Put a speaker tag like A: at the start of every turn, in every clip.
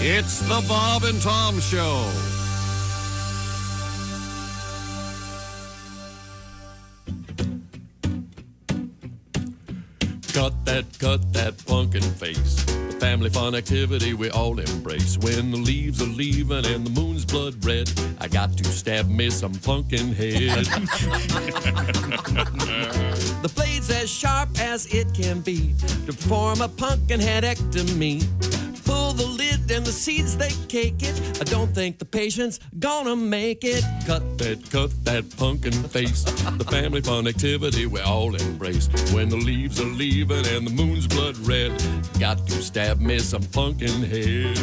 A: It's the Bob and Tom Show. Cut that pumpkin face. The family fun activity we all embrace. When the leaves are leaving and the moon's blood red, I got to stab me some pumpkin head. The blade's as sharp as it can be to perform a pumpkin headectomy. Pull the lid and the seeds, they cake it. I don't think the patient's gonna make it. Cut that pumpkin face. The family fun activity we all embrace. When the leaves are leaving and the moon's blood red, got to stab me some pumpkin head.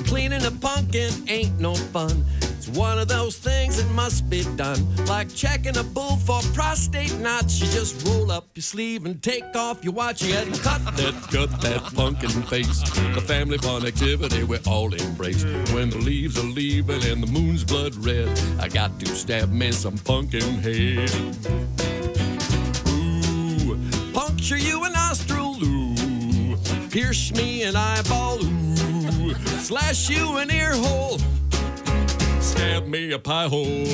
A: Cleaning a pumpkin ain't no fun. It's one of those things that must be done. Like checking a bull for prostate knots. You just roll up your sleeve and take off your watch. You had to cut that pumpkin face. The family fun activity we all embrace. When the leaves are leaving and the moon's blood red, I got to stab me some pumpkin head. Ooh, puncture you a nostril. Ooh, pierce me an eyeball. Ooh, slash you an ear hole. Stab me a pie hole.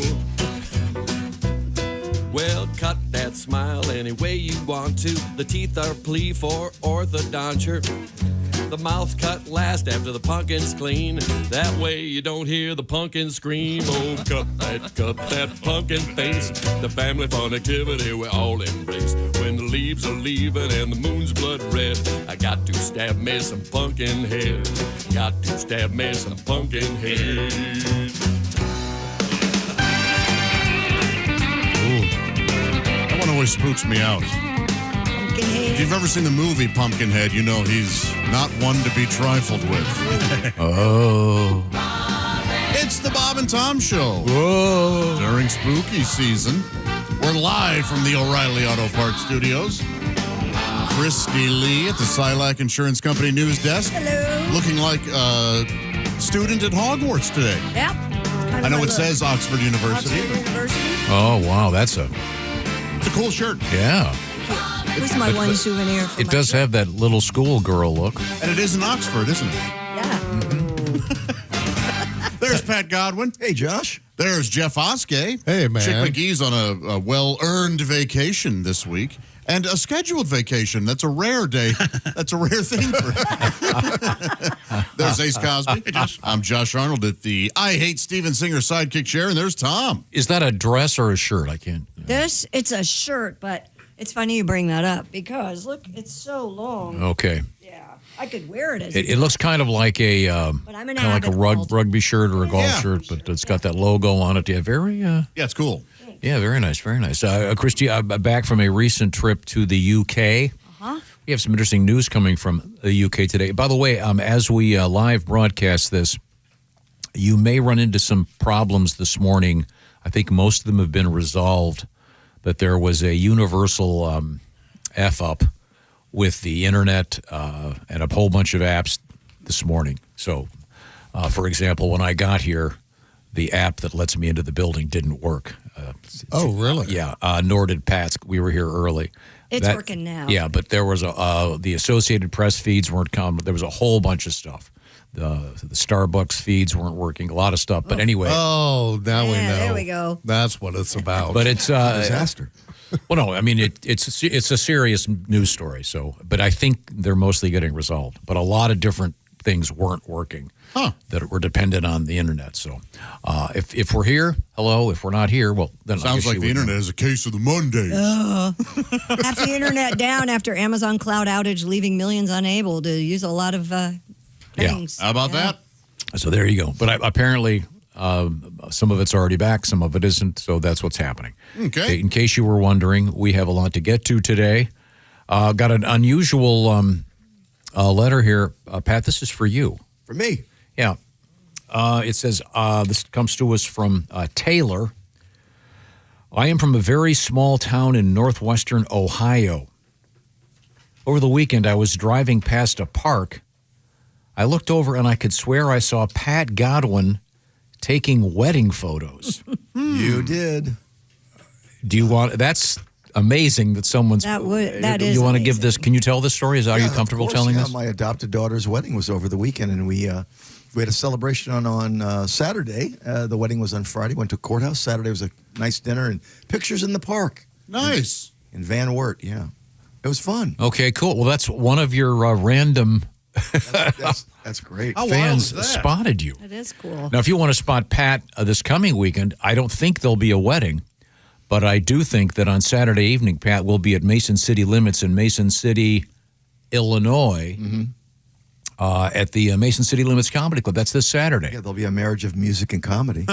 A: Well, cut that smile any way you want to. The teeth are plea for orthodonture. The mouth cut last after the pumpkin's clean. That way you don't hear the pumpkin scream. Oh, cut that pumpkin face. The family fun activity we all embrace. When the leaves are leaving and the moon's blood red, I got to stab me some pumpkin head. Got to stab me some pumpkin head.
B: That one always spooks me out. If you've ever seen the movie Pumpkinhead, you know he's not one to be trifled with.
C: Oh.
B: It's the Bob and Tom Show.
C: Whoa.
B: During spooky season, we're live from the O'Reilly Auto Parts Studios. Christy Lee at the Silac Insurance Company news desk.
D: Hello.
B: Looking like a student at Hogwarts today.
D: Yep.
B: I know it says Oxford University.
D: Oxford University.
C: Oh, wow. It's a
B: cool shirt.
C: Yeah.
D: It was my one souvenir.
C: It does have that little schoolgirl look.
B: And it is in Oxford, isn't it?
D: Yeah.
B: Mm-hmm. There's Pat Godwin.
E: Hey, Josh.
B: There's Jeff Oskey.
E: Hey, man.
B: Chick McGee's on a well-earned vacation this week. And a scheduled vacation. That's a rare day. That's a rare thing for him. There's Ace Cosby. Hey, Josh. I'm Josh Arnold at the I Hate Steven Singer sidekick chair. And there's Tom.
C: Is that a dress or a shirt? I can't.
D: It's a shirt, but it's funny you bring that up because, look, it's so long.
C: Okay.
D: Yeah. I could wear it as
C: It looks kind of like a
D: but I'm an
C: kind of like a
D: avid
C: rugby shirt or a golf
B: Yeah.
C: shirt, but it's got that logo on it. Yeah, very.
B: Yeah, it's cool.
C: Yeah, very nice, very nice. Christy, back from a recent trip to the UK.
D: Uh-huh.
C: We have some interesting news coming from the UK today. By the way, as we live broadcast this, you may run into some problems this morning. I think most of them have been resolved, but there was a universal F-up with the internet and a whole bunch of apps this morning. So, for example, when I got here, the app that lets me into the building didn't work.
E: Oh, really?
C: Yeah, nor did Pat's. We were here early.
D: It's working now.
C: Yeah, but there was the Associated Press feeds weren't coming. There was a whole bunch of stuff. The Starbucks feeds weren't working. A lot of stuff. But anyway.
E: Oh, now we know.
D: There we go.
E: That's what it's about.
C: But it's
E: disaster.
C: Well, no, I mean it's a serious news story. So, but I think they're mostly getting resolved. But a lot of different things weren't working that were dependent on the internet. So, if we're here, hello. If we're not here, well, then
B: Sounds like the internet is a case of the Mondays.
D: Half the internet down after Amazon cloud outage, leaving millions unable to use a lot of things.
B: How about that?
C: So there you go. But apparently, some of it's already back, some of it isn't. So that's what's happening.
B: Okay.
C: In case you were wondering, we have a lot to get to today. Got an unusual letter here. Pat, this is for you.
E: For me?
C: Yeah. It says, this comes to us from Taylor. I am from a very small town in northwestern Ohio. Over the weekend, I was driving past a park. I looked over and I could swear I saw Pat Godwin taking wedding photos.
E: You did.
C: Do you want, that's amazing that someone's.
D: That is
C: You want to give
D: amazing.
C: this? Can you tell this story? Are you
F: Yeah,
C: comfortable
F: of course,
C: telling
F: yeah.
C: this?
F: My adopted daughter's wedding was over the weekend, and we had a celebration on Saturday. The wedding was on Friday. Went to courthouse. Saturday was a nice dinner and pictures in the park.
B: Nice.
F: In Van Wert, yeah. It was fun.
C: Okay, cool. Well, that's one of your random
F: That's great.
B: How wild
C: fans
B: is that?
C: spotted you.
D: That is cool.
C: Now, if you want to spot Pat this coming weekend, I don't think there'll be a wedding, but I do think that on Saturday evening, Pat will be at Mason City Limits in Mason City, Illinois, at the Mason City Limits Comedy Club. That's this Saturday.
F: Yeah, there'll be a marriage of music and comedy.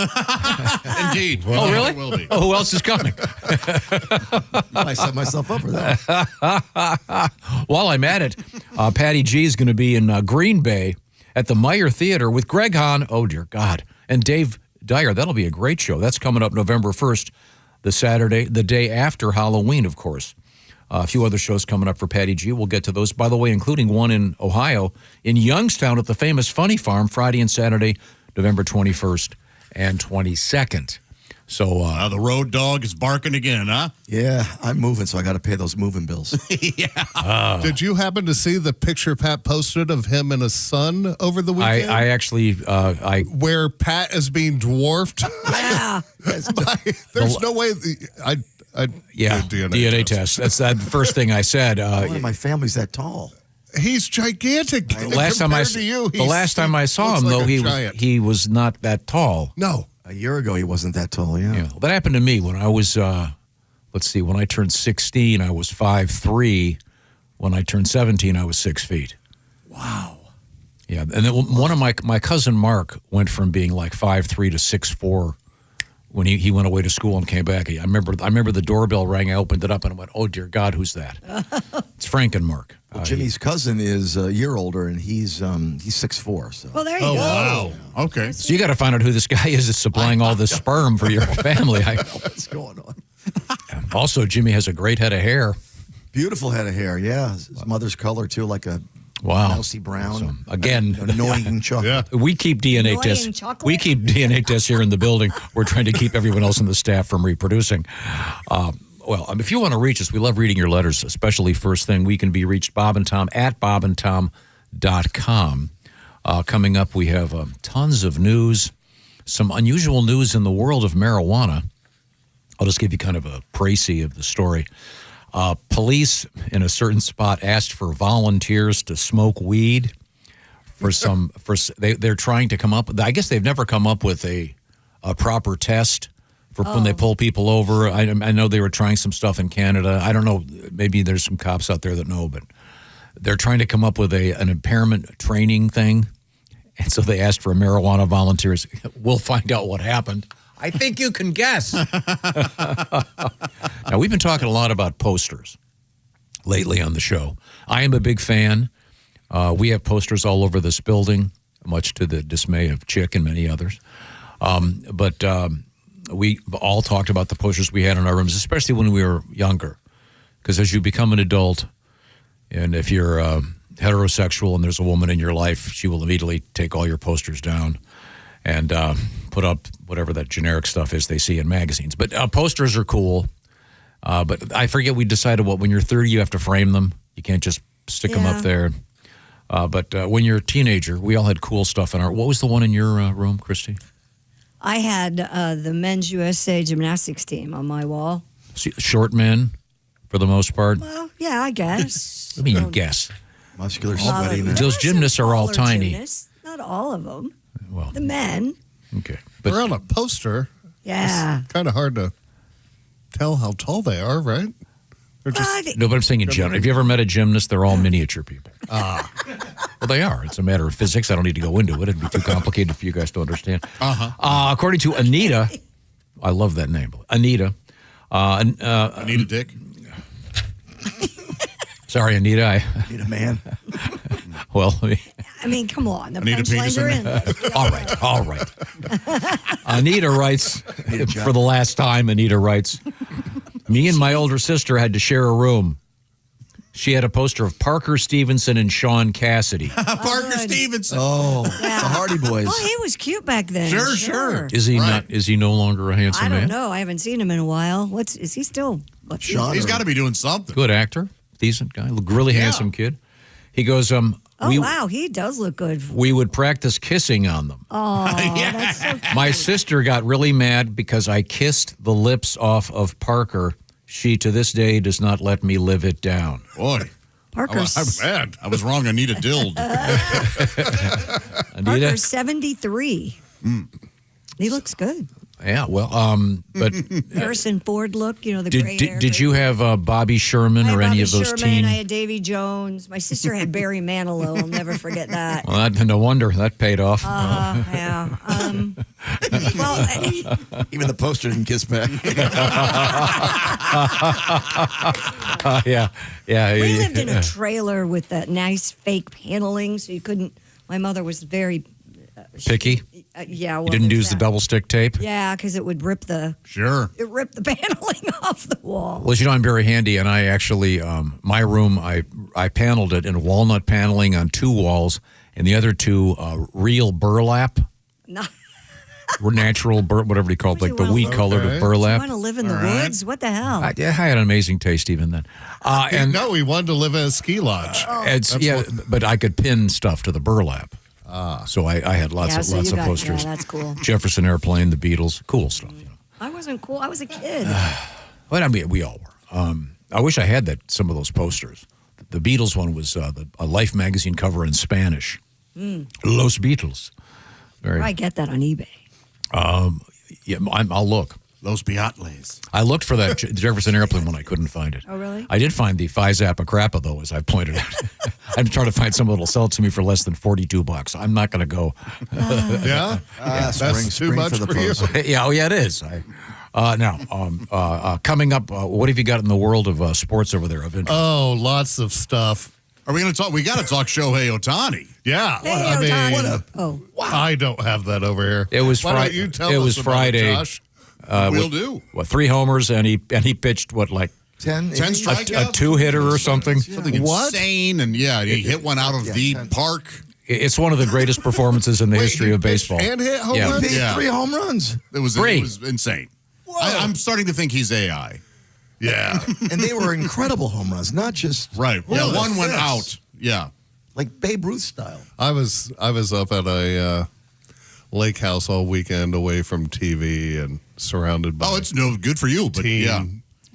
B: Indeed.
C: Oh, really?
B: There will be.
C: Oh, who else is coming?
F: I set myself up for that.
C: While I'm at it, Patty G is going to be in Green Bay at the Meyer Theater with Greg Hahn, oh dear God, and Dave Dyer. That'll be a great show. That's coming up November 1st, the Saturday, the day after Halloween, of course. A few other shows coming up for Patty G. We'll get to those, by the way, including one in Ohio, in Youngstown at the famous Funny Farm, Friday and Saturday, November 21st and 22nd. So
B: The road dog is barking again, huh?
F: Yeah, I'm moving, so I got to pay those moving bills.
E: Did you happen to see the picture Pat posted of him and his son over the weekend?
C: I actually,
E: where Pat is being dwarfed?
D: Yeah.
E: There's no way.
C: yeah, DNA test. That's the first thing I said.
F: One of my family's that tall.
E: He's gigantic.
C: Last time
E: Compared to you,
C: the last time I saw
E: looks
C: him,
E: like
C: though,
E: a giant.
C: he was not that tall.
E: No.
F: A year ago, he wasn't that tall, yeah.
C: Yeah, well, that happened to me when I was, let's see, when I turned 16, I was 5'3". When I turned 17, I was 6 feet.
F: Wow.
C: Yeah, and then one of my cousin Mark went from being like 5'3" to 6'4" when he went away to school and came back. I remember the doorbell rang. I opened it up and I went, "Oh dear God, who's that?" It's Frank and Mark.
F: Well, Jimmy's cousin is a year older, and he's 6'4". So.
D: Well, there you
B: Oh,
D: go.
B: wow. Okay.
C: So you got to find out who this guy is that's supplying all this sperm for your family.
F: What's going on?
C: Also, Jimmy has a great head of hair.
F: Beautiful head of hair, yeah. His mother's color, too, like a
C: Wow.
F: mousy brown.
C: So, again,
F: annoying chocolate.
B: Yeah.
C: we keep DNA
D: Annoying
C: tests.
D: chocolate?
C: We keep DNA tests here in the building. We're trying to keep everyone else in the staff from reproducing. If you want to reach us, we love reading your letters, especially first thing. We can be reached, Bob and Tom, at bobandtom.com. Coming up, we have tons of news, some unusual news in the world of marijuana. I'll just give you kind of a précis of the story. Police in a certain spot asked for volunteers to smoke weed they're trying to come up. I guess they've never come up with a proper test for when they pull people over. I know they were trying some stuff in Canada. I don't know. Maybe there's some cops out there that know, but they're trying to come up with an impairment training thing. And so they asked for marijuana volunteers. We'll find out what happened. I think you can guess. Now, we've been talking a lot about posters lately on the show. I am a big fan. We have posters all over this building, much to the dismay of Chick and many others. But we all talked about the posters we had in our rooms, especially when we were younger. Because as you become an adult, and if you're heterosexual and there's a woman in your life, she will immediately take all your posters down and put up whatever that generic stuff is they see in magazines. But posters are cool. But I forget, we decided when you're 30, you have to frame them. You can't just stick them up there. But when you're a teenager, we all had cool stuff in our. What was the one in your room, Christy?
D: I had the men's USA gymnastics team on my wall.
C: Short men, for the most part.
D: Well, yeah, I guess.
C: I mean, you guess.
F: Muscular,
D: A lot of
F: sweaty.
D: them.
C: Those
D: There
C: gymnasts
D: some
C: are all
D: taller
C: tiny.
D: gymnasts. Not all of them.
C: Well,
D: The men.
C: okay.
E: They're
C: But
E: on a poster.
D: Yeah.
E: Kind of hard to tell how tall they are, right? They're just,
D: Well,
C: no, but I'm saying in general. Have you ever met a gymnast? They're all miniature people. Well, they are. It's a matter of physics. I don't need to go into it. It'd be too complicated for you guys to understand. According to Anita, I love that name. Anita.
B: Anita Dick.
C: Sorry, Anita. I
F: Man.
D: I mean, come on. The
B: Anita
D: punchlines are in.
C: all right. Anita writes, for the last time, Anita writes, me and my older sister had to share a room. She had a poster of Parker Stevenson and Sean Cassidy.
B: Parker Stevenson.
F: Oh,
D: Yeah.
F: the Hardy Boys.
D: Well, he was cute back then.
B: Sure.
C: Is he not? Is he no longer a handsome
D: I
C: man?
D: don't know. I haven't seen him in a while. Is he still
F: Sean.
B: He's got to be doing something.
C: Good actor, decent guy, really handsome kid. He goes,
D: Oh, wow, he does look good.
C: we would practice kissing on them.
D: Oh, that's so cute.
C: My sister got really mad because I kissed the lips off of Parker. She, to this day, does not let me live it down.
B: Boy.
D: Parker's,
B: I was wrong. Anita Dild.
C: Anita?
D: Parker's 73. He looks good.
C: Yeah, well, but
D: Harrison Ford look, the gray hair.
C: did you have Bobby Sherman
D: I had
C: or any
D: Bobby
C: of those
D: Sherman,
C: teen?
D: I had Davy Jones. My sister had Barry Manilow. I'll never forget that.
C: Well, no wonder that paid off.
D: Yeah.
F: Even the poster didn't kiss back.
C: Yeah.
D: We lived in a trailer with that nice fake paneling, so you couldn't. My mother was very
C: Picky?
D: yeah.
C: You didn't use the double stick tape?
D: Yeah, because it would rip the paneling off the wall.
C: Well, I'm very handy, and I actually, my room, I paneled it in walnut paneling on 2 walls, and the other 2 real burlap, natural whatever you call it, like the wheat colored burlap.
D: You want to live in the woods? What the hell?
C: I had an amazing taste even then. And
E: No, he wanted to live in a ski lodge.
C: but I could pin stuff to the burlap. So I had lots of posters.
D: Yeah, that's cool.
C: Jefferson Airplane, the Beatles, cool stuff.
D: I wasn't cool. I was a kid.
C: But I mean, we all were. I wish I had some of those posters. The Beatles one was a Life magazine cover in Spanish. Los Beatles.
D: I get that on eBay.
C: Yeah, I'll look.
B: Los Beatles.
C: I looked for that Jefferson Airplane one. I couldn't find it.
D: Oh, really?
C: I did find the Phi Zappa Crappa, though, as I pointed out. I'm trying to find someone that'll sell it to me for less than $42. I'm not going to go.
E: Yeah? That's too much
F: for the
E: for you.
F: post.
C: Yeah, it is. Now, coming up, what have you got in the world of sports over there? Of interest?
E: Oh, lots of stuff.
B: Are we going to talk? We got to talk Shohei Ohtani.
E: Yeah.
D: Hey,
E: I
D: Ohtani.
E: I don't have that over here.
C: It was
E: Why don't you tell
C: It
E: us
C: was
E: about
C: Friday.
E: It, Josh?
B: We'll do.
C: 3 homers, and he pitched
F: 10
B: 10 strikeouts?
C: a 2-hitter or something.
B: Something
E: What?
B: insane. And he hit one out of the
F: 10.
B: park.
C: It's one of the greatest performances in the history of baseball.
E: And hit home
C: Yeah.
E: runs?
F: He hit 3 home runs.
B: It was
C: 3.
B: It was insane. I'm starting to think he's AI.
E: Yeah.
F: And they were incredible home runs, not just
B: Right.
F: Well,
B: Yeah, one went
F: yes.
B: out. Yeah.
F: like Babe Ruth style.
E: I was up at a lake house all weekend away from TV and surrounded by
B: Oh, it's no good for you, but
E: teen.
B: yeah.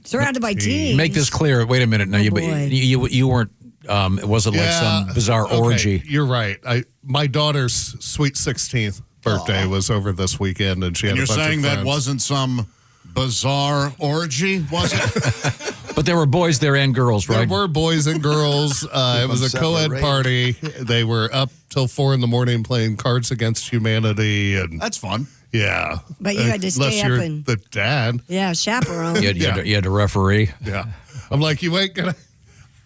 D: Surrounded by teens.
C: Make this clear. Wait a minute. Now,
D: boy.
C: you weren't. It wasn't like some bizarre
E: okay,
C: orgy.
E: You're right. My daughter's sweet 16th birthday was over this weekend, and she
B: And
E: had
B: you're
E: a bunch
B: saying
E: of
B: that
E: friends.
B: wasn't some bizarre orgy, was it?
C: But there were boys there and girls,
E: There
C: right?
E: were boys and girls. It was a
F: separate
E: co-ed
F: rate.
E: party. They were up till 4 a.m. playing Cards Against Humanity, and
B: That's fun.
E: yeah.
D: But you had to stay
E: Unless
D: up
E: you're
D: and-
E: the dad.
D: Yeah, chaperone.
C: You had to referee.
E: Yeah. I'm like, you ain't gonna.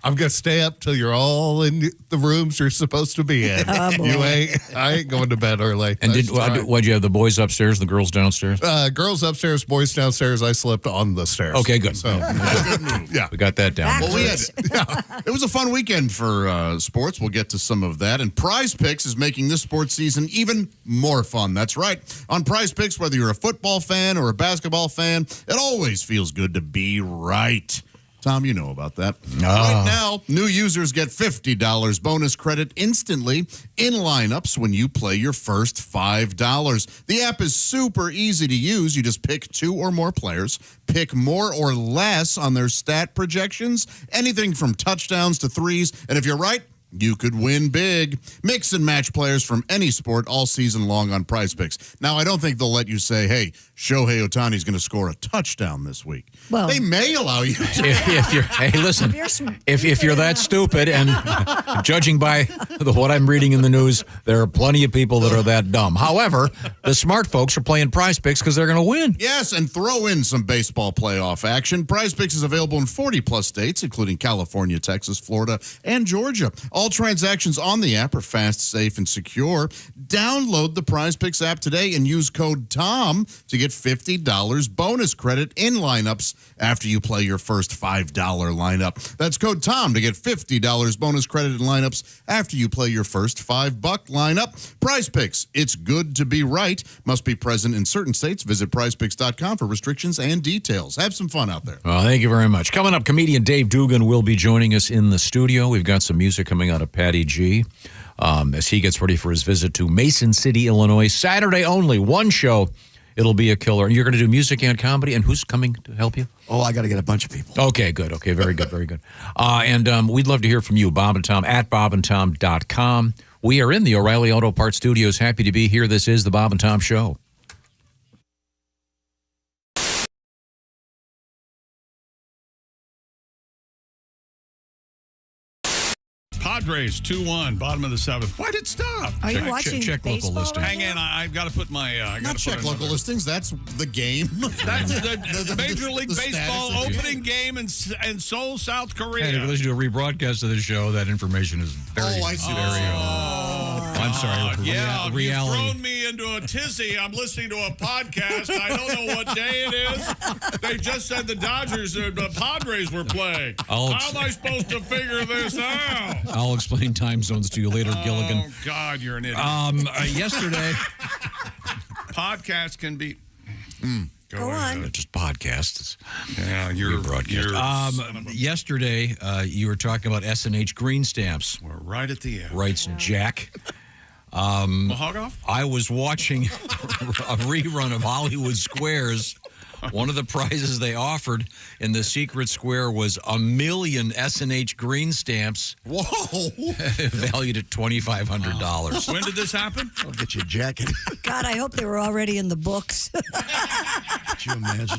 E: I'm gonna stay up till you're all in the rooms you're supposed to be in.
D: Oh, boy.
E: I ain't going to bed early.
C: And
E: Nice try.
C: what'd you have? The boys upstairs, the girls downstairs.
E: Girls upstairs, boys downstairs. I slept on the stairs.
C: Okay, good.
E: So, yeah.
C: We got that down.
B: Well, it was a fun weekend for sports. We'll get to some of that. And Prize Picks is making this sports season even more fun. That's right. On Prize Picks, whether you're a football fan or a basketball fan, it always feels good to be right. Tom, you know about that. Right now, new users get $50 bonus credit instantly in lineups when you play your first $5. The app is super easy to use. You just pick 2 or more players, pick more or less on their stat projections, anything from touchdowns to threes, and if you're right, you could win big. Mix and match players from any sport all season long on Prize Picks. Now, I don't think they'll let you say, hey, Shohei Ohtani's going to score a touchdown this week.
D: Well-
B: they may allow you to.
C: If you're, hey, listen, if you're that stupid, and judging by what I'm reading in the news, there are plenty of people that are that dumb. However, the smart folks are playing Prize Picks because they're going to win.
B: Yes, and throw in some baseball playoff action. Prize Picks is available in 40-plus states, including California, Texas, Florida, and Georgia. All All transactions on the app are fast, safe, and secure. Download the PrizePicks app today and use code TOM to get $50 bonus credit in lineups after you play your first $5 lineup. That's code TOM to get $50 bonus credit in lineups after you play your first $5 lineup. PrizePicks, it's good to be right. Must be present in certain states. Visit prizepicks.com for restrictions and details. Have some fun out there.
C: Well, thank you very much. Coming up, comedian Dave Dugan will be joining us in the studio. We've got some music coming out of Patty G as he gets ready for his visit to Mason City, Illinois. Saturday only, one show. It'll be a killer. And you're going to do music and comedy. And who's coming to help you?
F: Oh, I got to get a bunch of people.
C: Okay, good. Okay, very good, very good. And we'd love to hear from you, Bob and Tom, at bobandtom.com. We are in the O'Reilly Auto Parts Studios. Happy to be here. This is the Bob and Tom Show.
G: Padres 2-1, bottom of the seventh. Why'd it stop?
D: Are you watching
C: check local
D: baseball
C: listings.
D: right
G: Hang
D: now?
G: on, I've got to put my.
B: Not check local listings. That's the game.
G: That's the Major League
B: the
G: Baseball
B: status of the
G: opening game in Seoul, South Korea.
C: And if you listen to a rebroadcast of the show, that information is very,
B: I see.
C: I'm sorry.
G: Yeah,
C: reality.
G: you've thrown me into a tizzy. I'm listening to a podcast. I don't know what day it is. They just said the Dodgers, the Padres were playing. How am I supposed to figure this out?
C: I'll explain time zones to you later, Gilligan.
G: Oh, God, you're an idiot.
C: Yesterday,
G: Podcasts can be...
D: Go on.
C: just podcasts.
G: Yeah, you're
C: broadcast. Yesterday, you were talking about S&H green stamps.
G: We're right at the end.
C: Writes Jack.
G: Hog off?
C: I was watching a rerun of Hollywood Squares. One of the prizes they offered in the secret square was 1 million S&H green stamps.
B: Whoa.
C: Valued at $2,500.
G: When did this happen?
F: I'll get you a jacket.
D: God, I hope they were already in the books.
F: Could you imagine?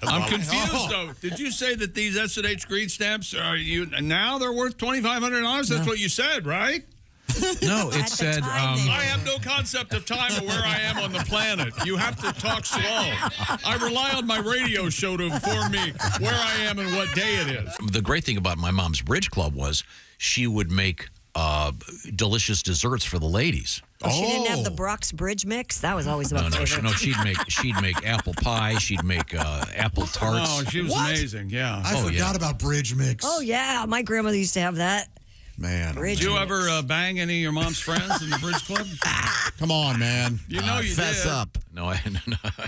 G: I'm confused, though. Did you say that these S&H green stamps now they're worth $2,500? That's what you said, right?
C: No, it
D: At the
C: said...
D: time, they
G: I have no concept of time or where I am on the planet. You have to talk slow. I rely on my radio show to inform me where I am and what day it is.
C: The great thing about my mom's bridge club was she would make delicious desserts for the ladies.
D: She didn't have the Brock's Bridge mix? That was always my favorite.
C: No, she'd make apple pie. She'd make apple tarts.
G: Oh, she was amazing, yeah.
B: I forgot about Bridge Mix.
D: Oh, yeah. My grandmother used to have that.
B: Man.
D: Bridge
G: Did you
D: mix.
G: ever bang any of your mom's friends in the bridge club?
B: Come on, man.
G: You know you
F: Fess
G: did.
F: up.
C: No.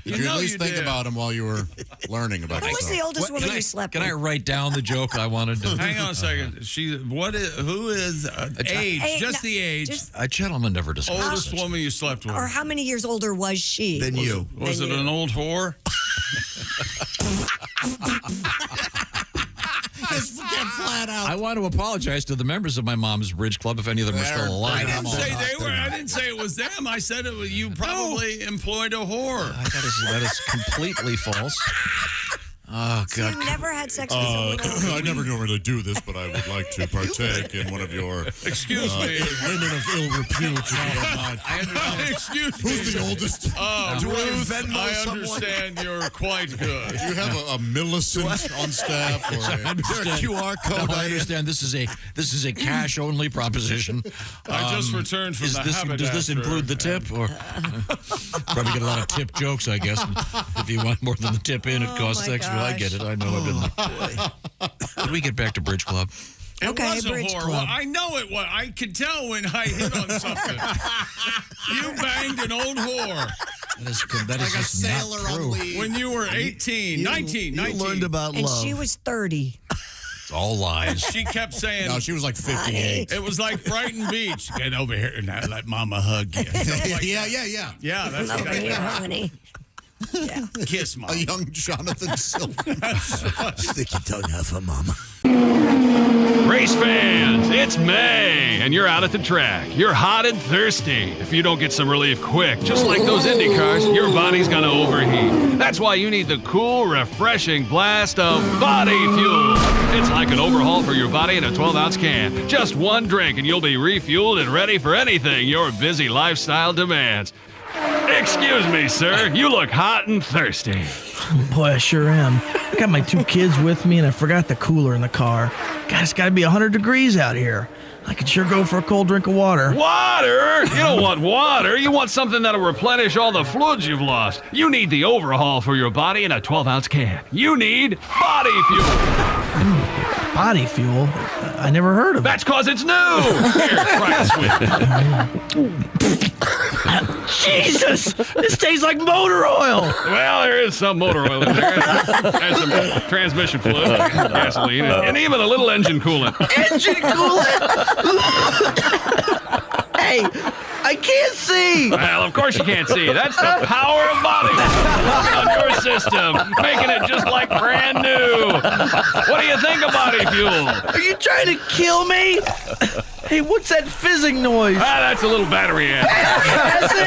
B: Did you
G: know
B: at least
G: you
B: think
G: did.
B: about him while you were learning about
D: Who was the
B: yourself?
D: oldest woman you slept
C: Can I
D: with?
C: write down the joke I wanted to?
G: Hang on a second. Who is age?
D: Hey,
G: Just
D: no,
G: the age.
D: just-
C: A gentleman never discussed
G: Oldest
C: such.
G: woman you slept with.
D: Or how many years older was she?
F: Then you.
G: Was it an old whore?
B: Just get flat out.
C: I want to apologize to the members of my mom's bridge club if any of them are still
G: I
C: alive.
G: didn't say they were. I didn't say it was them. I said it was you probably employed a whore.
C: That is completely false. Oh,
D: So
C: God.
D: you never had sex with someone older?
B: I never normally do this, but I would like to partake in one of your
G: Excuse me.
B: women of ill repute. If you don't mind.
G: Excuse me.
B: Who's the oldest?
F: Do I
G: Ruth,
F: Venmo
G: I
F: someone?
G: understand you're quite good.
B: Do you have a Millicent on staff? Or
F: Is there a QR code?
C: No, I understand this is a cash only proposition.
G: I just returned from the
C: Does
G: haberdasher.
C: this include the tip? Or probably get a lot of tip jokes, I guess. If you want more than the tip in, it costs
D: my
C: extra. I get it. I know. I've been there. Did we get back to Bridge Club?
G: It
D: Okay,
G: was a
D: bridge
G: whore.
D: club.
G: Well, I know it was. I could tell when I hit on something. You banged an old whore
C: That is just not true.
B: leave.
G: when you were 18, 19.
F: You learned about
D: And
F: love.
D: she was 30.
C: It's all lies.
G: She kept saying,
B: No, she was like 58.
G: it was like Brighton Beach. Get over here and let mama hug you.
B: Yeah.
G: Yeah, that's
D: Over here, honey. Yeah.
G: kiss
B: A
G: mama.
B: young Jonathan Silver.
F: Stick your tongue out for mama.
H: Race fans, it's May, and you're out at the track. You're hot and thirsty. If you don't get some relief quick, just like those Indy cars, your body's gonna overheat. That's why you need the cool, refreshing blast of body fuel. It's like an overhaul for your body in a 12-ounce can. Just one drink, and you'll be refueled and ready for anything your busy lifestyle demands. Excuse me, sir. You look hot and thirsty.
I: Boy, I sure am. I got my 2 kids with me, and I forgot the cooler in the car. God, it's got to be 100 degrees out here. I could sure go for a cold drink of water.
H: Water? You don't want water. You want something that'll replenish all the fluids you've lost. You need the overhaul for your body in a 12-ounce can. You need body fuel.
I: Body fuel? I never heard of it.
H: That's because it's new. Here, try it, sweet.
I: Jesus! This tastes like motor oil.
H: Well, there is some motor oil in there. There's some transmission fluid, gasoline, and even a little engine coolant.
I: Engine coolant? Hey, I can't see.
H: Well, of course you can't see. That's the power of body on your system, making it just like brand new. What do you think of body fuel?
I: Are you trying to kill me? Hey, what's that fizzing noise?
H: That's a little battery amp.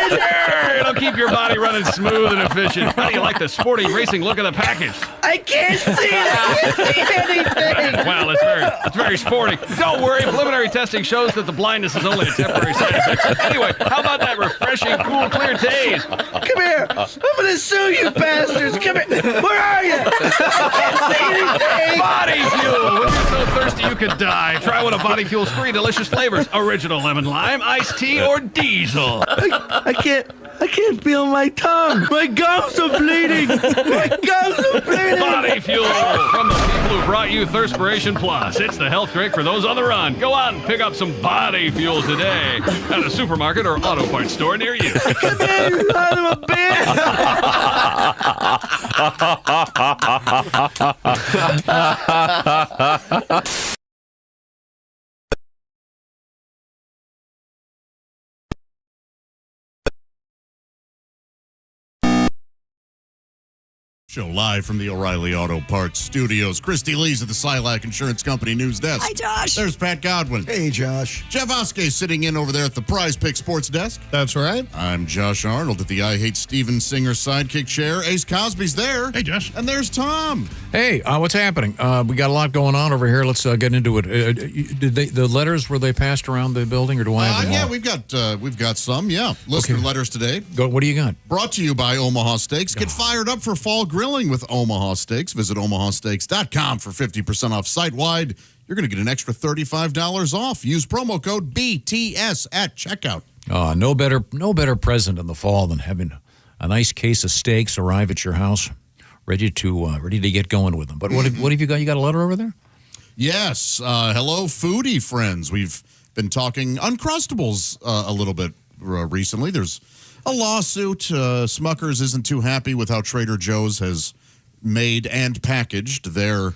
H: Sure, it'll keep your body running smooth and efficient. How do you like the sporty racing look of the package?
I: I can't see it. I can't see anything.
H: Well, it's very sporty. Don't worry, preliminary testing shows that the blindness is only a temporary side effect. Anyway, how about that refreshing, cool, clear taste?
I: Come here. I'm going to sue you bastards. Come here. Where are you? I can't see anything.
H: Body fuel. When you're so thirsty you could die, try one of Body Fuel's 3 delicious flavors: original lemon lime, iced tea, or diesel.
I: I can't feel my tongue. My gums are bleeding. My gums are bleeding.
H: Body Fuel from the people who brought you Thirspiration Plus. It's the health drink for those on the run. Go out and pick up some Body Fuel today at a supermarket or auto parts store near you.
I: Come here, you son of a bitch.
B: Show live from the O'Reilly Auto Parts Studios. Christy Lee's at the Silac Insurance Company News Desk.
D: Hi, Josh.
B: There's Pat Godwin.
F: Hey, Josh.
B: Jeff Oskey sitting in over there at the Prize Pick Sports Desk.
E: That's right.
B: I'm Josh Arnold at the I Hate Steven Singer sidekick chair. Ace Cosby's there.
G: Hey, Josh.
B: And there's Tom.
C: Hey, what's happening? We got a lot going on over here. Let's get into it. Did the letters, were they passed around the building, or do I have them
B: Yeah,
C: all?
B: we've got some. Yeah, listener letters today.
C: Go. What do you got?
B: Brought to you by Omaha Steaks. Get fired up for fall grilling with Omaha Steaks. Visit omahasteaks.com for 50% off site-wide. You're going to get an extra $35 off. Use promo code BTS at checkout.
C: No better present in the fall than having a nice case of steaks arrive at your house, ready to get going with them. But what have you got? You got a letter over there?
B: Yes. Hello, foodie friends. We've been talking Uncrustables a little bit recently. There's a lawsuit. Smucker's isn't too happy with how Trader Joe's has made and packaged their,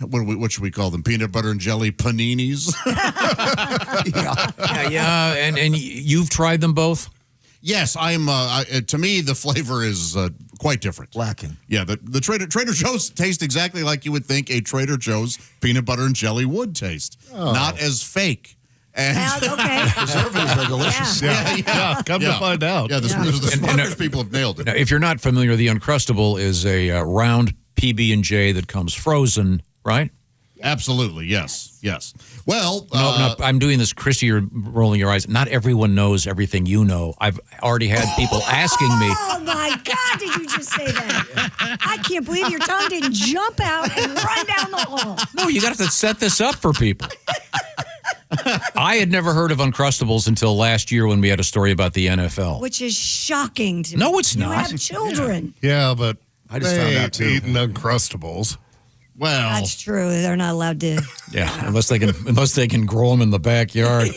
B: what should we call them, peanut butter and jelly paninis.
C: Yeah. And you've tried them both?
B: Yes, to me the flavor is quite different.
F: Lacking.
B: Yeah, the Trader Joe's taste exactly like you would think a Trader Joe's peanut butter and jelly would taste. Not as fake. And
D: Okay.
F: Preservatives are delicious.
B: yeah.
E: Come to find out.
B: Yeah, the Smuckers people have nailed it.
C: Now, if you're not familiar, the Uncrustable is a round PB&J that comes frozen, right?
B: Absolutely, yes. Well,
C: No, I'm doing this, Christy, you're rolling your eyes. Not everyone knows everything you know. I've already had people asking me.
D: Oh, my God, did you just say that? I can't believe your tongue didn't jump out and run down the hall.
C: No, you got to set this up for people. I had never heard of Uncrustables until last year when we had a story about the NFL.
D: Which is shocking to me.
C: No, it's
D: You
C: not.
D: have children.
E: Yeah, but
C: I just
E: they
C: found out,
E: ain't
C: too.
E: eating Uncrustables.
B: well,
D: That's true. They're not allowed to.
C: Yeah, unless they can grow them in the backyard.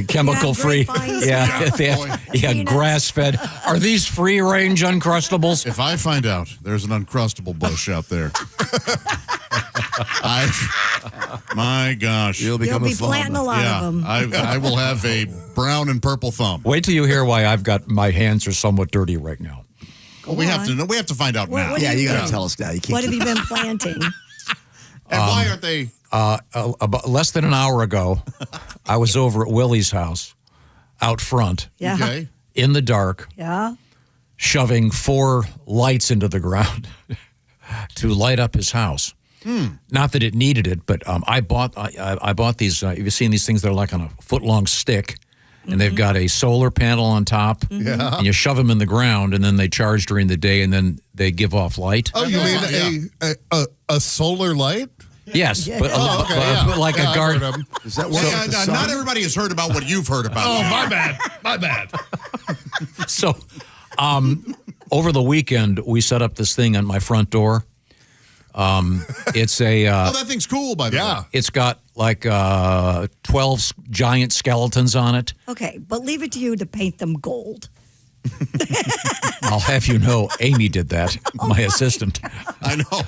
C: Chemical free.
D: grapevines.
C: Yeah, grass fed. Are these free range Uncrustables?
B: if I find out there's an Uncrustable bush out there, my gosh.
F: You'll
D: You'll
F: become
D: be
F: a
D: planting a
F: farmer.
D: lot of them.
B: I will have a brown and purple thumb.
C: Wait till you hear why I've got my hands are somewhat dirty right now.
B: Well, we have to know. We have to find out now.
D: what
F: Yeah,
D: do
F: you got
B: Yeah.
F: to tell us now. You can't.
D: What have you been planting?
B: And why aren't they?
C: About less than an hour ago, I was over at Willie's house, out front,
D: Yeah.
B: Okay.
C: in the dark,
D: Yeah.
C: shoving 4 lights into the ground to light up his house. Not that it needed it, but I bought these. You've seen these things that are like on a foot-long stick, and they've got a solar panel on top.
E: Yeah.
C: And you shove them in the ground, and then they charge during the day, and then they give off light.
E: Oh, you mean a solar light?
C: Yes, but,
E: okay,
C: but like a garden.
F: Does that work? with the sun?
B: Not everybody has heard about what you've heard about.
G: Oh, my bad. My bad.
C: So, over the weekend, we set up this thing on my front door. It's a.
B: Oh, that thing's cool, by the way.
C: It's got like 12 giant skeletons on it.
D: Okay, but leave it to you to paint them gold.
C: I'll have you know, Amy did that, my assistant.
B: I know.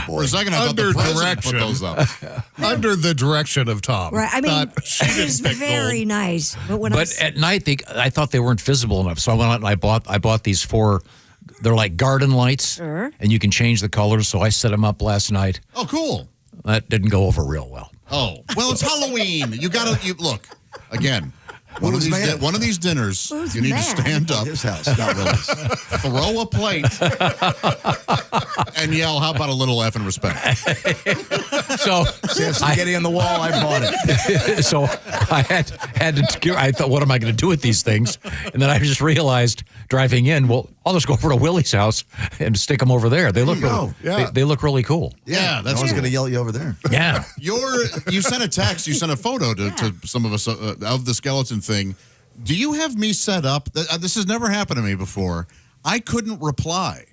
B: For a second, I thought the president put those up.
E: Under the direction of Tom.
D: Right. I mean,
E: Not-
D: it is very nice. But
C: At night, I thought they weren't visible enough, so I went out and I bought these 4. They're like garden lights,
D: Sure.
C: and you can change the colors. So I set them up last night.
B: Oh, cool.
C: That didn't go over real well.
B: Oh, well, it's Halloween. You look again. One of these dinners,
D: Who's
B: you need
D: mad?
B: to stand up,
F: His house, not Willie's.
B: throw a plate, and yell, "How about a little effing respect?"
C: So
F: See, spaghetti on the wall. I bought it.
C: so I had to. I thought, what am I going to do with these things? And then I just realized driving in, well, I'll just go over to Willie's house and stick them over there. They look
F: go.
C: they look really cool.
B: Yeah, that's
F: no one's
B: cool.
F: going to yell at you over there.
C: Yeah.
B: You sent a text. You sent a photo to some of us of the skeleton thing. Do you have me set up? This has never happened to me before. I couldn't reply.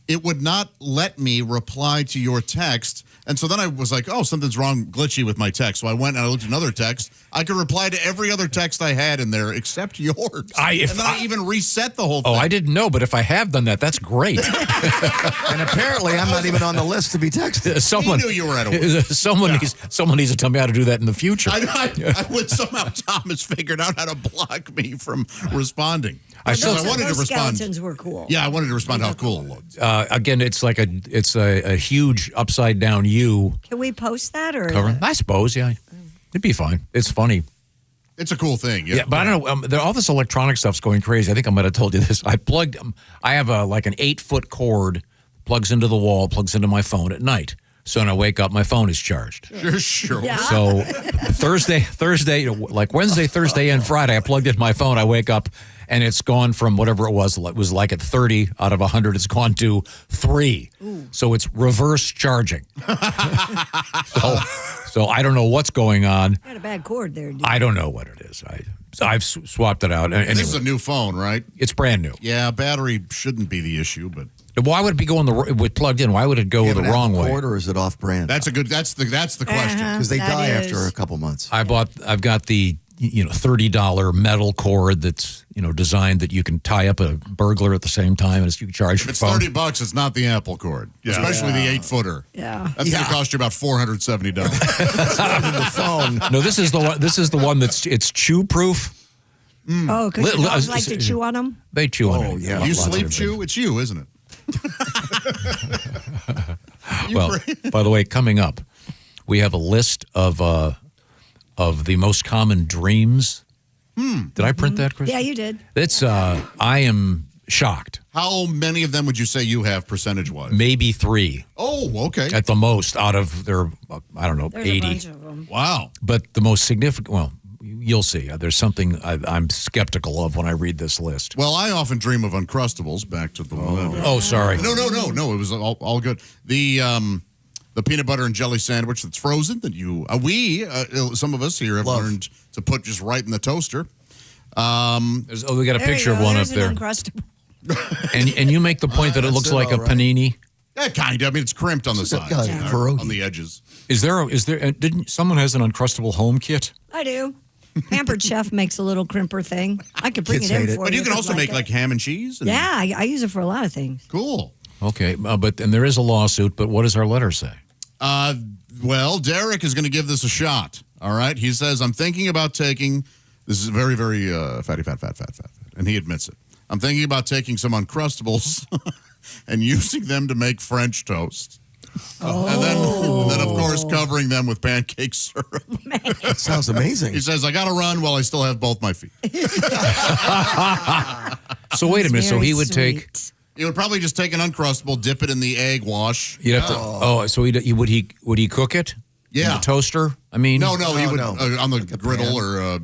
B: It would not let me reply to your text. And so then I was like, oh, something's wrong, glitchy with my text. So I went and I looked at another text. I could reply to every other text I had in there except yours. And then I even reset the whole thing.
C: Oh, I didn't know, but if I have done that, that's great.
F: And apparently, I'm not even on the list to be texted.
C: Someone
B: He knew you were at a work.
C: someone needs to tell me how to do that in the future.
B: I would somehow Tom has figured out how to block me from responding.
C: I
B: wanted to respond.
D: Skeletons were cool.
B: Yeah, I wanted to respond how cool it looked.
C: Again, it's like a huge upside down U
D: Can we post that or?
C: cover. I suppose, yeah, it'd be fine. It's funny.
B: It's a cool thing.
C: Yeah, but I don't know. All this electronic stuff's going crazy. I think I might have told you this. I have like an 8-foot cord, plugs into the wall, plugs into my phone at night. So when I wake up, my phone is charged.
B: Sure.
D: Yeah.
C: So Thursday, like Wednesday, Thursday, and Friday, I plugged in my phone. I wake up, and it's gone from whatever it was like at 30 out of 100. It's gone to 3. Ooh. So it's reverse charging. So I don't know what's going on.
D: You got a bad cord there, dude.
C: I don't know what it is. I've swapped it out. Anyway,
B: This is a new phone, right?
C: it's brand new.
B: Yeah, battery shouldn't be the issue, but
C: Why would it be going with plugged in? Why would it go
F: You have
C: the
F: an
C: wrong
F: Apple
C: way?
F: cord, or is it off-brand?
B: that's the question.
F: Because they
D: That
F: die
D: is-
F: after a couple months.
C: I've got the $30 metal cord that's designed that you can tie up a burglar at the same time as you charge
B: If
C: your
B: it's
C: phone.
B: $30, it's not the Apple cord, especially the 8-footer.
D: Yeah.
B: That's going to cost you about $470.
F: the phone.
C: No, this is the one. This is the one it's chew proof.
D: Oh, because
C: Li-
D: dogs
C: li-
D: like to chew on them?
C: They chew on it.
F: Oh, yeah.
B: You
C: Lots of
B: sleep
C: things.
B: chew? It's you, isn't it?
C: Well, by the way, coming up, we have a list of the most common dreams. Did I print that, Chris?
D: Yeah, you did.
C: It's I am shocked.
B: How many of them would you say you have percentage-wise?
C: Maybe 3
B: Oh, okay.
C: at the most out of their I don't know
D: There's
C: 80.
D: a bunch of them.
B: Wow.
C: But the most significant, well, you'll see. There's something I'm skeptical of when I read this list.
B: Well, I often dream of Uncrustables. Back to the one.
C: Oh, sorry.
B: No. It was all good. The peanut butter and jelly sandwich that's frozen that some of us here have learned to put just right in the toaster.
C: We got a
D: There
C: picture
D: you
C: of
D: go.
C: one
D: There's
C: up there.
D: an Uncrustable.
C: And you make the point that it looks
F: That's
C: like
F: it,
C: a
F: all right.
C: panini.
B: Yeah, kind of. I mean, it's crimped on the sides,
F: pierogi.
B: on the edges.
C: Is there? Didn't someone has an Uncrustable home kit?
D: I do. Pampered Chef makes a little crimper thing. I could bring
F: Kids
D: it in
F: hate it.
D: for
B: But you can
D: if
B: also
D: you'd
B: make
D: it.
B: like ham and cheese. And,
D: Yeah, I use it for a lot of things.
B: Cool.
C: Okay, but there is a lawsuit. But what does our letter say?
B: Well, Derek is going to give this a shot. All right. He says, I'm thinking about taking, this is very, very fatty, fat. And he admits it. I'm thinking about taking some Uncrustables and using them to make French toast. And then, of course, covering them with pancake syrup.
F: That sounds amazing.
B: He says, I got to run while I still have both my feet.
C: So wait a minute. So
D: Very
C: he would take.
D: sweet.
B: He would probably just take an Uncrustable, dip it in the egg wash.
C: You'd have to. Oh, so would he cook it?
B: Yeah.
C: In the toaster? I mean,
B: No, you would
F: no.
B: on the
F: Like a
B: griddle
F: pan.
B: or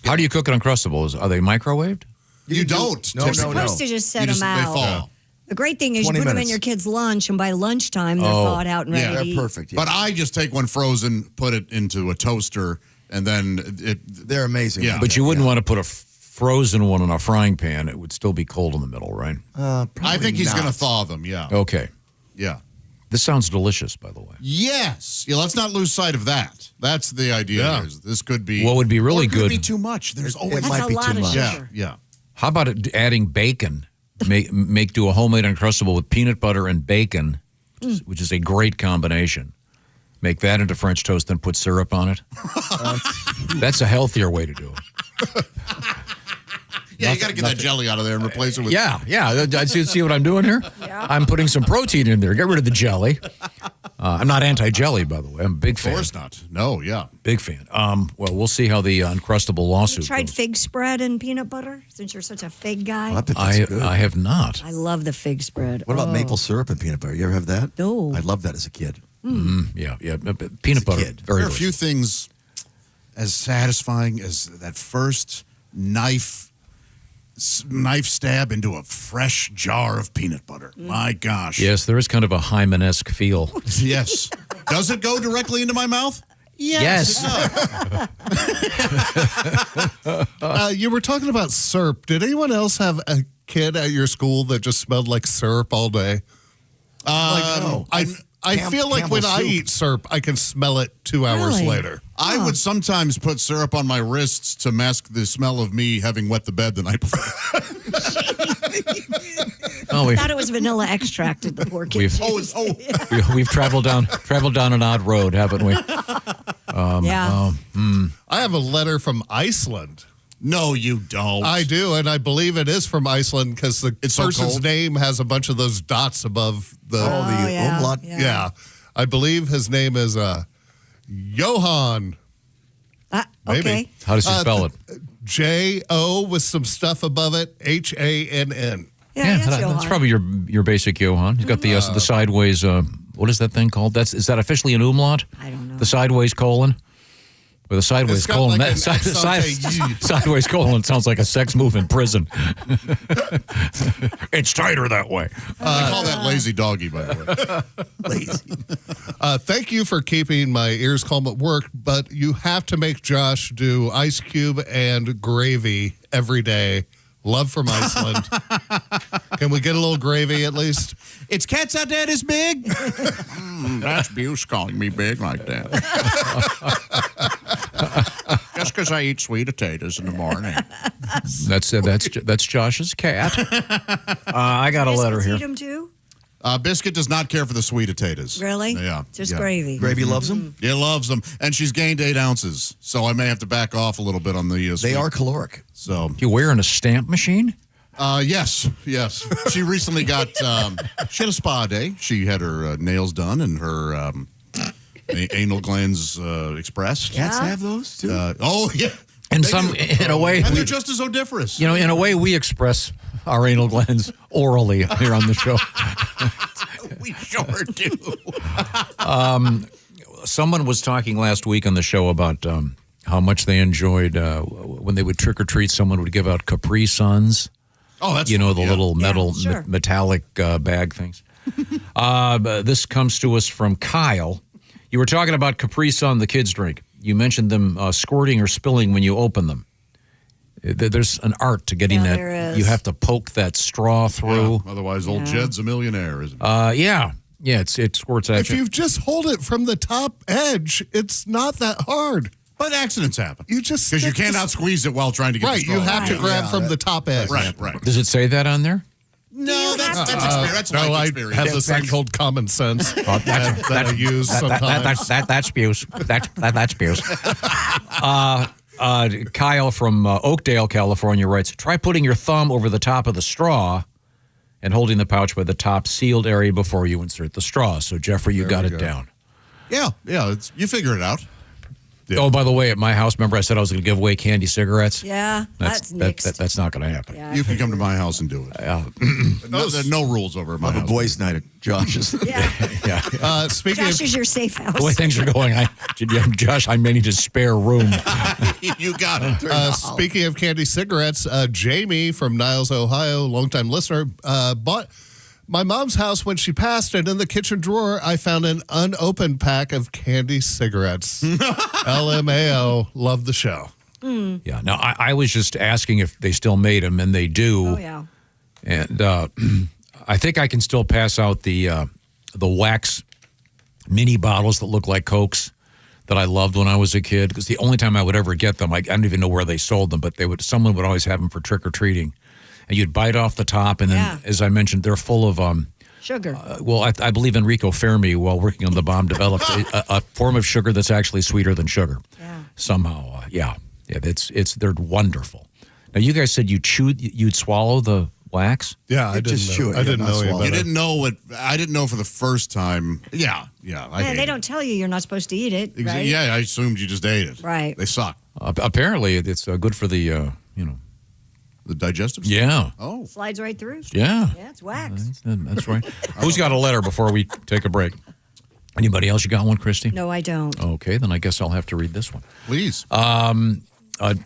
C: how do you cook an Uncrustables? Are they microwaved?
B: You don't.
F: No,
D: You're
F: no,
D: supposed to just set
B: You
D: them
B: They
D: out.
B: fall.
D: The great thing is you
F: 20
D: put them in
F: minutes.
D: your kids' lunch, and by lunchtime, they're thawed out and ready
B: Yeah.
D: to
F: They're
D: eat.
F: perfect. Yeah.
B: But I just take one frozen, put it into a toaster, and then
F: They're amazing.
B: Yeah.
C: But you wouldn't want to put a frozen one in a frying pan. It would still be cold in the middle, right?
B: I think he's going to
F: not.
B: thaw them. Yeah.
C: Okay.
B: Yeah.
C: This sounds delicious, by the way.
B: Yes. Yeah. Let's not lose sight of that. That's the idea.
E: Yeah.
B: Is this could be.
C: What would be really
B: or it could
C: good-
B: be too much. There's always.
D: That's
F: might
D: a
F: be
D: lot
F: too
D: of
F: much.
B: Yeah.
D: sugar.
B: Yeah.
C: How about adding bacon? Do a homemade Uncrustable with peanut butter and bacon, which is a great combination. Make that into French toast, then put syrup on it. That's a healthier way to do it.
B: Yeah. You got to get that jelly out of there and replace it with.
C: Yeah. I see what I'm doing here?
D: Yeah.
C: I'm putting some protein in there. Get rid of the jelly. I'm not anti-jelly, by the way. I'm a big
B: Of
C: fan.
B: course not. No. Yeah.
C: Big fan. Well, we'll see how the Uncrustable
D: You
C: lawsuit
D: tried
C: goes.
D: fig spread and peanut butter, since you're such a fig guy.
F: I bet that's good.
C: I have not.
D: I love the fig spread.
F: What about maple syrup and peanut butter? You ever have that?
D: No.
F: I loved that as a kid.
C: Yeah. Peanut butter.
F: kid.
C: Very
B: There are a
C: delicious.
B: few things as satisfying as that first knife stab into a fresh jar of peanut butter. My gosh.
C: Yes, there is kind of a Hyman-esque feel.
B: Yes. Does it go directly into my mouth?
C: Yes.
E: You were talking about syrup. Did anyone else have a kid at your school that just smelled like syrup all day?
F: no.
E: I feel like when I
F: Campbell soup.
E: eat syrup, I can smell it 2 hours
D: Really?
E: later.
B: I would sometimes put syrup on my wrists to mask the smell of me having wet the bed the night before.
C: Oh,
D: I thought it was vanilla extracted, the poor kid.
C: we've traveled down an odd road, haven't we?
D: Yeah.
E: I have a letter from Iceland.
B: No, you don't.
E: I do, and I believe it is from Iceland because the
B: It's so
E: person's
B: cold.
E: name has a bunch of those dots above the.
F: the
D: yeah.
F: umlaut.
E: Yeah. I believe his name is Johan. Maybe.
D: Okay.
C: How does he spell it?
E: J-O with some stuff above it, H-A-N-N.
D: Yeah, that's
C: that's
D: Johan.
C: probably your basic Johan. He's got the sideways. What is that thing called? Is that officially an umlaut?
D: I don't know.
C: The sideways colon. Or the sideways
E: It's got
C: colon.
E: like an
C: Sideways colon sounds like a sex move in prison. It's tighter that way.
B: I call that lazy doggy, by the way.
F: Lazy.
E: Thank you for keeping my ears calm at work, but you have to make Josh do ice cube and gravy every day. Love from Iceland. Can we get a little gravy at least?
B: It's cats out there this big? That's Buse calling me big like that. Just because I eat sweet potatoes in the morning.
C: That's Josh's cat. I got a letter
D: Biscuits
C: here.
D: eat 'em too?
B: Biscuit does not care for the sweet potatoes.
D: Really?
B: Yeah.
D: Just
B: yeah.
D: gravy.
F: Gravy loves them.
B: It loves them. And she's gained 8 ounces. So I may have to back off a little bit on the
F: They
B: sweet.
F: are caloric.
B: So,
C: You wearing a stamp machine?
B: yes. She recently got, she had a spa day. She had her nails done and her anal glands expressed.
F: Cats have those too.
B: Oh, yeah.
C: And
B: They
C: some,
B: do.
C: in a way,
B: And
C: we,
B: they're just as odoriferous.
C: in a way, we express our anal glands orally here on the show.
B: We sure do.
C: Someone was talking last week on the show about how much they enjoyed when they would trick or treat. Someone would give out Capri Suns.
B: Oh, that's
C: The
B: fun, yeah.
C: little metal
D: sure.
C: metallic bag things. This comes to us from Kyle. You were talking about Capri Sun, the kids drink. You mentioned them squirting or spilling when you open them. There's an art to getting
D: Yeah,
C: that.
D: there is.
C: You have to poke that straw through.
B: Yeah, otherwise, old Jed's a millionaire, isn't he?
C: Yeah, it squirts at
E: If
C: you.
E: you just hold it from the top edge, it's not that hard.
B: But accidents happen.
E: You just
B: Because you
E: stick
B: can't
E: the-
B: out-squeeze it while trying to get
E: Right,
B: the straw.
E: you have to
D: Right.
E: grab
F: Yeah,
E: from
F: that-
E: the top edge.
B: Right.
C: Does it say that on there?
B: No, that's
D: have to-
B: experience. That's
E: No,
B: life
E: I
B: experience.
E: have this thing called common sense that I use sometimes.
C: That's Buse. That's Buse. Kyle from Oakdale, California writes, try putting your thumb over the top of the straw and holding the pouch by the top sealed area before you insert the straw. So, Jeffrey, you got it down.
B: Yeah, you figure it out.
E: Yeah.
C: Oh, by the way, at my house, remember I said I was going to give away candy cigarettes?
D: Yeah, that's nixed.
C: That's not going to happen.
D: Yeah,
B: You can come to my house and do it. There are no rules over at my
F: Have a
B: house.
F: boys' night at Josh's.
C: Yeah.
E: Speaking
D: Josh
E: of
D: is your safe house.
C: The way things are going, Josh, I may need a spare room.
B: You got it.
E: speaking of candy cigarettes, Jamie from Niles, Ohio, longtime listener, bought my mom's house when she passed, and in the kitchen drawer, I found an unopened pack of candy cigarettes. LMAO, love the show.
C: Yeah. Now, I was just asking if they still made them, and they do.
D: Oh, yeah.
C: And I think I can still pass out the wax mini bottles that look like Cokes that I loved when I was a kid. Because the only time I would ever get them, I don't even know where they sold them, but someone would always have them for trick or treating. And you'd bite off the top, and then, as I mentioned, they're full of
D: sugar.
C: I believe Enrico Fermi, while working on the bomb, developed a form of sugar that's actually sweeter than sugar.
D: Yeah.
C: Somehow, they're wonderful. Now, you guys said you'd swallow the wax.
E: Yeah, I
F: just chew it.
E: I didn't
F: Yeah,
E: know
F: not
E: you
F: swallow.
B: You didn't know what I didn't know for the first time. Yeah. I hate
D: They
B: it.
D: don't tell you you're not supposed to eat it, right?
B: Yeah, I assumed you just ate it.
D: Right.
B: They suck.
C: Apparently, it's good for the
B: The digestive system?
C: Yeah.
B: Oh.
D: Slides right through.
C: Yeah.
D: Yeah, it's wax.
C: That's right. Who's got a letter before we take a break? Anybody else? You got one, Christy?
D: No, I don't.
C: Okay, then I guess I'll have to read this one.
B: Please.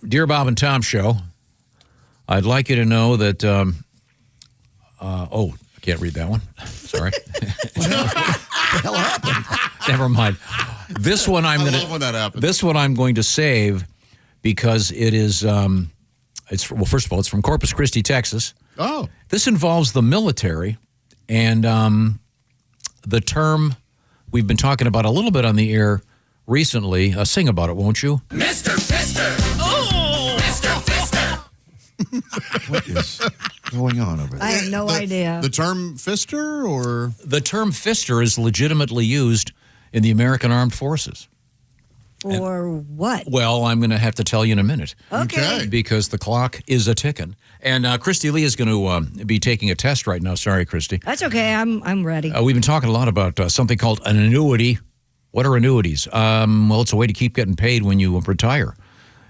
C: Dear Bob and Tom Show, I'd like you to know that. I can't read that one. Sorry.
F: What the hell happened?
C: Never mind. This one
B: I love when that happens.
C: This one I'm going to save because it is. First of all, it's from Corpus Christi, Texas.
B: Oh.
C: This involves the military, and the term we've been talking about a little bit on the air recently. Sing about it, won't you?
A: Mr. Fister! Oh! Mr. Fister!
F: What is going on over there?
D: I have no idea.
B: The term fister or?
C: The term fister is legitimately used in the American Armed Forces.
D: For what?
C: Well, I'm going to have to tell you in a minute.
D: Okay.
C: Because the clock is a-ticking. And Christy Lee is going to be taking a test right now. Sorry, Christy.
D: That's okay. I'm ready.
C: We've been talking a lot about something called an annuity. What are annuities? Well, it's a way to keep getting paid when you retire.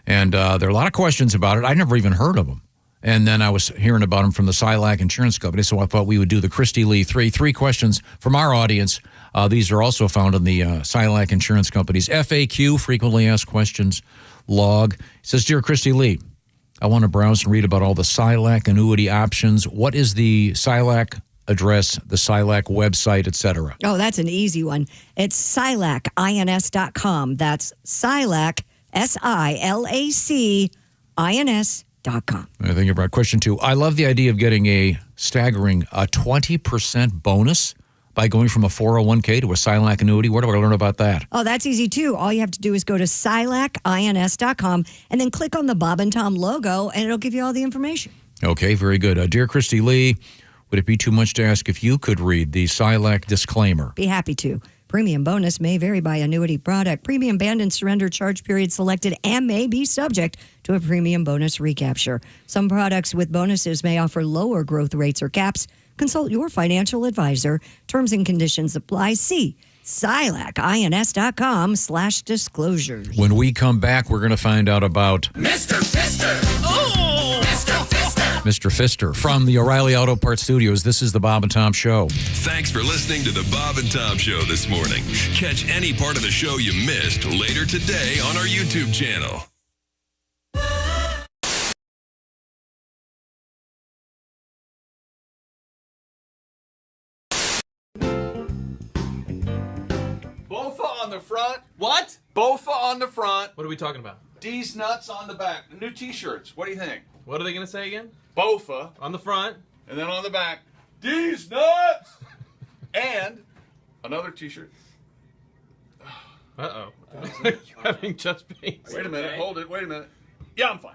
C: And there are a lot of questions about it. I never even heard of them. And then I was hearing about them from the Silac Insurance Company, so I thought we would do the Christy Lee three questions from our audience. These are also found in the Silac Insurance Company's FAQ, Frequently Asked Questions, log. It says, Dear Christy Lee, I want to browse and read about all the Silac annuity options. What is the Silac address, the Silac website, etc.?
D: Oh, that's an easy one. It's silacins.com. That's Silac, SILACINS.com.
C: I think about question 2. I love the idea of getting a staggering 20% bonus by going from a 401k to a Silac annuity. Where do I learn about that?
D: Oh, that's easy too. All you have to do is go to silacins.com and then click on the Bob and Tom logo, and it'll give you all the information.
C: Okay, very good. Dear Christy Lee, would it be too much to ask if you could read the Silac disclaimer?
D: Be happy to. Premium bonus may vary by annuity product. Premium band and surrender charge period selected and may be subject to a premium bonus recapture. Some products with bonuses may offer lower growth rates or caps. Consult your financial advisor. Terms and conditions apply. See silacins.com/disclosures.
C: When we come back, we're going to find out about
A: Mr. Fister! Oh! Mr. Fister!
C: Mr. Fister from the O'Reilly Auto Parts Studios. This is the Bob and Tom Show.
J: Thanks for listening to the Bob and Tom Show this morning. Catch any part of the show you missed later today on our YouTube channel.
K: Bofa on the front.
L: What?
K: Bofa on the front.
L: What are we talking about?
K: D's nuts on the back. The new T-shirts. What do you think?
L: What are they going to say again?
K: Bofa
L: On the front.
K: and then on the back, D's nuts. And another T-shirt.
L: Uh-oh. Having just been.
K: Wait a minute. Hold it. Wait a minute. Yeah, I'm fine.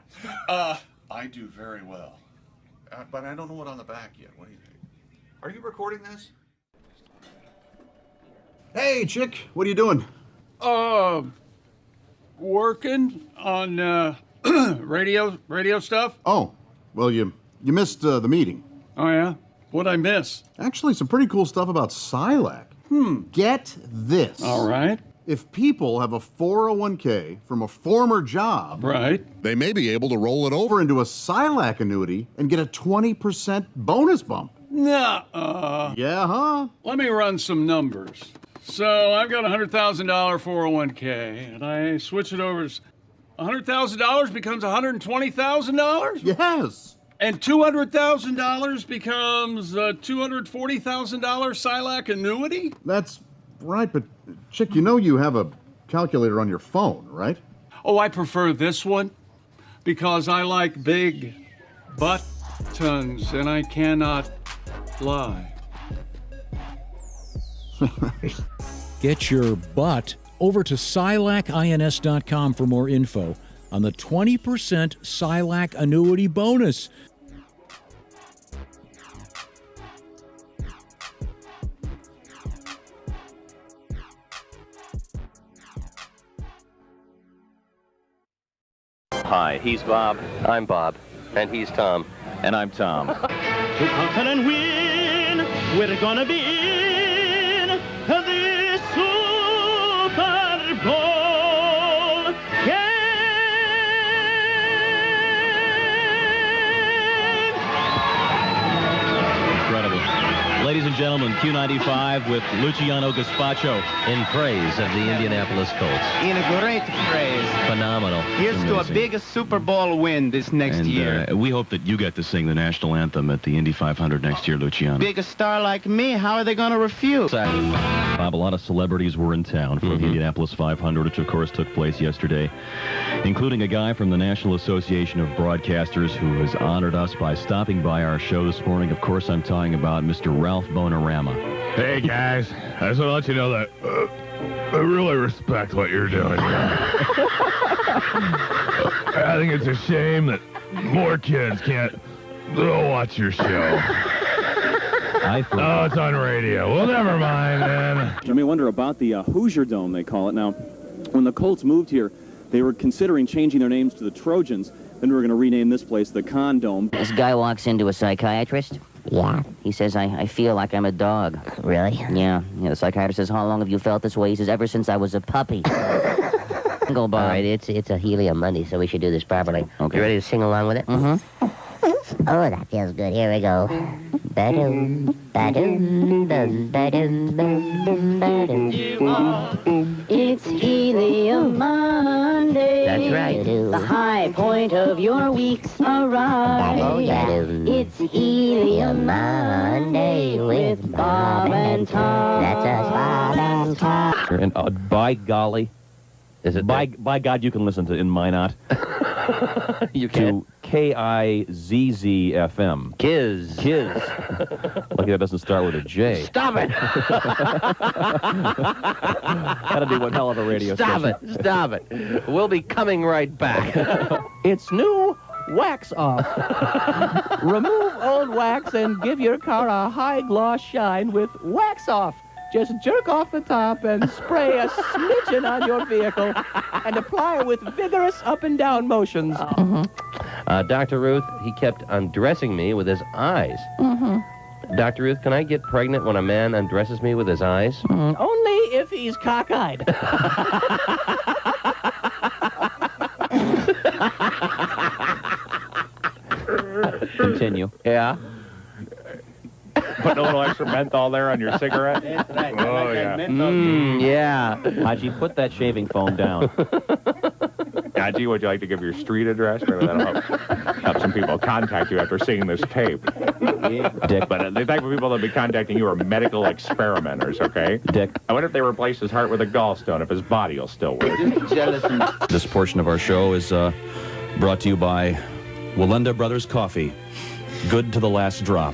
K: I do very well, but I don't know what on the back yet. What do you think? Are you recording this?
M: Hey, chick, what are you doing?
N: Working on radio stuff.
M: Oh, well, you missed the meeting.
N: Oh yeah, what'd I miss?
M: Actually, some pretty cool stuff about Silac. Get this.
N: All right.
M: If people have a 401k from a former job,
N: Right.
M: they may be able to roll it over into a SILAC annuity and get a 20% bonus bump.
N: Nah.
M: Yeah, huh?
N: Let me run some numbers. So I've got a $100,000 401k, and I switch it over. $100,000 becomes $120,000?
M: Yes.
N: And $200,000 becomes a $240,000 SILAC annuity?
M: That's right, but Chick, you know you have a calculator on your phone, right?
N: Oh, I prefer this one because I like big buttons and I cannot lie.
C: Get your butt over to SILACINS.com for more info on the 20% SILAC annuity bonus.
O: Hi, he's Bob. I'm Bob. And he's Tom. And I'm Tom.
P: To conquer and win, we're gonna be in the Super Bowl game.
O: Incredible. Ladies and gentlemen, Q95 with Luciano Gaspacho in praise of the Indianapolis Colts.
Q: In a great praise.
O: Phenomenal.
Q: Here's to a big Super Bowl win this next year.
O: We hope that you get to sing the national anthem at the Indy 500 next year, Luciano.
Q: Big a star like me, how are they going to refuse?
O: Bob, a lot of celebrities were in town for the Indianapolis 500, which of course took place yesterday, including a guy from the National Association of Broadcasters who has honored us by stopping by our show this morning. Of course, I'm talking about Mr. Ralph Bonorama.
R: Hey, guys. I just want to let you know that I really respect what you're doing here. I think it's a shame that more kids can't watch your show. Oh, it's on radio. Well, never mind, man.
S: I may wonder about the Hoosier Dome, they call it. Now, when the Colts moved here, they were considering changing their names to the Trojans. Then we were going to rename this place the Condome.
T: This guy walks into a psychiatrist. Yeah. He says, I feel like I'm a dog. Really? Yeah. The psychiatrist says, how long have you felt this way? He says, ever since I was a puppy. All right, it's a Helium Monday, so we should do this properly. Okay. You ready to sing along with it? Mm-hmm. Oh, that feels good. Here we go. Ba-doom, ba-doom, bum, ba-doom, bum, bum, ba-doom. It's Helium Monday. That's right. The high point of your week's arrived. Oh, yeah. It's Helium Monday with Bob and Tom. That's us, Bob and Tom.
O: And by golly, is it by God you can listen to In Minot. You can. To KIZZ-FM. Kiz. Lucky that doesn't start with a J.
Q: Stop it!
O: That'd be one hell of a radio station.
Q: Stop it. We'll be coming right back.
U: It's new Wax Off. Remove old wax and give your car a high gloss shine with Wax Off. Just jerk off the top and spray a smidgen on your vehicle and apply it with vigorous up and down motions.
O: Dr. Ruth, he kept undressing me with his eyes. Dr. Ruth, can I get pregnant when a man undresses me with his eyes?
U: Only if he's cockeyed.
O: Continue.
R: Yeah. Put a little extra menthol there on your cigarette?
U: That's right.
R: Oh, yeah.
O: Yeah.
S: Haji, put that shaving foam down.
R: Haji, would you like to give your street address? Maybe that'll help some people contact you after seeing this tape.
O: Dick.
R: But the type of people that'll be contacting you are medical experimenters, okay?
O: Dick.
R: I wonder if they replace his heart with a gallstone, if his body will still work.
O: This portion of our show is brought to you by Walenda Brothers Coffee. Good to the last drop.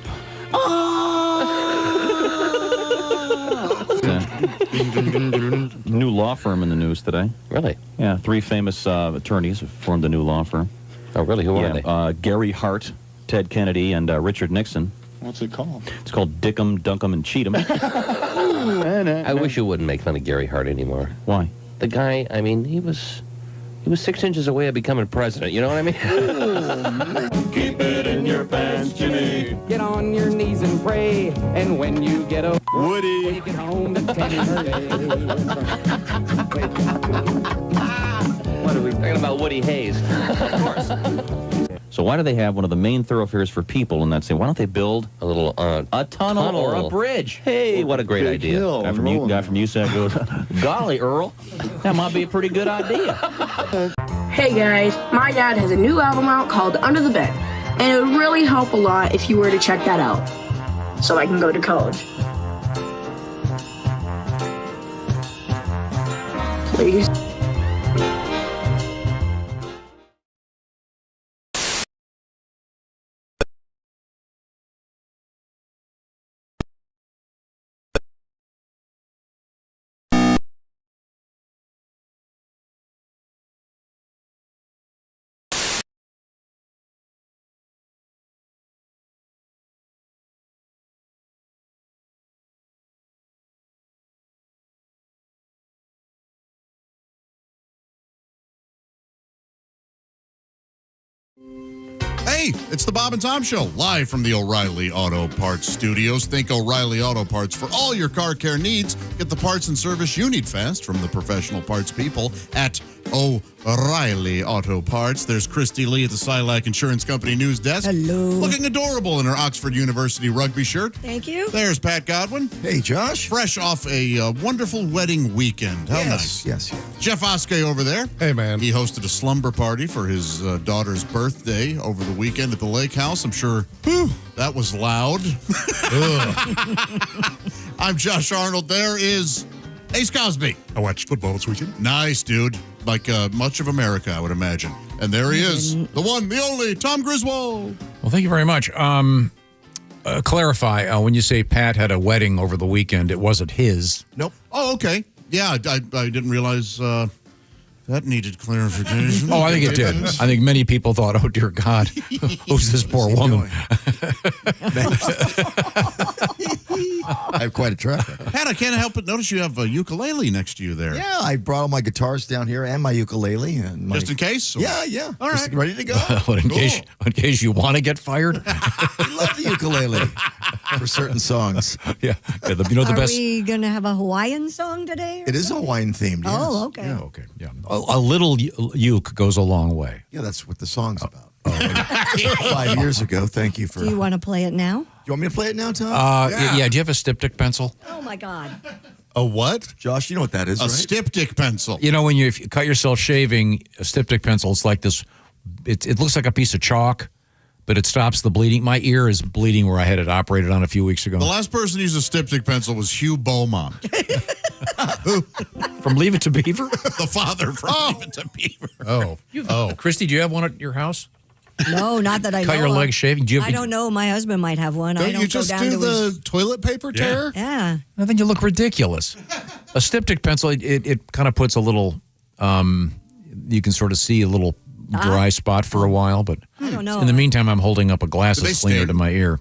O: New law firm in the news today. Really? Yeah, 3 famous attorneys have formed a new law firm. Oh, really? Who are they?
R: Gary Hart, Ted Kennedy, and Richard Nixon.
V: What's it called?
R: It's called Dickum, Dunkum, and Cheatham.
O: I wish you wouldn't make fun of Gary Hart anymore.
R: Why?
O: The guy, I mean, he was 6 inches away of becoming president. You know what I mean?
P: Keep it in your pants, Jimmy. Get on your knees and pray. And when you get a Woody, when you get home to Teddy Hooray.
O: What are we talking about? Woody Hayes. Of course. So why do they have one of the main thoroughfares for people in that city? Why don't they build a little a tunnel or a bridge? Hey, what a great idea! Guy from USAC goes, golly, Earl, that might be a pretty good idea.
H: Hey guys, my dad has a new album out called Under the Bed, and it would really help a lot if you were to check that out, so I can go to college. Please.
B: Hey, it's the Bob and Tom Show, live from the O'Reilly Auto Parts Studios. Think O'Reilly Auto Parts for all your car care needs. Get the parts and service you need fast from the professional parts people at O'Reilly Auto Parts. There's Christy Lee at the Silac Insurance Company News Desk.
D: Hello.
B: Looking adorable in her Oxford University rugby shirt.
D: Thank you.
B: There's Pat Godwin.
F: Hey, Josh.
B: Fresh off a wonderful wedding weekend. How nice.
F: Yes.
B: Jeff Oskey over there.
E: Hey, man.
B: He hosted a slumber party for his daughter's birthday over the weekend at the lake house. I'm sure that was loud. I'm Josh Arnold. There is Ace Cosby.
V: I watched football this weekend.
B: Nice, dude. Like much of America, I would imagine. And there he is, the one, the only, Tom Griswold.
C: Well, thank you very much. Clarify, when you say Pat had a wedding over the weekend, it wasn't his.
F: Nope.
B: Oh, okay. Yeah, I didn't realize that needed clarification.
C: Oh, I think it did. I think many people thought, oh, dear God, who's this poor woman?
F: I have quite a track record.
B: Pat, I can't help but notice you have a ukulele next to you there.
F: Yeah, I brought all my guitars down here and my ukulele. And
B: Just in case? Or?
F: Yeah.
B: All right.
F: Just ready to go.
C: In case you want to get fired?
F: I love the ukulele for certain songs.
C: Yeah. You know the
D: Are
C: best.
D: we going to have a Hawaiian song today?
F: It is Hawaiian themed. Yes.
D: Oh, okay.
C: Yeah, okay. Yeah. A little uke goes a long way.
F: Yeah, that's what the song's about. 5 years ago. Thank you for.
D: Do you want to play it now?
F: You want me to play it now, Tom?
C: Yeah. Do you have a styptic pencil?
D: Oh, my God.
E: A what?
F: Josh, you know what that is,
B: A
F: right?
B: styptic pencil.
C: You know, if you cut yourself shaving, a styptic pencil, it's like this. It looks like a piece of chalk, but it stops the bleeding. My ear is bleeding where I had it operated on a few weeks ago.
B: The last person to use a styptic pencil was Hugh Beaumont.
C: From Leave It to Beaver?
B: The father from Leave It to Beaver.
C: Christy, do you have one at your house?
D: No, not that I know.
C: Cut your
D: of.
C: legs shaving?
D: I don't know. My husband might have one. I don't
E: you just
D: go down
E: do
D: to
E: the
D: his...
E: toilet paper tear?
D: Yeah.
C: I think you look ridiculous. A styptic pencil, it kind of puts a little, you can sort of see a little dry spot for a while, but
D: I don't know.
C: in the meantime, I'm holding up a
B: Do
C: glasses
B: they
C: cleaner
B: sting?
C: to my ear.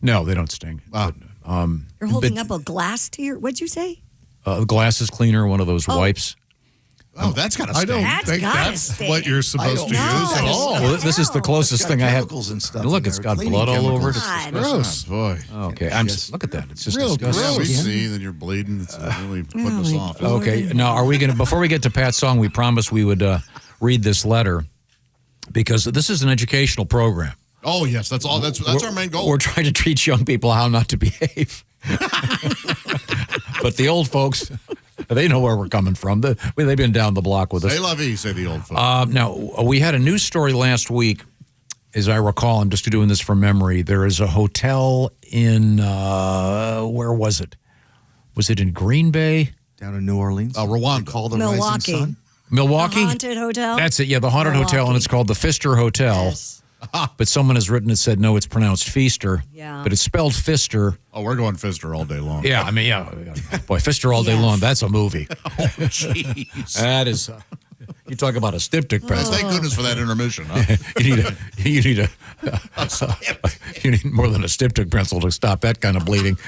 C: No, they don't sting.
D: You're holding up a glass to your... What'd you say?
C: A glasses cleaner, one of those wipes.
B: Oh, that's got to
E: I
B: stink.
E: don't
D: That's
E: think
D: gotta
E: that's
D: stink.
E: what you're supposed to use at all.
C: Well, this is the closest thing I have.
F: Chemicals and stuff.
C: Look,
F: in
C: it's
F: there,
C: got
F: cleaning
C: blood all over it.
F: chemicals.
E: Gross.
B: Boy.
C: Okay, look at that. It's just
E: Real
C: disgusting.
B: Yeah, we
E: gross.
B: see that you're bleeding. It's really putting us off.
C: Okay, now are we going to, before we get to Pat's song, we promised we would read this letter because this is an educational program.
B: Oh, yes. That's all. That's our main goal.
C: We're trying to teach young people how not to behave. But the old folks, they know where we're coming from. They've been down the block with us.
B: Say la vie, say the old folks.
C: Now, we had a news story last week. As I recall, I'm just doing this from memory. There is a hotel in, where was it? Was it in Green Bay?
F: Down in New Orleans.
B: Rwanda.
F: Called the
D: Milwaukee.
F: Rising Sun.
C: Milwaukee?
D: The haunted hotel?
C: That's it, yeah, the haunted hotel, and it's called the Pfister Hotel.
D: Yes.
C: But someone has written it said, no, it's pronounced Feaster.
D: Yeah.
C: But it's spelled Pfister.
B: Oh, we're going Pfister all day long.
C: Yeah, I mean, yeah. Boy, Pfister all day
D: Yes.
C: long, that's a movie.
B: Jeez.
C: That is, you talk about a styptic pencil.
B: Thank goodness for that intermission. Huh?
C: You need more than a styptic pencil to stop that kind of bleeding.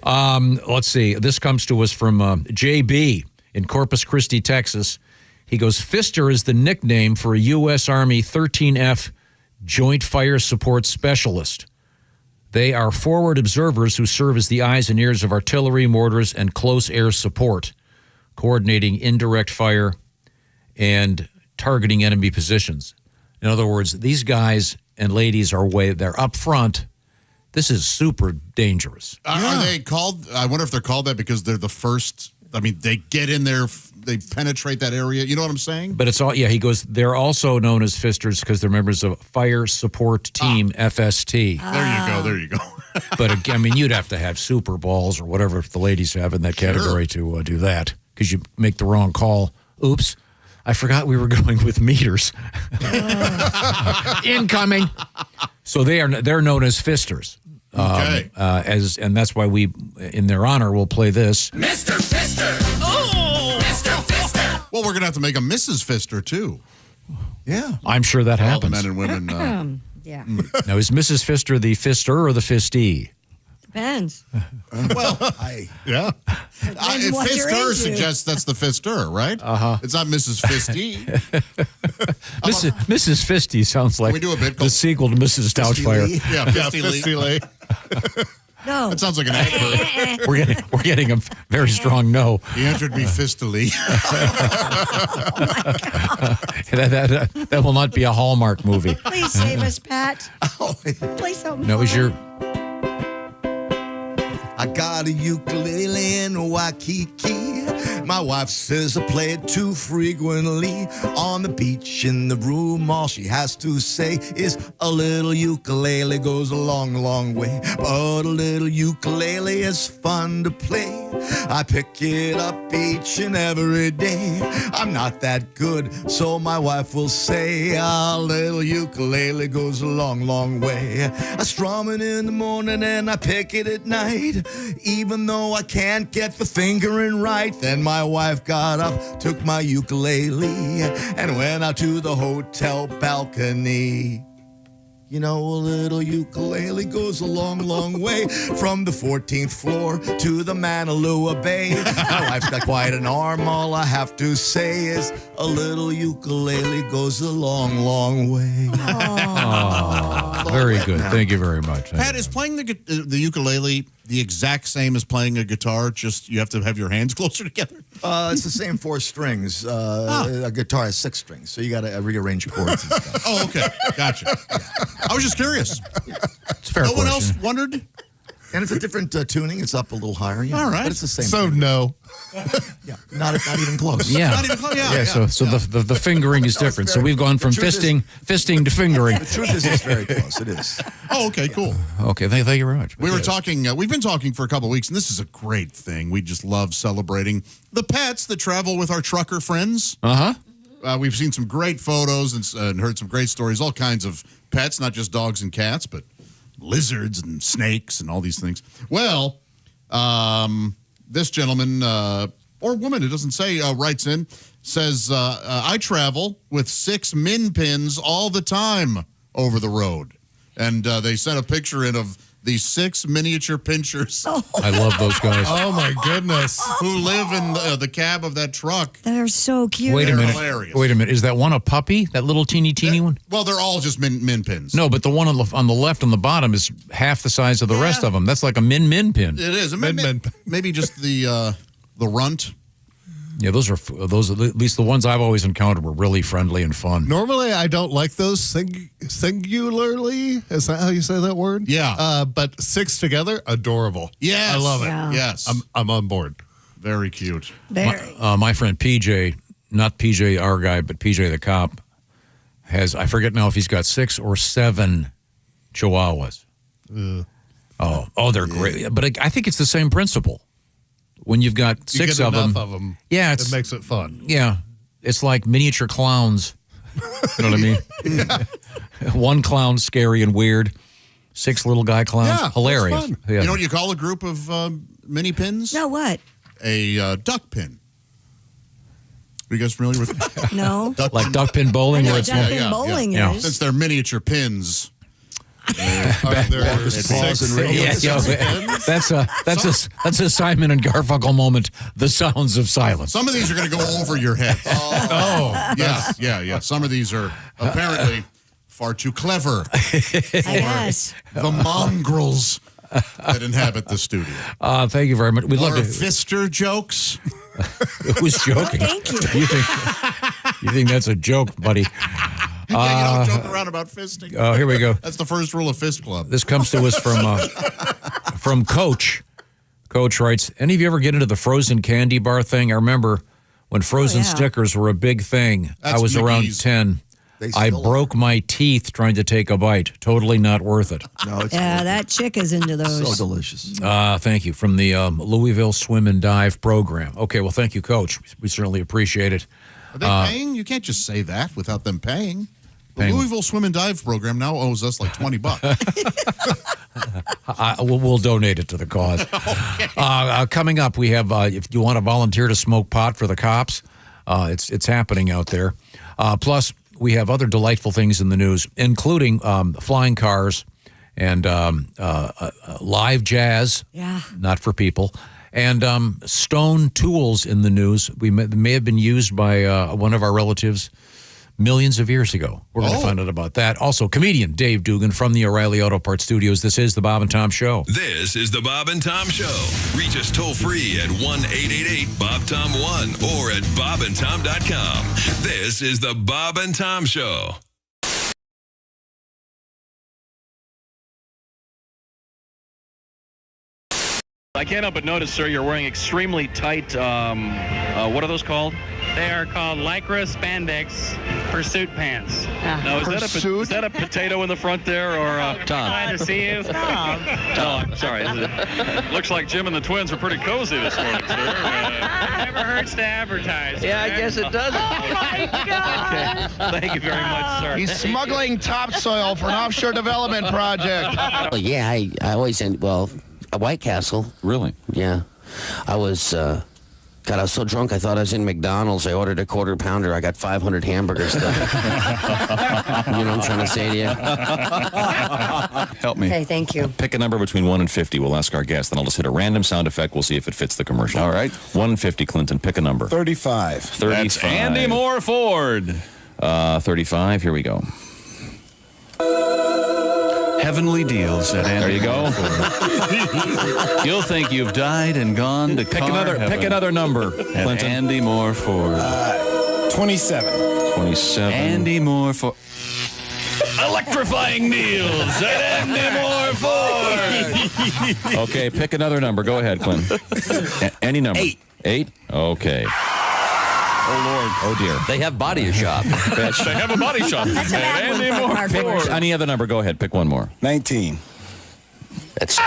C: Let's see. This comes to us from JB in Corpus Christi, Texas. He goes, Pfister is the nickname for a U.S. Army 13F Joint Fire Support Specialist. They are forward observers who serve as the eyes and ears of artillery, mortars, and close air support, coordinating indirect fire and targeting enemy positions. In other words, these guys and ladies they're up front. This is super dangerous.
B: Are they called? I wonder if they're called that because they're the first. I mean, they get in there, they penetrate that area. You know what I'm saying?
C: But it's all, he goes, they're also known as fisters because they're members of Fire Support Team, FST.
B: There you go.
C: But again, I mean, you'd have to have super balls or whatever the ladies have in that category to do that because you make the wrong call. Oops. I forgot we were going with meters. Incoming. So they're known as fisters.
B: Okay.
C: And that's why we, in their honor, will play this.
B: Mr. Fister. Oh, Mr. Fister. Well, we're gonna have to make a Mrs. Fister too.
F: Yeah,
C: I'm sure that happens.
B: All the men and women.
D: Yeah.
C: Now, is Mrs. Fister the fister or the fistee?
D: Depends.
B: Well,
E: yeah.
B: If
D: what you're
B: Fister
D: into.
B: suggests that's the Fister, right? It's not Mrs. Fisty.
C: Mrs. Fisty sounds like
B: we do a bit
C: the
B: called
C: sequel to Mrs. Doubtfire.
B: Yeah, Fisty Lee.
D: No.
B: That sounds like an advert.
C: We're getting a very strong no.
B: He entered me fistily.
C: That will not be a Hallmark movie.
D: Please save us, Pat. Play something.
C: No, is your
F: I got a ukulele in Waikiki. My wife says I play it too frequently. On the beach, in the room, all she has to say is a little ukulele goes a long, long way. But a little ukulele is fun to play. I pick it up each and every day. I'm not that good, so my wife will say a little ukulele goes a long, long way. I strum it in the morning and I pick it at night. Even though I can't get the fingering right, then my wife got up, took my ukulele, and went out to the hotel balcony. You know, a little ukulele goes a long, long way from the 14th floor to the Manalua Bay. My wife's got quite an arm. All I have to say is a little ukulele goes a long, long way.
C: Oh, very good. Thank you very much.
B: Pat, is playing the ukulele the exact same as playing a guitar? Just you have to have your hands closer together?
F: It's the same 4 strings. A guitar has 6 strings, so you got to rearrange chords and stuff.
B: Oh, okay. Gotcha. I was just curious.
C: It's a fair
B: No one
C: question.
B: else wondered?
F: And it's a different tuning. It's up a little higher. Yeah.
B: All right.
F: But it's the same.
E: So
F: thing.
E: no.
F: Yeah, not even close.
C: Yeah.
B: Not even close.
C: So the fingering is different. So we've gone from fisting to fingering.
F: The truth is, it's very close. It is.
B: Oh, okay, cool.
C: Okay, thank you very much.
B: We were talking, we've been talking for a couple of weeks, and this is a great thing. We just love celebrating the pets that travel with our trucker friends. We've seen some great photos and heard some great stories, all kinds of pets, not just dogs and cats, but lizards and snakes and all these things. Well, this gentleman, or woman, it doesn't say, writes in, says, I travel with 6 min pins all the time over the road. And they sent a picture in of these 6 miniature pinchers.
C: I love those guys.
E: Oh, my goodness.
B: Who live in the cab of that truck.
D: They're so cute.
C: Wait a minute.
B: Hilarious.
C: Wait a minute. Is that one a puppy? That little teeny one?
B: Well, they're all just min pins.
C: No, but the one on the left on the bottom is half the size of the rest of them. That's like a min pin.
B: It is. Maybe just the runt.
C: Yeah, those at least the ones I've always encountered were really friendly and fun.
E: Normally, I don't like those singularly. Is that how you say that word?
B: Yeah.
E: But 6 together, adorable.
B: Yes.
E: I love it.
D: Yeah.
B: Yes.
E: I'm on board.
B: Very cute.
C: My friend PJ, not PJ our guy, but PJ the cop, has, I forget now if he's got 6 or 7 Chihuahuas. Oh, they're great. But I think it's the same principle. When you've got 6
E: you get
C: of
E: enough
C: them, yeah,
E: it makes it fun.
C: Yeah, it's like miniature clowns. You know what I mean? One clown scary and weird, 6 little guy clowns.
B: Yeah,
C: hilarious.
B: Fun.
C: Yeah.
B: You know what you call a group of mini pins?
D: No, what?
B: A duck pin. Are you guys familiar with that?
D: No.
C: Like duck pin bowling?
D: I know
C: where
D: what duck pin bowling is.
B: Since they're miniature pins.
C: That's a Simon and Garfunkel moment. The sounds of silence.
B: Some of these are going to go over your head. Yeah. Some of these are apparently far too clever.
D: Yes.
B: The mongrels that inhabit the studio.
C: Thank you very much. We'd love to.
B: Fister jokes.
C: Who's joking?
D: Thank you.
C: You think that's a joke, buddy?
B: Yeah, you don't joke around about fisting.
C: Oh, here we go.
B: That's the first rule of Fist Club.
C: This comes to us from Coach. Coach writes, any of you ever get into the frozen candy bar thing? I remember when frozen Snickers were a big thing.
B: That's
C: I was around
B: McGee's.
C: 10. I broke my teeth trying to take a bite. Totally not worth it.
F: No, it's
D: Yeah, that chick is into those.
F: so delicious.
C: Thank you. From the Louisville Swim and Dive program. Okay, well, thank you, Coach. We certainly appreciate it.
B: Are they paying? You can't just say that without them paying. The
C: Paying.
B: Louisville Swim and Dive program now owes us like $20.
C: We'll donate it to the cause. Coming up, we have, if you want to volunteer to smoke pot for the cops, it's happening out there. Plus, we have other delightful things in the news, including flying cars and live jazz, not for people, and stone tools in the news. We may have been used by one of our relatives millions of years ago. We're going to find out about that. Also, comedian Dave Dugan from the O'Reilly Auto Parts Studios. This is the Bob and Tom Show.
J: This is the Bob and Tom Show. Reach us toll free at 1-888-BOB-TOM-1 or at bobandtom.com. This is the Bob and Tom Show.
I: I can't help but notice, sir, you're wearing extremely tight, what are those called?
V: They are called Lycra Spandex Pursuit Pants.
I: Now, is that a potato in the front there, or
V: Tom. Glad to see you. Tom.
I: No, I'm sorry. Looks like Jim and the twins are pretty cozy this morning, sir.
V: Never hurts to advertise.
U: Yeah, I guess it does.
V: Oh, my God.
I: Okay. Thank you very much, sir.
U: He's smuggling topsoil for an offshore development project.
W: Well, yeah, I always a White Castle.
I: Really?
W: Yeah. I was, God, I was so drunk I thought I was in McDonald's. I ordered a quarter pounder. I got 500 hamburgers there. You know what I'm trying to say to you?
X: Help me.
D: Okay, thank you.
X: Pick a number between 1 and 50. We'll ask our guest. Then I'll just hit a random sound effect. We'll see if it fits the commercial.
I: All right.
X: 1 and 50, Clinton. Pick a number.
R: 35.
X: 35.
I: That's Andy Moore Ford.
X: 35. Here we go.
I: Heavenly deals at Andy.
X: There you go.
I: You'll think you've died and gone to
X: Pick another number, Clinton.
I: Andy Moore Ford.
R: 27.
X: 27.
I: Andy Moore Ford. Electrifying deals at Andy Moore Ford.
X: Okay, pick another number. Go ahead, Clinton. Any number.
W: 8.
X: 8? Okay.
I: Oh, Lord.
X: Oh, dear.
W: They have body shop.
I: They have a body shop at Andy Moore Ford.
X: Any other number. Go ahead. Pick one more.
R: 19.
I: That's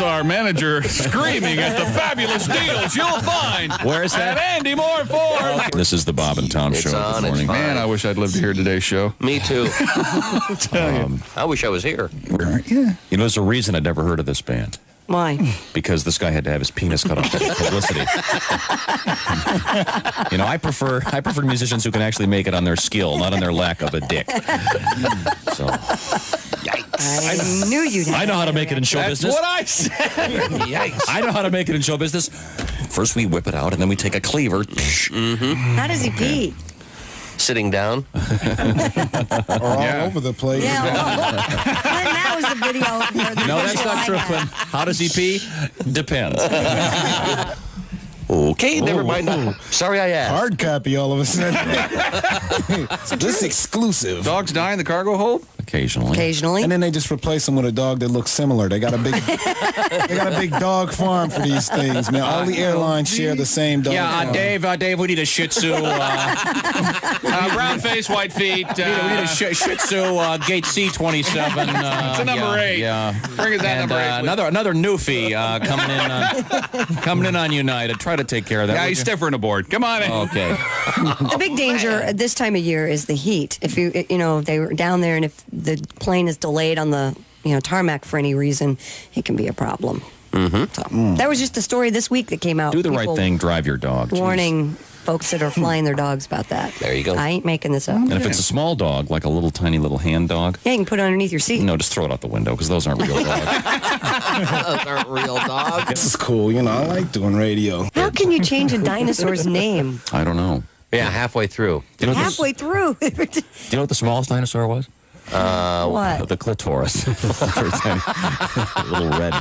I: our manager screaming at the fabulous deals you'll find.
X: Where is that?
I: At Andy Moore Ford.
X: This is the Bob and Tom Show this morning.
I: Man, I wish I'd lived to hear today's show.
W: Me too. I wish I was here.
X: You know, there's a reason I'd never heard of this band.
D: Why?
X: Because this guy had to have his penis cut off for publicity. You know, I prefer musicians who can actually make it on their skill, not on their lack of a dick. So,
D: I knew you'd have
X: I know how to make it in show
I: That's
X: business.
I: what I said.
X: Yikes. I know how to make it in show business. First we whip it out, and then we take a cleaver.
D: How does he pee?
W: Sitting down.
R: Or all over the place.
D: Yeah. That was the video.
X: No, that's not true. How does he pee? Depends.
W: Okay, never mind. Sorry I asked.
R: Hard copy all of a sudden. This exclusive.
I: Dogs die in the cargo hold?
X: Occasionally.
R: And then they just replace them with a dog that looks similar. They got a big dog farm for these things, man. All the airlines share the same dog farm.
X: Dave, we need a Shih Tzu.
I: Brown face, white feet.
X: We need a Shih Tzu, gate C27.
I: It's a number 8.
X: Yeah.
I: Bring us that number 8.
X: Another newfie coming in on United. Try to take care of that.
I: Yeah, he's stiffer than a board. Come on in.
X: Okay.
D: The big danger at this time of year is the heat. If they were down there and if the plane is delayed on the tarmac for any reason, it can be a problem.
X: Mm-hmm.
D: So that was just the story this week that came out.
X: Do the right
D: People
X: thing. Drive your dog.
D: Warning folks that are flying their dogs about that.
X: There you go.
D: I ain't making this up.
X: And if it's a small dog, like a little tiny little hand dog,
D: yeah, you can put it underneath your seat.
X: no, just throw it out the window because those aren't real dogs.
W: Those aren't real dogs.
R: This is cool. I like doing radio.
D: How can you change a dinosaur's name?
X: I don't know.
W: Yeah, halfway through.
D: Halfway through.
X: Do you know what the smallest dinosaur was?
D: What?
X: The clitoris. A little red,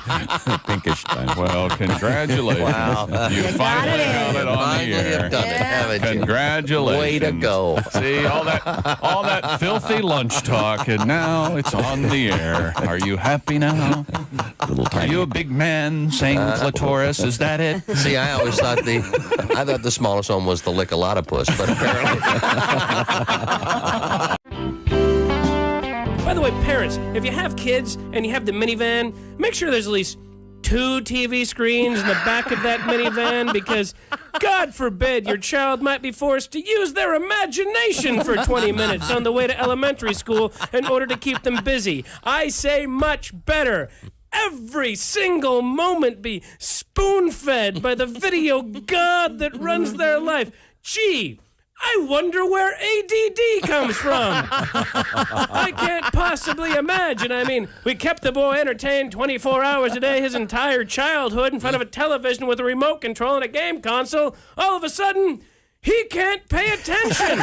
X: pinkish dinosaur.
A: Well, congratulations.
W: Wow.
A: You finally got it on
W: Finally
A: the air.
W: have done it, haven't you?
A: Congratulations.
W: Way to go.
A: See, all that filthy lunch talk, and now it's on the air. Are you happy now? Are you a big man saying clitoris? Is that it?
W: See, I always thought the smallest one was the lick-a-lot-of-puss, but apparently.
G: By the way, parents, if you have kids and you have the minivan, make sure there's at least 2 TV screens in the back of that minivan because, God forbid, your child might be forced to use their imagination for 20 minutes on the way to elementary school in order to keep them busy. I say much better. Every single moment be spoon-fed by the video god that runs their life. Gee, I wonder where ADD comes from. I can't possibly imagine. I mean, we kept the boy entertained 24 hours a day his entire childhood in front of a television with a remote control and a game console. All of a sudden, he can't pay attention.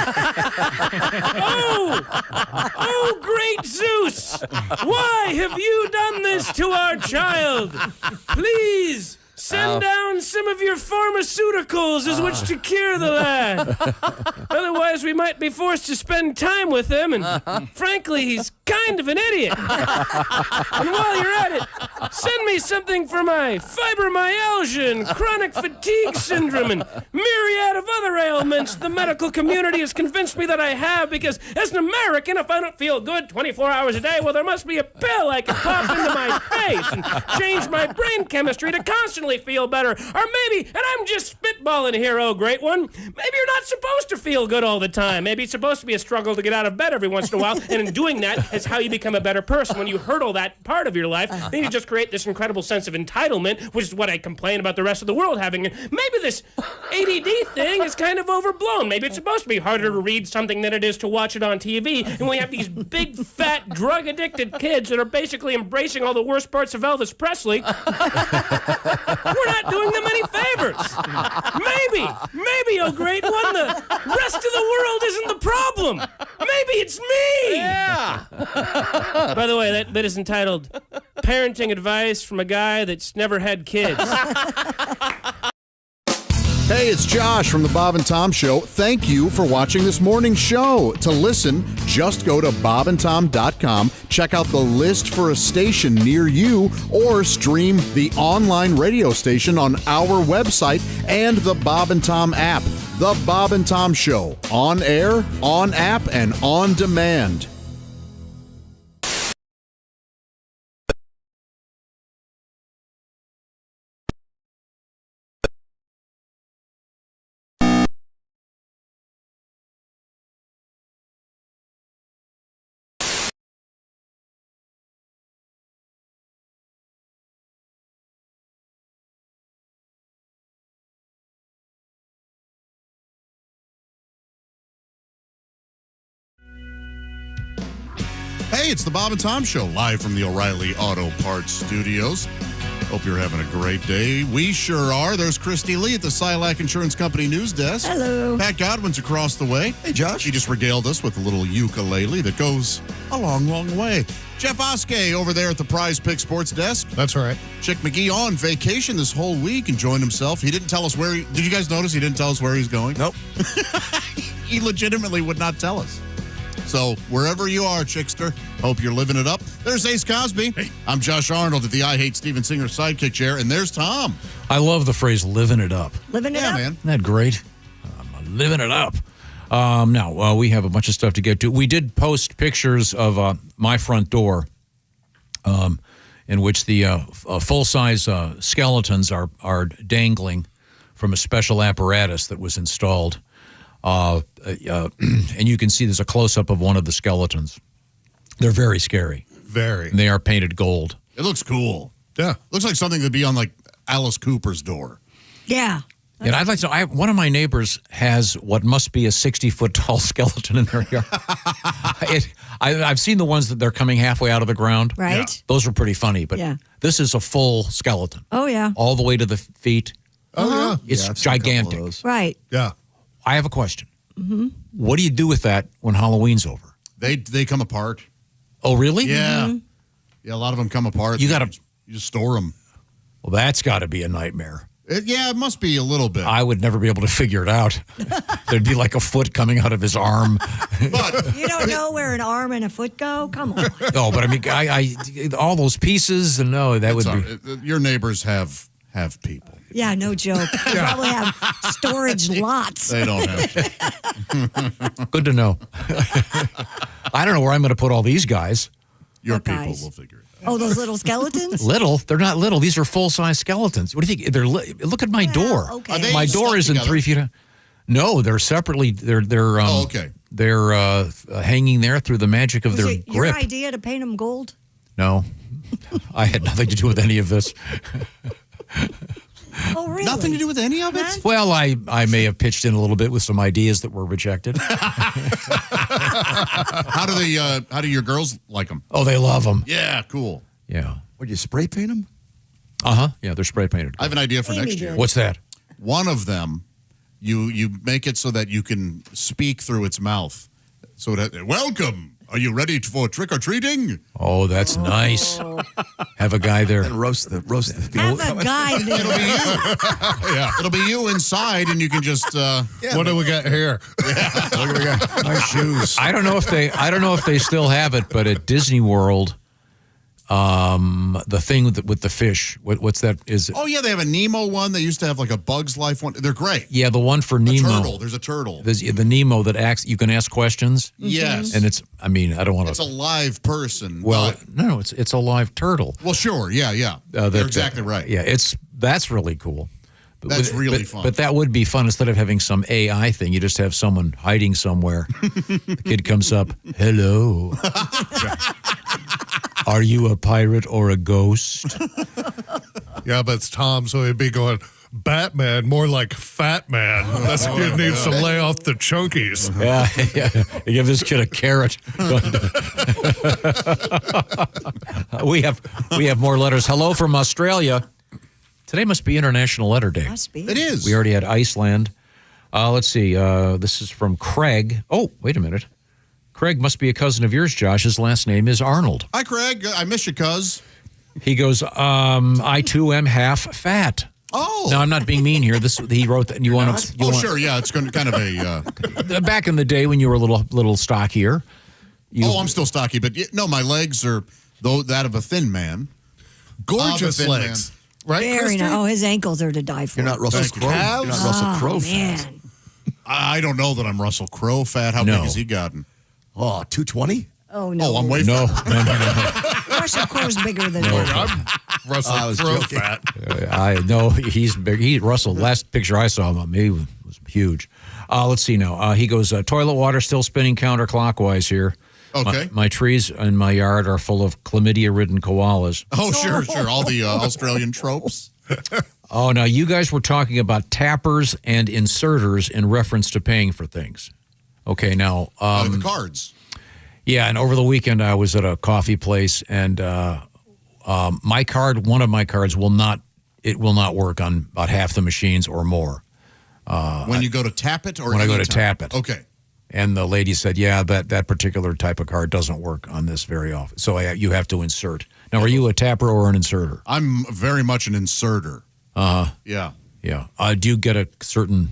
G: Oh, great Zeus. Why have you done this to our child? Please. Send down some of your pharmaceuticals as which to cure the lad. Otherwise, we might be forced to spend time with him, and frankly, he's kind of an idiot. And while you're at it, send me something for my fibromyalgia and chronic fatigue syndrome and myriad of other ailments the medical community has convinced me that I have, because as an American, if I don't feel good 24 hours a day, well, there must be a pill I can pop into my face and change my brain chemistry to constantly feel better. Or maybe, and I'm just spitballing here, oh great one, maybe you're not supposed to feel good all the time. Maybe it's supposed to be a struggle to get out of bed every once in a while, and in doing that is how you become a better person. When you hurdle that part of your life, then you just create this incredible sense of entitlement, which is what I complain about the rest of the world having. And maybe this ADD thing is kind of overblown. Maybe it's supposed to be harder to read something than it is to watch it on TV, and we have these big, fat, drug-addicted kids that are basically embracing all the worst parts of Elvis Presley. We're not doing them any favors. Maybe, oh great one, the rest of the world isn't the problem. Maybe it's me.
X: Yeah.
G: By the way, that bit is entitled Parenting Advice from a Guy That's Never Had Kids.
B: Hey, it's Josh from the Bob and Tom Show. Thank you for watching this morning's show. To listen, just go to bobandtom.com, check out the list for a station near you, or stream the online radio station on our website and the Bob and Tom app. The Bob and Tom Show, on air, on app, and on demand. Hey, it's the Bob and Tom Show, live from the O'Reilly Auto Parts Studios. Hope you're having a great day. We sure are. There's Christy Lee at the Silac Insurance Company news desk.
D: Hello.
B: Pat Godwin's across the way. Hey, Josh. He just regaled us with a little ukulele that goes a long, long way. Jeff Oskey over there at the Prize Pick Sports desk.
E: That's right.
B: Chick McGee on vacation this whole week, enjoying himself. He didn't tell us where he... Did you guys notice he didn't tell us where he's going?
W: Nope.
B: He legitimately would not tell us. So wherever you are, Chickster, hope you're living it up. There's Ace Cosby. Hey. I'm Josh Arnold at the I Hate Steven Singer sidekick chair, and there's Tom.
C: I love the phrase "living it up."
D: Living it up,
B: man.
C: Isn't that great? I'm living it up. Now we have a bunch of stuff to get to. We did post pictures of my front door, in which the full-size skeletons are dangling from a special apparatus that was installed. And you can see there's a close-up of one of the skeletons. They're very scary.
E: Very.
C: And they are painted gold.
B: It looks cool.
E: Yeah.
B: Looks like something that'd be on, like, Alice Cooper's door.
D: Yeah.
C: And I'd like to. One of my neighbors has what must be a 60-foot tall skeleton in their yard. I've seen the ones that they're coming halfway out of the ground.
D: Right.
B: Yeah.
C: Those are pretty funny, but this is a full skeleton.
D: Oh, yeah.
C: All the way to the feet.
E: Oh, yeah.
C: It's gigantic.
D: Right.
E: Yeah.
C: I have a question. What do you do with that when Halloween's over?
B: They come apart.
C: Oh, really?
B: Yeah. Yeah, a lot of them come apart.
C: You
B: just store them.
C: Well, that's got to be a nightmare.
B: It must be a little bit.
C: I would never be able to figure it out. There'd be like a foot coming out of his arm.
D: You don't know where an arm and a foot go? Come on.
C: No, but I mean, I all those pieces, and no, that would be.
B: Your neighbors have people.
D: Yeah, no joke. They probably have storage lots.
B: They don't have.
C: Good to know. I don't know where I'm going to put all these guys.
B: Your
D: What
B: people
D: guys?
B: will figure it out.
D: Oh, those little skeletons?
C: Little? They're not little. These are full-size skeletons. What do you think? Look at my door.
D: okay. Are they
C: My door
B: stuck
C: isn't
B: together?
C: 3 feet. No, they're separately. They're
B: okay.
C: They're hanging there through the magic of
D: Was
C: their
D: it your
C: grip.
D: idea to paint them gold?
C: No, I had nothing to do with any of this.
D: Oh, really?
B: Nothing to do with any of it?
C: Well, I may have pitched in a little bit with some ideas that were rejected.
B: How do your girls like them?
C: Oh, they love them.
B: Yeah, cool.
C: Yeah.
F: Would you spray paint them?
C: Yeah, they're spray painted.
B: I have an idea for next year.
C: What's that?
B: One of them, you make it so that you can speak through its mouth. So that, welcome. Are you ready for trick or treating?
C: Oh, that's nice. Have a guy there.
F: And roast the
D: Have a guy there.
B: It'll be you. Yeah, it'll be you inside, and you can just.
E: What do we got here?
F: Look what we got. Nice shoes.
C: I don't know if they still have it, but at Disney World, the thing with the fish. What's that? Is it?
B: Oh yeah, they have a Nemo one. They used to have like a Bug's Life one. They're great.
C: Yeah, the one for Nemo.
B: Turtle. There's a turtle.
C: There's the Nemo that acts. You can ask questions.
B: Yes.
C: And it's. I mean, I don't want
B: It's
C: to.
B: a live person.
C: Well, no, it's a live turtle.
B: Well, sure. Yeah. You're exactly right.
C: Yeah, that's really cool.
B: That's really fun.
C: But that would be fun instead of having some AI thing. You just have someone hiding somewhere. The kid comes up. Hello. Are you a pirate or a ghost?
E: Yeah, but it's Tom, so he'd be going, Batman, more like Fat Man. This kid needs to lay off the chunkies.
C: Yeah. You give this kid a carrot. We have more letters. Hello from Australia. Today must be International Letter Day.
D: Must be.
B: It is.
C: We already had Iceland. Let's see. This is from Craig. Oh, wait a minute. Craig must be a cousin of yours, Josh. His last name is Arnold.
B: Hi, Craig. I miss you, cuz.
C: He goes, I too am half fat.
B: Oh.
C: No, I'm not being mean here. He wrote that. You want to?
B: Sure. Yeah, it's kind of a.
C: Back in the day when you were a little stockier.
B: I'm still stocky, but no, my legs are that of a thin man.
E: Gorgeous
B: Of a thin
E: legs. Right,
D: Very
E: Christy?
D: nice. Oh, his ankles are to die for.
F: You're not Russell
B: Thank you.
F: Crowe. You're not Russell Crowe.
D: Man.
B: I don't know that I'm Russell Crowe fat. How big has he gotten?
F: Oh, 220?
D: Oh, no.
B: Oh, I'm way
C: No.
D: Russell Crowe's bigger than
E: I'm Russell
F: I was
E: Crowe
F: joking.
E: fat.
C: I know he's big. Russell, last picture I saw of him, he was huge. Let's see now. He goes, toilet water still spinning counterclockwise here.
B: Okay.
C: My trees in my yard are full of chlamydia-ridden koalas.
B: Oh, sure. All the Australian tropes.
C: Oh, now you guys were talking about tappers and inserters in reference to paying for things. Okay, now.
B: The cards.
C: Yeah, and over the weekend I was at a coffee place, and my card, one of my cards, will not work on about half the machines or more.
B: When you go to tap it, or
C: when I go to
B: anytime?
C: tap it.
B: Okay.
C: And the lady said, yeah, that particular type of card doesn't work on this very often. So you have to insert. Now, are you a tapper or an inserter?
B: I'm very much an inserter. Yeah.
C: Yeah. Do you get a certain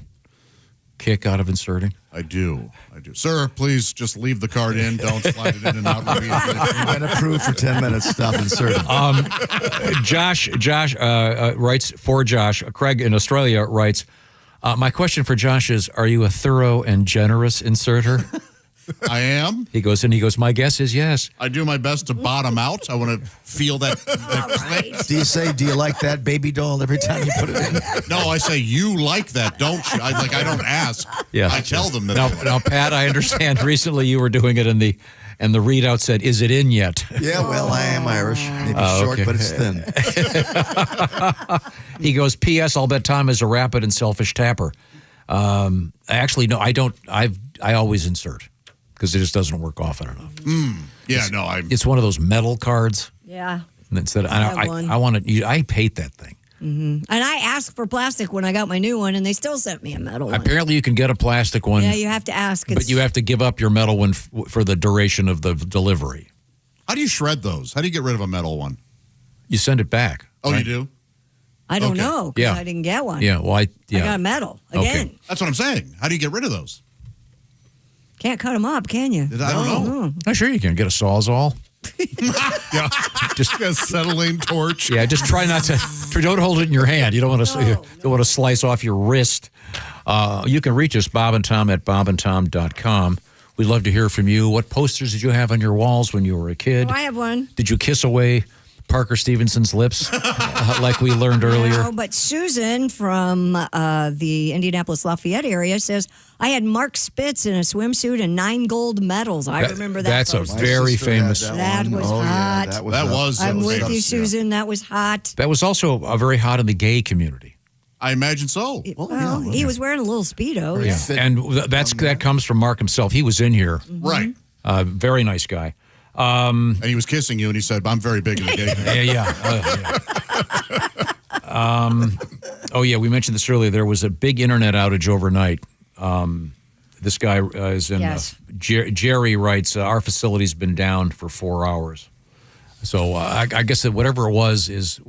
C: kick out of inserting?
B: I do. Sir, please just leave the card in. Don't slide it in and out repeatedly.
F: You've been approved for 10 minutes. Stop inserting.
C: Josh writes for Josh. Craig in Australia writes, my question for Josh is, are you a thorough and generous inserter?
B: I am.
C: He goes, my guess is yes.
B: I do my best to bottom out. I want to feel that.
F: Do you like that baby doll every time you put it in?
B: No, I say, you like that, don't you? I don't ask.
C: Yeah.
B: I tell them that.
C: Now, Pat, I understand recently you were doing it and the readout said, is it in yet?
F: Yeah, well, I am Irish. Maybe short,
C: okay.
F: but it's thin.
C: He goes, P.S. I'll bet Tom is a rapid and selfish tapper. Actually, no, I don't. I always insert because it just doesn't work often enough.
B: Yeah,
C: It's one of those metal cards.
D: Yeah.
C: And instead,
D: I have one.
C: I want to. I hate that thing.
D: And I asked for plastic when I got my new one, and they still sent me a metal one.
C: Apparently, you can get a plastic one.
D: Yeah, you have to ask.
C: But you have to give up your metal one for the duration of the delivery.
B: How do you shred those? How do you get rid of a metal one?
C: You send it back.
B: Oh,
C: right?
B: you do?
D: I don't know because I didn't get one.
C: Yeah, well, I
D: got a metal again.
C: Okay.
B: That's what I'm saying. How do you get rid of those?
D: Can't cut them up, can you?
B: I don't know.
C: I'm sure you can get a Sawzall.
E: Yeah, just a acetylene torch.
C: Yeah, just try not to. Don't hold it in your hand. You don't want to. Don't want to slice off your wrist. You can reach us, Bob and Tom at bobandtom.com. We'd love to hear from you. What posters did you have on your walls when you were a kid?
D: Oh, I have one.
C: Did you kiss away Parker Stevenson's lips, like we learned earlier?
D: No, but Susan from the Indianapolis Lafayette area says, I had Mark Spitz in a swimsuit and 9 gold medals. I remember that.
C: That's
D: poster.
C: a very famous.
D: That was hot.
B: That was.
D: I'm with you, Susan. That was hot.
C: That was also very hot in the gay community.
B: I imagine so.
D: Well, he was wearing a little Speedo.
C: Yeah. And that comes from Mark himself. He was in here.
B: Right.
C: Very nice guy.
B: And he was kissing you, and he said, I'm very big in the gay community.
C: Oh, yeah, we mentioned this earlier. There was a big internet outage overnight. This guy is in.
D: Yes.
C: Jerry writes, our facility's been down for 4 hours. So I guess that whatever it was is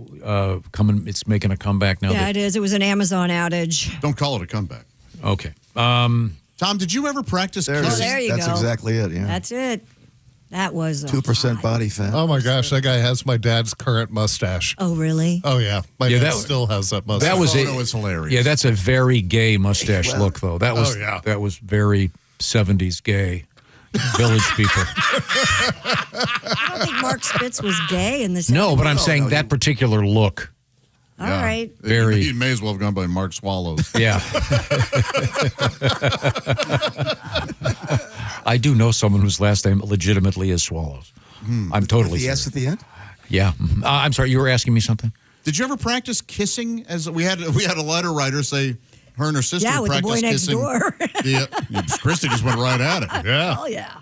C: coming. It's making a comeback now.
D: Yeah, it is. It was an Amazon outage.
B: Don't call it a comeback.
C: Okay.
B: Tom, did you ever practice kissing?
D: There you
K: That's
D: go.
K: exactly it, yeah.
D: That's it. That was
K: 2% body fat.
E: Oh my gosh, that guy has my dad's current mustache.
D: Oh, really?
E: Oh yeah, my dad still has that mustache.
C: That was
B: photo is hilarious.
C: Yeah, that's a very gay mustache look, though. That was that was very 70s gay. Village people.
D: I don't think Mark Spitz was gay in this.
C: No, but I'm saying that particular look.
D: All right.
C: Very.
B: You may as well have gone by Mark Swallows.
C: Yeah. I do know someone whose last name legitimately is Swallows. I'm totally
K: With the S at the end?
C: Yeah. I'm sorry, you were asking me something?
B: Did you ever practice kissing? As we had a letter writer say her and her sister
D: Yeah, with the
B: practiced
D: boy next
B: kissing.
D: door.
B: Christy just went right at it.
E: Yeah.
D: Oh, yeah.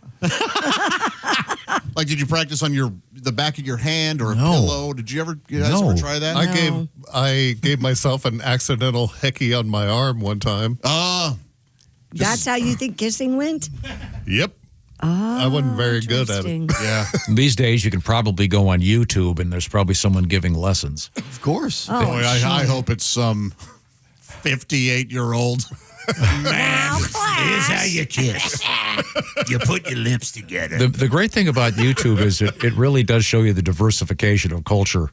B: Like, did you practice on the back of your hand or a pillow? Did you ever try that?
E: I gave myself an accidental hickey on my arm one time.
D: That's how you think kissing went?
E: Yep. I wasn't very good at it.
B: Yeah.
C: These days, you can probably go on YouTube, and there's probably someone giving lessons.
K: Of course.
B: Boy, I hope it's some 58-year-old.
F: Man, here's how you kiss. You put your lips together.
C: The great thing about YouTube is it really does show you the diversification of culture.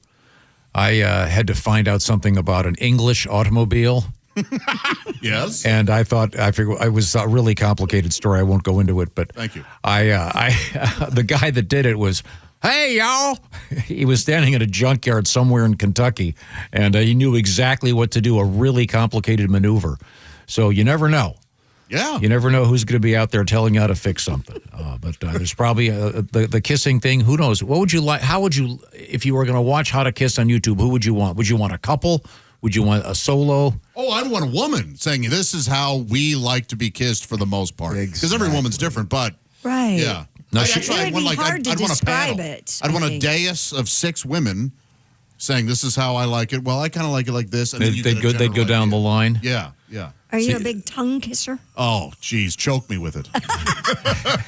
C: I had to find out something about an English automobile.
B: Yes.
C: And I figured it was a really complicated story. I won't go into it, but
B: thank you.
C: The guy that did it was, hey, y'all. He was standing at a junkyard somewhere in Kentucky, and he knew exactly what to do, a really complicated maneuver. So you never know.
B: Yeah.
C: You never know who's going to be out there telling you how to fix something. But there's probably the kissing thing. Who knows? What would you like? How would you, if you were going to watch how to kiss on YouTube, who would you want? Would you want a couple? Would you want a solo?
B: Oh, I'd want a woman saying, this is how we like to be kissed for the most part. Because every woman's different, but.
D: Right.
B: Yeah.
C: No,
D: it would be hard to describe it.
B: I'd want a dais of 6 women saying, this is how I like it. Well, I kind of like it like this. And
C: They'd go down the line?
B: Yeah, yeah.
D: Are you a big tongue kisser?
B: Oh, geez, choke me with it.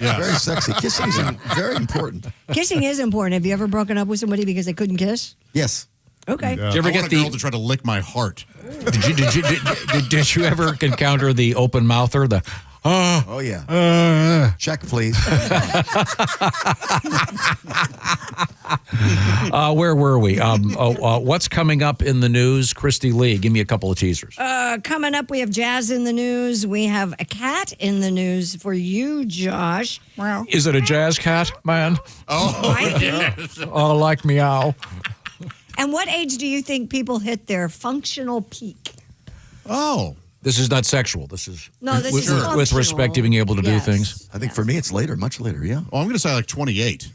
K: Yeah. Very sexy. Kissing is very important.
D: Kissing is important. Have you ever broken up with somebody because they couldn't kiss?
K: Yes.
D: Okay.
B: Did you ever get a girl to try to lick my heart?
C: Did you ever encounter the open mouther? The
K: oh yeah. Check, please.
C: Where were we? What's coming up in the news? Christy Lee, give me a couple of teasers.
D: Coming up, we have jazz in the news. We have a cat in the news for you, Josh.
C: Is it a jazz cat, man? Oh, like meow.
D: And what age do you think people hit their functional peak?
B: Oh.
C: This is not sexual. This is with respect to being able to do things.
K: I think for me it's later, much later, yeah.
B: Oh, I'm going to say like 28.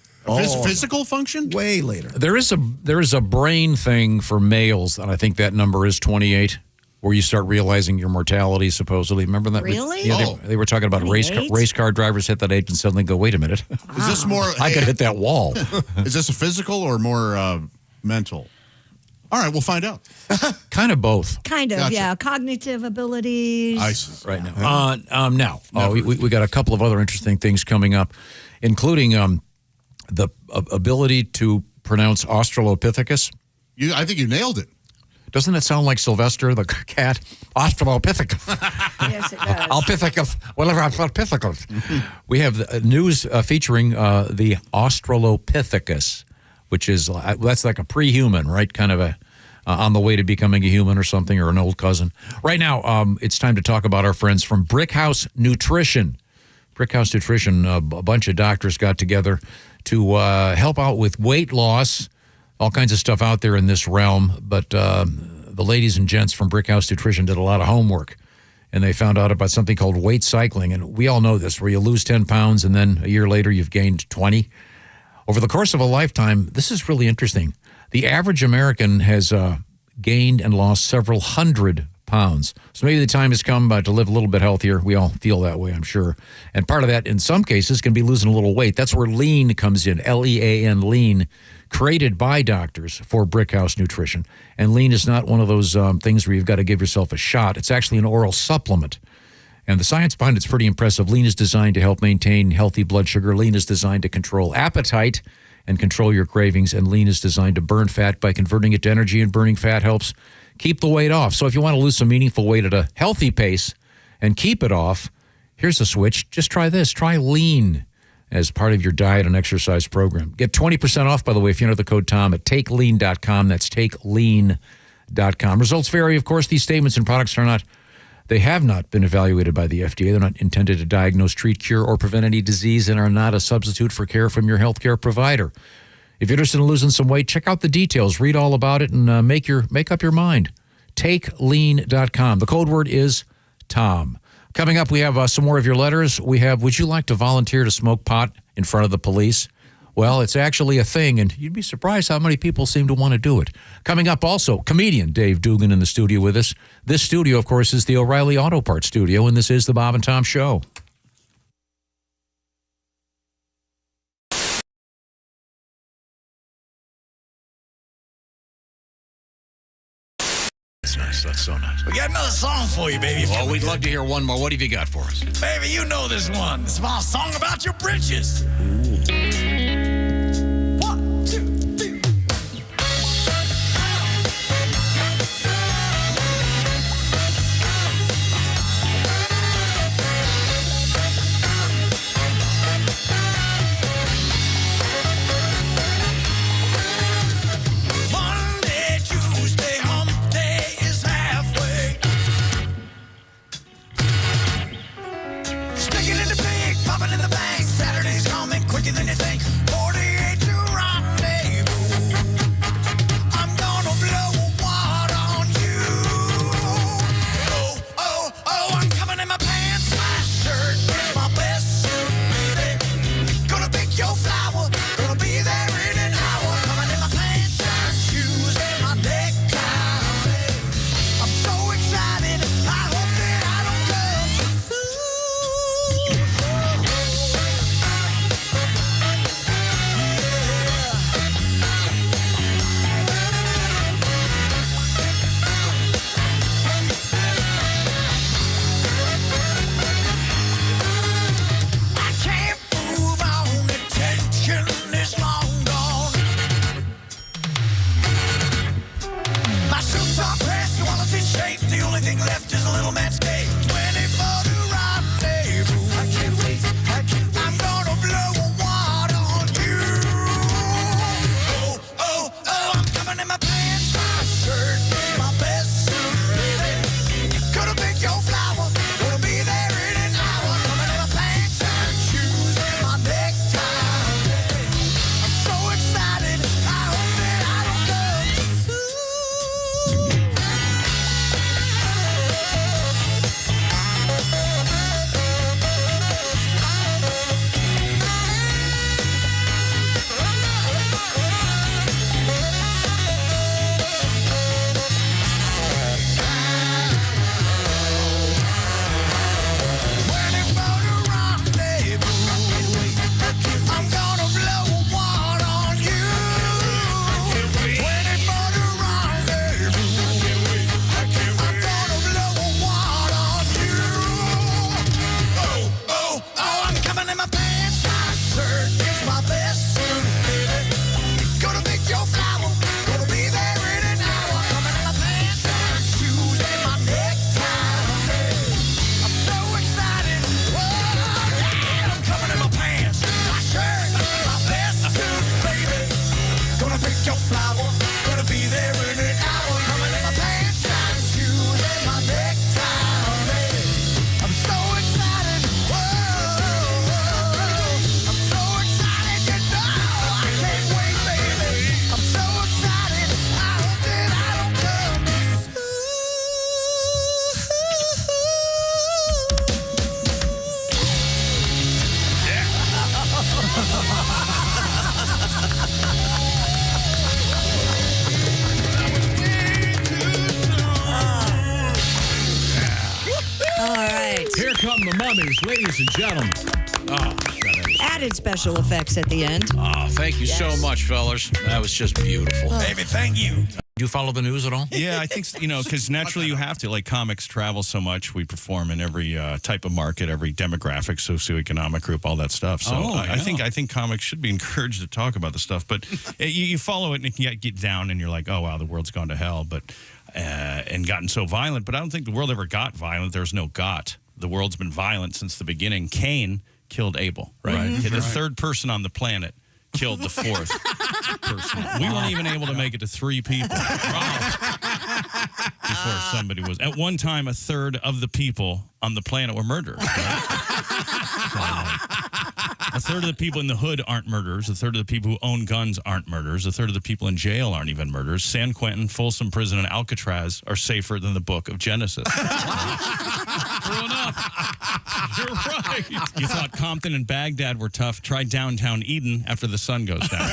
B: Physical function?
K: Way later.
C: There is a brain thing for males, and I think that number is 28, where you start realizing your mortality, supposedly. Remember that?
D: Really?
C: Yeah, they were talking about race car drivers hit that age and suddenly go, wait a minute.
B: Is this more...
C: I could hit that wall.
B: Is this a physical or more mental? All right, we'll find out.
C: Kind of both.
D: Kind of,
B: Gotcha.
D: yeah. Cognitive abilities.
B: I see.
C: Right now. We got a couple of other interesting things coming up, including the ability to pronounce Australopithecus.
B: I think you nailed it.
C: Doesn't it sound like Sylvester the cat? Australopithecus.
D: Yes, it does.
C: Alpithecus. Whatever. Alpithecus. We have news featuring the Australopithecus, which is that's like a pre-human, right? Kind of a on the way to becoming a human or something, or an old cousin. Right now, it's time to talk about our friends from Brickhouse Nutrition. Brickhouse Nutrition, a bunch of doctors got together to help out with weight loss, all kinds of stuff out there in this realm. But the ladies and gents from Brickhouse Nutrition did a lot of homework, and they found out about something called weight cycling. And we all know this, where you lose 10 pounds and then a year later you've gained 20. Over the course of a lifetime, this is really interesting. The average American has gained and lost several hundred pounds. So maybe the time has come to live a little bit healthier. We all feel that way, I'm sure. And part of that, in some cases, can be losing a little weight. That's where lean comes in, L-E-A-N, lean, created by doctors for Brickhouse Nutrition. And lean is not one of those things where you've got to give yourself a shot. It's actually an oral supplement. And the science behind it's pretty impressive. Lean is designed to help maintain healthy blood sugar. Lean is designed to control appetite and control your cravings. And lean is designed to burn fat by converting it to energy, and burning fat helps keep the weight off. So if you want to lose some meaningful weight at a healthy pace and keep it off, here's a switch. Just try this. Try lean as part of your diet and exercise program. Get 20% off, by the way, if you enter the code TOM at takelean.com. That's takelean.com. Results vary, of course. These statements and products they have not been evaluated by the FDA. They're not intended to diagnose, treat, cure, or prevent any disease, and are not a substitute for care from your healthcare provider. If you're interested in losing some weight, check out the details. Read all about it and make up your mind. TakeLean.com. The code word is TOM. Coming up, we have some more of your letters. We have, would you like to volunteer to smoke pot in front of the police? Well, it's actually a thing, and you'd be surprised how many people seem to want to do it. Coming up also, comedian Dave Dugan in the studio with us. This studio, of course, is the O'Reilly Auto Parts studio, and this is the Bob and Tom Show. That's nice. That's so nice.
F: We got another song for you, baby.
C: Well, we'd love to hear one more. What have you got for us?
F: Baby, you know this one. It's my song about your britches. One, two, three. Monday, Tuesday, hump day is halfway. Sticking in the pig, popping in the bank. Saturday's coming quicker than you think. 48 to rendezvous. I'm gonna blow a wad on you. Oh, oh, oh, I'm coming in my pants. My shirt is my best suit, baby. Gonna pick your flower. Gonna be there in an hour. Coming in my pants, shirt, shoes, and my necktie. I'm so excited. I hope that I don't come too soon.
C: Here come the mummies, ladies and gentlemen. Oh,
D: Added special effects at the end.
C: oh thank you so much, fellas. That was just beautiful.
L: Baby, thank you.
C: Do you follow the news at all?
L: Yeah, I think, because naturally you have to. Like, comics travel so much. We perform in every type of market, every demographic, socioeconomic group, all that stuff. So I think comics should be encouraged to talk about the stuff. But you follow it and it can get down and you're like, oh, wow, the world's gone to hell. But and gotten so violent. But I don't think the world ever got violent. There's no got. The world's been violent since the beginning. Cain killed Abel. Right. The third person on the planet killed the fourth person. We weren't even able to make it to 3 people. Before somebody was. At one time, a third of the people on the planet were murderers. Right? A third of the people in the hood aren't murderers. A third of the people who own guns aren't murderers. A third of the people in jail aren't even murderers. San Quentin, Folsom Prison, and Alcatraz are safer than the book of Genesis. True enough. You're right. You thought Compton and Baghdad were tough. Try downtown Eden after the sun goes down.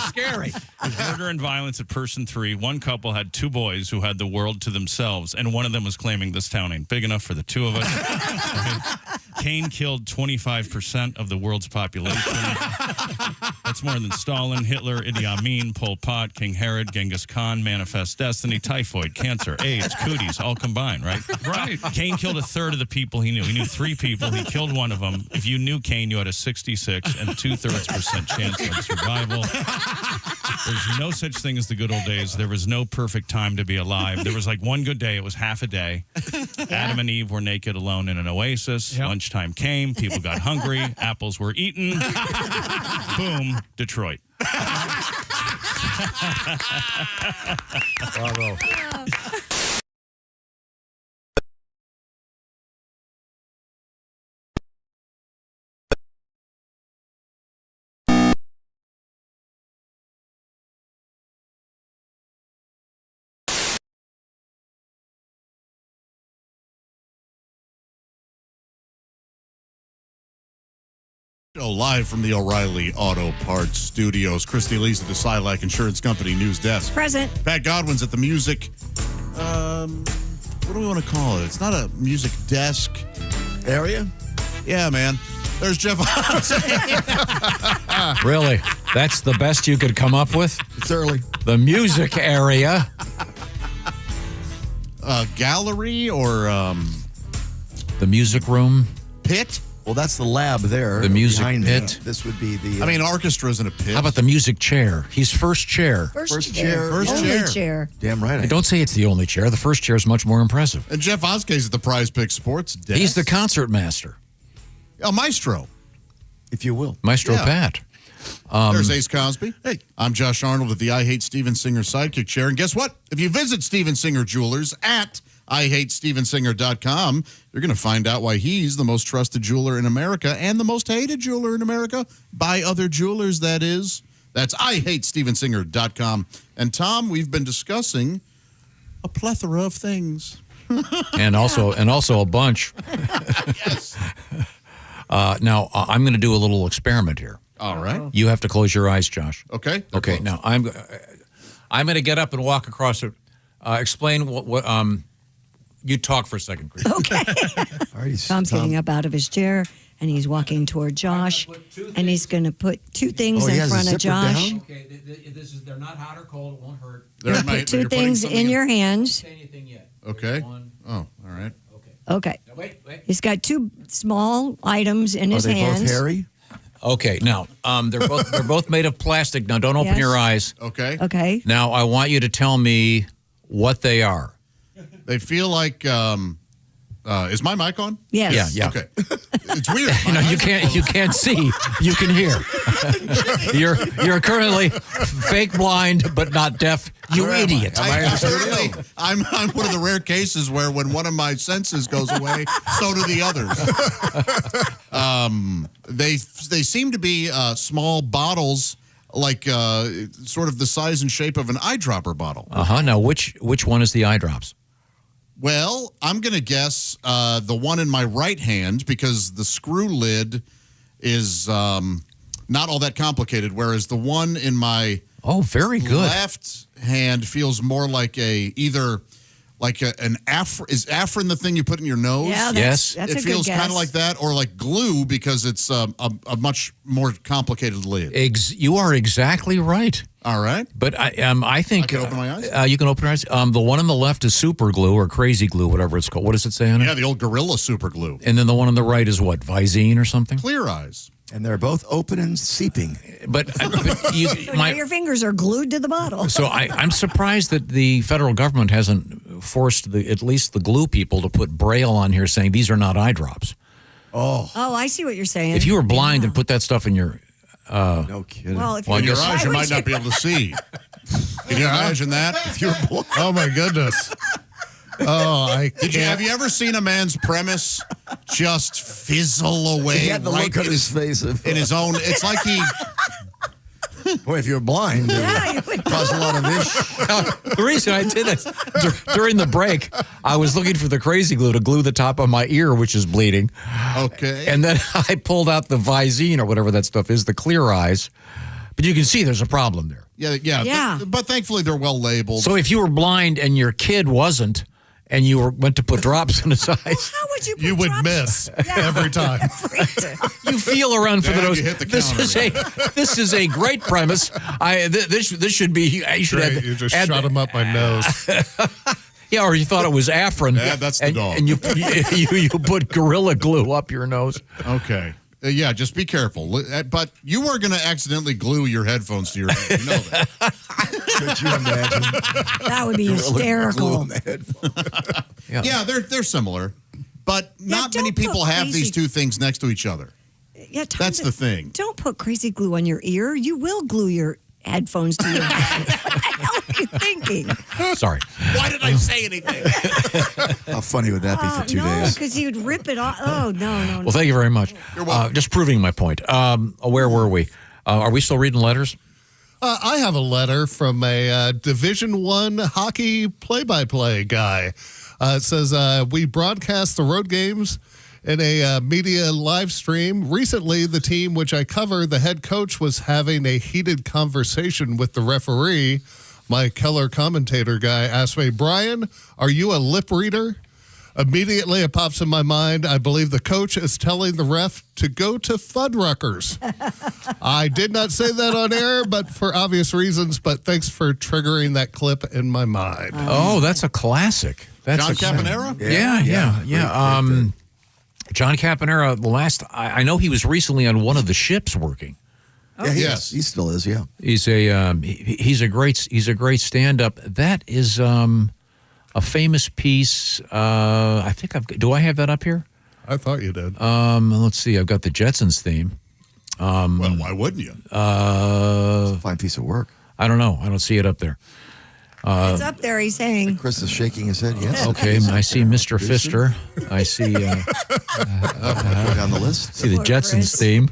L: Scary. There's murder and violence at person 3. One couple had 2 boys who had the world to themselves, and one of them was claiming this town ain't big enough for the 2 of us. Cain killed 25% of the world's population. That's more than Stalin, Hitler, Idi Amin, Pol Pot, King Herod, Genghis Khan, Manifest Destiny, typhoid, cancer, AIDS, cooties, all combined, right? Right. Cain killed a third of the people he knew. He knew 3 people. He killed one of them. If you knew Cain, you had a 66 and 2/3% chance of survival. There's no such thing as the good old days. There was no perfect time to be alive. There was like one good day. It was half a day. Adam and Eve were naked alone in an oasis. Yep. Lunchtime came. People got hungry. Apples were eaten. Boom, Detroit.
C: Bravo.
B: Live from the O'Reilly Auto Parts Studios. Christy Lee's at the Silac Insurance Company News Desk.
D: Present.
B: Pat Godwin's at the music. What do we want to call it? It's not a music desk
K: area.
B: Yeah, man. There's Jeff.
C: Really? That's the best you could come up with?
K: It's early.
C: The music area.
B: Gallery or
C: the music room.
B: Pit.
K: Well, that's the lab there.
C: The music
K: behind
C: pit.
K: This would be the...
B: I mean, orchestra's in a pit.
C: How about the music chair? He's first chair.
D: First chair.
K: Damn right.
C: Don't say it's the only chair. The first chair is much more impressive.
B: And Jeff Oskay's at the Prize Pick Sports Desk.
C: He's the concert master.
B: Oh, maestro.
K: If you will.
C: Maestro Pat.
B: There's Ace Cosby. Hey, I'm Josh Arnold at the I Hate Steven Singer sidekick chair. And guess what? If you visit Steven Singer Jewelers at IHateStevenSinger.com, you're going to find out why he's the most trusted jeweler in America and the most hated jeweler in America by other jewelers, that is. That's IHateStevenSinger.com. And Tom, we've been discussing a plethora of things.
C: and also a bunch.
B: Yes.
C: Now, I'm going to do a little experiment here.
B: All right.
C: You have to close your eyes, Josh.
B: Okay.
C: Okay. Now, I'm going to get up and walk across it. Explain what you talk for a second, Chris.
D: Okay. Tom's getting up out of his chair, and he's walking toward Josh, and he's going to put 2 things in front of Josh.
C: Okay, they're not hot or cold. It won't hurt.
D: Put 2 things in your hands.
B: Okay. Oh, all right.
D: Okay.
C: Now, wait.
D: He's got 2 small items in his hands.
K: Are they both hairy?
C: Okay. Now, they're both made of plastic. Now, don't open your eyes.
B: Okay.
D: Okay.
C: Now, I want you to tell me what they are.
B: They feel like, is my mic on?
D: Yes.
C: Yeah.
B: Okay. It's weird.
C: You can't see. You can hear. You're currently fake blind, but not deaf. You idiot.
B: I'm one of the rare cases where when one of my senses goes away, so do the others. They seem to be small bottles, like sort of the size and shape of an eyedropper bottle.
C: Now, which one is the eye drops?
B: Well, I'm going to guess the one in my right hand because the screw lid is not all that complicated, whereas the one in my
C: very good
B: left hand feels more like either like an is Afrin the thing you put in your nose?
D: Yeah, that's a
B: it
D: good
B: feels kind
D: guess.
B: of like that, or like glue because it's a much more complicated lid.
C: You are exactly right.
B: All right,
C: but I think
B: I can open my eyes?
C: you can open your eyes. The one on the left is super glue or crazy glue, whatever it's called. What does it say on it?
B: Yeah, the old Gorilla super glue.
C: And then the one on the right is what, Visine or something?
B: Clear eyes.
K: And they're both open and seeping.
C: But
D: So now your fingers are glued to the bottle.
C: So I'm surprised that the federal government hasn't forced at least the glue people to put Braille on here saying these are not eye drops.
K: Oh,
D: I see what you're saying.
C: If you were blind and put that stuff in your...
K: no kidding.
D: Well, if
B: in
D: you're
B: your eyes, you might not be able to see. Can you imagine that? If you're blind?
E: Oh, my goodness.
B: Have you ever seen a man's premise just fizzle away?
K: He had the look on his face.
B: In his own, it's like he...
K: Boy, if you're blind, it would cause a lot of issues.
C: The reason I did this, during the break, I was looking for the crazy glue to glue the top of my ear, which is bleeding.
B: Okay.
C: And then I pulled out the Visine or whatever that stuff is, the clear eyes. But you can see there's a problem there.
B: Yeah. But thankfully, they're well labeled.
C: So if you were blind and your kid wasn't, and you went to put drops in his eyes,
D: how would you?
E: You would miss every time.
C: you feel around for the
B: Dad,
C: nose.
B: you hit the
C: This is a great premise. This should be. You should
E: Great,
C: add.
E: you just shot him up my nose.
C: Yeah, or you thought it was Afrin.
B: Yeah, that's the dog.
C: And you put Gorilla Glue up your nose.
B: Okay. Yeah, just be careful. But you were going to accidentally glue your headphones to your head. You know that.
K: Could you imagine?
D: That would be hysterical.
B: Yeah, they're similar. But not many people have these two things next to each other.
D: Yeah, Tom,
B: that's the thing.
D: Don't put crazy glue on your ear. You will glue your headphones to your head. What the hell are you thinking?
C: Sorry.
B: Why did I say anything?
K: How funny would that be for 2 days?
D: Because you'd rip it off. Oh, no.
C: Well, thank you very much.
B: You're welcome.
C: Just proving my point. Where were we? Are we still reading letters?
E: I have a letter from a Division I hockey play-by-play guy. It says, we broadcast the road games in a media live stream. Recently, the team which I cover, the head coach was having a heated conversation with the referee. My Keller commentator guy asked me, Brian, are you a lip reader? Immediately, it pops in my mind, I believe the coach is telling the ref to go to Fuddruckers. I did not say that on air, but for obvious reasons, but thanks for triggering that clip in my mind.
C: Oh, that's a classic. That's
B: John
C: a classic.
B: Campanera?
C: Yeah. John Campanera, I know he was recently on one of the ships working.
K: Yeah, he still is, yeah.
C: He's a great stand-up. That is a famous piece. I think do I have that up here?
E: I thought you did.
C: Let's see. I've got the Jetsons theme.
B: Well, why wouldn't you?
K: It's a fine piece of work.
C: I don't know. I don't see it up there.
D: It's up there, he's saying.
K: Chris is shaking his head, yes.
C: Okay, I see Mr. Fister. I see...
K: on the list.
C: See the Jetsons theme.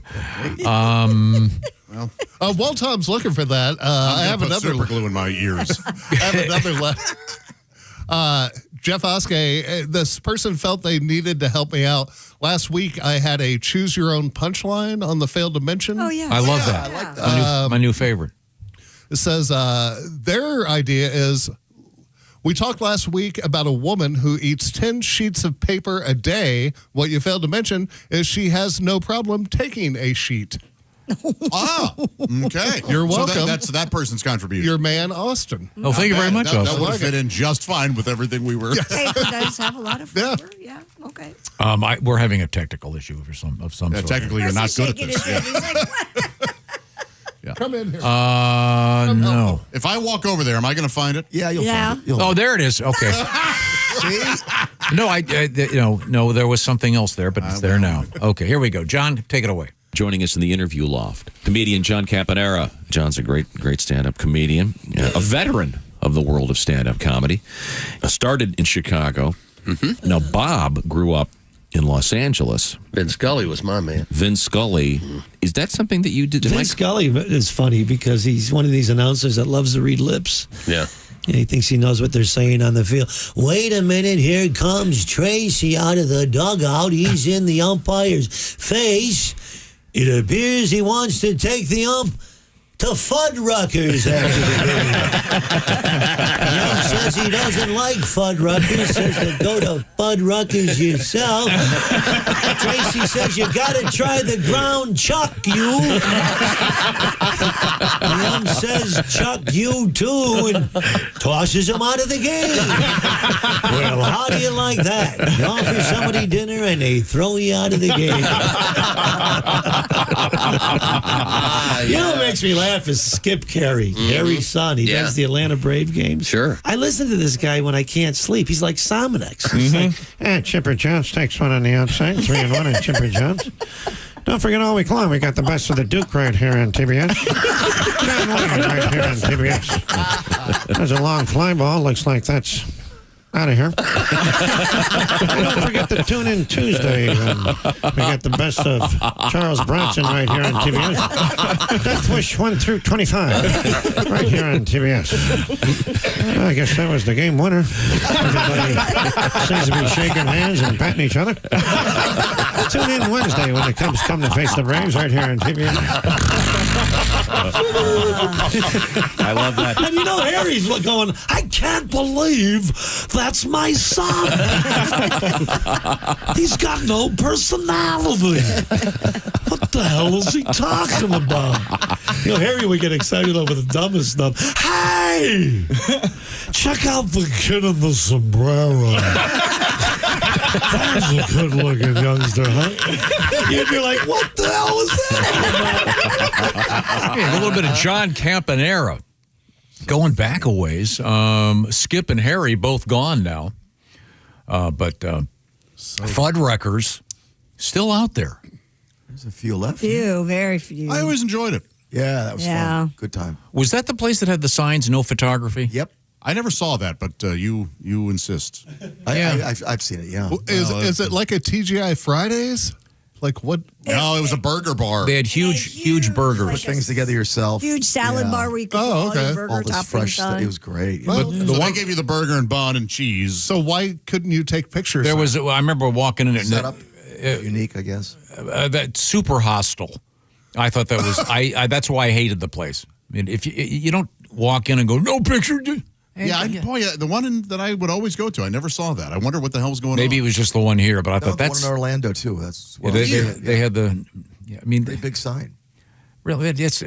E: While Tom's looking for that, I have another
B: super glue in my ears.
E: I have another letter. Jeff Oskey, this person felt they needed to help me out. Last week, I had a choose your own punchline on the failed to mention.
D: Oh, yeah.
C: I love that.
B: I like that.
C: My new favorite.
E: It says their idea is, we talked last week about a woman who eats 10 sheets of paper a day. What you failed to mention is she has no problem taking a sheet.
B: Okay.
E: You're welcome.
B: So that's that person's contribution.
E: Your man, Austin.
C: Oh, thank you very much,
B: That
C: Austin.
B: would have fit in just fine with everything we were.
D: Paper does have a lot of flavor. Yeah, okay.
C: We're having a technical issue of some sort.
B: Technically, you're not good at this.
E: Come in here.
C: No.
B: If I walk over there, am I going to find it?
K: Yeah, you'll find it.
C: Oh, there it is. Okay.
K: See?
C: No, there was something else there, but it's there now. Okay, here we go. John, take it away.
X: Joining us in the interview loft, comedian John Campanera. John's a great stand-up comedian, a veteran of the world of stand-up comedy. Started in Chicago. Mm-hmm. Now, Bob grew up in Los Angeles.
M: Vin Scully was my man.
X: Vin Scully. Is that something that you did?
N: Vin Scully is funny because he's one of these announcers that loves to read lips.
M: Yeah.
N: And he thinks he knows what they're saying on the field. Wait a minute, here comes Tracy out of the dugout. He's in the umpire's face. It appears he wants to take the ump to Fuddruckers after the game. Young says he doesn't like Fuddruckers, says to go to Fuddruckers yourself. Tracy says you got to try the ground chuck you. Young says chuck you too and tosses him out of the game. Well, how do you like that? You offer somebody dinner and they throw you out of the game. You know what makes me laugh is Skip Carey, Harry's son. He does the Atlanta Brave games.
W: Sure.
N: I listen to this guy when I can't sleep. He's like Sominex. He's like, Chipper Jones takes one on the outside, 3-1 on Chipper Jones. Don't forget all week long, we got the best of the Duke right here on TBS. John Williams right here on TBS. There's a long fly ball. Looks like that's out of here. And don't forget to tune in Tuesday. We got the best of Charles Bronson right here on TBS. Death Wish 1 through 25 right here on TBS. I guess that was the game winner. Everybody seems to be shaking hands and patting each other. Tune in Wednesday when the Cubs come to face the Braves right here on TBS.
C: I love that.
N: And you know, Harry's going, I can't believe that's my son. He's got no personality. What the hell is he talking about? You know, Harry would get excited over the dumbest stuff. Hey! Check out the kid in the sombrero. That's a good-looking youngster, huh? You'd be like, what the hell is that?
C: A little bit of John Campanera. Going back a ways. Skip and Harry both gone now. But Fuddruckers still out there.
K: There's a few left.
D: Few, very few.
B: I always enjoyed it.
K: Yeah, that was fun. Good time.
C: Was that the place that had the signs, no photography?
K: Yep.
B: I never saw that, but you insist.
K: I've seen it, yeah.
E: Is it like a TGI Fridays? Like what?
B: No, it was a burger bar.
C: They had huge burgers.
K: Put things together yourself.
D: Huge salad bar where you could put all your burger
K: all this
D: toppings
K: fresh
D: on.
K: stuff. It was great.
B: Well, so they gave you the burger and bun and cheese.
E: So why couldn't you take pictures?
C: There was. I remember walking in.
K: Set up unique, I guess.
C: That super hostile. I thought that was. I that's why I hated the place. I mean, if you don't walk in and go no picture.
B: Yeah, the one that I would always go to, I never saw that. I wonder what the hell's going on.
C: Maybe it was just the one here, but I thought that's
K: one in Orlando too. That's
C: they had the. I mean,
K: pretty big sign.
C: Really, it's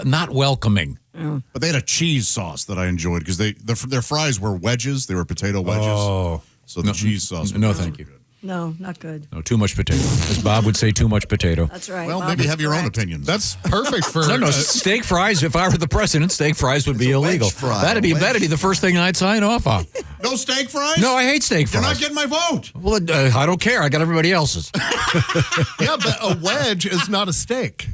C: not welcoming.
B: But they had a cheese sauce that I enjoyed because their fries were wedges. They were potato wedges.
C: Oh,
B: so the cheese sauce.
C: No, thank you.
D: No, not good.
C: No, too much potato. As Bob would say, too much potato.
D: That's right.
B: Well,
D: Bob
B: maybe
D: is
B: have your own
D: correct.
B: opinions.
E: That's perfect for
C: No, steak fries. If I were the president, steak fries would be illegal. That'd be the first thing I'd sign off on.
B: No steak fries?
C: No, I hate steak fries.
B: You're not getting my vote.
C: Well, I don't care. I got everybody else's.
E: Yeah, but a wedge is not a steak.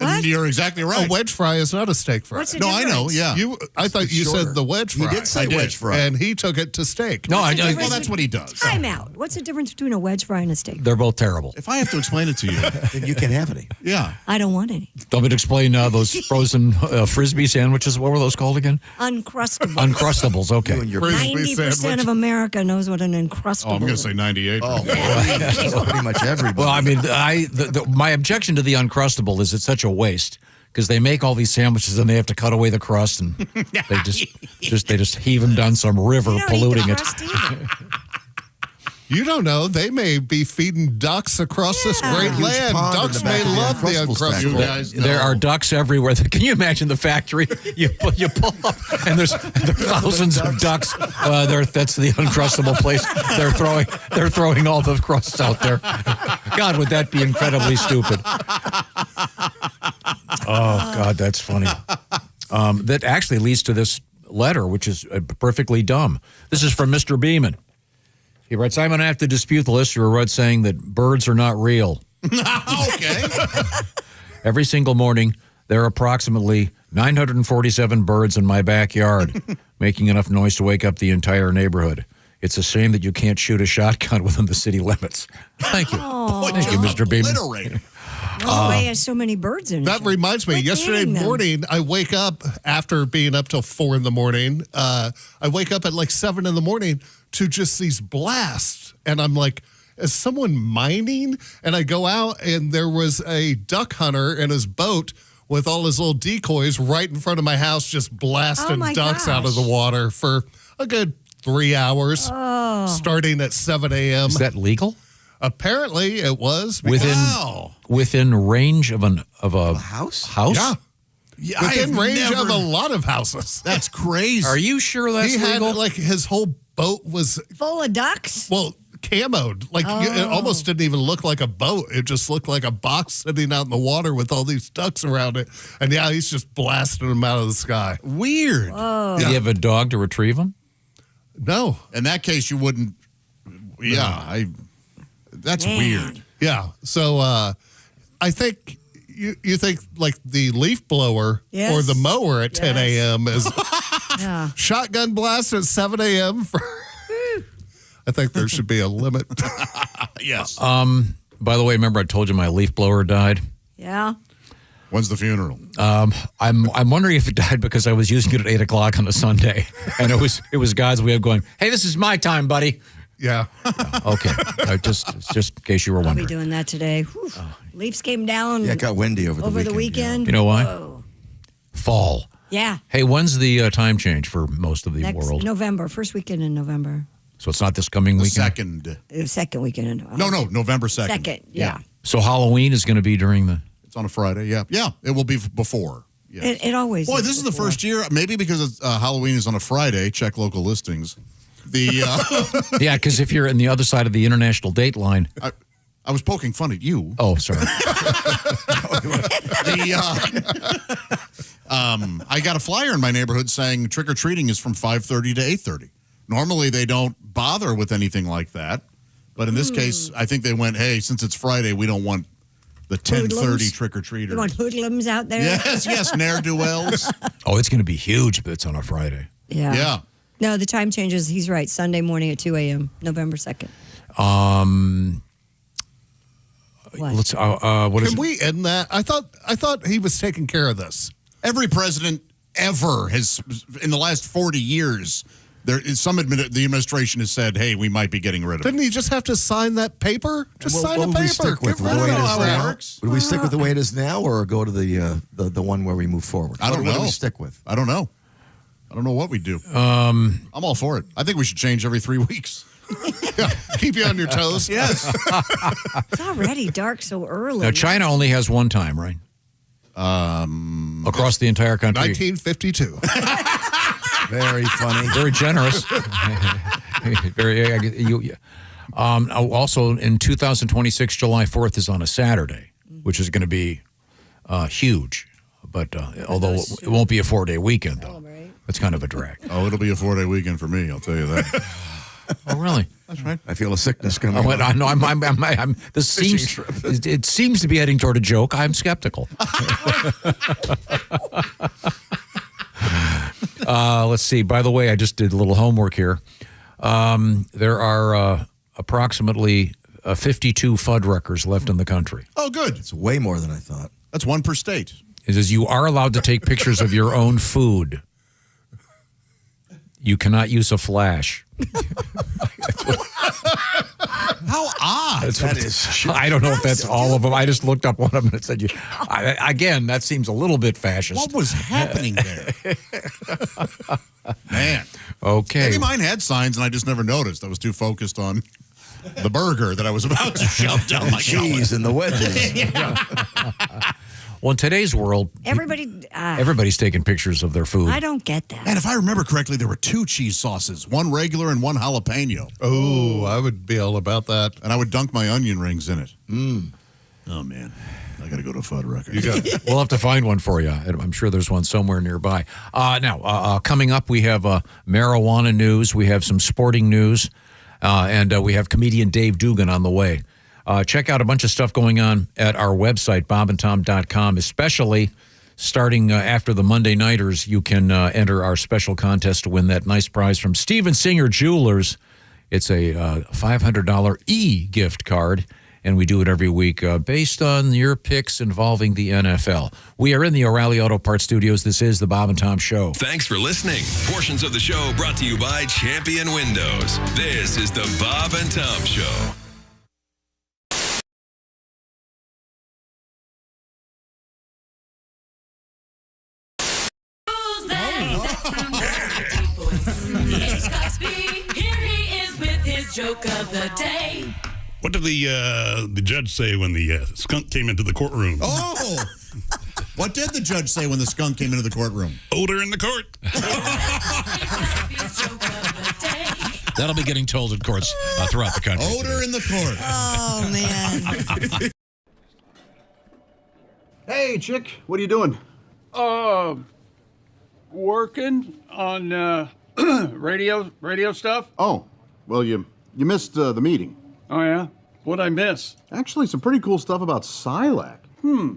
B: And you're exactly right.
E: A wedge fry is not a steak fry.
D: What's the
B: No, I know.
D: difference?
B: Yeah.
E: I thought you
K: shorter.
E: said the wedge fry.
K: He did say wedge fry.
E: And he took it to steak.
C: No,
B: Well, that's what he does.
D: Time out. What's the difference between a wedge fry and a steak?
C: They're both terrible.
B: If I have to explain it to you,
K: Then you can't have any.
B: yeah.
D: I don't want any.
C: Don't me to explain those frozen Frisbee sandwiches. What were those called again?
D: Uncrustable.
C: Uncrustables. Okay.
D: 90% of America knows what an Uncrustable
B: Oh, I'm going to say 98.
K: Oh, pretty much everybody.
C: Well, I mean, my objection to the Uncrustable is it's such a waste. Because they make all these sandwiches and they have to cut away the crust and they just heave them down some river, polluting it.
E: You don't know. They may be feeding ducks across this great
K: Huge
E: land.
K: pond in
E: Ducks
K: the back
E: may
K: of the
E: love the
K: Uncrustables
B: You
E: Uncrustable.
B: guys know.
C: There are ducks everywhere. Can you imagine the factory? You pull up and there are thousands of ducks. That's the Uncrustable place. They're throwing all the crusts out there. God, would that be incredibly stupid? Oh God, that's funny. That actually leads to this letter, which is perfectly dumb. This is from Mr. Beeman. He writes, I'm going to have to dispute the listener who wrote saying that birds are not real.
B: Okay.
C: Every single morning, there are approximately 947 birds in my backyard, making enough noise to wake up the entire neighborhood. It's a shame that you can't shoot a shotgun within the city limits. Thank you. Thank you, Mr. Beeman.
D: Norway has so many birds in it.
E: That reminds me, yesterday morning, I wake up after being up till 4 in the morning. I wake up at like 7 in the morning to just these blasts. And I'm like, is someone mining? And I go out and there was a duck hunter in his boat with all his little decoys right in front of my house, just blasting ducks out of the water for a good 3 hours, starting at 7 a.m.
C: Is that legal?
E: Apparently, it was
C: within range of a
K: house.
E: Yeah, within range of a lot of houses.
B: That's crazy.
C: Are you sure that's legal?
E: Had, like, his whole boat was
D: full of ducks.
E: Well, camoed. Like, it almost didn't even look like a boat. It just looked like a box sitting out in the water with all these ducks around it. And yeah, he's just blasting them out of the sky.
B: Weird.
C: Did you have a dog to retrieve them?
E: No.
B: In that case, you wouldn't. Yeah, that's weird.
E: Yeah. So I think you think like the leaf blower or the mower at 10 a.m. is shotgun blast at 7 a.m. for. I think there should be a limit.
B: Yes.
C: By the way, remember I told you my leaf blower died?
D: Yeah.
B: When's the funeral?
C: I'm wondering if it died because I was using it at 8 o'clock on a Sunday, and it was God's way of going, "Hey, this is my time, buddy."
E: Yeah.
C: Okay. Just in case you were
D: I'll be
C: wondering.
D: doing that today. Whew. Leafs came down.
K: Yeah, it got windy over the
D: weekend.
C: You know why?
D: Whoa.
C: Fall.
D: Yeah.
C: Hey, when's the time change for most of the world?
D: November, first weekend in November.
C: So it's not this coming weekend?
D: Second weekend in November.
B: No, November 2nd.
D: Second, yeah.
C: So Halloween is going to be during the...
B: It's on a Friday, yeah. Yeah, it will be before. Yes.
D: It always
B: Boy, this is the first year, maybe because Halloween is on a Friday, check local listings.
C: Yeah, because if you're in the other side of the international date line...
B: I was poking fun at you.
C: Oh, sorry.
B: I got a flyer in my neighborhood saying trick-or-treating is from 5:30 to 8:30. Normally, they don't bother with anything like that. But in this case, I think they went, hey, since it's Friday, we don't want the 10:30 trick-or-treaters.
D: You want hoodlums out there?
B: Yes, ne'er-do-wells.
C: Oh, it's going to be huge, but it's on a Friday.
D: Yeah. No, the time changes. He's right. Sunday morning at 2 a.m., November 2nd. What?
C: Let's.
E: Can we end that? I thought he was taking care of this.
B: Every president ever has, in the last 40 years, the administration has said, hey, we might be getting rid of it.
E: Didn't he just have to sign that paper? Just sign a paper.
K: We stick with the way it is now? Would we stick with the way it is now or go to the one where we move forward?
B: I don't know.
K: What do we stick with?
B: I don't know. I don't know what we do. I'm all for it. I think we should change every 3 weeks.
E: Keep you on your toes.
B: Yes.
D: It's already dark so early.
C: Now, China only has one time, right? Across the entire country.
E: 1952.
K: Very funny.
C: Very generous. Also, in 2026, July 4th is on a Saturday, which is going to be huge. But although it won't be a 4-day weekend, though. It's kind of a drag.
B: Oh, it'll be a 4-day weekend for me, I'll tell you that.
C: Oh, really?
B: That's right.
K: I feel a sickness coming.
C: I know. This seems. It seems to be heading toward a joke. I'm skeptical. Let's see. By the way, I just did a little homework here. There are approximately 52 Fuddruckers left in the country.
B: Oh, good.
K: It's way more than I thought.
B: That's one per state.
C: It says you are allowed to take pictures of your own food. You cannot use a flash.
B: How odd.
K: That is.
C: I don't know if that's all of them. I just looked up one of them and it said, again, that seems a little bit fascist.
B: What was happening there? Man.
C: Okay.
B: Maybe mine had signs and I just never noticed. I was too focused on the burger that I was about to shove down my
K: cheese and the wedges.
C: Well, in today's world, everybody's taking pictures of their food.
D: I don't get that.
B: And if I remember correctly, there were 2 cheese sauces, one regular and one jalapeno.
E: Oh, I would be all about that.
B: And I would dunk my onion rings in it. Oh, man. I got to go to Fuddruckers.
C: We'll have to find one for you. I'm sure there's one somewhere nearby. Now, coming up, we have marijuana news. We have some sporting news. And we have comedian Dave Dugan on the way. Check out a bunch of stuff going on at our website, bobandtom.com, especially starting after the Monday Nighters. You can enter our special contest to win that nice prize from Steven Singer Jewelers. It's a $500 e-gift card, and we do it every week based on your picks involving the NFL. We are in the O'Reilly Auto Parts Studios. This is the Bob and Tom Show.
J: Thanks for listening. Portions of the show brought to you by Champion Windows. This is the Bob and Tom Show.
M: joke of the day.
Q: What did the judge say when the skunk came into the courtroom?
B: Oh! What did the judge say when the skunk came into the courtroom?
Q: Odor in the court.
C: That'll be getting told in courts throughout the country.
B: Odor in the court.
D: Oh, man.
S: Hey, chick, what are you doing? Working on radio stuff. Oh, well, you missed the meeting. Oh, yeah? What'd I miss? Actually, some pretty cool stuff about Silac.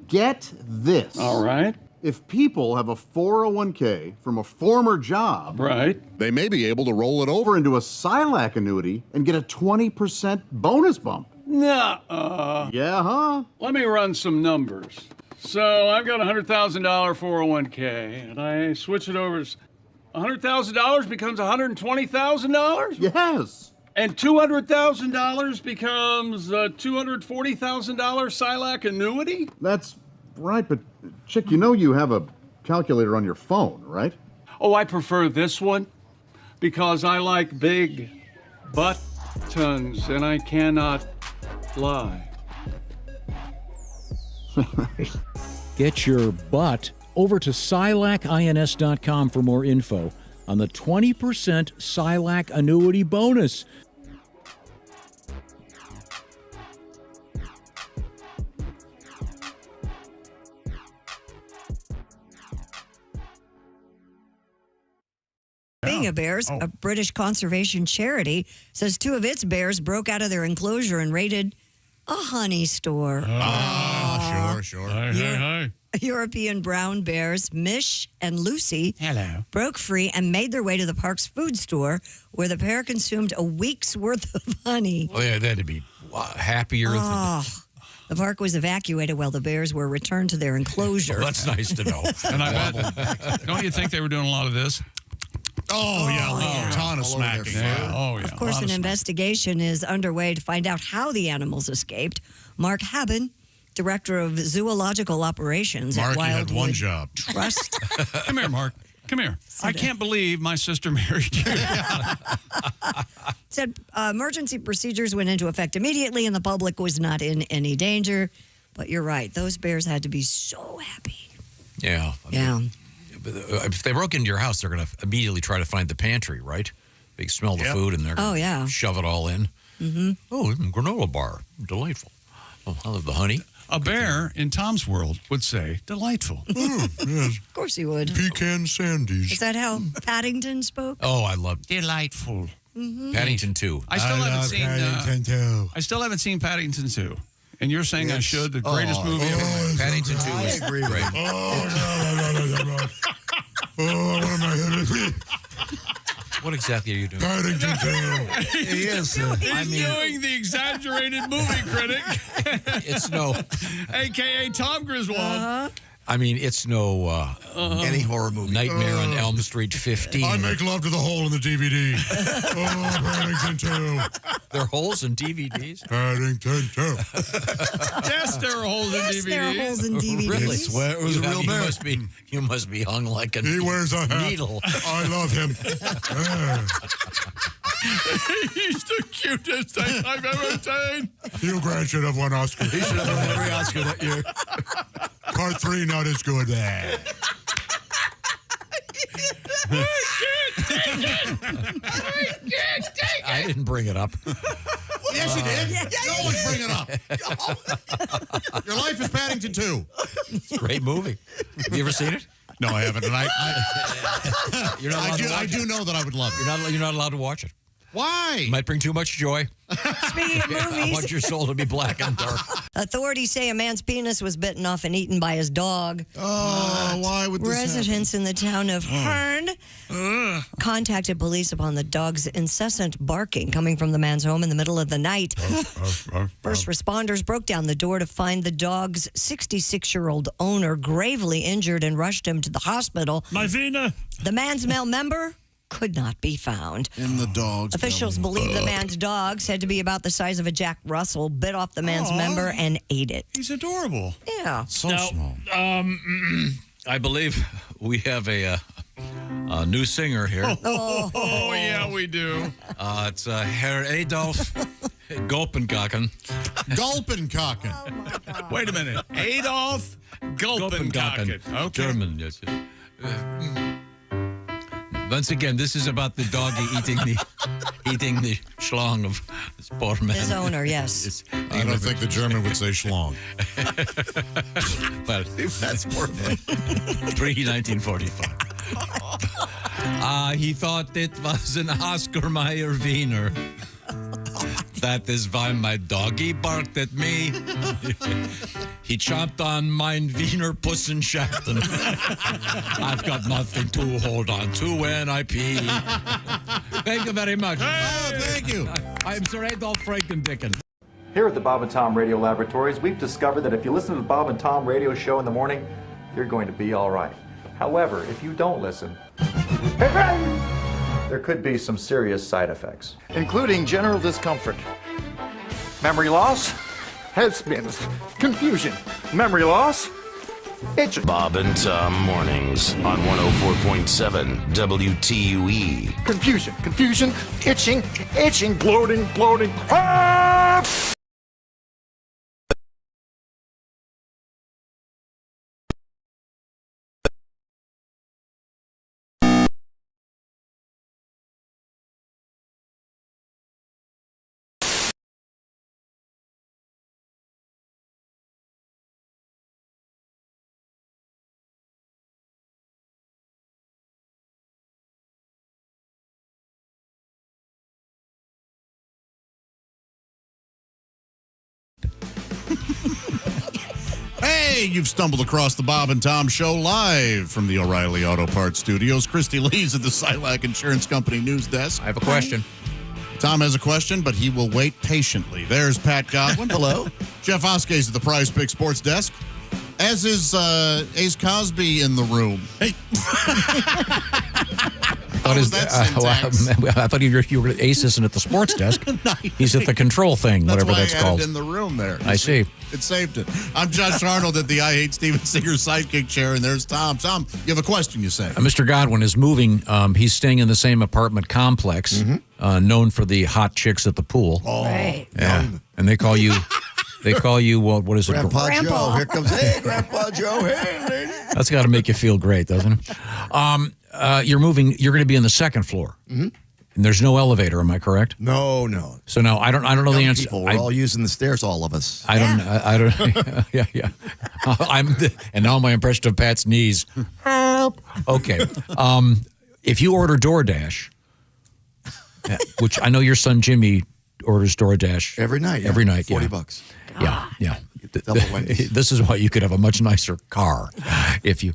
S: Get this. All right. If people have a 401k from a former job, right, they may be able to roll it over into a Silac annuity and get a 20% bonus bump. Nuh-uh. Yeah, huh? Let me run some numbers. So I've got a $100,000 401k, and I switch it over. $100,000 becomes $120,000? Yes. And $200,000 becomes a $240,000 Silac annuity? That's right, but chick, you know you have a calculator on your phone, right? Oh, I prefer this one because I like big buttons, and I cannot lie.
T: Get your butt over to SilacINS.com for more info on the 20% Silac annuity bonus.
D: Speaking of bears, a British conservation charity says 2 of its bears broke out of their enclosure and raided a honey store.
B: Sure.
S: Hi.
D: European brown bears, Mish and Lucy, broke free and made their way to the park's food store, where the pair consumed a week's worth of honey.
C: Oh, yeah, that'd be happier.
D: The park was evacuated while the bears were returned to their enclosure.
C: Well, that's nice to know.
L: And I bet, don't you think they were doing a lot of this?
B: A ton of smacking.
D: Of course, an investigation is underway to find out how the animals escaped. Mark Haben, Director of Zoological Operations
B: Mark,
D: at
B: you had
D: Wildwood
B: one job.
D: Trust.
L: Come here, Mark. Come here. I can't believe my sister married you.
D: Said emergency procedures went into effect immediately and the public was not in any danger. But you're right. Those bears had to be so happy.
C: Yeah.
D: Yeah.
C: If they broke into your house, they're going to immediately try to find the pantry, right? They smell the food and they're going to shove it all in.
D: Mm-hmm.
C: Oh, granola bar. Delightful. Oh, I love the honey.
L: A bear in Tom's world would say, delightful.
B: Yes.
D: Of course he would.
B: Pecan sandies.
D: Is that how Paddington spoke?
C: Oh, I love
L: delightful.
D: Mm-hmm.
C: Paddington 2.
L: I still haven't seen
B: Paddington 2.
L: I still haven't seen Paddington 2. And you're saying I should? The greatest movie ever.
C: Paddington 2 is great. What exactly are you doing?
B: Paddington 2.
C: He is.
L: He's doing the exaggerated movie critic.
C: It's no.
L: A.K.A. Tom Griswold.
C: I mean, it's no
K: any horror movie.
C: Nightmare on Elm Street 15.
B: I make love to the hole in the DVD. Paddington 2.
C: There are holes in DVDs?
B: Paddington 2.
L: Yes, there are holes in DVDs.
D: There are holes in DVDs.
C: Really?
B: I swear it was a real bear.
C: You must be hung like a
B: He wears a hat.
C: needle.
B: I love him.
L: He's the cutest thing I've ever seen.
B: Hugh Grant should have won Oscar.
K: He should have won every Oscar that year.
B: Part 3 not as good.
C: I didn't bring it up.
B: Yes, you did. You always bring it up. Your Life is Paddington 2.
C: It's a great movie. Have you ever seen it?
B: No, I haven't. And
C: You're not allowed to watch
B: I do
C: it.
B: know that I would love it.
C: You're not allowed to watch it.
B: Why?
C: It might bring too much joy.
D: Speaking of
C: I
D: movies,
C: want your soul to be black and dark.
D: authorities say a man's penis was bitten off and eaten by his dog.
B: Oh, why would this
D: Residents in the town of Hearn contacted police upon the dog's incessant barking coming from the man's home in the middle of the night. First responders broke down the door to find the dog's 66-year-old owner gravely injured and rushed him to the hospital.
L: My Vina.
D: The man's male member could not be found.
B: In the dog's
D: Officials believe the man's dog, said to be about the size of a Jack Russell, bit off the man's member and ate it.
L: He's adorable.
D: Yeah.
B: So small.
C: I believe we have a a new singer here.
L: Oh, yeah, we do.
C: It's Herr Adolf Gulpenkaken.
B: Gulpenkaken.
L: Wait a minute. Adolf Gulpenkaken. Okay.
C: German, yes. Once again, this is about the doggy eating the schlong of this poor man.
D: His owner, yes.
B: I don't think the German would say schlong.
C: Well, that's more pre-1945. He thought it was an Oscar Mayer Wiener. That is why my doggy barked at me. He chomped on mein Wiener Pussenschachten. I've got nothing to hold on to when I pee. Thank you very much.
B: Oh, thank you.
C: I'm Sir Adolf Frankendicken.
H: Here at the Bob and Tom Radio Laboratories, we've discovered that if you listen to the Bob and Tom radio show in the morning, you're going to be all right. However, if you don't listen, there could be some serious side effects, including general discomfort, memory loss, head spins, confusion, memory loss, itching.
M: Bob and Tom Mornings on 104.7 WTUE.
H: Confusion, itching, bloating, crap!
B: Hey, you've stumbled across the Bob and Tom Show live from the O'Reilly Auto Parts Studios. Christy Lee's at the Silac Insurance Company news desk.
C: I have a question.
B: Tom has a question, but he will wait patiently. There's Pat Godwin.
K: Hello.
B: Jeff Oskay's at the Prize Pick Sports desk. As is Ace Cosby in the room. Hey.
C: I thought you were assistant at the sports desk. He's at the control thing, whatever that's called.
B: In the room there.
C: I see.
B: It saved it. I'm Josh Arnold at the I Hate Steven Singer sidekick chair, and there's Tom. Tom, you have a question, you say?
C: Mr. Godwin is moving. He's staying in the same apartment complex, known for the hot chicks at the pool.
K: Oh,
D: right.
C: Yeah. And they call you. They call you what is it?
K: Grandpa Joe. Here comes, hey, Grandpa Joe. Hey, lady.
C: That's got to make you feel great, doesn't it? You're moving. You're going to be in the second floor, and there's no elevator. Am I correct?
K: No.
C: So no, I don't know the answer.
K: People, we're all using the stairs, all of us.
C: I don't. Yeah. And now my impression of Pat's knees. Help. Okay. If you order DoorDash, which I know your son Jimmy orders DoorDash
K: every night.
C: Every night,
K: $40.
C: Yeah.
K: Double Wendy's.
C: This is why you could have a much nicer car if you.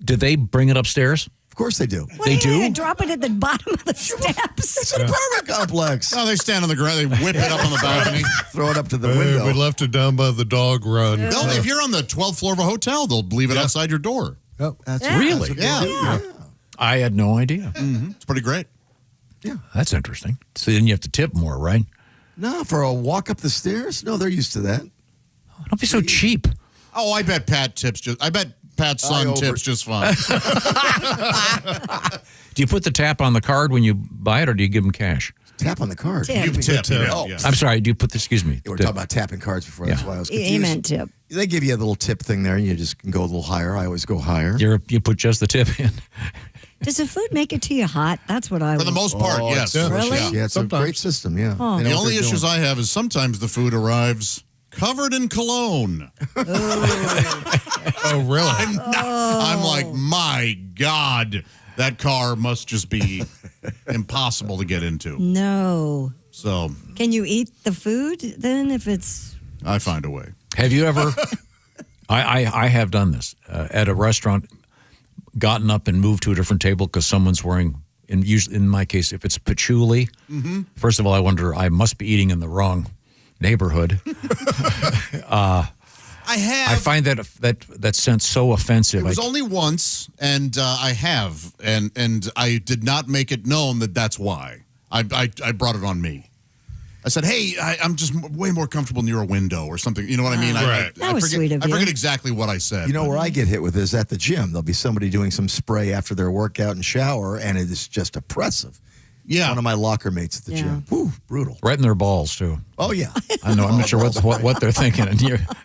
C: Do they bring it upstairs?
K: Of course they do.
C: They do?
D: Drop it at the bottom of the steps.
K: It's an apartment complex.
B: No, they stand on the ground. They whip it up on the balcony.
K: Throw it up to the window.
E: We left it down by the dog run.
B: If you're on the 12th floor of a hotel, they'll leave it outside your door.
E: Yep.
K: That's
C: Really?
B: Yeah.
C: I had no idea.
B: It's pretty great.
K: Yeah.
C: That's interesting. So then you have to tip more, right?
K: No, for a walk up the stairs? No, they're used to that.
C: Don't be so cheap.
B: Oh, I bet Pat's son tips just fine.
C: Do you put the tap on the card when you buy it, or do you give them cash?
K: Tap on the card.
D: Tip.
B: You tip.
K: Oh.
B: Yeah.
C: I'm sorry. Do you put this? Excuse me.
K: We were talking about tapping cards before. That's why I was confused.
D: He meant tip.
K: They give you a little tip thing there, and you just can go a little higher. I always go higher.
C: You put just the tip in.
D: Does the food make it to you hot? That's what I
B: For the most part, yes.
D: Really?
K: Yeah, it's a great system, yeah.
D: Oh.
B: The only issues I have is sometimes the food arrives covered in cologne.
E: Oh, really?
B: I'm like, my God, that car must just be impossible to get into.
D: No.
B: So
D: Can you eat the food then if it's...
B: I find a way.
C: Have you ever? I have done this at a restaurant. Gotten up and moved to a different table because someone's wearing. In my case, if it's patchouli, first of all, I wonder I must be eating in the wrong neighborhood. I find that scent so offensive.
B: It was only once, and I have, and I did not make it known that that's why. I brought it on me. I said, hey, I'm just way more comfortable near a window or something. You know what I mean?
D: That was sweet of
B: I
D: you.
B: forget exactly what I said.
K: You know where I get hit with is at the gym. There'll be somebody doing some spray after their workout and shower, and it is just oppressive.
B: Yeah.
K: One of my locker mates at the gym. Whew, brutal.
C: Right in their balls, too.
K: Oh, yeah.
C: I know. I'm not sure what they're thinking. And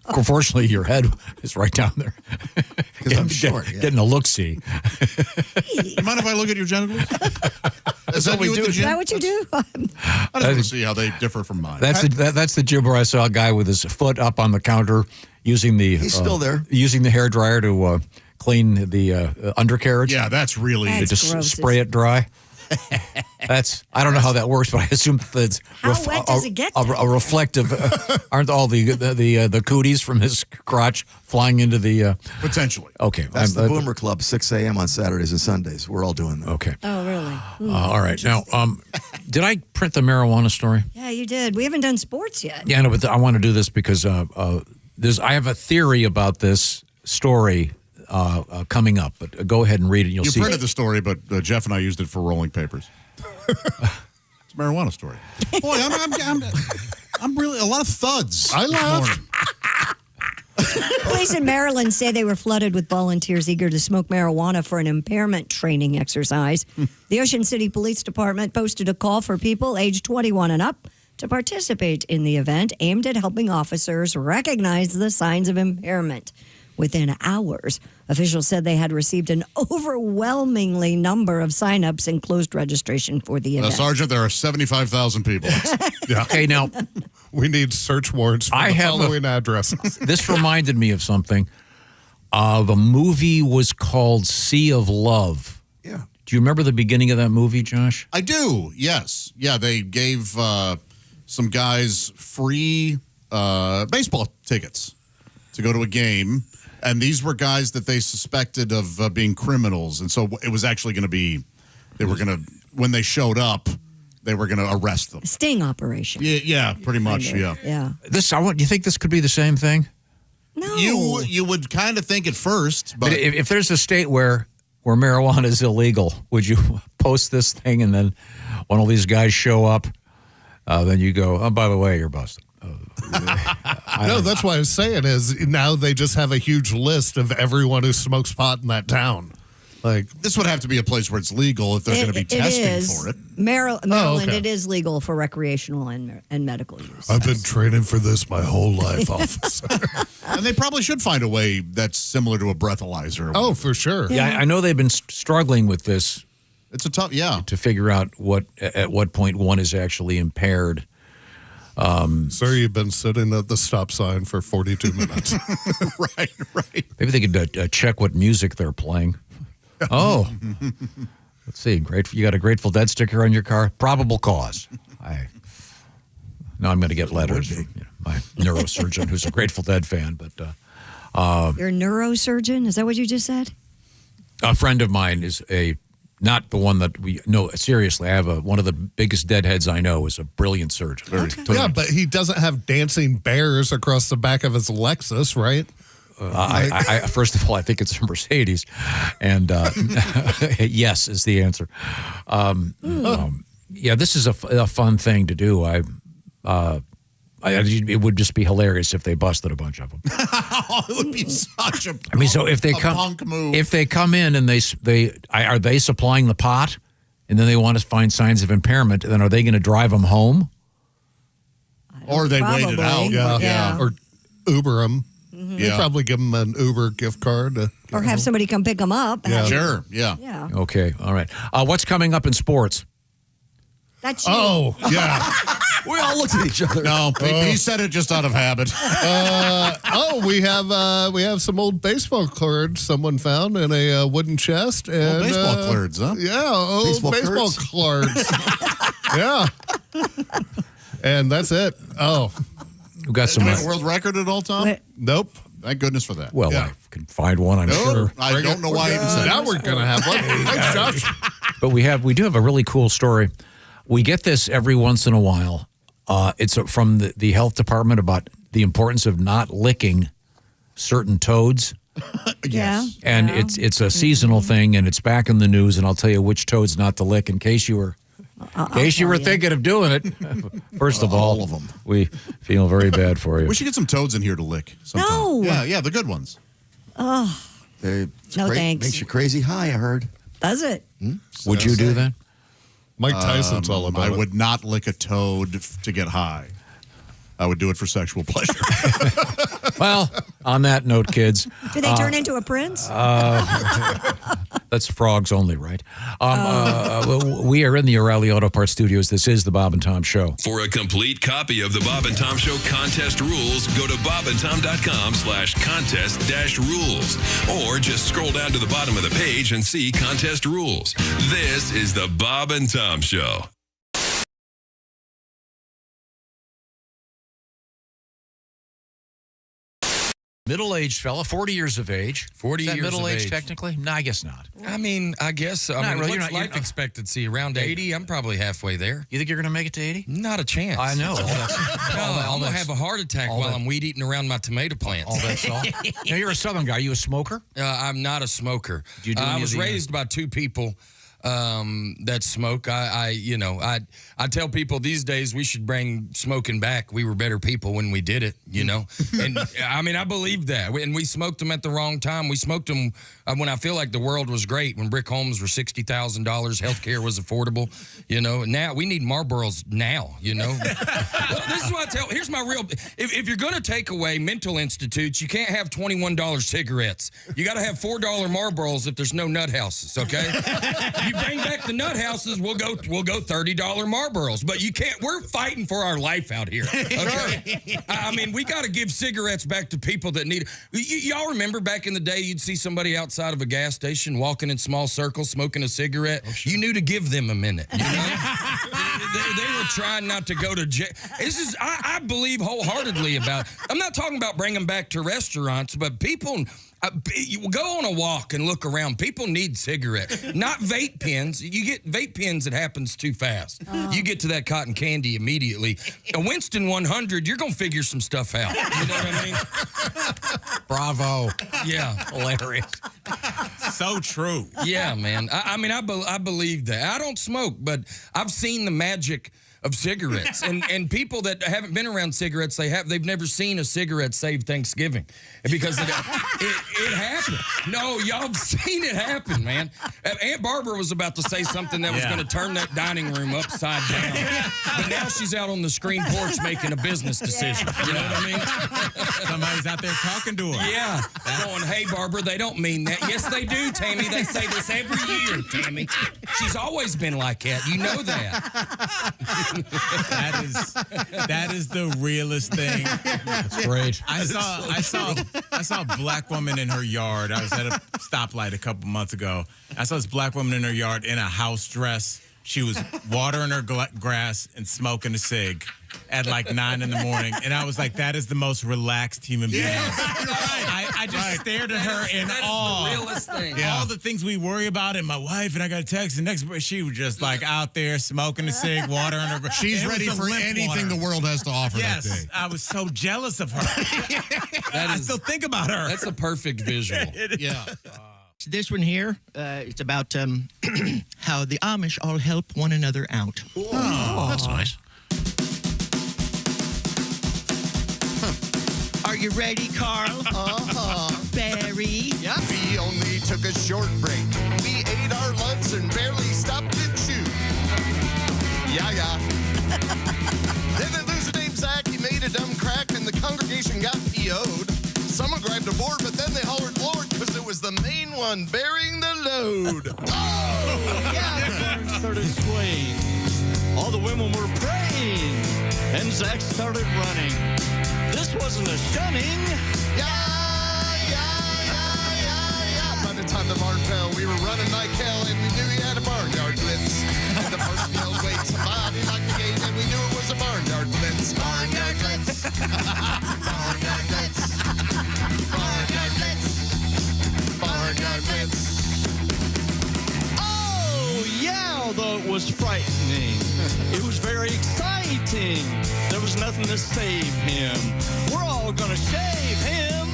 C: unfortunately, your head is right down there.
K: Because I'm short.
C: Getting a look-see.
B: You mind if I look at your genitals? Is that what we do?
D: Is that what you do?
B: I just want to see how they differ from mine.
C: That's the gym where I saw a guy with his foot up on the counter using the.
K: He's still there.
C: Using the hairdryer to clean the undercarriage.
B: Yeah, that's really.
C: They just spray it dry. I don't know how that works, but I assume that's
D: How wet does it get?
C: a reflective. Aren't all the cooties from his crotch flying into the
B: potentially?
C: Okay,
K: That's the Boomer Club, 6 a.m. on Saturdays and Sundays. We're all doing that.
C: Okay.
D: Oh, really?
C: All right. Now, did I print the marijuana story?
D: Yeah, you did. We haven't done sports yet.
C: Yeah, no, but I want to do this because I have a theory about this story. Coming up, but go ahead and read it. And you'll see.
B: You printed the story, but Jeff and I used it for rolling papers. It's a marijuana story. Boy, I'm really a lot of thuds.
E: I laughed.
D: Police in Maryland say they were flooded with volunteers eager to smoke marijuana for an impairment training exercise. The Ocean City Police Department posted a call for people aged 21 and up to participate in the event aimed at helping officers recognize the signs of impairment. Within hours, officials said they had received an overwhelmingly number of signups and closed registration for the event.
B: Sergeant, there are 75,000 people.
E: Yeah.
C: Okay, now
E: we need search warrants for the following addresses.
C: This reminded me of something. The movie was called Sea of Love.
K: Yeah.
C: Do you remember the beginning of that movie, Josh?
B: I do. Yes. Yeah, they gave some guys free baseball tickets to go to a game. And these were guys that they suspected of being criminals. And so it was actually going to be, when they showed up, they were going to arrest them.
D: Sting operation.
B: Yeah, pretty much, yeah.
D: Yeah.
C: You think this could be the same thing?
D: No.
B: You would kind of think at first, but
C: if there's a state where marijuana is illegal, would you post this thing and then when all these guys show up, then you go, oh, by the way, you're busted.
E: No, that's what I was saying is now they just have a huge list of everyone who smokes pot in that town. Like
B: this would have to be a place where it's legal if they're going to be testing for it.
D: Maryland, it is legal for recreational and medical use.
E: I've been training for this my whole life, officer.
B: And they probably should find a way that's similar to a breathalyzer.
E: Oh, for sure.
C: Yeah, I know they've been struggling with this.
B: It's a tough,
C: to figure out at what point one is actually impaired.
E: Sir, you've been sitting at the stop sign for 42 minutes.
B: Right.
C: Maybe they could check what music they're playing. Oh, let's see. You got a Grateful Dead sticker on your car? Probable cause. Now I'm going to get letters from my neurosurgeon, who's a Grateful Dead fan. But
D: you're a neurosurgeon? Is that what you just said?
C: A friend of mine is not the one that we know. Seriously, I have one of the biggest deadheads I know is a brilliant surgeon.
D: Okay.
E: Yeah, but he doesn't have dancing bears across the back of his Lexus, right?
C: I first of all, I think it's a Mercedes, and yes is the answer. Yeah, this is a fun thing to do. It would just be hilarious if they busted a bunch of them.
B: It would be such a.
C: I mean, so if they
B: punk move.
C: if they come in and are they supplying the pot, and then they want to find signs of impairment, then are they going to drive them home?
B: Or they wait it out.
E: Yeah. Or Uber them.
D: Mm-hmm.
E: You'd probably give them an Uber gift card.
D: Or have somebody come pick them up.
E: Yeah.
B: Sure, yeah.
C: Okay, all right. What's coming up in sports?
D: That's you.
E: Oh, yeah.
K: We all looked at each other.
B: No, he said it just out of habit.
E: We have some old baseball cards someone found in a wooden chest. And,
B: baseball cards, huh?
E: Yeah, baseball cards. Yeah. And that's it. Oh.
C: Who got some
B: world record at all time?
E: Nope.
B: Thank goodness for that.
C: Well, I can find one, I'm sure.
B: I don't know why I even said
E: now we're going to have one. Thanks, Josh.
C: But we do have a really cool story. We get this every once in a while. It's from the health department about the importance of not licking certain toads.
B: Yes.
C: And it's a seasonal thing, and it's back in the news, and I'll tell you which toads not to lick in case you were In case you were thinking of doing it, first of all of them, we feel very bad for you.
B: We should get some toads in here to lick sometime.
D: No.
B: Yeah, the good ones.
D: Oh, no thanks.
K: Makes you crazy high, I heard.
D: Does it?
C: Would you do that?
E: Mike Tyson's all about it.
B: I would not lick a toad to get high. I would do it for sexual pleasure.
C: Well, on that note, kids.
D: Do they turn into a prince?
C: That's frogs only, right? We are in the O'Reilly Auto Parts Studios. This is the Bob and Tom Show.
J: For a complete copy of the Bob and Tom Show contest rules, go to bobandtom.com/contest-rules. Or just scroll down to the bottom of the page and see contest rules. This is the Bob and Tom Show.
C: Middle-aged fella, 40 years of age.
O: 40
C: Is that
O: years of
C: middle-aged
O: age.
C: technically? No, I guess not.
O: I mean, I guess so.
C: Not really.
O: What's life expectancy? Around 80? I'm probably halfway there.
C: You think you're going to make it to 80?
O: Not a chance.
C: I know.
O: I'm going to have a heart attack while I'm weed eating around my tomato plants.
C: All that salt. Now, you're a Southern guy. Are you a smoker?
O: I'm not a smoker. I was raised by two people that smoke. I tell people these days we should bring smoking back. We were better people when we did it, And I mean, I believe that. And we smoked them at the wrong time. We smoked them when I feel like the world was great, when brick homes were $60,000, healthcare was affordable, Now we need Marlboros now, Well, this is what I tell. Here's my real. If you're going to take away mental institutes, you can't have $21 cigarettes. You got to have $4 Marlboros if there's no nut houses. Okay. You bring back the nut houses, we'll go $30 Marlboros. But you can't. We're fighting for our life out here. Okay? I mean, we got to give cigarettes back to people that need. Y'all remember back in the day, you'd see somebody outside of a gas station walking in small circles, smoking a cigarette. Oh, sure. You knew to give them a minute. They were trying not to go to jail. I believe wholeheartedly about. I'm not talking about bringing back to restaurants, but people. You go on a walk and look around. People need cigarettes, not vape pens. You get vape pens, it happens too fast. You get to that cotton candy immediately. A Winston 100, you're going to figure some stuff out. You know what I mean?
C: Bravo.
O: Yeah.
C: Hilarious.
O: So true. Yeah, man. I mean, I believe that. I don't smoke, but I've seen the magic of cigarettes, and people that haven't been around cigarettes, they've never seen a cigarette save Thanksgiving, because it happened. No, y'all have seen it happen, man. Aunt Barbara was about to say something that was going to turn that dining room upside down, but now she's out on the screen porch making a business decision. You know what I mean?
P: Somebody's out there talking to her.
O: Yeah, going, hey Barbara, they don't mean that. Yes, they do, Tammy. They say this every year, Tammy. She's always been like that. You know that.
P: That is the realest thing.
C: That's great.
P: I saw a black woman in her yard. I was at a stoplight a couple months ago. I saw this black woman in her yard in a house dress. She was watering her grass and smoking a cig at like 9 in the morning. And I was like, that is the most relaxed human being. I just stared at her in awe.
O: That is the realest thing.
P: Yeah. All the things we worry about, and my wife, and I got a text, and next she was just like out there smoking a cig, watering her grass.
B: She's ready for anything the world has to offer that day.
P: I was so jealous of her. I still think about her.
O: That's a perfect visual.
P: Yeah.
U: This one here, it's about how the Amish all help one another out.
X: Oh, that's nice.
U: Are you ready, Carl? Barry?
F: Yeah. We only took a short break. We ate our lunch and barely stopped to chew. Yeah. Then they lose a name Zach. He made a dumb crack and the congregation got PO'd. Someone grabbed a board, but then they hollered Lord because it was the main one bearing the load. Oh!
V: Yeah, the barn started swaying. All the women were praying, and Zach started running. This wasn't a shunning.
F: Yeah. By the time the barn fell, we were running like hell, and we knew he had a barnyard blitz. And the person yelled, wait, somebody locked the gate, and we knew it was a barnyard blitz. Barnyard blitz. Barnyard blitz. Barnyard blitz. Barnyard blitz.
V: Oh, yeah, although it was frightening. It was very exciting. There was nothing to save him. We're all gonna shave him.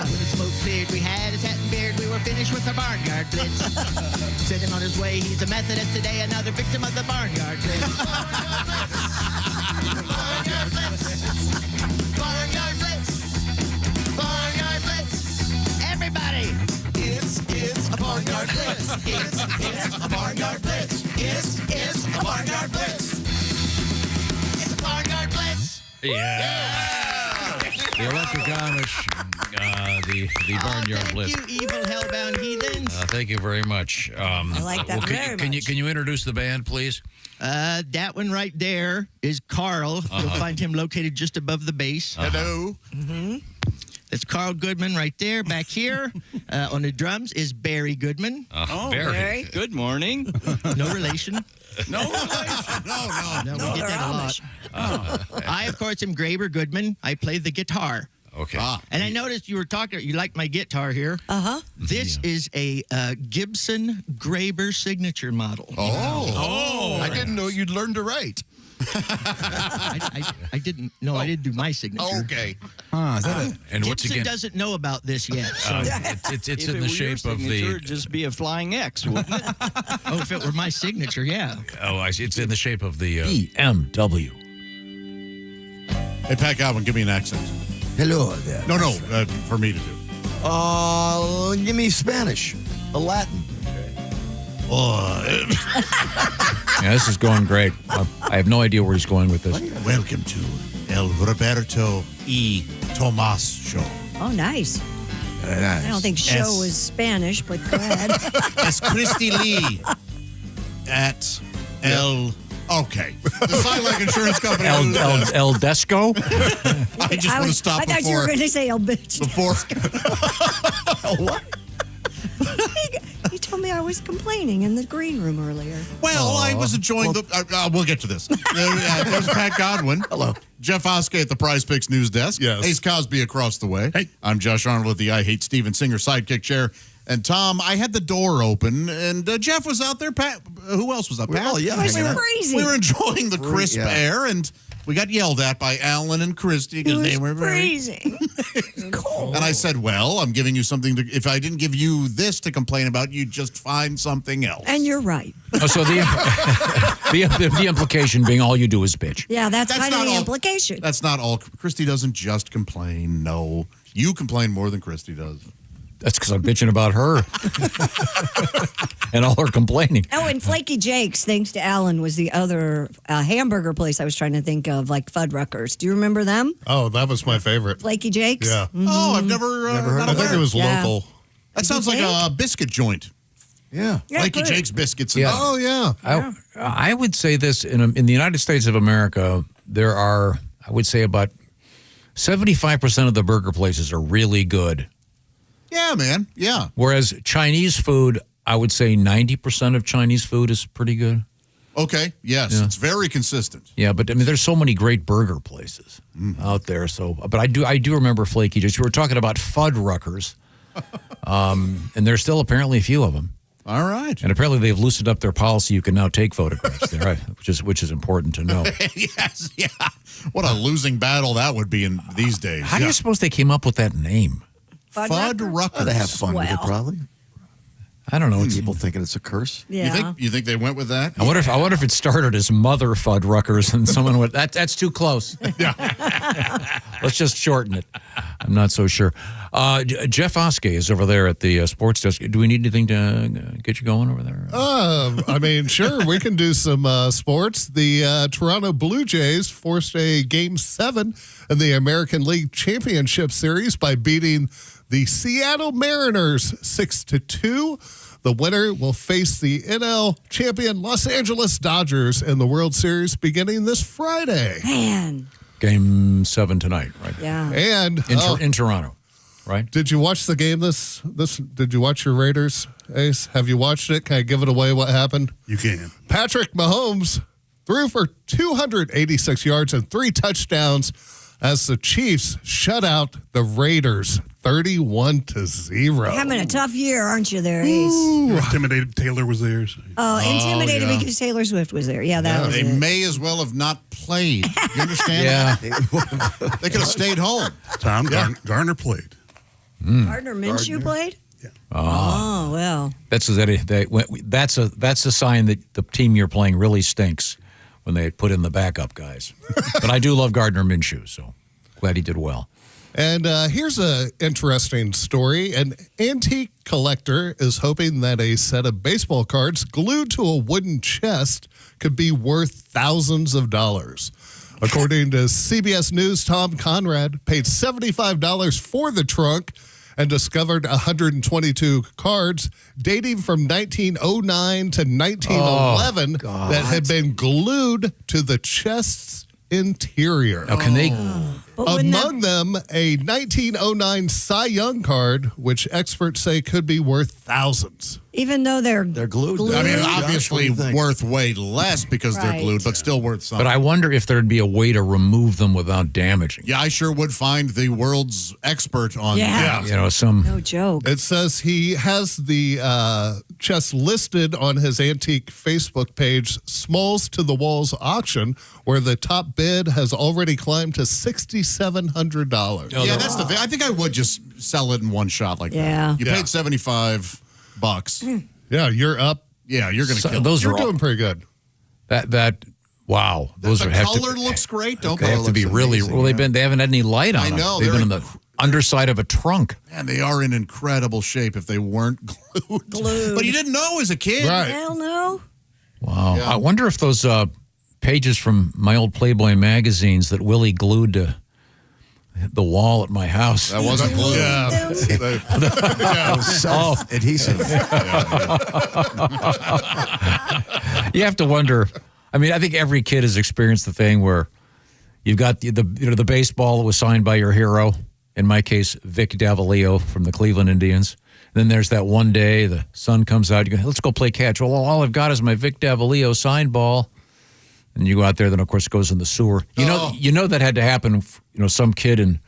U: When the smoke cleared, we had his hat and beard. We were finish with a barnyard blitz. Send him on his way. He's a Methodist today, another victim of the barnyard blitz. Barnyard blitz. Barnyard blitz. Barnyard blitz. Everybody. It's a barnyard blitz. It's a barnyard blitz. It's a barnyard blitz. It's a barnyard blitz.
C: Yeah. The Electric Amish, the Barnyard Blitz.
U: Thank you, evil hellbound heathens.
C: Thank you very much.
U: I like that very
C: Can you introduce the band, please?
U: That one right there is Carl. You'll find him located just above the bass.
B: Hello.
U: Mm-hmm. That's Carl Goodman right there. Back here on the drums is Barry Goodman.
C: Barry.
V: Good morning.
U: No relation.
V: No relation.
U: No, we get that a lot. I, of course, am Graber Goodman. I play the guitar.
C: Okay.
U: And I noticed you were talking, you like my guitar here.
D: Uh-huh.
U: This is a Gibson Graber signature model.
K: Oh. I didn't know you'd learn to write.
U: I didn't. No, I didn't do my signature.
K: Okay.
C: And what's
U: Gibson
C: again?
U: doesn't know about this yet. So.
C: It's
V: If
C: in
V: it
C: the
V: were your
C: shape of
V: signature,
C: the.
V: it'd just be a flying X, wouldn't it?
U: Oh, if it were my signature, yeah.
C: Oh, I see. It's in the shape of the BMW.
B: Hey, Pat Godwin, give me an accent.
K: Hello there.
B: No, for me to do.
K: Give me Spanish. A Latin.
C: Yeah, this is going great. I have no idea where he's going with this.
B: Welcome to El Roberto E. Tomas Show.
D: Oh, nice.
K: Very nice.
D: I don't think show
B: Yes.
D: is Spanish, but go ahead.
B: It's Christy Lee at El. Okay. The Silent Insurance Company.
C: El Desco?
B: I just want to stop
D: I thought you were
B: before.
D: going to say, "Oh, bitch."
B: Before.
K: What?
D: He told me I was complaining in the green room earlier.
B: Well, I was enjoying the. We'll get to this. There's Pat Godwin.
K: Hello.
B: Jeff Oskey at the Prize Picks news desk.
E: Yes.
B: Ace Cosby across the way.
Q: Hey.
B: I'm Josh Arnold at the I Hate Steven Singer sidekick chair. And Tom, I had the door open, and Jeff was out there. Pat, who else was up? Pat?
K: all, yeah,
D: It was
K: hanging out.
D: freezing.
B: We were enjoying the crisp
K: yeah.
B: air, and we got yelled at by Alan and Christy because they were
D: freezing.
B: cold. And I said, "Well, I'm giving you something to. If I didn't give you this to complain about, you'd just find something else."
D: And you're right.
C: Oh, so the implication being all you do is bitch.
D: Yeah, that's kind of
B: not
D: the
B: all-
D: implication.
B: That's not all. Christy doesn't just complain. No, you complain more than Christy does.
C: That's because I'm bitching about her and all her complaining.
D: Oh, and Flaky Jake's, thanks to Alan, was the other hamburger place I was trying to think of, like Fuddruckers. Do you remember them?
E: Oh, that was my favorite.
D: Flaky Jake's?
E: Yeah.
B: Oh, I've never heard.
E: I think it was
D: Yeah.
E: local.
B: That sounds like a biscuit joint.
K: Yeah.
D: Yeah,
B: Flaky
D: good.
B: Jake's biscuits.
C: Yeah.
E: Oh, yeah.
C: I would say this in the United States of America, there are, I would say, about 75% of the burger places are really good.
B: Yeah, man. Yeah.
C: Whereas Chinese food, I would say 90% of Chinese food is pretty good.
B: Okay. Yes,
C: Yeah.
B: it's very consistent.
C: Yeah, but I mean, there's so many great burger places out there. So, but I do remember Flaky Jake's. We were talking about Fuddruckers, and there's still apparently a few of them.
B: All right.
C: And apparently they've loosened up their policy. You can now take photographs there, right? which is important to know.
B: Yes. Yeah. What a losing battle that would be in these days.
C: How do you suppose they came up with that name?
B: Fuddruckers?
K: Oh, they have fun with it, probably.
C: I don't know.
K: People thinking it's a curse.
D: Yeah.
B: You think they went with that?
C: I wonder if it started as Mother Fuddruckers and someone went, that's too close. Let's just shorten it. I'm not so sure. Jeff Oskey is over there at the sports desk. Do we need anything to get you going over there?
E: I mean, sure, we can do some sports. The Toronto Blue Jays forced a Game 7 in the American League Championship Series by beating the Seattle Mariners 6-2. The winner will face the NL champion Los Angeles Dodgers in the World Series beginning this Friday.
D: Man.
C: Game 7 tonight, right?
D: Yeah.
E: And
C: in Toronto, right?
E: Did you watch the game this did you watch your Raiders, Ace? Have you watched it? Can I give it away what happened?
Q: You can.
E: Patrick Mahomes threw for 286 yards and 3 touchdowns as the Chiefs shut out the Raiders 31-0.
D: Having a tough year, aren't you there, Ace?
Q: You're intimidated Taylor was there. So.
D: Intimidated
B: yeah.
D: because Taylor Swift was there. Yeah, that was
B: They
D: it.
B: may as well have not played. You understand?
C: Yeah.
B: They could have stayed home.
Q: Tom Garner played.
D: Gardner Minshew played? Oh, well.
C: That's a sign that the team you're playing really stinks when they put in the backup guys. But I do love Gardner Minshew, so glad he did well.
E: And here's an interesting story. An antique collector is hoping that a set of baseball cards glued to a wooden chest could be worth thousands of dollars. According to CBS News, Tom Conrad paid $75 for the trunk and discovered 122 cards dating from 1909 to 1911 that had been glued to the chest's interior.
C: Now, can they...
E: Among them, a 1909 Cy Young card, which experts say could be worth thousands.
D: Even though they're
K: glued.
B: I mean, obviously worth way less because they're glued, but still worth something.
C: But I wonder if there'd be a way to remove them without damaging.
B: Yeah, I sure would find the world's expert on
C: You know,
D: No joke.
E: It says he has the chest listed on his antique Facebook page, Smalls to the Walls auction, where the top bid has already climbed to $6,700.
B: Yeah, that's the thing. I think I would just sell it in one shot like
D: Yeah.
B: that. You paid $75.
E: Yeah, you're up.
B: Yeah, you're going to kill.
C: Those
E: You're
C: are all,
E: doing pretty good.
C: wow. Those
B: The
C: are have
B: color
C: to,
B: looks great. Don't
C: they have to be really. Well, they haven't had any light on
B: I
C: them.
B: know,
C: They've
B: they're
C: been on the underside of a trunk.
B: And they are in incredible shape if they weren't glued. But you didn't know as a kid.
E: Right.
D: Hell no.
C: Wow.
B: Yeah.
C: I wonder if those pages from my old Playboy magazines that Willie glued to the wall at my house.
B: That wasn't glued.
K: Self-adhesive.
C: You have to wonder. I mean, I think every kid has experienced the thing where you've got the baseball that was signed by your hero. In my case, Vic Davalillo from the Cleveland Indians. Then there's that one day the sun comes out. You go, let's go play catch. Well, all I've got is my Vic Davalillo signed ball. And you go out there, then of course it goes in the sewer. You know that had to happen. You know, some kid in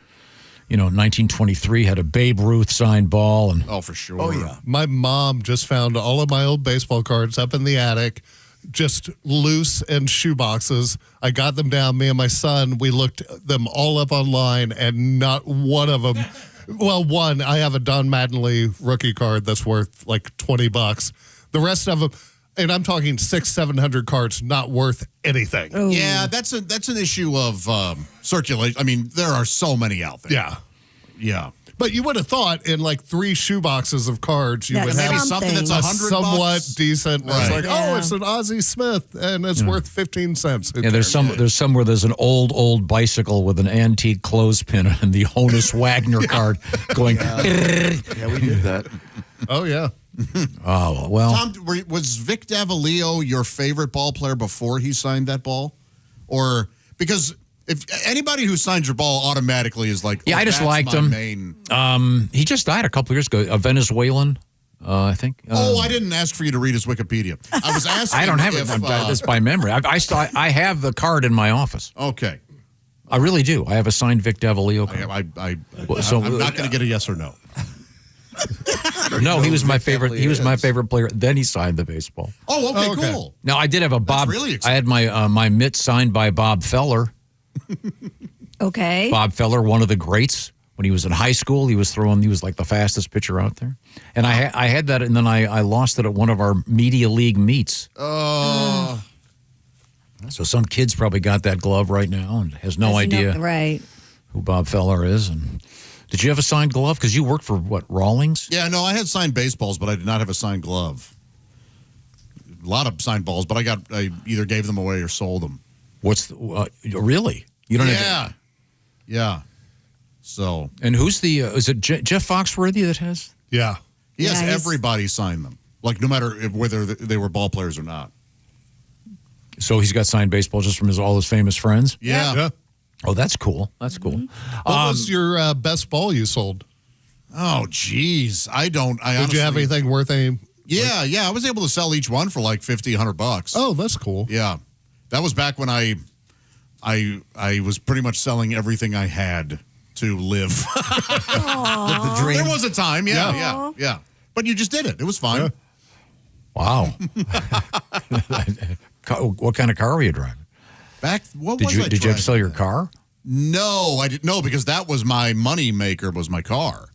C: 1923 had a Babe Ruth signed ball, and
B: for sure.
E: Oh yeah, my mom just found all of my old baseball cards up in the attic, just loose in shoe boxes. I got them down. Me and my son, we looked them all up online, and not one of them. Well, one, I have a Don Mattingly rookie card that's worth like $20. The rest of them. And I'm talking 600-700 cards, not worth anything.
D: Ooh.
B: Yeah, that's an issue of circulation. I mean, there are so many out there. Yeah.
E: But you would have thought in like 3 shoe boxes of cards, you would have
B: something that's
E: a
B: $100
E: somewhat decent.
B: Right.
E: It's like, it's an Ozzie Smith, and it's worth 15 cents.
C: yeah, there's some where there's an old bicycle with an antique clothespin and the Honus Wagner card going.
K: Yeah, we did that.
E: Oh yeah.
C: Oh well.
B: Tom, was Vic Davalillo your favorite ball player before he signed that ball, or because if anybody who signs your ball automatically is like,
C: I just liked him. He just died a couple years ago. A Venezuelan, I think.
B: I didn't ask for you to read his Wikipedia. I was asking.
C: I don't have it. It's by memory. I have the card in my office.
B: Okay.
C: I really do. I have a signed Vic Davalillo card.
B: I'm not going to get a yes or no.
C: No, he was my favorite. He was my favorite player. Then he signed the baseball.
B: Oh, okay, cool.
C: Now I did have a Bob.
B: Really
C: I had my mitt signed by Bob Feller.
D: Okay.
C: Bob Feller, one of the greats. When he was in high school, he was like the fastest pitcher out there. And I had that, and then I lost it at one of our media league meets.
B: Oh.
C: So some kid's probably got that glove right now and has no idea who Bob Feller is. And did you have a signed glove? Because you worked for, Rawlings?
B: Yeah, no, I had signed baseballs, but I did not have a signed glove. A lot of signed balls, but I either gave them away or sold them.
C: Really? You don't have
B: Yeah. So.
C: And who's is it Jeff Foxworthy that has?
E: Yeah.
B: Yes, everybody signed them. Like, no matter whether they were ball players or not.
C: So he's got signed baseball just from all his famous friends?
B: Yeah.
C: Oh, that's cool. That's cool.
E: What was your best ball you sold?
B: Oh, geez.
E: Did you have anything worth any?
B: Yeah. I was able to sell each one for like $50-$100.
E: Oh, that's cool.
B: Yeah. That was back when I was pretty much selling everything I had to live.
K: The dream.
B: There was a time, yeah. But you just did it. It was fine.
E: Yeah.
C: Wow. What kind of car were you driving? Did you have to sell your car?
B: No, I didn't. No, because that was my money maker. Was my car.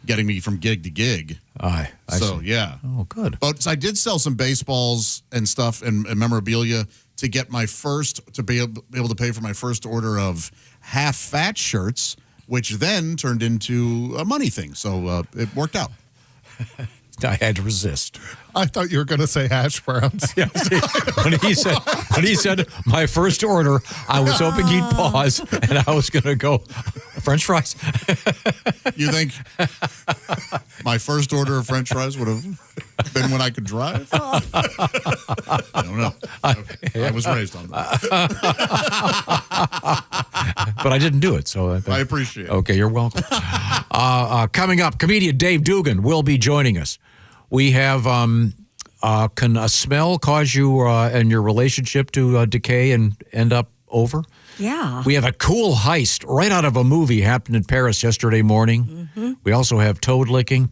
B: getting me from gig to gig.
C: I
B: So,
C: see.
B: yeah.
C: Oh, good.
B: But I did sell some baseballs and stuff and memorabilia to get my first, to be able to pay for my first order of half-fat shirts, which then turned into a money thing. So it worked out.
C: I had to resist.
E: I thought you were going to say hash browns.
C: Yeah, see, when he said my first order, I was hoping he'd pause, and I was going to go French fries.
B: You think my first order of French fries would have been when I could drive? I don't know. I was raised on that.
C: But I didn't do it, so
B: I appreciate it.
C: Okay, you're welcome. Coming up, comedian Dave Dugan will be joining us. We have, can a smell cause you and your relationship to decay and end up over?
D: Yeah.
C: We have a cool heist right out of a movie happened in Paris yesterday morning.
D: Mm-hmm.
C: We also have toad licking.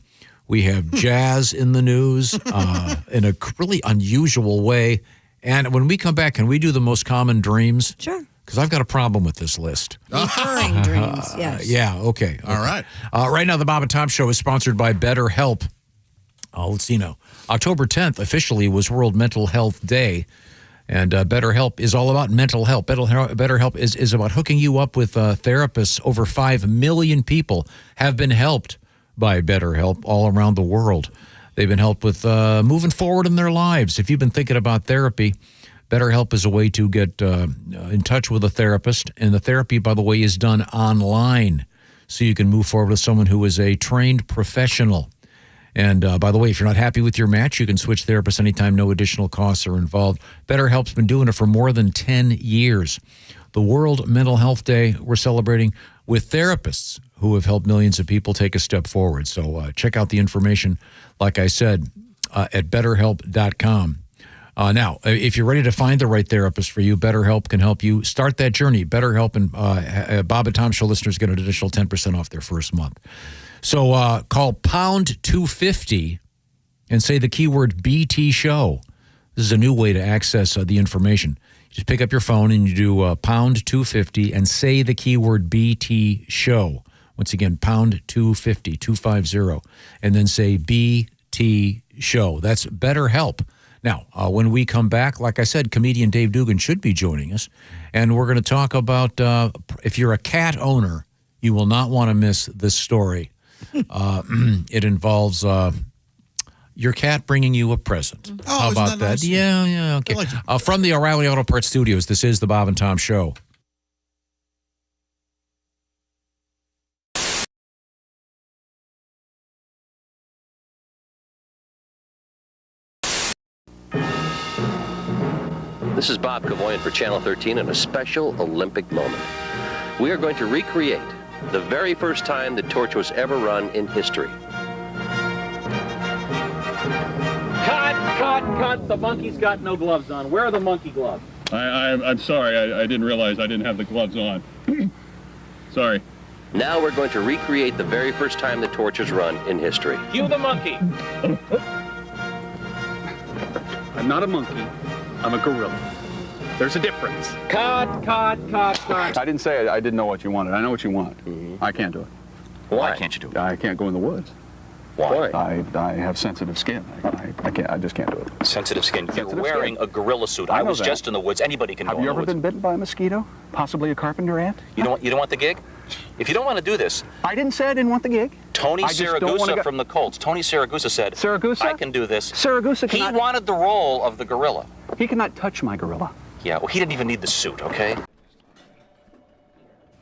C: We have jazz in the news in a really unusual way. And when we come back, can we do the most common dreams?
D: Sure.
C: Because I've got a problem with this list.
D: Recurring dreams, yes.
C: Yeah, okay.
B: All right.
C: Right now, the Bob and Tom Show is sponsored by BetterHelp. Let's see now. October 10th officially was World Mental Health Day. And BetterHelp is all about mental health. BetterHelp is about hooking you up with therapists. Over 5 million people have been helped by BetterHelp all around the world. They've been helped with moving forward in their lives. If you've been thinking about therapy, BetterHelp is a way to get in touch with a therapist. And the therapy, by the way, is done online. So you can move forward with someone who is a trained professional. And by the way, if you're not happy with your match, you can switch therapists anytime, no additional costs are involved. BetterHelp's been doing it for more than 10 years. The World Mental Health Day we're celebrating with therapists who have helped millions of people take a step forward. So check out the information, like I said, at BetterHelp.com. Now, if you're ready to find the right therapist for you, BetterHelp can help you start that journey. BetterHelp and Bob and Tom Show listeners get an additional 10% off their first month. So call pound 250 and say the keyword BT Show. This is a new way to access the information. You just pick up your phone and you do pound 250 and say the keyword BT Show. Once again, pound 250, 250, and then say BT Show. That's BetterHelp. Now, when we come back, like I said, comedian Dave Dugan should be joining us, and we're going to talk about if you're a cat owner, you will not want to miss this story. It involves your cat bringing you a present.
B: Oh,
C: How
B: isn't
C: about
B: that nice?
C: Yeah, okay. From the O'Reilly Auto Parts Studios, this is the Bob and Tom Show.
A: This is Bob Cavoyan for Channel 13 in a special Olympic moment. We are going to recreate the very first time the torch was ever run in history.
G: Cut! The monkey's got no gloves on. Where are the monkey gloves?
S: I'm sorry. I didn't realize I didn't have the gloves on. Sorry.
A: Now we're going to recreate the very first time the torch was run in history.
G: Cue the monkey. I'm not a monkey. I'm a gorilla. There's a difference. Cut.
S: I didn't say I didn't know what you wanted. I know what you want. I can't do it.
A: Why can't you do it?
S: I can't go in the woods.
A: Why?
S: I have sensitive skin. I can't. I just can't do it.
A: Sensitive skin. You're
S: Sensitive
A: wearing
S: skin.
A: a gorilla suit.
S: I
A: I
S: know
A: was
S: that.
A: just in the woods. Anybody can go
S: Have
A: in
S: you
A: the
S: ever
A: woods.
S: been bitten by a mosquito? Possibly a carpenter ant?
A: You don't want the gig? If you don't want to do this,
S: I didn't say I didn't want the gig.
A: Tony
S: I just don't wanna
A: Siragusa
S: go-
A: from the Colts. Tony Siragusa said,
S: Siragusa?
A: I can do this.
S: Siragusa
A: He
S: cannot.
A: wanted the role of the gorilla.
S: He cannot touch my gorilla.
A: Yeah, well, he didn't even need the suit, okay?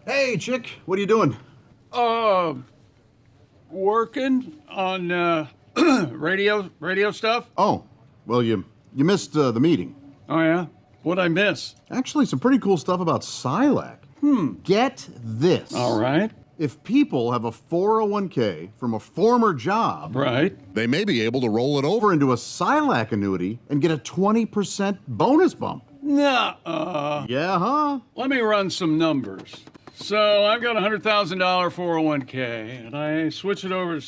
B: Hey, chick, what are you doing?
V: Working on radio stuff.
B: Oh, well, you missed the meeting.
V: Oh yeah, what'd I miss?
B: Actually, some pretty cool stuff about Silac. Get this.
V: All right.
B: If people have a 401k from a former job,
V: Right.
B: they may be able to roll it over into a Silac annuity and get a 20% bonus bump.
V: Nuh-uh.
B: Yeah, huh?
V: Let me run some numbers. So I've got a $100,000 401k, and I switch it over.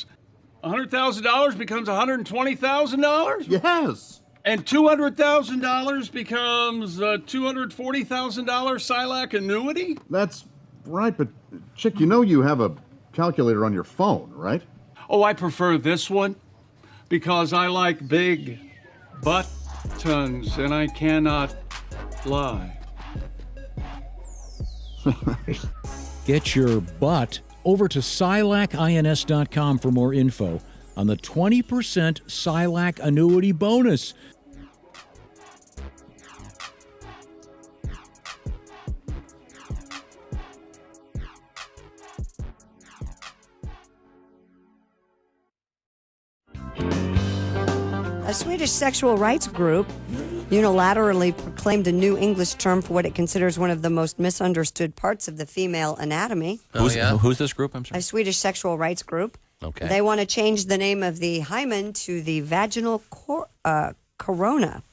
V: $100,000 becomes $120,000,
B: Yes.
V: and $200,000 becomes a $240,000 Silac annuity.
B: That's right, but chick, you know you have a calculator on your phone, right?
V: Oh, I prefer this one because I like big buttons and I cannot lie.
T: Get your butt over to SILACINS.com for more info on the 20% SILAC annuity bonus.
D: A Swedish sexual rights group unilaterally proclaimed a new English term for what it considers one of the most misunderstood parts of the female anatomy.
C: Who's this group? I'm sorry.
D: A Swedish sexual rights group.
C: Okay.
D: They want to change the name of the hymen to the vaginal corona.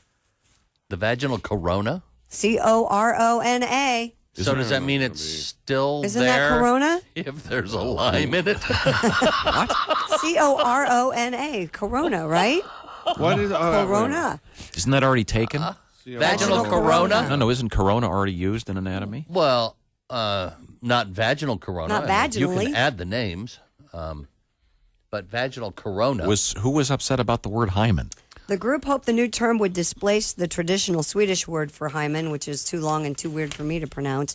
A: The vaginal corona?
D: Corona.
A: So does that mean it's still
D: Isn't
A: there?
D: that corona?
A: If there's a lime in it?
D: Corona. Corona, right?
A: What is
D: corona?
C: Isn't that already taken?
A: Vaginal corona?
C: No, isn't corona already used in anatomy?
A: Well, not vaginal corona.
D: Not
A: I mean, you
D: vaginally.
A: can add the names. But vaginal corona.
C: Who was upset about the word hymen?
D: The group hoped the new term would displace the traditional Swedish word for hymen, which is too long and too weird for me to pronounce,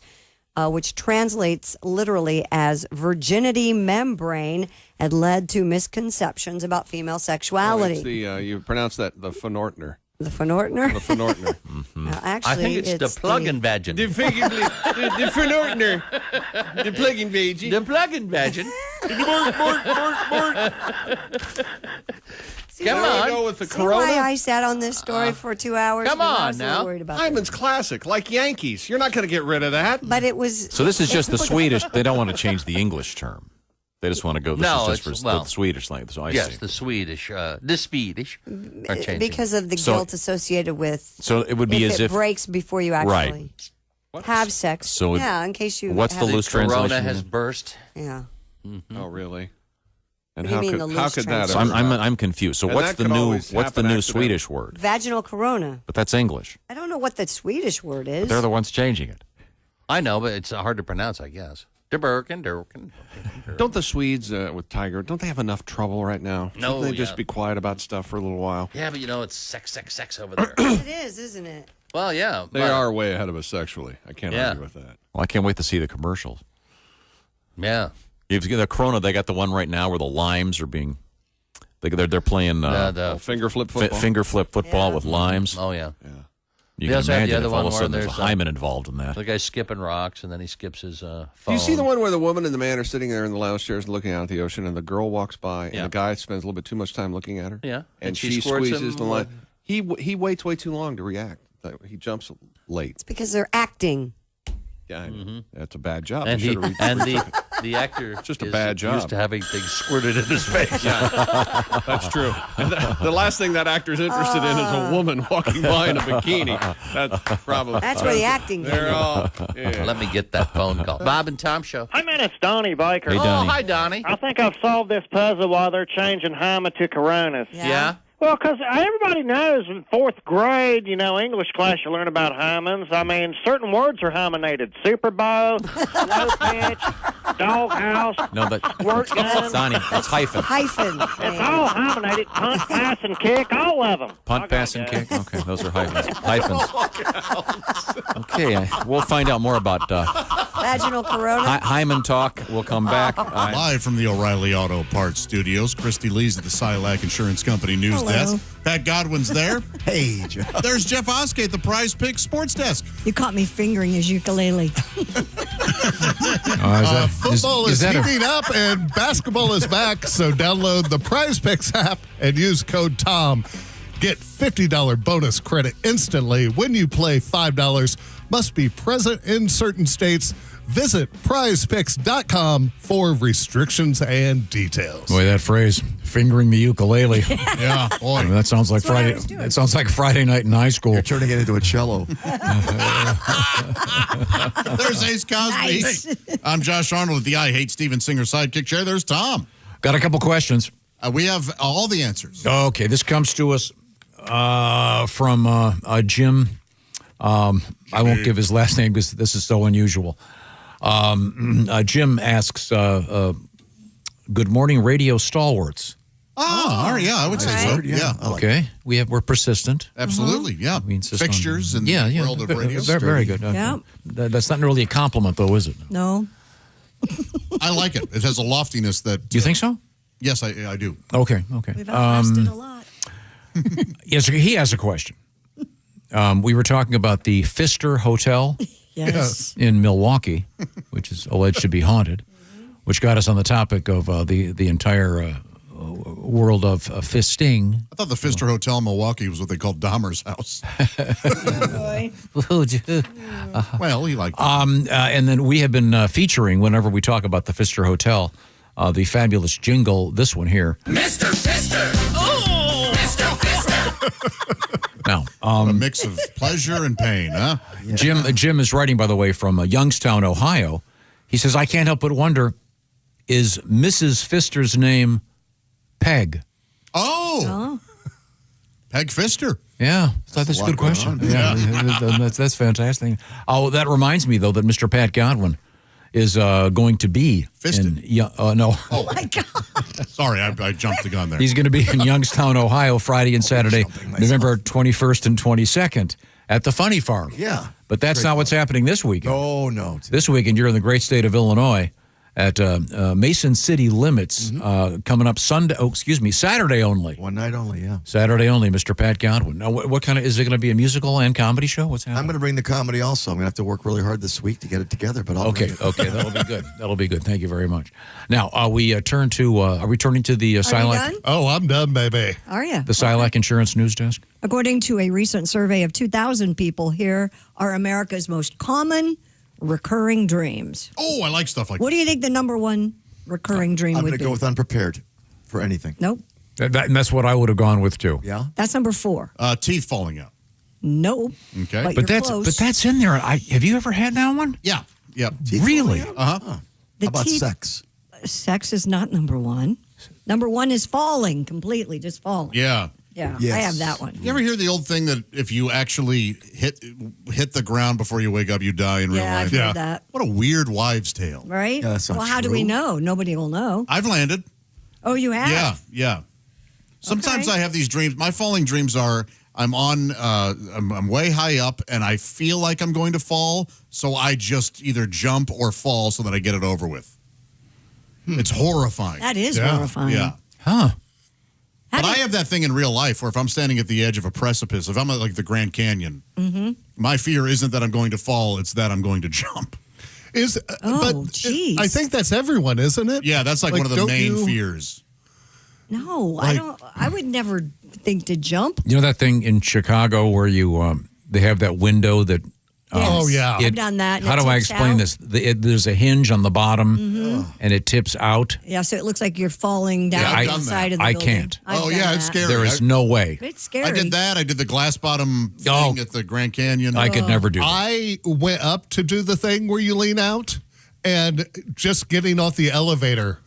D: which translates literally as virginity membrane and led to misconceptions about female sexuality.
I: It's the, you pronounce that the Phonortner.
D: The Phonortner?
I: The Phonortner.
D: Actually,
A: I think it's the plug-in vagin.
I: The Phonortner. The plug-in vagin.
A: The plug-in vagin.
D: See,
A: Come
D: why-
A: on.
I: Go with the
D: See
I: corona?
D: why I sat on this story for 2 hours?
A: come
D: because I
A: on
D: was a little
A: now.
D: worried about
I: Hyman's classic, like Yankees. You're not going to get rid of that.
D: But it was.
C: So this is just the Swedish. They don't want to change the English term. They just want to go. This
A: No,
C: is just
A: it's-
C: for
A: well,
C: the Swedish language. So I
A: Yes,
C: see.
A: the Swedish are changing.
D: because of the
C: So-
D: guilt associated with.
C: So it would be
D: if
C: as
D: it
C: if
D: breaks before you actually have sex.
C: So it-
D: yeah, in case you.
C: what's the
D: have-
C: loose
A: corona
C: translation?
A: has burst.
D: Yeah.
I: Oh, really? And
D: What do you mean, the
I: how
D: loose
I: could that?
C: So I'm confused. So
I: And
C: what's
I: that
C: the
I: could
C: new
I: always
C: what's the
I: happen
C: new
I: accidentally.
C: Swedish word?
D: Vaginal corona.
C: But that's English.
D: I don't know what the Swedish word is.
C: But they're the ones changing it.
A: I know, but it's hard to pronounce, I guess. Durkin.
I: Don't the Swedes with Tiger? Don't they have enough trouble right now?
A: No,
I: Shouldn't they
A: yeah.
I: just be quiet about stuff for a little while?
A: Yeah, but it's sex over there.
D: It is, isn't it?
A: Well, yeah.
I: They are way ahead of us sexually. I can't argue with that.
C: Well, I can't wait to see the commercials.
A: Yeah.
C: You've got the Corona. They got the one right now where the limes are being. They're playing
A: the
I: finger flip football.
C: Finger flip football with limes.
A: Oh, yeah.
C: You
A: They
C: can
A: also have the
C: imagine
A: other
C: if all of
A: one
C: a sudden
A: where
C: there's a
A: there's
C: hymen involved in that.
A: The guy's skipping rocks, and then he skips his phone.
I: Do you see the one where the woman and the man are sitting there in the lounge chairs looking out at the ocean, and the girl walks by, and the guy spends a little bit too much time looking at her?
A: Yeah.
I: And
A: And she
I: she
A: squirts
I: squeezes
A: him
I: the line. He waits way too long to react. He jumps late.
D: Because they're acting.
I: Yeah, I know. That's a bad job.
A: And
I: They should've
A: the actor
I: It's just a
A: is
I: bad job.
A: used to having things squirted in his face.
I: Yeah, that's true. And the last thing that actor's interested in is a woman walking by in a bikini. That's probably.
D: That's where the acting
I: They're all. Yeah.
A: Let me get that phone call. Bob and Tom Show.
N: Hey, man, it's Donnie Baker.
C: Hey, Donnie.
A: Oh, hi, Donnie.
N: I think I've solved this puzzle while they're changing Hyma to Coronas.
A: Yeah?
N: Well, because everybody knows in fourth grade, English class, you learn about hymens. I mean, certain words are hymenated. Super Bowl, low pitch, doghouse,
C: No, that
N: squirt gun.
C: Donnie, that's hyphen.
D: Hyphen.
N: It's all hymenated. Punt, pass, and kick, all of them.
C: Punt, pass, and kick. Okay, those are hyphens. Okay, we'll find out more about
D: Vaginal corona.
C: hymen talk. We'll come back.
B: Live from the O'Reilly Auto Parts Studios, Christy Lee's at the Silac Insurance Company News
D: Hello.
B: Desk. Pat Godwin's there.
K: Hey, Joe.
B: There's Jeff Oskey at the Prize Picks Sports Desk.
D: You caught me fingering his ukulele.
E: Football is heating up and basketball is back, so download the Prize Picks app and use code TOM. Get $50 bonus credit instantly when you play $5. Must be present in certain states. Visit prizepicks.com for restrictions and details.
T: Boy, that phrase, fingering the ukulele.
B: Yeah, boy.
T: I mean, that sounds like
D: That's what I
T: Friday.
D: was doing.
T: It sounds like Friday night in high school.
K: You're turning it into a cello.
B: There's Ace Cosby.
D: Nice.
B: I'm Josh Arnold at the I Hate Steven Singer sidekick chair. There's Tom.
T: Got a couple questions.
B: We have all the answers.
T: Okay, this comes to us from Jim. I won't give his last name because this is so unusual. Jim asks,
C: Good Morning Radio stalwarts.
B: Oh, all right, yeah, I would say so. Yeah.
C: Okay. We're persistent.
B: Absolutely, yeah.
C: We insist
B: Fixtures
C: on,
B: in the world of radio.
C: Very good. Okay.
D: Yeah.
C: That's not really a compliment, though, is it?
D: No.
B: I like it. It has a loftiness that...
C: Do you think so?
B: Yes, I do.
C: Okay.
D: We've outlasted a lot.
C: Yes, he has a question. We were talking about the Pfister Hotel
D: Yes.
C: in Milwaukee, which is alleged to be haunted, which got us on the topic of the entire world of fisting.
B: I thought the Pfister Hotel in Milwaukee was what they called Dahmer's house. Well, he liked it.
C: And then we have been featuring, whenever we talk about the Pfister Hotel, the fabulous jingle, this one here.
J: Mr. Fister! Oh! Mr. Fister!
C: Now,
B: a mix of pleasure and pain, huh?
C: Jim is writing, by the way, from Youngstown, Ohio. He says, I can't help but wonder, is Mrs. Pfister's name Peg?
B: Oh. Peg Pfister.
C: Yeah, that's a good question. Yeah, that's fantastic. Oh, that reminds me, though, that Mr. Pat Godwin is going to be
B: Fisted.
C: No.
D: Oh, my God.
B: Sorry, I jumped the gun there.
C: He's going to be in Youngstown, Ohio, Friday and Saturday, November 21st and 22nd at the Funny Farm.
K: Yeah.
C: But that's not what's happening this weekend.
K: Oh, no.
C: This weekend, you're in the great state of Illinois at Mason City Limits, coming up Saturday only.
K: One night only, yeah.
C: Saturday only, Mr. Pat Godwin. Now, what kind of, is it going to be a musical and comedy show? What's happening?
K: I'm going to bring the comedy also. I'm going to have to work really hard this week to get it together, but I'll
C: Okay, that'll be good. That'll be good. Thank you very much. Now, are we turning to the Silac?
D: done?
E: Oh, I'm done, baby.
D: Are you?
C: The Silac Insurance News Desk?
D: According to a recent survey of 2,000 people, here are America's most common recurring dreams.
B: Oh, I like stuff like
D: What do you think the number one recurring dream
K: I'm
D: would
K: going
D: be?
K: to go with unprepared for anything.
D: Nope.
C: And that's what I would have gone with too.
K: Yeah.
D: That's number 4.
B: Teeth falling out.
D: Nope.
B: Okay.
D: But
C: But
D: you're
C: that's
D: close.
C: in there. Have you ever had that one?
B: Yeah. Yep.
C: Really?
B: Uh-huh.
K: How
D: The
K: about
D: teeth-
K: sex?
D: Sex is not number 1. Number 1 is falling completely, just falling.
B: Yeah.
D: Yeah,
K: Yes.
D: I have that one.
B: You ever hear the old thing that if you actually hit the ground before you wake up, you die in real
D: Yeah,
B: life?
D: I've heard that.
B: What a weird wives' tale.
D: Right?
K: Yeah, that's not
D: well, how do we
K: true.
D: know? Nobody will know.
B: I've landed.
D: Oh, you have?
B: Yeah. Sometimes
D: Okay.
B: I have these dreams. My falling dreams are I'm way high up and I feel like I'm going to fall, so I just either jump or fall so that I get it over with. It's horrifying.
D: That is horrifying.
B: Yeah.
C: Huh.
B: But I have that thing in real life where if I'm standing at the edge of a precipice, if I'm at like the Grand Canyon, my fear isn't that I'm going to fall, it's that I'm going to jump.
D: Jeez.
E: I think that's everyone, isn't it?
B: Yeah, that's like one of the
E: don't
B: main
E: you-
B: fears.
D: No, I don't. I would never think to jump.
C: You know that thing in Chicago where you they have that window that.
E: Oh, yeah.
D: I've done that. and
C: How
D: it
C: do I
D: tips
C: explain
D: out.
C: this? There's a hinge on the bottom, and it tips out.
D: Yeah, so it looks like you're falling down
B: I've
D: the
B: done
D: side
B: that.
D: of the
C: I
D: building.
C: can't.
D: I've
B: Oh,
D: done
B: yeah, it's
D: that.
B: scary.
C: There is no way.
D: It's scary.
B: I did that. I did the glass bottom thing at the Grand Canyon.
C: I could never do that.
E: I went up to do the thing where you lean out, and just getting off the elevator,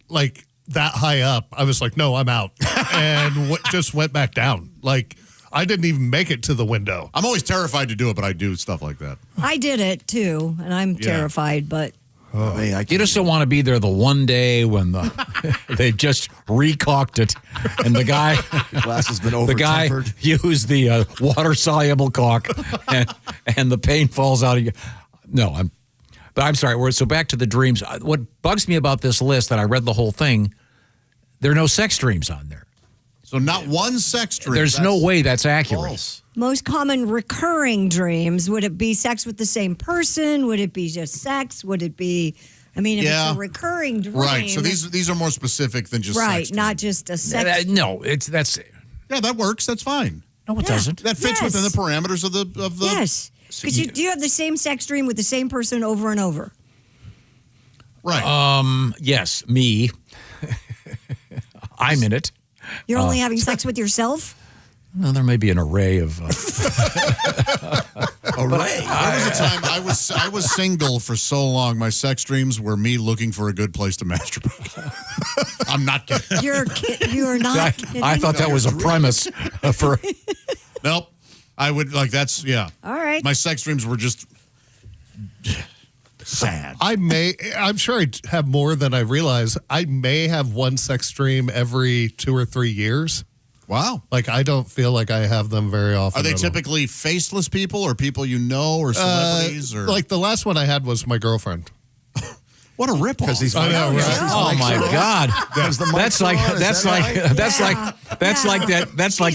E: like that high up, I was like, no, I'm out. And just went back down. Like, I didn't even make it to the window.
B: I'm always terrified to do it, but I do stuff like that.
D: I did it too, and I'm terrified, but
C: You just don't want to be there the one day when they've just recaulked it, and the guy
K: Glass has been
C: the guy
K: over-tempered.
C: used the water soluble caulk, and the paint falls out of you. No, I'm sorry. So back to the dreams. What bugs me about this list, that I read the whole thing, there are no sex dreams on there.
B: So not one sex dream.
C: There's no way that's accurate.
K: False.
D: most common recurring dreams, would it be sex with the same person? Would it be just sex? Would it be, I mean, if it's a recurring dream.
B: Right. So these are more specific than just
D: right,
B: sex
D: not just a sex.
C: No, that's
B: yeah, that works. That's fine.
C: No, it doesn't.
B: That fits within the parameters of the
D: Yes. Because do you have the same sex dream with the same person over and over?
B: Right.
C: Yes, me. I'm in it.
D: You're only having sex with yourself?
C: Well, there may be an array of.
B: Array. There was a time I was single for so long. My sex dreams were me looking for a good place to masturbate. I'm not kidding.
D: You're not kidding.
C: I thought that was a premise for.
B: Nope. I would like that's yeah.
D: All right.
B: My sex dreams were just sad.
E: I'm sure I have more than I realize. I may have one sex dream every 2 or 3 years.
B: Wow.
E: Like, I don't feel like I have them very often.
B: Are they typically faceless people or people you know or celebrities? Or
E: Like, the last one I had was my girlfriend.
B: What a ripoff!
E: Because he's I know, right?
C: Oh my God!
K: That's
C: like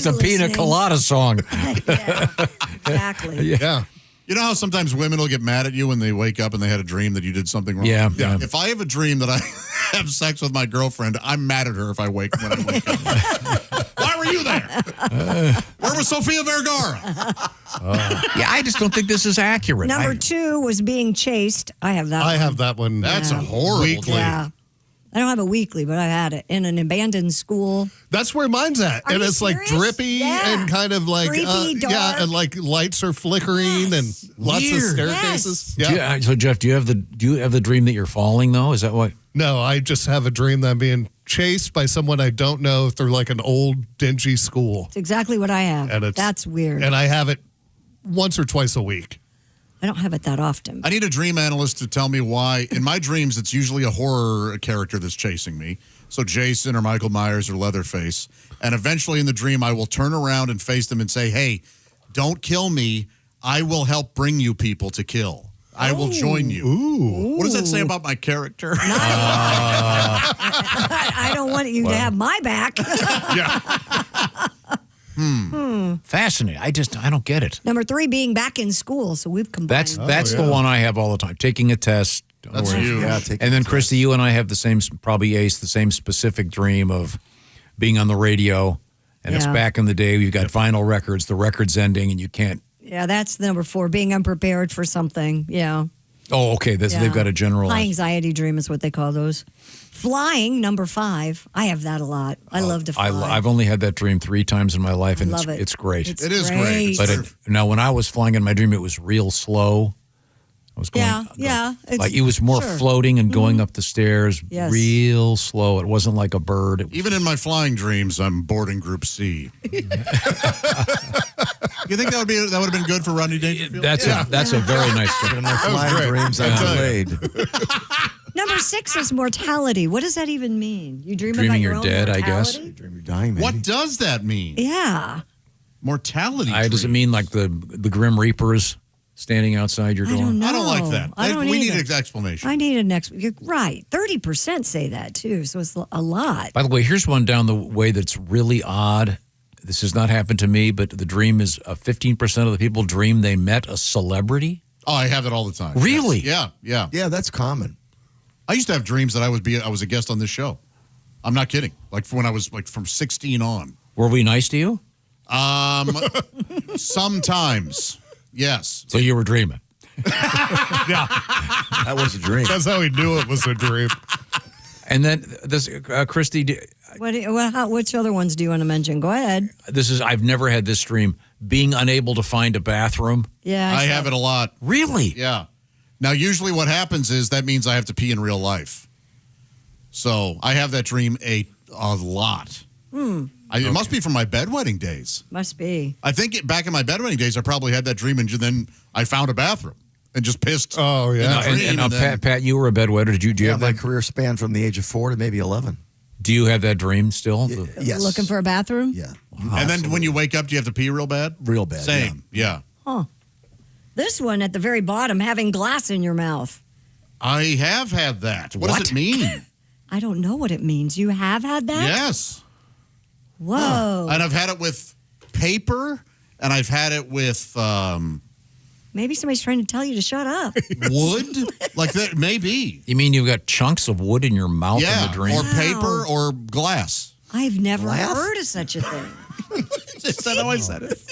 C: the Pina Colada song.
D: Exactly.
E: Yeah.
B: You know how sometimes women will get mad at you when they wake up and they had a dream that you did something wrong?
C: Yeah.
B: If I have a dream that I have sex with my girlfriend, I'm mad at her if I wake up. Why were you there? Where was Sofia Vergara?
C: Yeah, I just don't think this is accurate.
D: Number 2 was being chased. I have that one.
E: I have that one.
B: That's a horrible
E: weekly.
D: Yeah. I don't have it weekly, but I had it in an abandoned school.
E: That's where mine's at.
D: Are
E: and
D: you
E: it's
D: serious?
E: like drippy
D: Yeah.
E: and kind of like,
D: Creepy, dark.
E: and like lights are flickering and lots of
C: Weird.
E: staircases.
C: Do you- so Jeff, do you have the dream that you're falling though? Is that what?
E: No, I just have a dream that I'm being chased by someone I don't know through like an old dingy school.
D: It's exactly what I have.
E: And
D: That's weird.
E: And I have it once or twice a week.
D: I don't have it that often.
B: I need a dream analyst to tell me why. In my dreams, it's usually a horror character that's chasing me. So Jason or Michael Myers or Leatherface. And eventually in the dream, I will turn around and face them and say, hey, don't kill me. I will help bring you people to kill. I will join you.
E: Ooh.
B: What does that say about my character?
D: I don't want you to have my back.
C: Fascinating. I don't get it.
D: Number 3 being back in school. So we've combined.
C: That's the one I have all the time. Taking a test.
B: That's huge.
K: Yeah,
C: And then, Christy, you and I have the same, probably Ace, the same specific dream of being on the radio. And it's
D: Yeah.
C: back in the day. We've got vinyl records. The record's ending, and you can't.
D: Yeah, that's the number 4. Being unprepared for something. Yeah.
C: Oh, okay. They've got a general.
D: High anxiety dream is what they call those. Flying, number 5. I have that a lot. I love to fly.
C: I've only had that dream 3 times in my life, and
D: love it.
C: it's great.
D: It's
B: It is great.
C: But now, when I was flying in my dream, it was real slow. I was going.
D: Yeah.
C: Like it was more
D: sure.
C: floating and going up the stairs,
D: Yes.
C: real slow. It wasn't like a bird. It was,
B: Even in my flying dreams, I'm boarding Group C. You think that would have been good for Rodney Dangerfield?
C: that's a very nice dream.
K: In my flying dreams, I delayed.
D: Number 6 is mortality. What does that even mean? You dream
C: Dreaming
D: about
C: you're
D: your own
C: dead, I guess.
D: mortality?
K: Dream you're dying, maybe.
B: What does that mean?
D: Yeah.
B: Mortality.
C: Does it mean like the Grim Reapers standing outside your door?
D: I don't know.
B: I don't like that.
D: I don't
B: we need
D: either.
B: an explanation.
D: I need you're right. 30% say that too, so it's a lot.
C: By the way, here's one down the way that's really odd. This has not happened to me, but the dream is 15% of the people dream they met a celebrity.
B: Oh, I have it all the time.
C: Really?
B: Yes. Yeah.
K: Yeah, that's common.
B: I used to have dreams that I was a guest on this show. I'm not kidding. Like when I was like from 16 on.
C: Were we nice to you?
B: Sometimes. Yes.
C: So you were dreaming.
E: Yeah.
K: That was a dream.
E: That's how he knew it was a dream.
C: And then this, Christy,
D: Which other ones do you want to mention? Go ahead.
C: I've never had this dream. Being unable to find a bathroom.
D: Yeah.
B: I have it a lot.
C: Really?
B: Yeah. Now, usually what happens is that means I have to pee in real life. So I have that dream a lot. It must be from my bedwetting days.
D: Must be.
B: I think back in my bedwetting days, I probably had that dream, and then I found a bathroom and just pissed.
E: Oh, yeah.
C: Pat, you were a bedwetter. Do you have
K: my
C: that?
K: career span from the age of 4 to maybe 11.
C: Do you have that dream still?
K: Yes.
D: Looking for a bathroom?
K: Yeah.
B: And then when you wake up, do you have to pee real bad?
K: Real bad.
B: Same. Yeah.
D: Huh. This one at the very bottom, having glass in your mouth.
B: I have had that. What does it mean?
D: I don't know what it means. You have had that?
B: Yes.
D: Whoa.
B: And I've had it with paper, and I've had it with
D: Maybe somebody's trying to tell you to shut up.
B: wood. Like that, maybe.
C: You mean you've got chunks of wood in your mouth in the dream?
B: Or paper or glass.
D: I've never
B: Glass?
D: heard of such a thing.
B: Is that how I said it?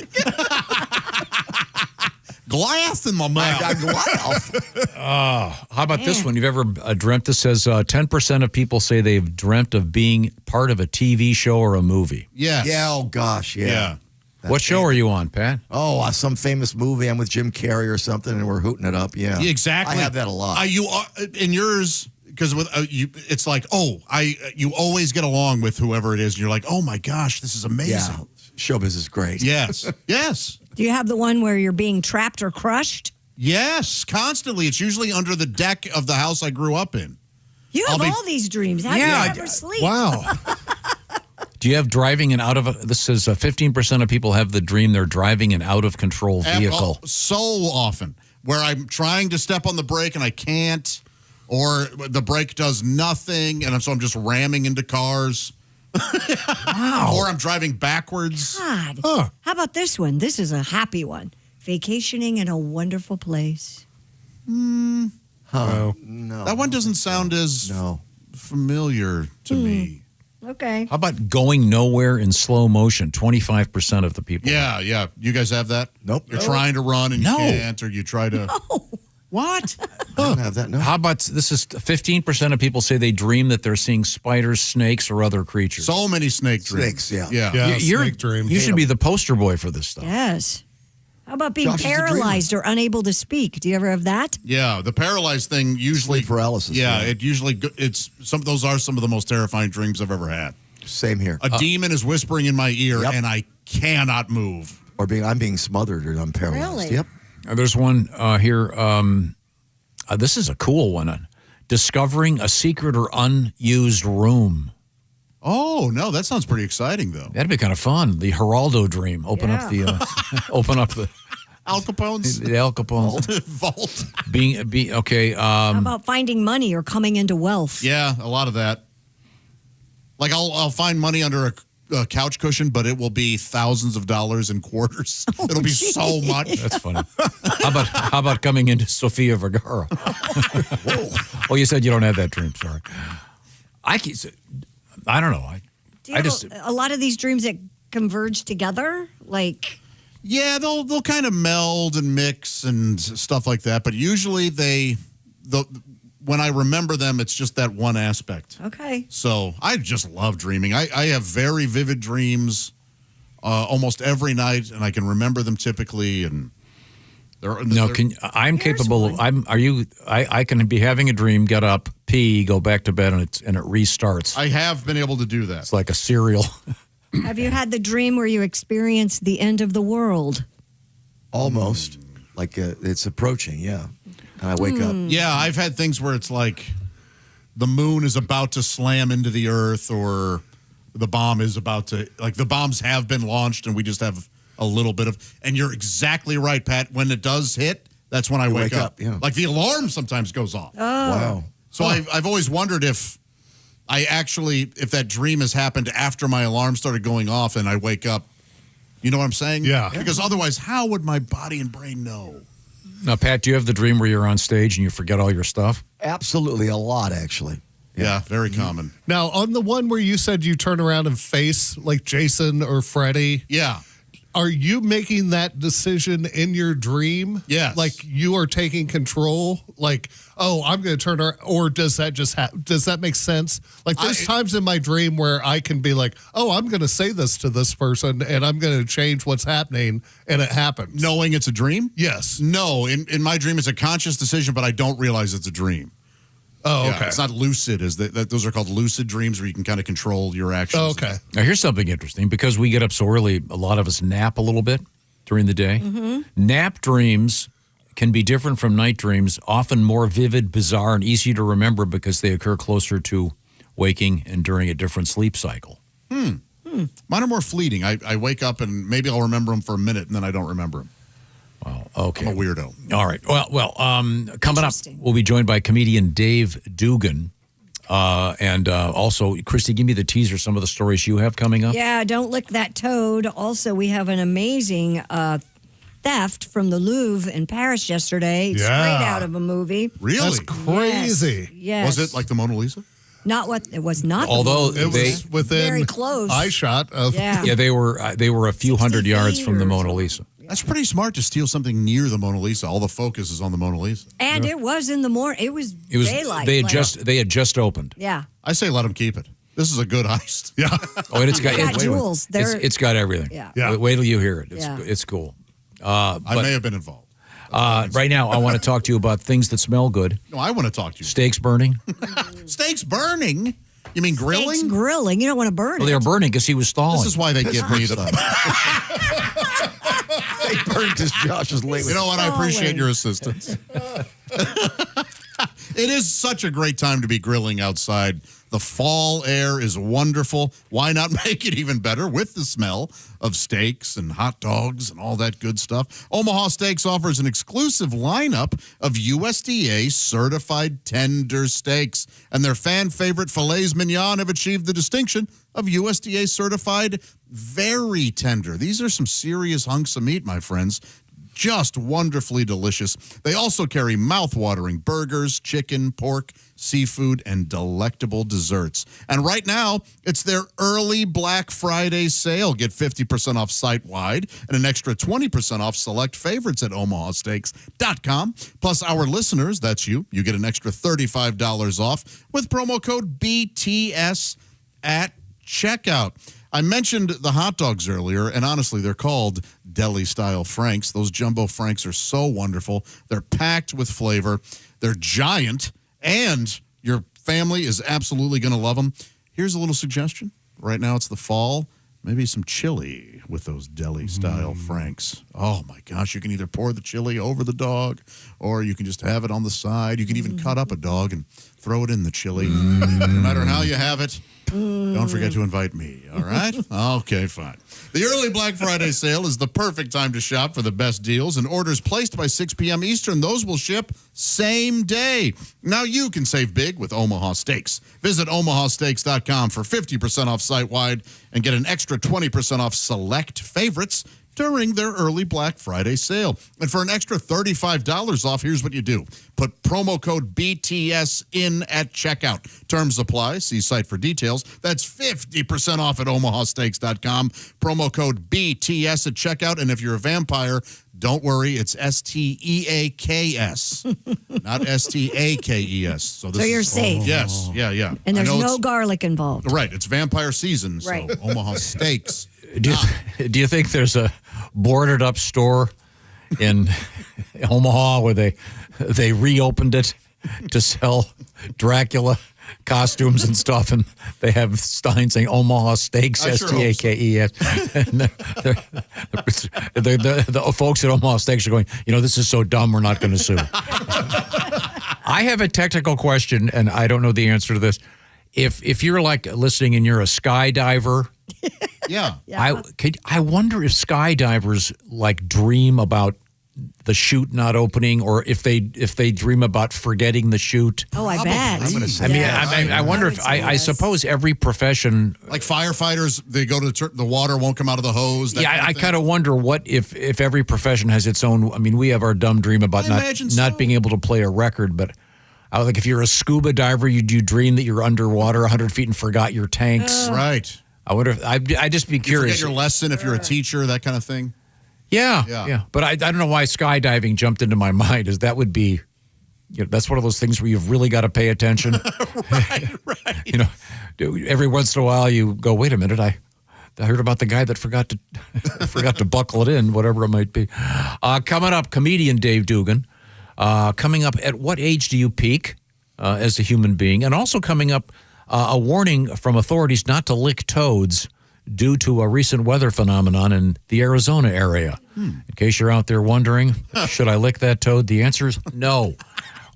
B: Glass in my mouth.
C: How about this
D: Man.
C: one? You've ever dreamt? This says 10% of people say they've dreamt of being part of a TV show or a movie.
B: Yes.
K: Yeah, oh gosh, yeah.
C: What show are you on, Pat?
K: Oh, some famous movie. I'm with Jim Carrey or something, and we're hooting it up. Yeah,
B: Exactly.
K: I have that a lot.
B: You are in yours because with you, it's like you always get along with whoever it is, and you're like, oh my gosh, this is amazing.
K: Yeah, showbiz is great.
B: Yes, yes.
D: Do you have the one where you're being trapped or crushed?
B: Yes, constantly. It's usually under the deck of the house I grew up in.
D: You have all these dreams. How do you never sleep?
B: Wow.
C: Do you have driving and out of? This says 15% of people have the dream they're driving an out of control vehicle.
B: So often, where I'm trying to step on the brake and I can't, or the brake does nothing, and so I'm just ramming into cars.
C: Wow.
B: Or I'm driving backwards.
D: God. How about this one? This is a happy one. Vacationing in a wonderful place.
B: No.
K: No.
B: That one doesn't sound as familiar to me.
D: Okay.
C: How about going nowhere in slow motion? 25% of the people.
B: Yeah. You guys have that?
K: Nope.
B: You're trying to run and you can't, or you try to. What?
K: I don't have that, no.
C: How about this is 15% of people say they dream that they're seeing spiders, snakes, or other creatures.
B: So many snake dreams.
K: Snakes,
B: Yeah.
E: Snake dreams.
C: You should be the poster boy for this stuff.
D: Yes. How about being
K: Josh is a dreamer.
D: paralyzed or unable to speak? Do you ever have that?
B: Yeah, the paralyzed thing usually
K: Sleep paralysis.
B: Yeah, it's those are some of the most terrifying dreams I've ever had.
K: Same here.
B: A demon is whispering in my ear and I cannot move.
K: Or I'm being smothered or I'm paralyzed.
D: Really?
K: Yep.
C: There's one here. This is a cool one. Discovering a secret or unused room.
B: Oh no, that sounds pretty exciting though.
C: That'd be kind of fun. The Geraldo dream. Open up the
B: Al Capone's
C: the Al Capone's
B: vault.
C: Okay.
D: How about finding money or coming into wealth?
B: Yeah, a lot of that. Like I'll find money under a couch cushion, but it will be thousands of dollars in quarters. It'll be so much.
C: That's funny. How about coming into Sofia Vergara? Oh, you said you don't have that dream. Sorry. I don't know.
D: Do you have a lot of these dreams that converge together? Like,
B: yeah, they'll kind of meld and mix and stuff like that. But usually when I remember them, it's just that one aspect.
D: okay.
B: So I just love dreaming. I have very vivid dreams almost every night, and I can remember them typically. And
C: I'm capable of. I can be having a dream, get up, pee, go back to bed, and it restarts.
B: I have been able to do that.
C: It's like a serial.
D: Have you had the dream where you experienced the end of the world?
K: Almost. Like it's approaching, yeah. And I wake up.
B: Yeah, I've had things where it's like the moon is about to slam into the earth, or the bomb is about to, like the bombs have been launched and we just have a little bit of, and you're exactly right, Pat. When it does hit, that's when I wake up.
K: Yeah.
B: Like the alarm sometimes goes off.
D: Oh.
K: Wow.
B: So I've always wondered if that dream has happened after my alarm started going off and I wake up. You know what I'm saying?
E: Yeah.
B: Because otherwise, how would my body and brain know?
C: Now, Pat, do you have the dream where you're on stage and you forget all your stuff?
K: Absolutely, a lot, actually.
B: Yeah, very common.
E: Now, on the one where you said you turn around and face like Jason or Freddy.
B: Yeah.
E: Are you making that decision in your dream?
B: Yes.
E: Like you are taking control? Like, oh, I'm going to turn around. Or does that just does that make sense? Like there's times in my dream where I can be like, oh, I'm going to say this to this person and I'm going to change what's happening, and it happens.
B: Knowing it's a dream?
E: Yes.
B: No, in my dream, it's a conscious decision, but I don't realize it's a dream.
E: Oh,
B: Yeah,
E: okay.
B: it's not lucid. Those are called lucid dreams, where you can kind of control your actions.
E: Oh, okay.
C: Now, here's something interesting. Because we get up so early, a lot of us nap a little bit during the day.
D: Mm-hmm.
C: Nap dreams can be different from night dreams, often more vivid, bizarre, and easy to remember because they occur closer to waking and during a different sleep cycle.
B: Mine are more fleeting. I wake up and maybe I'll remember them for a minute, and then I don't remember them.
C: Wow. Okay.
B: I'm a weirdo.
C: All right. Well. Coming up, we'll be joined by comedian Dave Dugan, and also Christy. Give me the teaser. Some of the stories you have coming up.
D: Yeah, don't lick that toad. Also, we have an amazing theft from the Louvre in Paris yesterday.
E: Yeah.
D: Straight out of a movie.
B: Really?
E: That's crazy.
D: Yes.
B: Was it like the Mona Lisa?
D: Not what it was not.
C: Although
D: the Mona
E: It
D: Lisa.
E: was within
D: very close.
E: eye shot of.
D: Yeah.
C: Yeah, they were a few
D: 60
C: hundred yards
D: feet
C: from the
D: or
C: Mona
D: something.
C: Lisa.
B: That's pretty smart to steal something near the Mona Lisa. All the focus is on the Mona Lisa.
D: And it was in the morning. It was daylight.
C: They had
D: like-
C: they had just opened.
D: Yeah.
B: I say let them keep it. This is a good heist.
E: Yeah.
C: Oh, and it's got,
D: Got jewels.
C: it's got everything.
D: Yeah.
E: Yeah.
C: Wait till you hear it.
D: Yeah.
C: It's cool.
B: I may have been involved.
C: Right now, I want to talk to you about things that smell good.
B: No, I want to talk to you.
C: Steaks burning.
B: Steaks burning? You mean grilling?
D: Steaks grilling. You don't want to burn
C: Well,
D: it.
C: they were burning because he was stalling.
B: This is why they give me the.
K: burnt as Josh is late.
B: You know what? I appreciate your assistance. It is such a great time to be grilling outside. The fall air is wonderful. Why not make it even better with the smell of steaks and hot dogs and all that good stuff? Omaha Steaks offers an exclusive lineup of USDA certified tender steaks, and their fan favorite filets mignon have achieved the distinction of USDA certified very tender. These are some serious hunks of meat, my friends. Just wonderfully delicious. They also carry mouth-watering burgers, chicken, pork, seafood, and delectable desserts. And right now, it's their early Black Friday sale. Get 50% off site-wide and an extra 20% off select favorites at omahasteaks.com. Plus, our listeners, that's you get an extra $35 off with promo code BTS at checkout. I mentioned the hot dogs earlier, and honestly, they're called deli-style Franks. Those jumbo Franks are so wonderful. They're packed with flavor. They're giant, and your family is absolutely going to love them. Here's a little suggestion. Right now, it's the fall. Maybe some chili with those deli-style Franks. Oh, my gosh. You can either pour the chili over the dog, or you can just have it on the side. You can even cut up a dog and throw it in the chili. No matter how you have it, don't forget to invite me, all right? Okay, fine. The early Black Friday sale is the perfect time to shop for the best deals, and orders placed by 6 p.m. Eastern, those will ship same day. Now you can save big with Omaha Steaks. Visit omahasteaks.com for 50% off site-wide and get an extra 20% off select favorites during their early Black Friday sale. And for an extra $35 off, here's what you do. Put promo code BTS in at checkout. Terms apply. See site for details. That's 50% off at omahasteaks.com. Promo code BTS at checkout. And if you're a vampire, don't worry. It's STEAKS, not STAKES. So
D: you're safe.
B: Yes. Yeah.
D: And there's no garlic involved.
B: Right. It's vampire season.
D: Right.
B: So Omaha Steaks.
C: Do you think there's a boarded up store in Omaha where they reopened it to sell Dracula costumes and stuff, and they have signs saying Omaha Steaks, STAKES. And the folks at Omaha Steaks are going, this is so dumb, we're not going to sue. I have a technical question, and I don't know the answer to this. If you're like listening and you're a skydiver,
B: yeah.
C: I wonder if skydivers like dream about the chute not opening, or if they dream about forgetting the chute.
D: Oh, I bet.
B: I'm going to say.
C: I wonder if I suppose every profession,
B: like firefighters, they go to the water won't come out of the hose.
C: I kind of wonder what if every profession has its own. I mean, we have our dumb dream about not being able to play a record, but. Like if you're a scuba diver, you dream that you're underwater 100 feet and forgot your tanks.
B: Right.
C: I wonder if I'd just be curious.
B: You forget your lesson if you're a teacher, that kind of thing.
C: Yeah. But I don't know why skydiving jumped into my mind. Is that would be, that's one of those things where you've really got to pay attention.
B: Right.
C: Every once in a while you go, wait a minute, I heard about the guy that forgot to buckle it in, whatever it might be. Coming up, comedian Dave Dugan. Coming up, at what age do you peak as a human being? And also coming up, a warning from authorities not to lick toads due to a recent weather phenomenon in the Arizona area. In case you're out there wondering, should I lick that toad? The answer is no.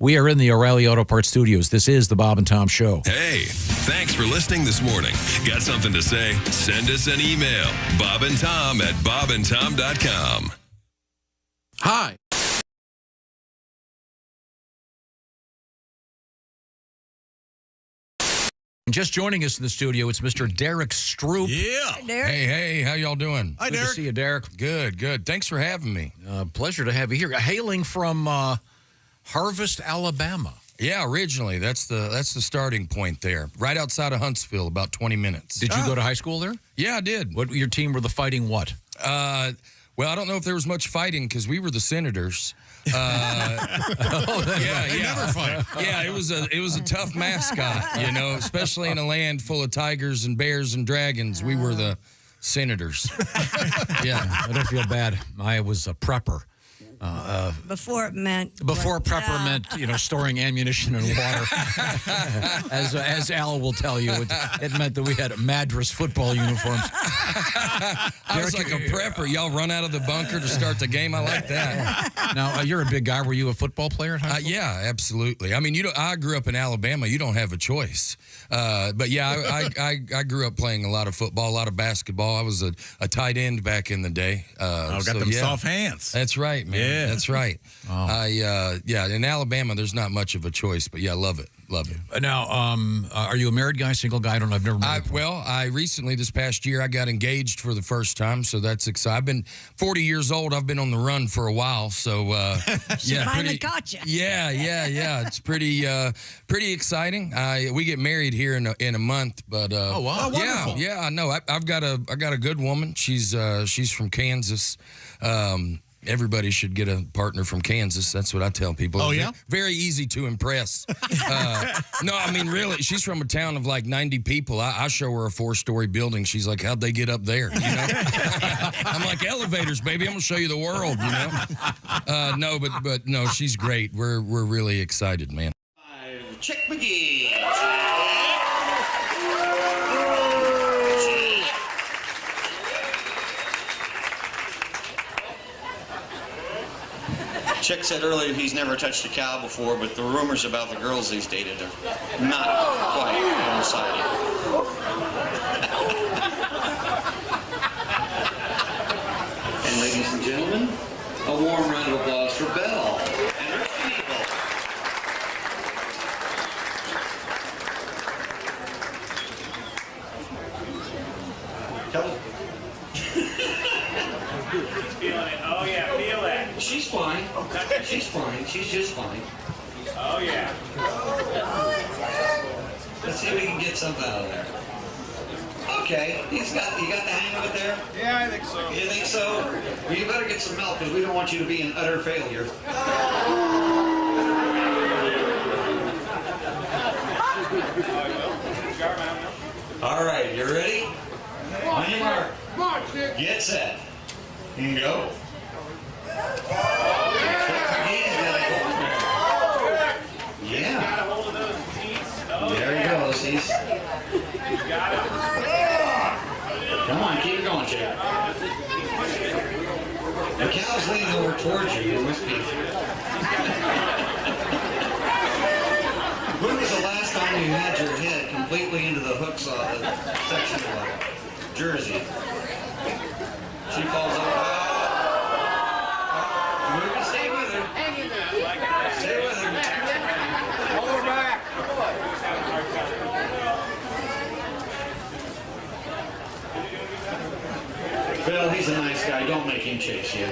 C: We are in the O'Reilly Auto Parts studios. This is the Bob and Tom Show.
J: Hey, thanks for listening this morning. Got something to say? Send us an email. bobandtom@bobandtom.com.
C: Hi. Just joining us in the studio, it's Mr. Derek Stroop.
O: Yeah.
D: Hi, Derek.
O: Hey, how y'all doing?
B: Hi,
C: Good
B: Derek.
C: to see you, Derek.
O: Good. Thanks for having me.
C: Pleasure to have you here. Hailing from Harvest, Alabama.
O: Yeah, originally that's the starting point there, right outside of Huntsville, about 20 minutes.
C: Did you go to high school there?
O: Yeah, I did.
C: What your team were the fighting what?
O: Well, I don't know if there was much fighting because we were the Senators. Never fight. Yeah, it was a tough mascot, especially in a land full of tigers and bears and dragons. We were the Senators.
C: Yeah, I don't feel bad. I was a prepper.
D: Before it meant.
C: Before prepper meant, storing ammunition and water. as Al will tell you, it meant that we had Madras football uniforms.
O: I was like a prepper. Y'all run out of the bunker to start the game. I like that.
C: Now, you're a big guy. Were you a football player at high school?
O: Yeah, absolutely. I mean, I grew up in Alabama. You don't have a choice. But yeah, I grew up playing a lot of football, a lot of basketball. I was a tight end back in the day.
P: Got them soft hands.
O: That's right, man.
P: Yeah.
O: That's right.
C: Oh.
O: In Alabama, there's not much of a choice, but yeah, love it. Love it.
C: Now, are you a married guy, single guy? I've never met.
O: I recently, this past year, I got engaged for the first time, so that's exciting. I've been 40 years old. I've been on the run for a while, so
D: she finally caught you.
O: Yeah. It's pretty exciting. We get married here in a month, but
C: oh wow, wonderful.
O: Yeah, I know. I got a good woman. She's from Kansas. Everybody should get a partner from Kansas. That's what I tell people.
B: Oh, yeah?
O: Very easy to impress. No, I mean, really, she's from a town of like 90 people. I show her a 4-story building. She's like, how'd they get up there? I'm like, elevators, baby. I'm going to show you the world, No, but no, she's great. We're really excited, man.
L: Chick McGee. Chick said earlier he's never touched a cow before, but the rumors about the girls he's dated are not quite coinciding. And ladies and gentlemen, a warm round of applause for Belle and her people. Kelly.
M: Feeling it. Oh yeah, feel it.
L: She's fine. She's fine. She's just fine.
M: Oh yeah.
L: Let's see if we can get something out of there. Okay, you got the hang of it there?
M: Yeah, I think so.
L: You think so? Well, you better get some milk because we don't want you to be an utter failure. All right, you ready? On your mark. Get set. And go. Yeah. There he goes. He's. Come on, keep going, Chick. The cow's leaning over towards you. You must be. When was the last time you had your head completely into the hooks section of a jersey? She falls over. Stay with her. Hang in there. Stay with her. Hold her back. Phil, he's a nice guy. Don't make him chase you.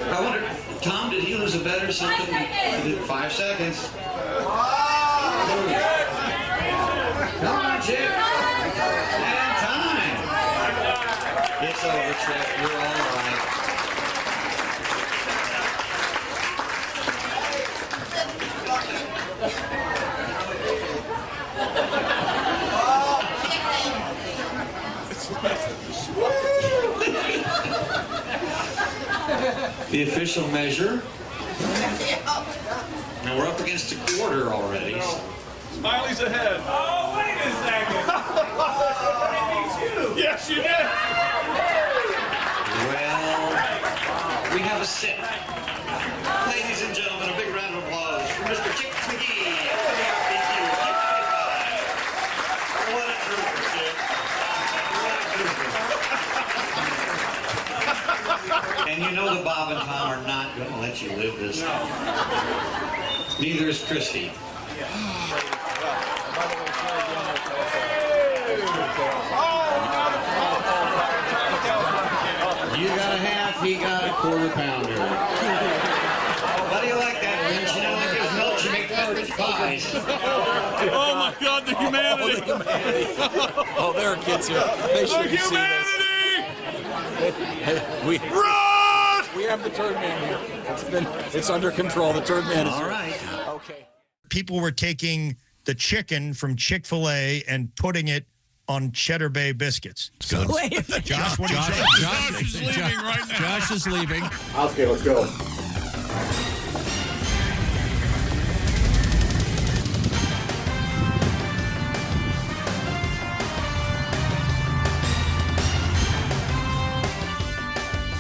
L: I wonder, Tom, did he lose a bet or something? 5 seconds. Come on, Chick. And time. It's over, Chick. You're all right. The official measure. Now we're up against a quarter already.
M: Smiley's ahead. Oh, wait a second. I beat you. Yes, you did.
L: Well, we have a sip. Ladies and gentlemen, a big round of applause for Mr. Chick McGee. What a trooper, Chick. And you know the Bob and Tom are not going to let you live this down. Neither is Christy. You got a half, he got a quarter pounder. How do you like that, Vince? You know, like his milk, you make garbage pies.
M: Oh my God, the humanity!
C: Oh, there are kids here. They should have seen this. We have the turd man here. It's under control. The turd man is
L: all
C: here.
L: right.
U: Okay. People were taking the chicken from Chick-fil-A and putting it on Cheddar Bay biscuits.
C: Good.
D: Wait a minute.
U: Josh, what do you say?
I: Josh is leaving right now.
C: Josh is leaving.
S: Okay, let's go.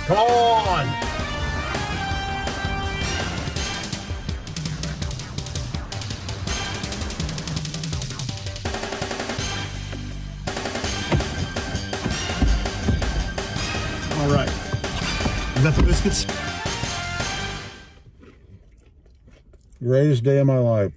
S: Come on! All right. You got the biscuits? Greatest day of my life.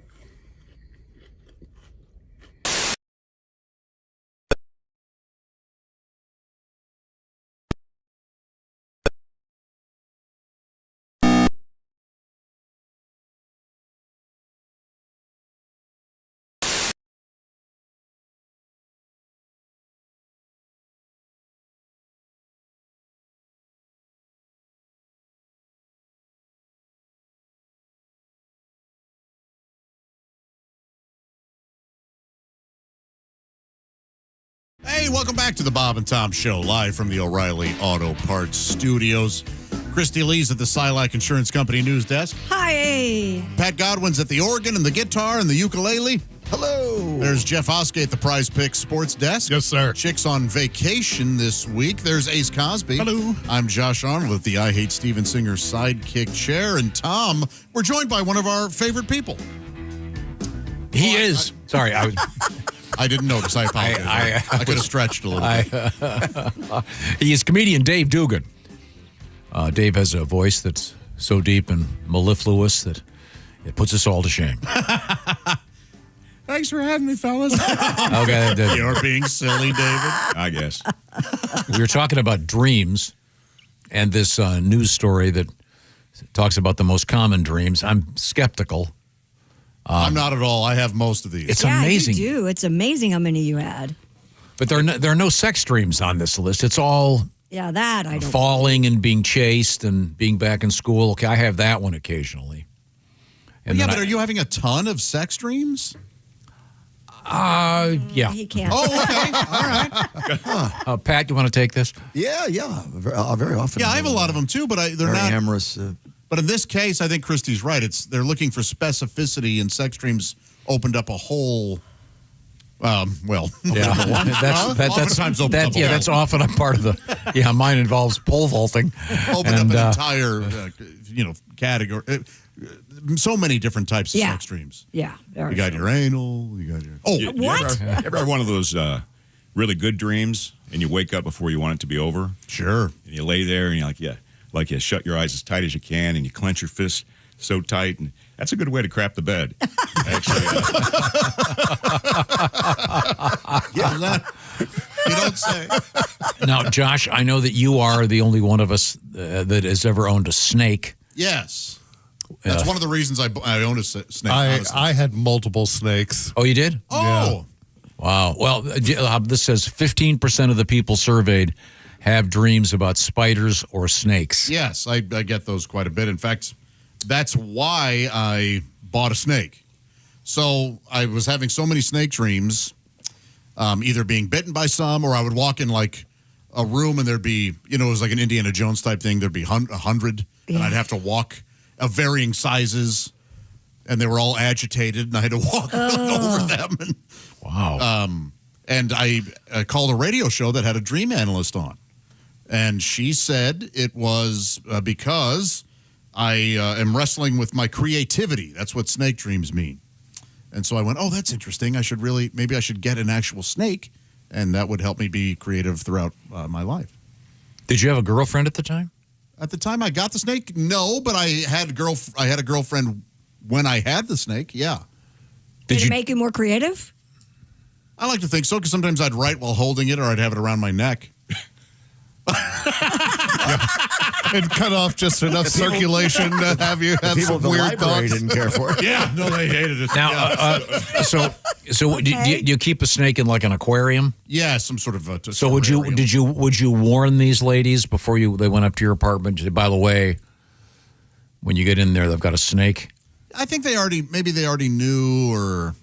B: Hey, welcome back to the Bob and Tom Show, live from the O'Reilly Auto Parts Studios. Christy Lee's at the Silac Insurance Company news desk.
D: Hi.
B: Pat Godwin's at the organ and the guitar and the ukulele.
K: Hello.
B: There's Jeff Oskey at the Prize Picks Sports Desk.
E: Yes, sir.
B: Chick's on vacation this week. There's Ace Cosby.
E: Hello.
B: I'm Josh Arnold at the I Hate Steven Singer sidekick chair. And Tom, we're joined by one of our favorite people.
C: He is. Sorry,
B: I didn't notice. I apologize. I could have stretched a little bit.
C: He is comedian Dave Dugan. Dave has a voice that's so deep and mellifluous that it puts us all to shame.
H: Thanks for having me, fellas.
C: Okay,
B: you're being silly, David.
H: I guess.
C: We were talking about dreams and this news story that talks about the most common dreams. I'm skeptical.
B: I'm not at all. I have most of these.
C: It's amazing.
D: You do. It's amazing how many you had.
C: But there are no sex dreams on this list. It's all
D: Yeah, that I don't.
C: falling and being chased and being back in school. Okay, I have that one occasionally. And
B: yeah,
C: then
B: but are you having a ton of sex dreams?
C: Yeah.
D: He can't.
B: Oh, okay. All right.
C: Pat, you want to take this?
K: Yeah. Very often.
B: Yeah, I have a lot of them too, but they're
K: very
B: not
K: amorous.
B: But in this case, I think Christy's right. They're looking for specificity, and sex dreams opened up a whole.
C: Yeah,
B: oftentimes opened up a
C: that's often a part of the. Yeah, mine involves pole vaulting.
B: Opened up an entire, category. So many different types of sex dreams.
D: Yeah,
B: you got your anal. You got your.
D: What?
H: You ever have one of those really good dreams, and you wake up before you want it to be over?
B: Sure.
H: And you lay there, and you're like, you shut your eyes as tight as you can, and you clench your fists so tight, and that's a good way to crap the bed. Actually,
B: you don't say.
C: Now, Josh, I know that you are the only one of us that has ever owned a snake.
B: Yes. That's one of the reasons I own a snake.
E: I had multiple snakes.
C: Oh, you did?
B: Oh.
E: Yeah.
C: Wow. Well, this says 15% of the people surveyed have dreams about spiders or snakes.
B: Yes, I get those quite a bit. In fact, that's why I bought a snake. So I was having so many snake dreams, either being bitten by some, or I would walk in like a room and there'd be, it was like an Indiana Jones type thing. There'd be 100, and I'd have to walk of varying sizes, and they were all agitated, and I had to walk over them. And,
C: wow.
B: And I called a radio show that had a dream analyst on. And she said it was because I am wrestling with my creativity. That's what snake dreams mean. And so I went, oh, that's interesting. Maybe I should get an actual snake, and that would help me be creative throughout my life.
C: Did you have a girlfriend at the time?
B: At the time I got the snake, no, but I had a girlfriend when I had the snake, yeah.
D: Did it make you more creative?
B: I like to think so, because sometimes I'd write while holding it, or I'd have it around my neck.
E: And cut off just enough circulation to have you have some weird thoughts.
K: Didn't care for it.
B: Yeah, no, they hated it.
C: Now, so do you keep a snake in like an aquarium?
B: Yeah, some sort of.
C: So would you warn these ladies before they went up to your apartment? By the way, when you get in there, they've got a snake.
B: I think they already knew, or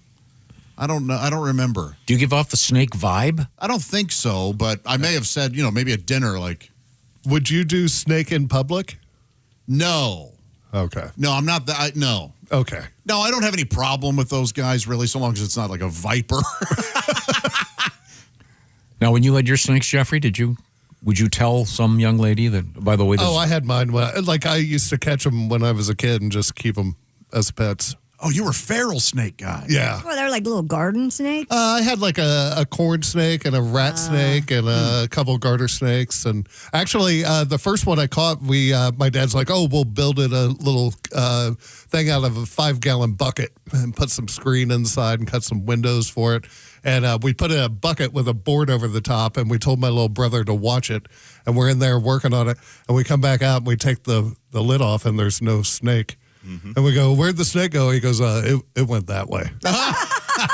B: I don't know. I don't remember.
C: Do you give off the snake vibe?
B: I don't think so, but I may have said, maybe at dinner, like.
E: Would you do snake in public?
B: No.
E: Okay.
B: No, I'm not that. No.
E: Okay.
B: No, I don't have any problem with those guys, really, so long as it's not like a viper.
C: Now, when you had your snakes, Jeffrey, would you tell some young lady that, by the way,
E: I had mine. I used to catch them when I was a kid and just keep them as pets.
B: Oh, you were a feral snake guy.
E: Yeah.
D: Well, they're like little garden snakes.
E: I had like a corn snake and a rat snake and a couple of garter snakes. And actually, the first one I caught, my dad's like, oh, we'll build it a little thing out of a 5-gallon bucket and put some screen inside and cut some windows for it. And we put a bucket with a board over the top, and we told my little brother to watch it. And we're in there working on it. And we come back out, and we take the lid off, and there's no snake. Mm-hmm. And we go, where'd the snake go? He goes, it went that way.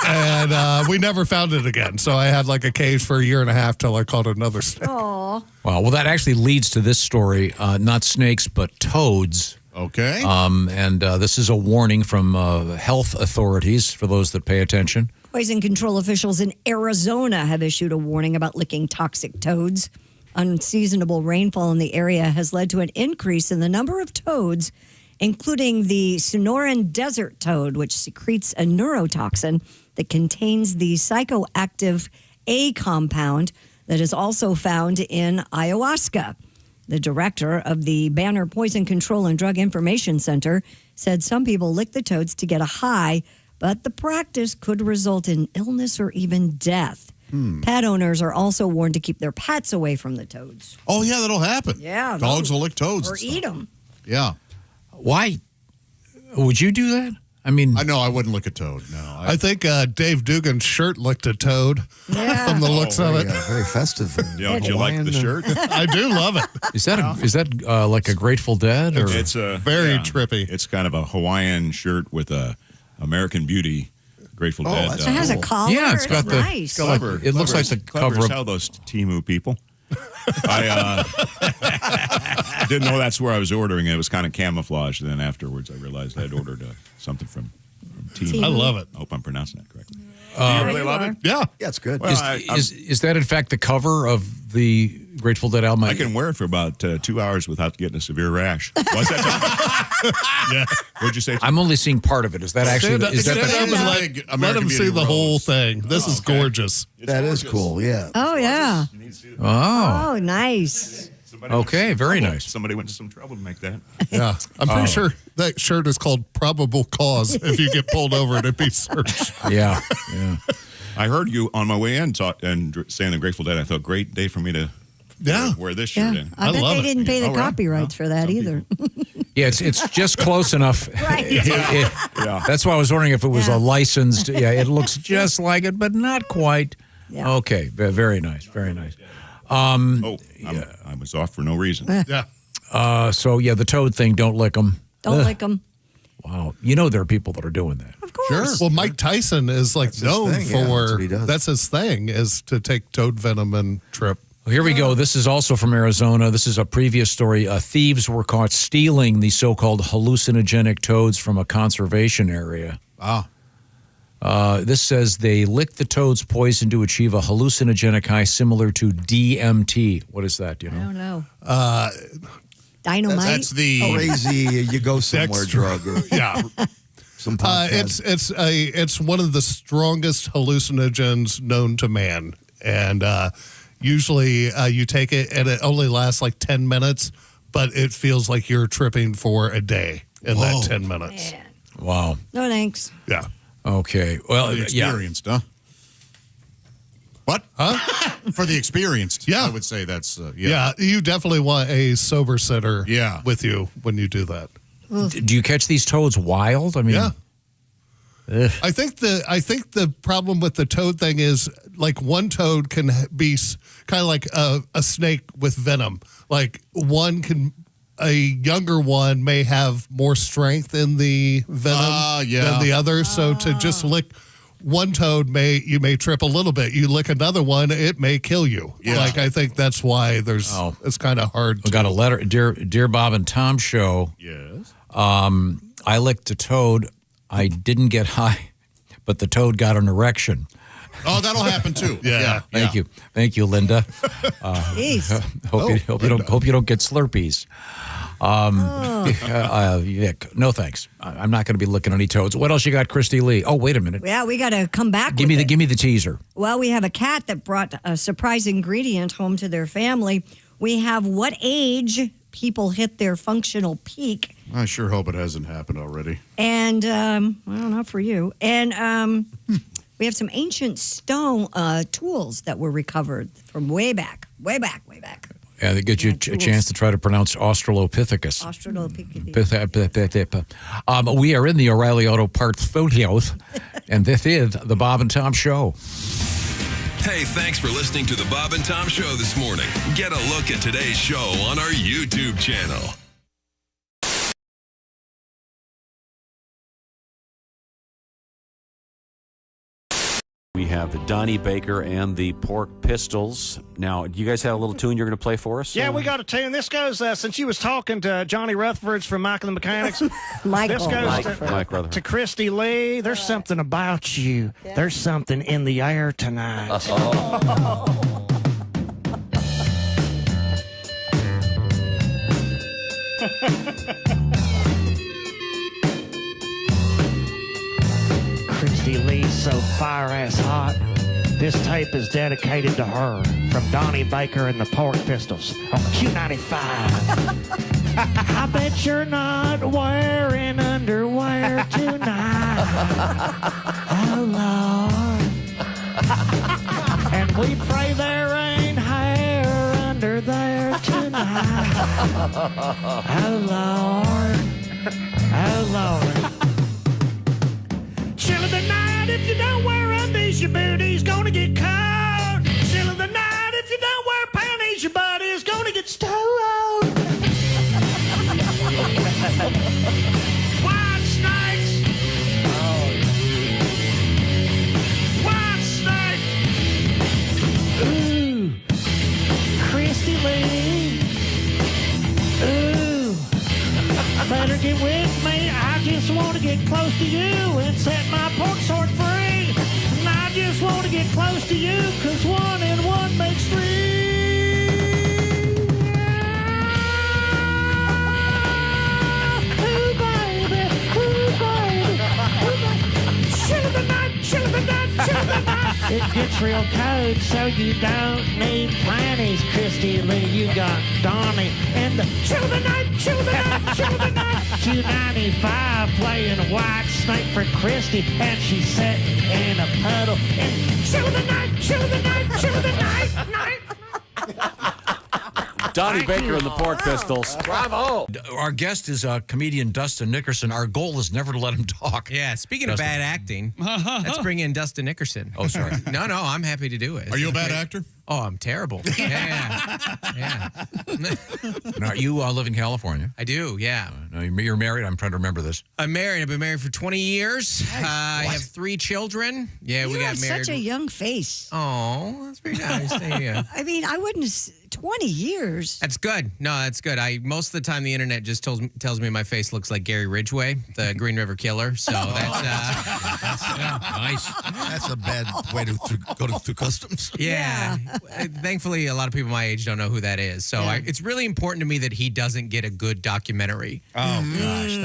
E: And we never found it again. So I had like a cage for a year and a half till I caught another snake.
D: Aww.
C: Wow. Well, that actually leads to this story. Not snakes, but toads.
B: Okay.
C: And this is a warning from health authorities for those that pay attention.
D: Poison control officials in Arizona have issued a warning about licking toxic toads. Unseasonable rainfall in the area has led to an increase in the number of toads, including the Sonoran desert toad, which secretes a neurotoxin that contains the psychoactive A compound that is also found in ayahuasca. The director of the Banner Poison Control and Drug Information Center said some people lick the toads to get a high, but the practice could result in illness or even death. Pet owners are also warned to keep their pets away from the toads.
B: Oh, yeah, that'll happen.
D: Yeah.
B: Dogs will lick toads.
D: Or eat them.
B: Yeah.
C: Why would you do that? I mean,
B: I know I wouldn't lick a toad. No,
E: I think Dave Dugan's shirt licked a toad from the looks of it.
K: Very festive.
H: Yeah, do you like the shirt?
E: I do love it.
C: Is that like a Grateful Dead? Or?
H: It's a
E: very trippy.
H: It's kind of a Hawaiian shirt with a American Beauty Grateful Dead.
D: It has a collar.
C: Yeah, it's got
D: nice.
C: It looks like the cover of
H: how those Temu people. I didn't know that's where I was ordering it. It was kind of camouflaged. And then afterwards, I realized I'd ordered something from Temu.
E: I love it.
H: I hope I'm pronouncing that correctly.
C: Do
H: you really love it?
E: Yeah.
K: Yeah, it's good.
H: Well,
C: Is that, in fact, the cover of the Grateful Dead album?
H: I can wear it for about 2 hours without getting a severe rash. What's that? Yeah. What'd you say?
C: I'm only seeing part of it. Is that actually...
E: Let them see the whole thing. This is gorgeous.
K: That is cool, yeah.
D: Oh, yeah.
C: Oh.
D: Oh, nice.
C: Okay, very nice.
H: Somebody went to some trouble to make that.
E: Yeah. I'm pretty sure that shirt is called Probable Cause. If you get pulled over, it'd be searched.
C: Yeah.
H: I heard you on my way in saying the Grateful Dead. I thought, great day for me to wear this shirt in.
D: I bet they didn't pay the copyrights for that either.
C: Yeah, it's just close enough.
D: Right.
H: Yeah.
C: That's why I was wondering if it was a licensed. Yeah, it looks just like it, but not quite.
D: Yeah.
C: Okay, very nice, very nice.
H: I was off for no reason.
E: Yeah.
C: So the toad thing, don't lick them.
D: Don't lick them.
C: Wow. You know there are people that are doing that.
D: Of course.
E: Well, Mike Tyson is known
K: thing, yeah,
E: for
K: that's what he does.
E: that's his thing is to take toad venom and trip.
C: Well, here we go. This is also from Arizona. This is a previous story. Thieves were caught stealing the so-called hallucinogenic toads from a conservation area. This says they licked the toad's poison to achieve a hallucinogenic high similar to DMT. What is that? Do you know?
D: I don't know. Dynamite?
B: That's the
K: crazy you go somewhere drug.
E: Yeah.
K: Some podcast.
E: It's one of the strongest hallucinogens known to man. And usually you take it and it only lasts like 10 minutes, but it feels like you're tripping for a day in that 10 minutes.
D: Man.
C: Wow.
D: No thanks.
E: Yeah.
C: Okay. Well,
B: For the experienced, huh? What? Huh? For the experienced.
E: Yeah.
B: I would say that's,
E: Yeah, you definitely want a sober sitter with you when you do that.
C: Do you catch these toads wild? I mean,
E: I think the problem with the toad thing is like one toad can be kind of like a snake with venom. Like a younger one may have more strength in the venom than the other. So to just lick one toad you may trip a little bit. You lick another one, it may kill you.
B: Yeah.
E: Like I think that's why it's kind of hard.
C: We got a letter, dear Bob and Tom show.
B: Yes.
C: I licked a toad. I didn't get high, but the toad got an erection.
B: Oh, that'll happen too. Yeah.
C: Thank you, Linda.
D: Jeez.
C: Hope you don't get Slurpees. Vic, no thanks. I'm not going to be looking at any toads. What else you got, Christy Lee? Oh, wait a minute.
D: Yeah, we got to come back.
C: Give me the teaser.
D: Well, we have a cat that brought a surprise ingredient home to their family. We have what age people hit their functional peak.
B: I sure hope it hasn't happened already.
D: And, well, not for you. And we have some ancient stone tools that were recovered from way back.
C: Yeah, they get you a chance to try to pronounce Australopithecus. We are in the O'Reilly Auto Parts Studios, and this is the Bob and Tom Show.
J: Hey, thanks for listening to the Bob and Tom Show this morning. Get a look at today's show on our YouTube channel.
F: We have the Donnie Baker and the Pork Pistols. Now, you guys have a little tune you're going to play for us?
R: Yeah, we got a tune. This goes, since you was talking to Johnny Rutherford's from Michael the Mechanics. This goes to Christy Lee. There's something about you. Yeah. There's something in the air tonight. Christy Lee's so fire-ass hot. This tape is dedicated to her from Donnie Baker and the Pork Pistols on Q95. I bet you're not wearing underwear tonight. Oh, Lord. And we pray there ain't hair under there tonight. Oh, Lord. Oh, Lord. Chill of the night, if you don't wear undies, your booty's gonna get cold. Chill of the night, if you don't wear panties, your body's gonna get stoned. White snakes. White snake. Ooh. Christy Lee. Ooh. Better get with me. I just want to get close to you and set my pork sword free. And I just want to get close to you, 'cause 1 and 1 makes 3. Ooh, baby. Ooh, baby. Ooh, baby. Chill of the night, chill of the night, chill of the night. It gets real cold, so you don't need planties, Christy Lee. You got Donnie and the chill of the night, chill of the night, chill of the night. Q95 playing White Snake for Christy, and she's sitting in a puddle. And chill of the night, chill of the night, chill of the night, night.
F: Donnie Baker and the Pork Pistols.
C: Bravo. Our guest is comedian Dustin Nickerson. Our goal is never to let him talk.
W: Yeah, speaking of bad acting, let's bring in Dustin Nickerson.
C: Oh, sorry.
W: No, I'm happy to do it.
B: Are you a bad actor?
W: Oh, I'm terrible. Yeah.
C: Now, you live in California.
W: I do, yeah.
C: No, you're married? I'm trying to remember this.
W: I'm married. I've been married for 20 years. I have 3 children. Yeah, we got married.
D: Such a young face.
W: Oh, that's very nice. Thank you.
D: I mean, I wouldn't. 20 years.
W: That's good. No, that's good. Most of the time the internet just tells me my face looks like Gary Ridgway, the Green River Killer. So that's
C: nice.
K: That's a bad way to go through customs.
W: Yeah. Thankfully, a lot of people my age don't know who that is. So it's really important to me that he doesn't get a good documentary.
B: Oh, gosh.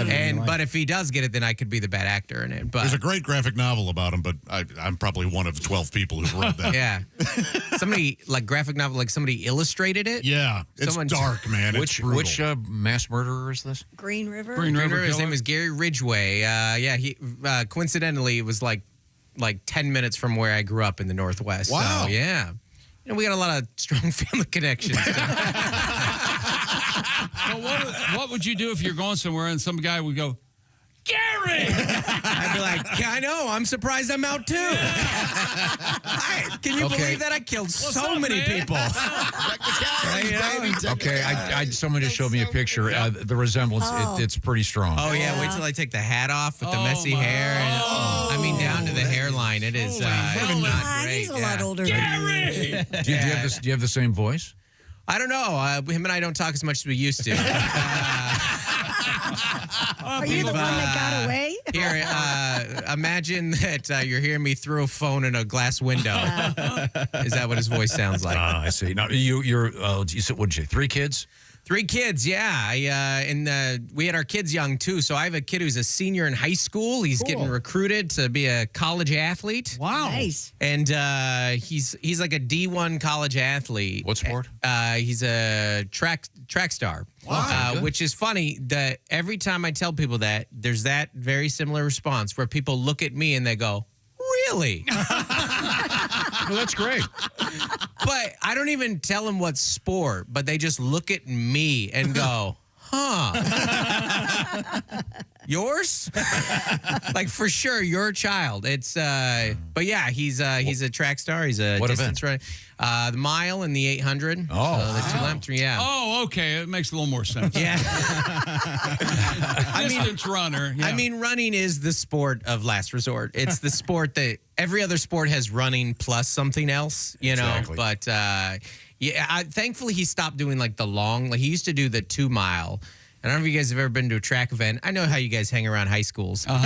W: But if he does get it, then I could be the bad actor in it. But
B: there's a great graphic novel about him, but I'm probably one of 12 people who've read that.
W: Yeah. Somebody, like graphic novel, like somebody illustrated it.
B: Yeah. It's dark, man. It's brutal.
C: Which mass murderer is this?
D: Green River?
W: Green River. His name is Gary Ridgway. He coincidentally, it was like 10 minutes from where I grew up in the Northwest.
B: Wow.
W: So, yeah. We got a lot of strong family connections.
X: So what would you do if you're going somewhere and some guy would go, Gary!
W: I'd be like, I know, I'm surprised I'm out too. Can you believe that? I killed so many people.
C: Someone just showed me a picture. The resemblance, it's pretty strong.
W: Oh, yeah, wait till I take the hat off with the messy hair. And, I mean, down to the hairline. It is not great.
D: He's a lot older.
W: Gary!
C: Do you have the same voice?
W: I don't know. Him and I don't talk as much as we used to.
D: Are you the one that got away?
W: Here, imagine that you're hearing me throw a phone in a glass window. Is that what his voice sounds like?
C: I see. Now, you said, what did you say, 3 kids?
W: 3 kids, yeah. We had our kids young, too. So I have a kid who's a senior in high school. He's getting recruited to be a college athlete.
X: Wow.
D: Nice.
W: And he's like a D1 college athlete.
C: What sport?
W: He's a track star.
C: Wow.
W: Which is funny that every time I tell people that, there's that very similar response where people look at me and they go, really?
C: Well, that's great.
W: But I don't even tell them what sport, but they just look at me and go, huh. Yours? Like, for sure, your child. It's but yeah, he's a track star. He's a
C: What
W: distance runner. The mile and the 800. The 2 lap 3, yeah.
X: Oh, okay. It makes a little more sense.
W: Yeah.
X: Distance runner. Yeah.
W: I mean, running is the sport of last resort. It's the sport that every other sport has running plus something else, you know.
C: Exactly.
W: But thankfully he stopped doing like the long. Like he used to do the 2 mile. I don't know if you guys have ever been to a track event. I know how you guys hang around high schools. But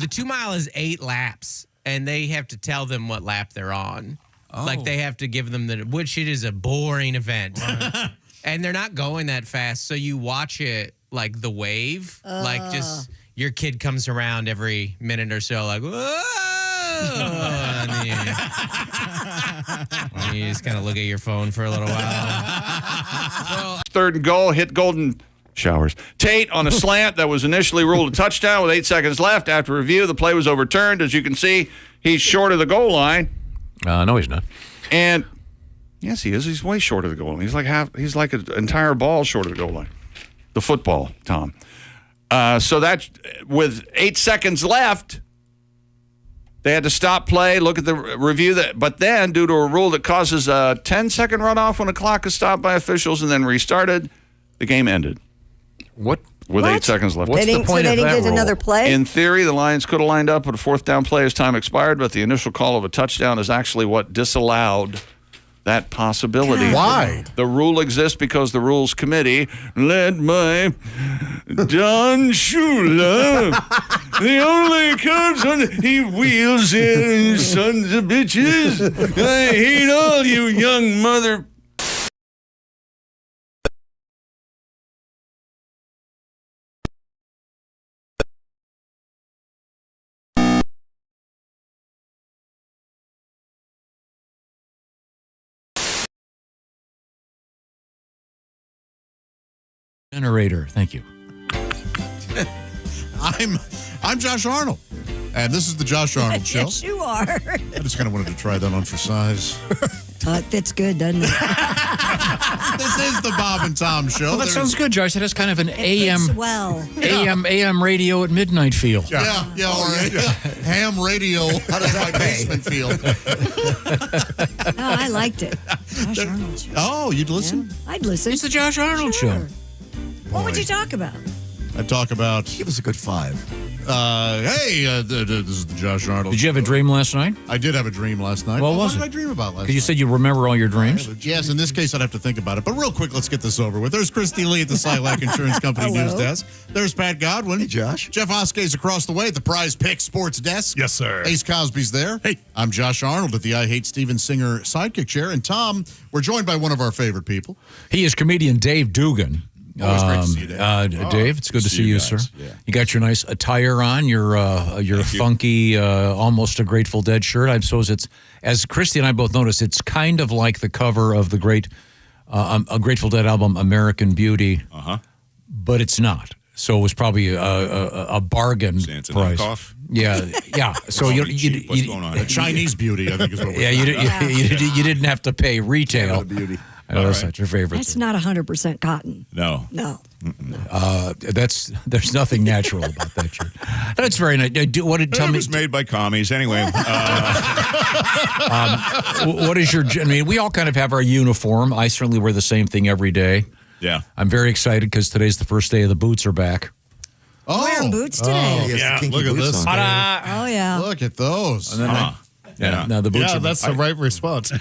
W: the 2 mile is 8 laps, and they have to tell them what lap they're on.
X: Oh.
W: Like they have to give them which it is a boring event. And they're not going that fast, so you watch it like the wave. Like just your kid comes around every minute or so, like, whoa! And then you just kind of look at your phone for a little while.
S: 3rd and goal, hit Golden Showers. Tate on a slant that was initially ruled a touchdown with 8 seconds left. After review, the play was overturned. As you can see, he's short of the goal line.
C: No, he's not.
S: And yes, he is. He's way short of the goal line. He's like an entire ball short of the goal line. The football, Tom. So that with 8 seconds left, they had to stop play, look at the review. But then, due to a rule that causes a 10-second runoff when a clock is stopped by officials and then restarted, the game ended.
C: What?
S: With 8 seconds left.
D: What's the point of that rule? So they didn't get another play?
S: In theory, the Lions could have lined up with a 4th down play as time expired, but the initial call of a touchdown is actually what disallowed that possibility.
E: God. Why?
S: The rule exists because the Rules Committee, led by Don Shula, the only comes on he wheels in, sons of bitches. I hate all you young mother.
C: Generator. Thank you.
B: I'm Josh Arnold, and this is the Josh Arnold Show.
D: Yes, you are.
B: I just kind of wanted to try that on for size.
D: It fits good, doesn't it?
B: This is the Bob and Tom Show.
C: Well, that sounds good, Josh. It has kind of an AM radio at midnight feel.
B: Yeah, or ham radio. How does that basement feel?
D: No, I liked it. Josh Arnold Show.
B: Oh, you'd listen?
D: Yeah, I'd listen.
C: It's the Josh Arnold Show.
D: What would you talk about?
B: I'd talk about.
K: Give us a good 5.
B: This is the Josh Arnold.
C: Did you have a dream last night?
B: I did have a dream last night.
C: What was
B: did
C: it?
B: I dream about last night?
C: Because you said you remember all your dreams.
B: Yes, in this case, I'd have to think about it. But real quick, let's get this over with. There's Christy Lee at the Silac Insurance Company News Desk. There's Pat Godwin.
K: Hey, Josh.
B: Jeff Oskay's across the way at the Prize Pick Sports Desk.
E: Yes, sir.
B: Ace Cosby's there. Hey. I'm Josh Arnold at the I Hate Steven Singer sidekick chair. And Tom, we're joined by one of our favorite people.
C: He is comedian Dave Dugan.
B: Always great to see you, Dave.
C: Dave, it's good to see you, sir.
H: Yeah.
C: You got your nice attire on, your funky, almost a Grateful Dead shirt. I suppose it's, as Christy and I both noticed, it's kind of like the cover of the great a Grateful Dead album, American Beauty, but it's not. So it was probably a bargain
H: It's a
C: price.
H: knockoff?
C: Yeah. So
H: What's going on?
B: Chinese beauty, I think is what we're
C: you didn't have to pay retail.
K: Beauty.
C: I know that's not your favorite.
D: That's not 100% cotton.
H: No.
C: There's nothing natural about that shirt. That's very nice. Tell me.
H: It was made by commies. Anyway.
C: What is your? I mean, we all kind of have our uniform. I certainly wear the same thing every day.
H: Yeah.
C: I'm very excited because today's the first day of the boots are back.
D: Wearing boots today.
K: Look at this.
D: Oh, yeah.
B: Look at those.
C: And then
H: Yeah.
C: Now the boots
E: Yeah,
C: are,
E: that's the right response.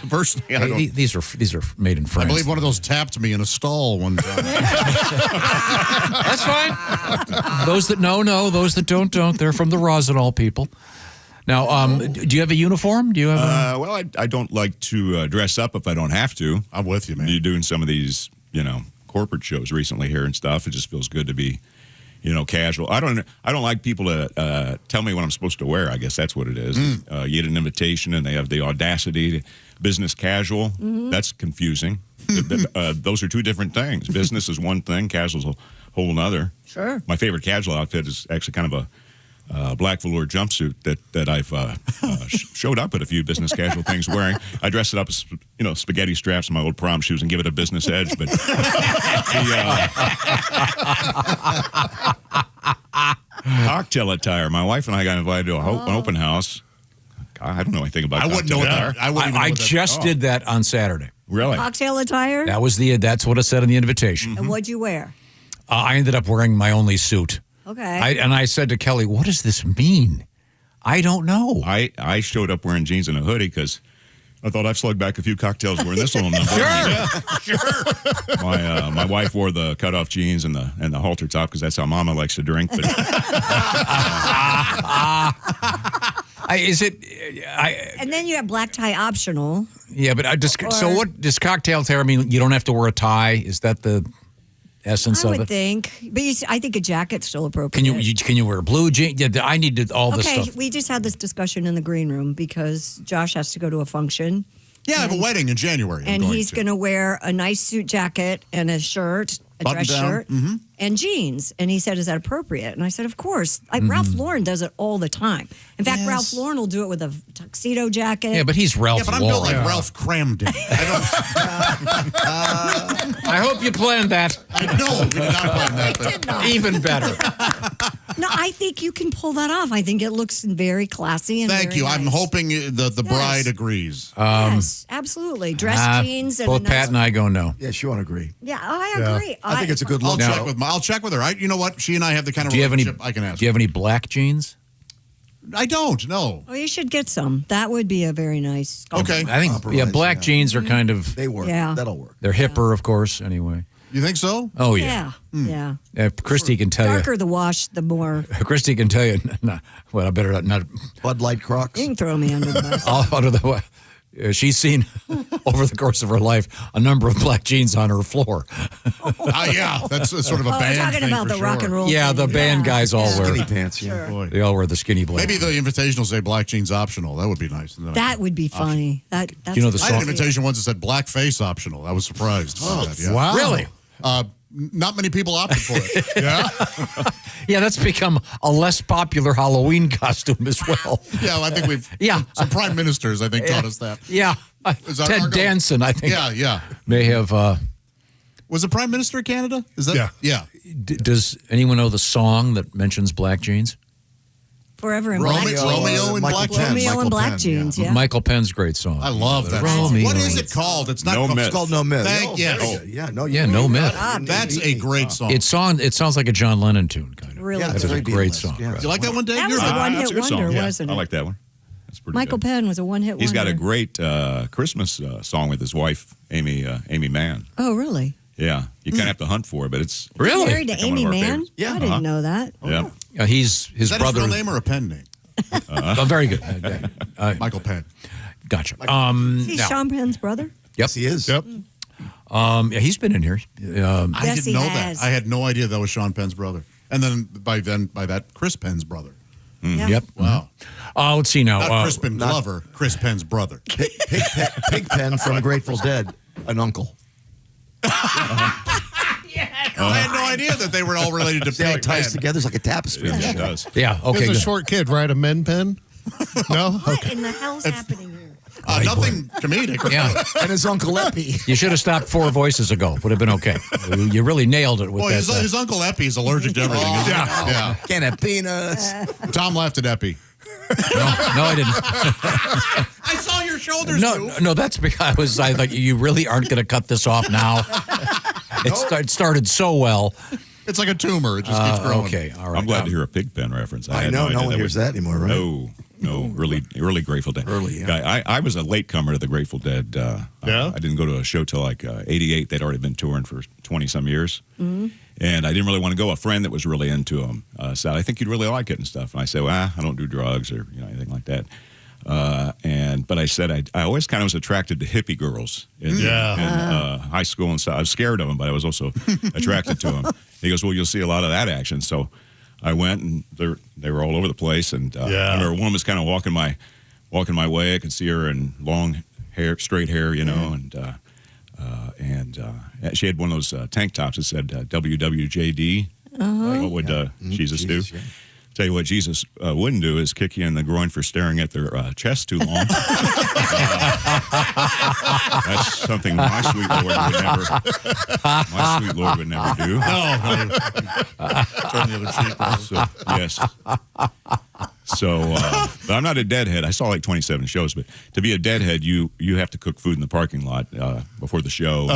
H: Personally, I
C: Hey,
H: don't.
C: these are made in France.
B: I believe one of those tapped me in a stall one time.
C: That's fine. Those that know. Those that don't. They're from the Rosenall people. Now, do you have a uniform? Do you have?
H: Well, I don't like to dress up if I don't have to.
B: I'm with you, man.
H: You're doing some of these, corporate shows recently here and stuff. It just feels good to be, casual. I don't like people to tell me what I'm supposed to wear. I guess that's what it is. You get an invitation and they have the audacity to business casual. That's confusing. Those are two different things. Business is one thing. Casual is a whole nother.
D: Sure.
H: My favorite casual outfit is actually kind of a black velour jumpsuit that I've showed up at a few business casual things wearing. I dress it up as spaghetti straps and my old prom shoes and give it a business edge. But cocktail attire. My wife and I got invited to an open house. I don't know anything about.
B: I wouldn't know what that.
C: I just did that on Saturday.
H: Really?
D: Cocktail attire?
C: That's what it said in the invitation.
D: And what'd you wear?
C: I ended up wearing my only suit.
D: Okay.
C: I said to Kelly, "What does this mean?" I don't know.
H: I showed up wearing jeans and a hoodie because I thought I've slugged back a few cocktails wearing this little number.
C: Sure.
H: My wife wore the cutoff jeans and the halter top because that's how Mama likes to drink. But
D: And then you have black tie optional.
C: Yeah, but so what does cocktail attire mean? You don't have to wear a tie. Is that the essence
D: I
C: of
D: would
C: it?
D: think, but I think a jacket's still appropriate.
C: Can you wear blue jeans? Yeah, I need all this
D: Okay,
C: stuff.
D: we just had this discussion in the green room because Josh has to go to a function.
B: Yeah, I have a wedding in January.
D: And he's going to wear a nice suit jacket and a shirt, a
B: Button
D: dress
B: down.
D: shirt, and jeans. And he said, "Is that appropriate?" And I said, "Of course." Ralph Lauren does it all the time. In fact, Ralph Lauren will do it with a tuxedo jacket.
C: Yeah, but he's Ralph
B: Yeah, but I'm
C: Lauren.
B: built like Ralph Cramden.
C: I hope you planned that.
B: I know we did not plan that. But
C: Even better.
D: No, I think you can pull that off. I think it looks very classy. And
B: Thank
D: very
B: you. I'm
D: nice.
B: hoping the bride agrees.
D: Yes, absolutely. Dress jeans and
C: both
D: a nice,
C: Pat and I go no.
K: Yeah, she won't agree.
D: Yeah, I agree.
K: I think it's a good
B: I'll
K: look.
B: check with her. You know what? She and I have the kind of
C: Do you have any?
B: relationship I can ask.
C: Do you have any black jeans?
B: I don't. No.
D: Oh, you should get some. That would be a very nice.
B: Okay.
C: I think black jeans are kind of
K: They work.
D: Yeah.
K: That'll work.
C: they're hipper, of course. Anyway.
B: You think so?
C: Oh yeah.
D: Yeah.
C: Christy can tell
D: Darker the wash, the more.
C: you. Christy can tell you. Well, I better not.
K: Bud Light Crocs.
D: You can throw me under the bus.
C: Under the. She's seen over the course of her life a number of black jeans on her floor.
B: Yeah, that's sort of a
D: Oh, we're
B: band
D: talking
B: thing
D: about
B: for
D: the rock
B: sure.
D: and roll.
C: Yeah,
D: thing.
C: the band guys all wear
K: Skinny pants, yeah.
B: Boy.
C: They all wear the skinny black.
B: Maybe the invitation will say black jeans optional. That would be nice. And then
D: That would be funny. That's
C: You know the
B: I had an
C: song-
B: invitation once that said blackface optional. I was surprised. by that, yeah.
K: Wow.
C: Really?
B: Not many people opted for it. Yeah.
C: Yeah, that's become a less popular Halloween costume as well.
B: Yeah, well, I think we've.
C: Yeah.
B: Some prime ministers, I think, taught us that.
C: Yeah.
B: Is that
C: Ted
B: our go?
C: Danson, I think.
B: Yeah.
C: May have.
B: Was the prime minister of Canada? Is that?
E: Yeah.
C: Does anyone know the song that mentions black jeans?
D: Forever in
B: Romeo,
D: black jeans.
B: Romeo in
K: Michael
B: black
K: Penn.
B: jeans.
D: Romeo in
K: Michael
D: black
K: Penn,
D: jeans, yeah.
C: Michael Penn's great song.
B: I love that.
C: Romeo.
B: What is it called? It's not
H: No
B: called.
H: Myth.
K: It's called No Myth.
B: Thank
K: Yeah,
B: yes.
K: yeah, no,
C: Yeah, No Myth.
B: That's a great song.
C: It sounds like a John Lennon tune, kind of.
D: Really
K: Yeah,
C: That
K: it's
C: is a
K: very
C: great
K: Beatles,
C: song.
K: yeah.
B: You like that one, Dave?
D: That was
B: You're
D: a
B: right.
D: one-hit
H: that's a good
D: wonder,
H: song. Yeah,
D: wasn't
H: I
D: it?
H: like that one. That's pretty
D: Michael
H: good.
D: Penn was a one-hit wonder.
H: He's got a great Christmas song with his wife, Amy Mann.
D: Oh, really?
H: Yeah, you kind of have to hunt for it, but it's
C: Really?
D: Married to
H: Become one
D: Amy
H: of our
D: Mann?
H: favorites.
K: Yeah.
D: I didn't know that.
H: yeah.
C: He's his
B: Is that
C: brother.
B: his real name or a pen name?
C: Oh, very good.
B: Michael Penn.
C: Gotcha.
D: Is he
C: now-
D: Sean Penn's brother?
C: Yep.
K: He is.
E: Yep.
C: Yeah, he's been in here.
B: I
D: Yes,
B: didn't
D: he
B: know
D: has.
B: that. I had no idea that was Sean Penn's brother. And then by that, Chris Penn's brother.
D: Yeah.
C: Yep.
B: Wow.
C: Let's see now.
B: Not Crispin Glover, Chris Penn's brother.
K: Pig Pen from Grateful Dead, an uncle.
B: I had no idea that they were all related to
K: See how it
B: Pig
K: ties
B: Penn.
K: together? It's like a tapestry.
H: Yeah, it does.
C: Yeah. Okay.
E: There's a
C: good.
E: short kid, right? A men pen? No?
D: What in the hell's happening here?
B: Nothing comedic.
C: Yeah.
K: And his Uncle Epi.
C: You should have stopped 4 voices ago. Would have been okay. You really nailed it with
B: Boy,
C: that.
B: his Uncle Epi is allergic to everything. isn't he? Yeah.
K: Can of peanuts.
B: Tom laughed at Epi.
C: No, I didn't.
B: I saw your shoulders move.
C: No, that's because I thought you really aren't going to cut this off now. It started so well.
B: It's like a tumor. It just keeps growing.
C: Okay, all right.
H: I'm glad to hear a Pig Pen reference.
K: I
H: had
K: know, no
H: idea
K: one hears that anymore, right?
H: No. No, early Grateful Dead.
K: Early, yeah.
H: I was a latecomer to the Grateful Dead.
E: Yeah?
H: I didn't go to a show till like 88. They'd already been touring for 20-some years.
D: Mm-hmm.
H: And I didn't really want to go. A friend that was really into them said, I think you'd really like it and stuff. And I said, well, I don't do drugs or anything like that. But I said I always kind of was attracted to hippie girls in high school and stuff. I was scared of them, but I was also attracted to them. He goes, well, you'll see a lot of that action. So I went, and they were all over the place. And I remember a woman was kind of walking my way. I could see her in long hair, straight hair, and she had one of those tank tops that said WWJD. What would Jesus do? Yeah. Tell you what Jesus wouldn't do is kick you in the groin for staring at their chest too long. That's something my sweet Lord would never do.
B: No. Turn the other cheek.
H: So, yes. So, but I'm not a deadhead. I saw like 27 shows, but to be a deadhead, you have to cook food in the parking lot before the show.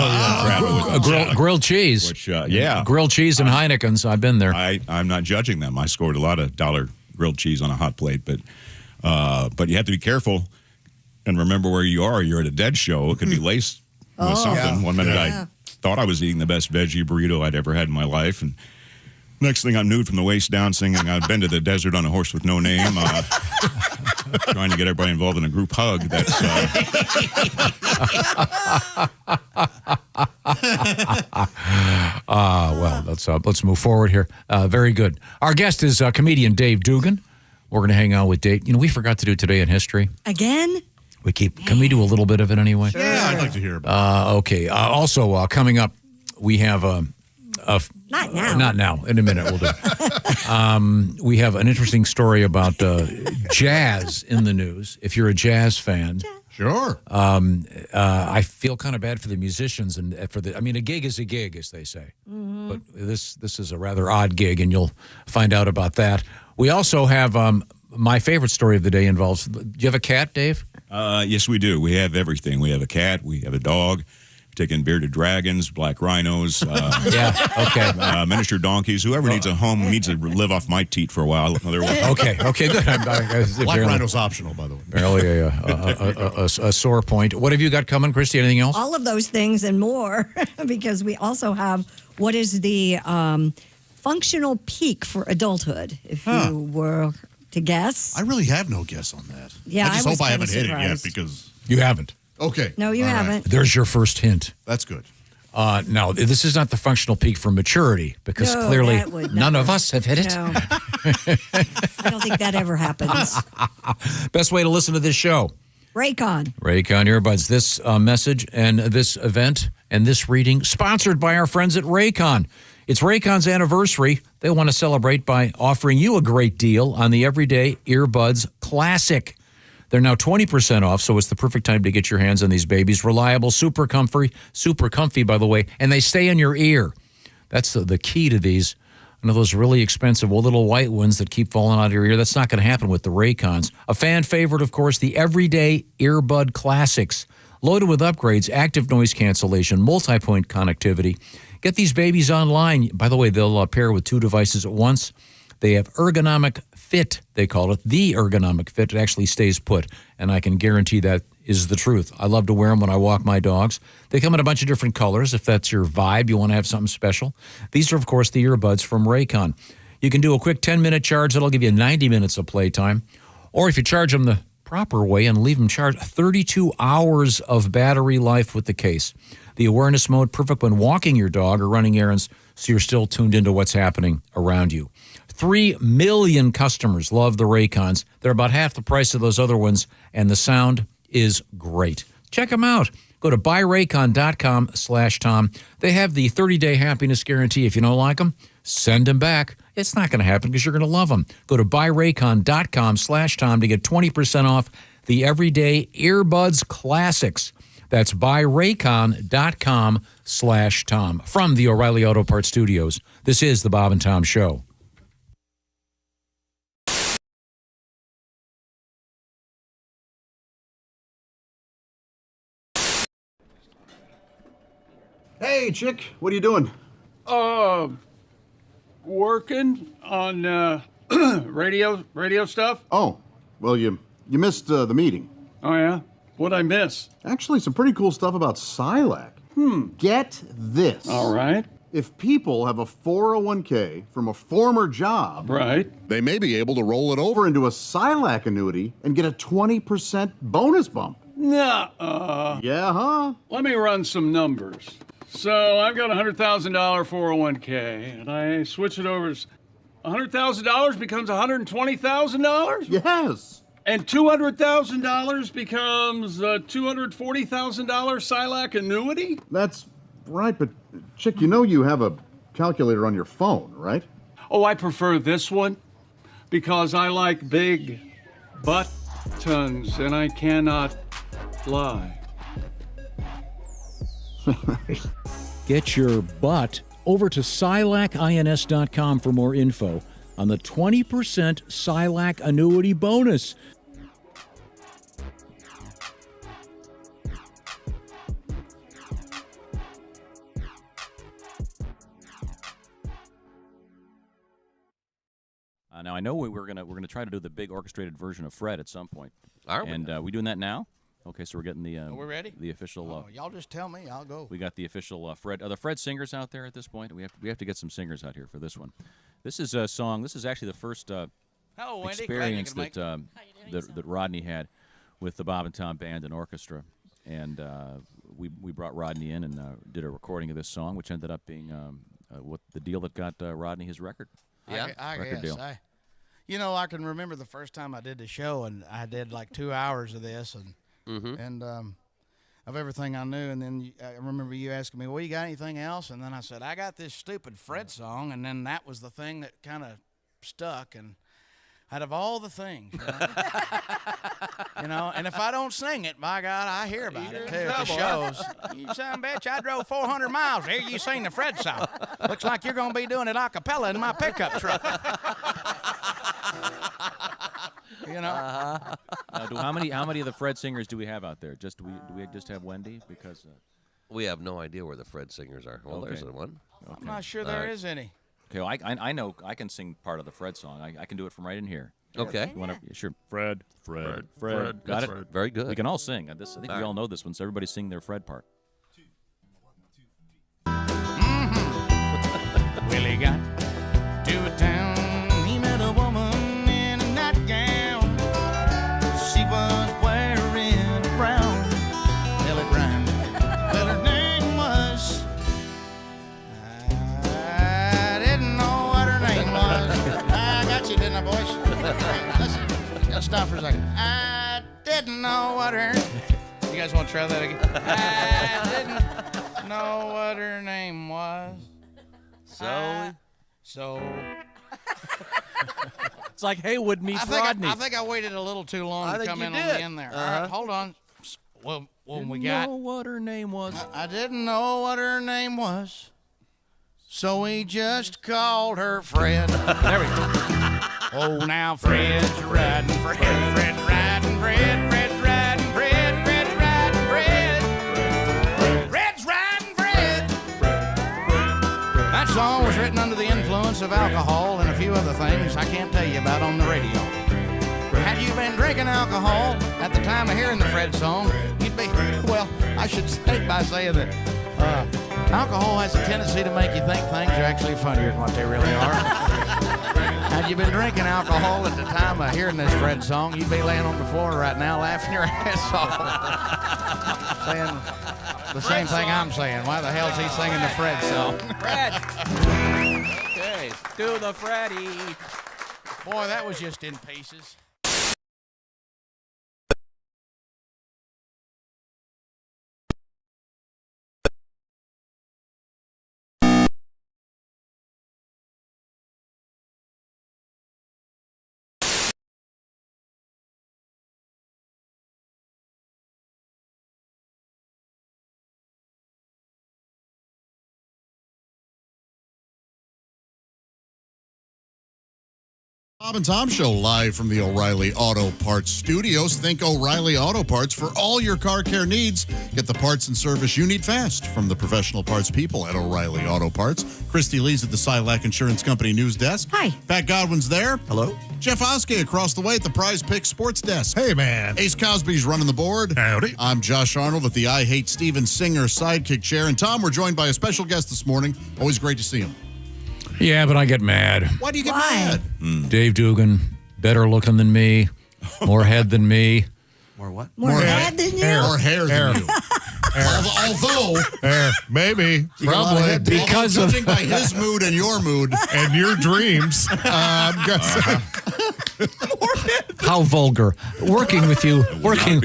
C: Grilled cheese.
H: Which,
C: grilled cheese and Heineken's. I've been there.
H: I'm not judging them. I scored a lot of dollar grilled cheese on a hot plate, but you have to be careful and remember where you are. You're at a Dead show. It could be laced with something.
E: Yeah.
H: One minute I thought I was eating the best veggie burrito I'd ever had in my life, and next thing I'm nude from the waist down, singing "I've Been to the Desert on a Horse with No Name," trying to get everybody involved in a group hug. That's
C: well, let's move forward here. Very good. Our guest is comedian Dave Dugan. We're going to hang out with Dave. We forgot to do Today in History.
D: Again?
C: Can we do a little bit of it anyway?
B: Sure. Yeah, I'd like to hear about it.
C: Okay. Also, coming up, we have
D: not now.
C: Not now. In a minute, we'll do it. We have an interesting story about jazz in the news. If you're a jazz fan,
B: sure.
C: I feel kind of bad for the musicians and a gig is a gig, as they say.
D: Mm-hmm.
C: But this is a rather odd gig, and you'll find out about that. We also have my favorite story of the day involves. Do you have a cat, Dave?
H: Yes, we do. We have everything. We have a cat. We have a dog. Taking bearded dragons, black rhinos, miniature donkeys. Whoever needs a home needs to live off my teat for a while.
C: Okay, good.
B: Black rhino's optional, by the way.
C: Barely a sore point. What have you got coming, Christy? Anything else?
D: All of those things and more, because we also have what is the functional peak for adulthood, if you were to guess.
B: I really have no guess on that.
D: Yeah,
B: I just hope I haven't hit
D: surprised.
B: it yet because
C: you haven't.
B: Okay.
D: No, you haven't.
C: There's your first hint.
B: That's good.
C: No, this is not the functional peak for maturity because clearly none of us have hit it.
D: No. I don't think that ever happens.
C: Best way to listen to this show.
D: Raycon
C: earbuds. This message and this event and this reading sponsored by our friends at Raycon. It's Raycon's anniversary. They want to celebrate by offering you a great deal on the Everyday Earbuds Classic. They're now 20% off, so it's the perfect time to get your hands on these babies. Reliable, super comfy, by the way, and they stay in your ear. That's the key to these. One of those really expensive little white ones that keep falling out of your ear. That's not going to happen with the Raycons. A fan favorite, of course, the Everyday Earbud Classics. Loaded with upgrades, active noise cancellation, multi-point connectivity. Get these babies online. By the way, they'll pair with 2 devices at once. They have ergonomic fit, they call it. The ergonomic fit. It actually stays put, and I can guarantee that is the truth. I love to wear them when I walk my dogs. They come in a bunch of different colors. If that's your vibe, you want to have something special. These are, of course, the earbuds from Raycon. You can do a quick 10-minute charge. That'll give you 90 minutes of playtime. Or if you charge them the proper way and leave them charged, 32 hours of battery life with the case. The awareness mode, perfect when walking your dog or running errands, so you're still tuned into what's happening around you. 3 million customers love the Raycons. They're about half the price of those other ones, and the sound is great. Check them out. Go to buyraycon.com/Tom. They have the 30-day happiness guarantee. If you don't like them, send them back. It's not going to happen because you're going to love them. Go to buyraycon.com/Tom to get 20% off the Everyday Earbuds Classics. That's buyraycon.com/Tom. From the O'Reilly Auto Parts Studios, this is the Bob and Tom Show.
S: Hey, chick, what are you doing?
X: Working on radio stuff.
S: Oh, well, you missed the meeting.
X: Oh, yeah? What'd I miss?
S: Actually, some pretty cool stuff about Silac. Get this.
X: All right.
S: If people have a 401k from a former job,
X: Right.
S: they may be able to roll it over into a Silac annuity and get a 20% bonus bump.
X: Nuh-uh.
S: Yeah, huh?
X: Let me run some numbers. So I've got a $100,000 401k, and I switch it over. $100,000 becomes $120,000?
S: Yes.
X: And $200,000 becomes a $240,000 Silac annuity?
S: That's right, but Chick, you know you have a calculator on your phone, right?
X: Oh, I prefer this one because I like big buttons and I cannot lie.
T: Get your butt over to SilacINS.com for more info on the 20% Silac annuity bonus.
F: Now I know we're gonna try to do the big orchestrated version of Fred at some point.
A: Are we?
F: And we doing that now? Okay, so we're getting the.
A: Are we ready?
F: The official.
A: Y'all just tell me. I'll go.
F: We got the official Fred. Are the Fred singers out there at this point? We have to get some singers out here for this one. This is a song. This is actually the first
A: Hello, Wendy.
F: experience that Rodney had with the Bob and Tom Band and Orchestra, and we brought Rodney in and did a recording of this song, which ended up being what the deal that got Rodney his record.
A: Yeah, I
F: record
A: guess.
F: deal.
A: I can remember the first time I did the show, and I did like 2 hours of this, and of everything I knew. And then I remember you asking me, well, you got anything else? And then I said, I got this stupid Fred song. And then that was the thing that kind of stuck. And out of all the things, and if I don't sing it, by God, I hear about it too at the shows. You son of a bitch, I drove 400 miles to hear you sing the Fred song. Looks like you're going to be doing it a cappella in my pickup truck.
F: How many of the Fred singers do we have out there? Do we just have Wendy? Because
A: we have no idea where the Fred singers are. Well, there's one.
F: Okay.
A: I'm not sure there is any.
F: Okay, well, I know I can sing part of the Fred song. I can do it from right in here.
A: Okay.
F: You wanna, sure. Fred. Got
A: That's
F: it.
A: Fred. Very good.
F: We can all sing. I think we all know this one, so everybody sing their Fred part.
A: Willie got to a town. He met a woman in a nightgown. She was wearing a brown telegram. Well, her name was. I didn't know what her name was. I got you, didn't I, boys? Listen, let's stop for a second. I didn't know what her. You guys want to try that again? I didn't know what her name was. So.
F: It's like Haywood meets Rodney.
A: I think I waited a little too long to come in on the end there. All right, hold on. Well, we got.
F: Didn't know what her name was.
A: I didn't know what her name was, so we just called her Fred. There we go. Oh, now Fred's riding, Fred's riding, Fred's riding, Fred's riding, Fred's riding, Fred. That song was written under the influence of alcohol and a few other things I can't tell you about on the radio. Had you been drinking alcohol at the time of hearing the Fred song, you'd be, well, I should say by saying that alcohol has a tendency to make you think things are actually funnier than what they really are. Had you been drinking alcohol at the time of hearing this Fred song, you'd be laying on the floor right now laughing your ass off. Saying the same thing I'm saying. Why the hell's he singing the Fred song?
F: Fred. Okay, do the Freddy.
A: Boy, that was just in pieces.
B: Bob and Tom Show live from the O'Reilly Auto Parts Studios. Think O'Reilly Auto Parts for all your car care needs. Get the parts and service you need fast from the professional parts people at O'Reilly Auto Parts. Christy Lee's at the Silac Insurance Company news desk.
D: Hi.
B: Pat Godwin's there.
K: Hello.
B: Jeff Oskey across the way at the Prize Picks Sports Desk.
E: Hey, man.
B: Ace Cosby's running the board.
E: Howdy.
B: I'm Josh Arnold at the I Hate Steven Singer sidekick chair. And Tom, we're joined by a special guest this morning. Always great to see him.
C: Yeah, but I get mad.
B: Why do you get mad?
C: Dave Dugan, better looking than me, more head than me.
K: More what?
D: More head than you?
B: More hair than you. Although,
E: maybe,
B: probably,
C: because
B: judging by his mood and your mood
E: and your dreams, I'm guessing.
C: How vulgar! Working with you, working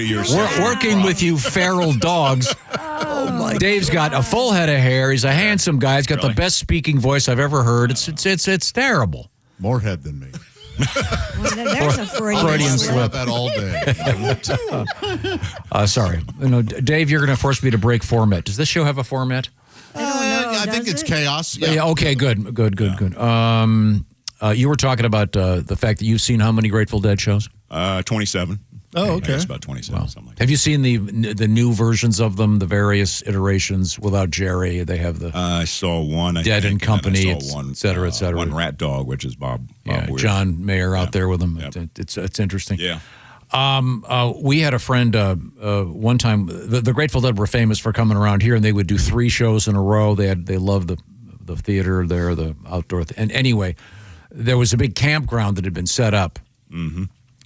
C: with you, feral dogs. Oh my! Dave's got a full head of hair. He's a handsome guy. He's got the best speaking voice I've ever heard. It's terrible.
B: More head than me.
D: There's a Freudian
B: slip. That all day.
C: Sorry, Dave, you're going to force me to break format. Does this show have a format?
B: I think it's chaos.
C: Yeah. Okay. Good. You were talking about the fact that you've seen how many Grateful Dead shows?
H: 27.
E: Oh, okay.
H: It's about 27, something like that.
C: Have you seen the new versions of them, the various iterations without Jerry? They have the
H: I saw one.
C: Dead and Company,
H: I saw one,
C: et cetera, et cetera.
H: One Rat Dog, which is Bob Weir.
C: John Mayer out there with them.
H: Yep.
C: It's interesting.
H: Yeah.
C: We had a friend one time. The Grateful Dead were famous for coming around here, and they would do 3 shows in a row. They loved the theater there, the outdoor. And anyway, there was a big campground that had been set up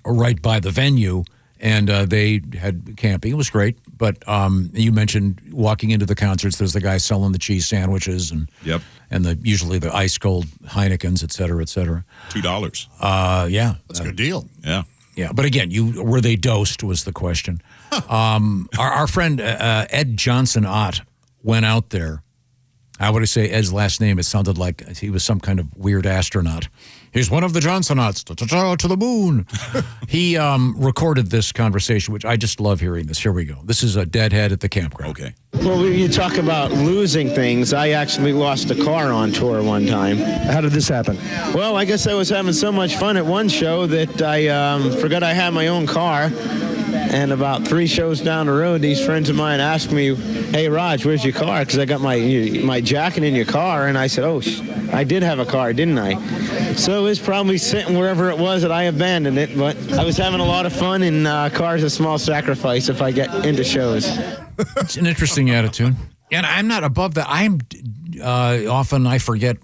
C: right by the venue. And they had camping. It was great. But you mentioned walking into the concerts. There's the guy selling the cheese sandwiches and usually the ice cold Heinekens, et cetera, et cetera.
H: $2.
C: Yeah,
B: that's a good deal.
H: Yeah.
C: But again, were they dosed was the question. Our friend Ed Johnson Ott went out there. How would I say Ed's last name? It sounded like he was some kind of weird astronaut. He's one of the Johnsonauts to the moon. He recorded this conversation, which I just love hearing this. Here we go. This is a Deadhead at the campground.
H: Okay.
G: Well, you talk about losing things. I actually lost a car on tour one time.
N: How did this happen?
G: Well, I guess I was having so much fun at one show that I forgot I had my own car. And about 3 shows down the road, these friends of mine asked me, "Hey, Raj, where's your car?" Because I got my jacket in your car. And I said, "Oh, I did have a car, didn't I?" So it was probably sitting wherever it was that I abandoned it. But I was having a lot of fun, and car's a small sacrifice if I get into shows.
C: It's an interesting attitude. And I'm not above that. I'm often I forget,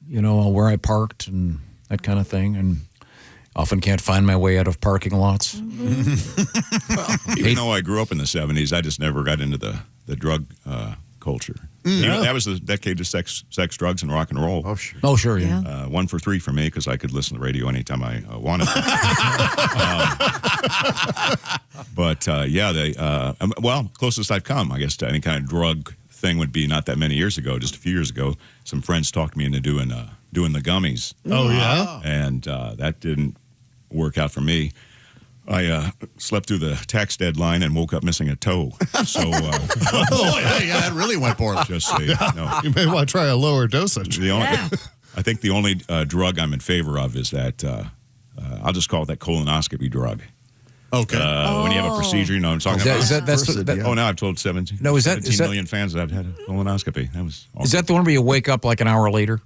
C: where I parked and that kind of thing. And often can't find my way out of parking lots.
H: Even though I grew up in the 70s, I just never got into the drug culture. That was the decade of sex, drugs, and rock and roll.
K: Oh, sure.
C: Oh, sure, yeah.
H: 1 for 3 for me because I could listen to the radio anytime I wanted to. Closest I've come, I guess, to any kind of drug thing would be not that many years ago, just a few years ago. Some friends talked me into doing the gummies.
E: Oh, yeah?
H: And that didn't work out for me. I slept through the tax deadline and woke up missing a toe. So,
B: that really went poorly.
H: Just say, no.
E: You may want to try a lower dosage.
H: I think the only drug I'm in favor of is that, I'll just call it that colonoscopy drug.
B: Okay.
H: When you have a procedure, you know what I'm talking about.
C: Oh,
H: now I've told 17 million fans that I've had a colonoscopy. That was awesome.
C: Is that the one where you wake up like an hour later?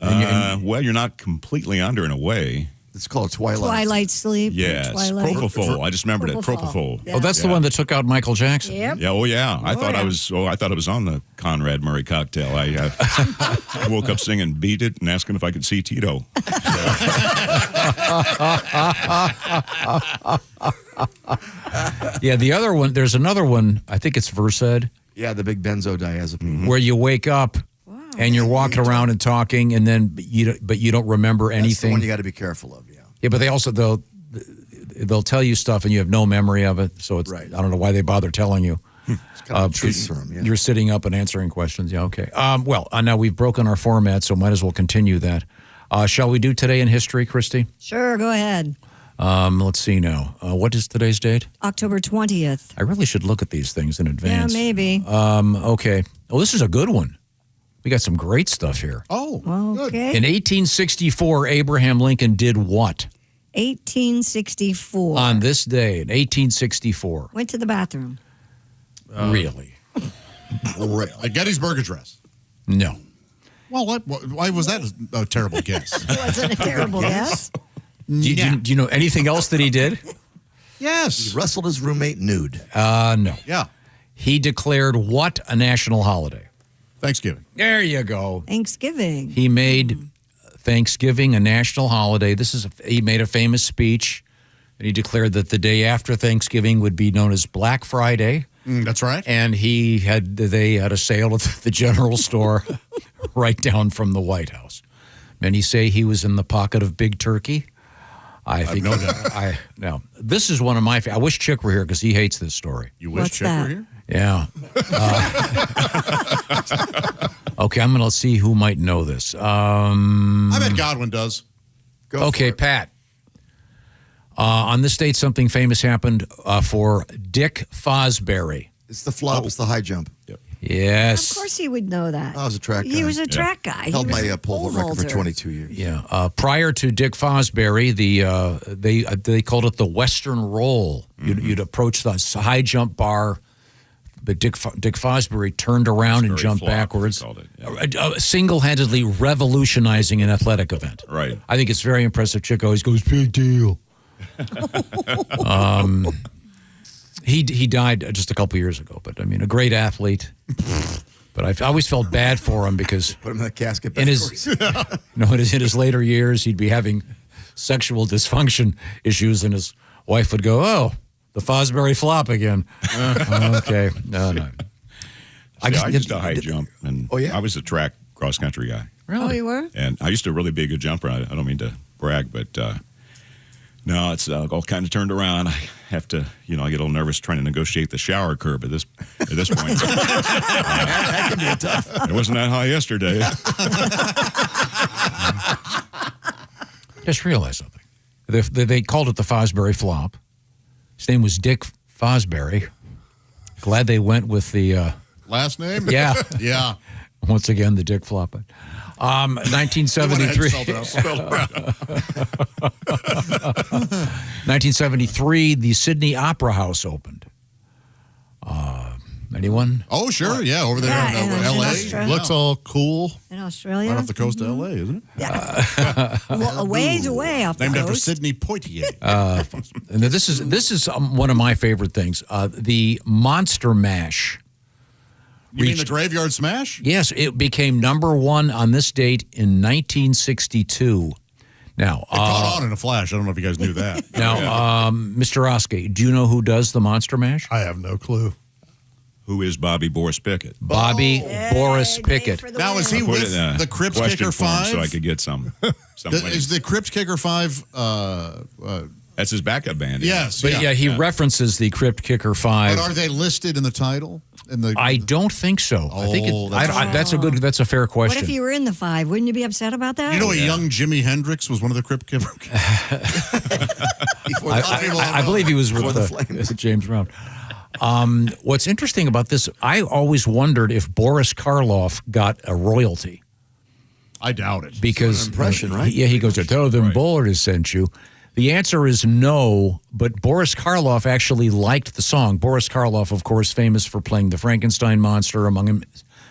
H: Well, you're not completely under in a way.
K: It's called Twilight.
D: Twilight sleep.
H: Yes, propofol. I just remembered it. Propofol.
D: Yeah.
C: Oh, that's the one that took out Michael Jackson.
D: Yep.
H: Yeah. Oh, yeah. I thought it was on the Conrad Murray cocktail. I woke up singing "Beat It" and asking if I could see Tito.
C: Yeah, the other one. There's another one. I think it's Versed.
K: Yeah, the big benzodiazepine.
C: Where you wake up. And you're walking around and talking, and then you don't remember anything.
K: That's the one you got to be careful of. Yeah.
C: Yeah, but they also they'll tell you stuff, and you have no memory of it. So it's right. I don't know why they bother telling you.
K: It's kind of a truth serum. Yeah.
C: You're sitting up and answering questions. Yeah. Okay. Now we've broken our format, so might as well continue that. Shall we do Today in History, Christy?
D: Sure. Go ahead.
C: Let's see now. What is today's date?
D: October 20th.
C: I really should look at these things in advance.
D: Yeah, maybe.
C: Okay. Oh, this is a good one. We got some great stuff here.
B: Oh,
D: okay.
C: In 1864, Abraham Lincoln did what?
D: 1864.
C: On this day, in 1864.
D: Went to the bathroom.
C: Really?
B: A Gettysburg Address.
C: No.
B: Well, why was that a terrible guess?
D: It wasn't a terrible guess.
C: Do you know anything else that he did?
B: Yes.
K: He wrestled his roommate nude.
C: No.
B: Yeah.
C: He declared what a national holiday?
B: Thanksgiving.
C: There you go.
D: Thanksgiving.
C: He made Thanksgiving a national holiday. He made a famous speech, and he declared that the day after Thanksgiving would be known as Black Friday.
B: That's right.
C: And they had a sale at the general store right down from the White House. Many say he was in the pocket of Big Turkey. I think
B: no doubt.
C: Now, this is one of my. I wish Chick were here because he hates this story.
B: You wish Chick were here?
C: Yeah. Okay, I'm going to see who might know this.
B: I bet Godwin does.
C: Okay, Pat. On this date, something famous happened for Dick Fosbury.
K: It's the flop. It's the high jump.
B: Yep.
C: Yes.
D: Of course he would know that.
K: I was a track guy.
D: He was a track guy.
K: Held
D: He was
K: my
D: a
K: pole
D: pole
K: vault record for
D: vaulter.
K: 22 years.
C: Yeah. Prior to Dick Fosbury, they called it the Western Roll. You'd approach the high jump bar, but Dick Fosbury turned around and jumped backwards, single-handedly revolutionizing an athletic event.
H: Right.
C: I think it's very impressive. Chick always goes, big deal. He died just a couple years ago, but I mean, a great athlete. But I always felt bad for him because
K: put him in the casket.
C: In his later years, he'd be having sexual dysfunction issues, and his wife would go, "Oh, the Fosbury flop again." Okay, no.
H: I used to high jump, and I was a track cross country guy.
D: Really? Oh, you were?
H: And I used to really be a good jumper. I don't mean to brag, but no, it's all kind of turned around. I have to, I get a little nervous trying to negotiate the shower curb at this point.
K: That can be tough.
H: It wasn't that high yesterday.
C: Just realized something. They called it the Fosbury flop. His name was Dick Fosbury. Glad they went with the
B: last name.
C: Yeah,
B: yeah.
C: Once again, the Dick flop. 1973. 1973, the Sydney Opera House opened. Anyone?
B: Oh, sure. Yeah, over there in L.A.
E: Looks all cool.
D: In Australia?
B: Right off the coast of L.A., isn't it?
D: Yeah. Well, a ways away off the
B: Named after
D: coast.
B: Sidney Poitier.
C: And this is one of my favorite things. The Monster Mash.
B: You mean the Graveyard Smash?
C: Yes, it became number one on this date in 1962. Now,
B: it caught on in a flash. I don't know if you guys knew that.
C: Now, Mr. Oskey, do you know who does the Monster Mash?
E: I have no clue.
H: Who is Bobby Boris Pickett?
C: Bobby Boris Pickett.
B: Now, is he with the Crypt Kicker 5?
H: So I could get some
B: Is the Crypt Kicker 5...
H: that's his backup band.
B: Yes.
C: But he references the Crypt Kicker 5.
B: But are they listed in the title?
C: I don't think so. I think that's a fair question.
D: What if you were in the 5? Wouldn't you be upset about that?
B: You know, a young Jimi Hendrix was one of the Crypt Kicker.
C: I believe he was with James Brown. What's interesting about this, I always wondered if Boris Karloff got a royalty.
B: I doubt it.
C: Because
K: impression, right?
C: He goes to tell them Boris sent you. The answer is no, but Boris Karloff actually liked the song. Boris Karloff, of course, famous for playing the Frankenstein monster, among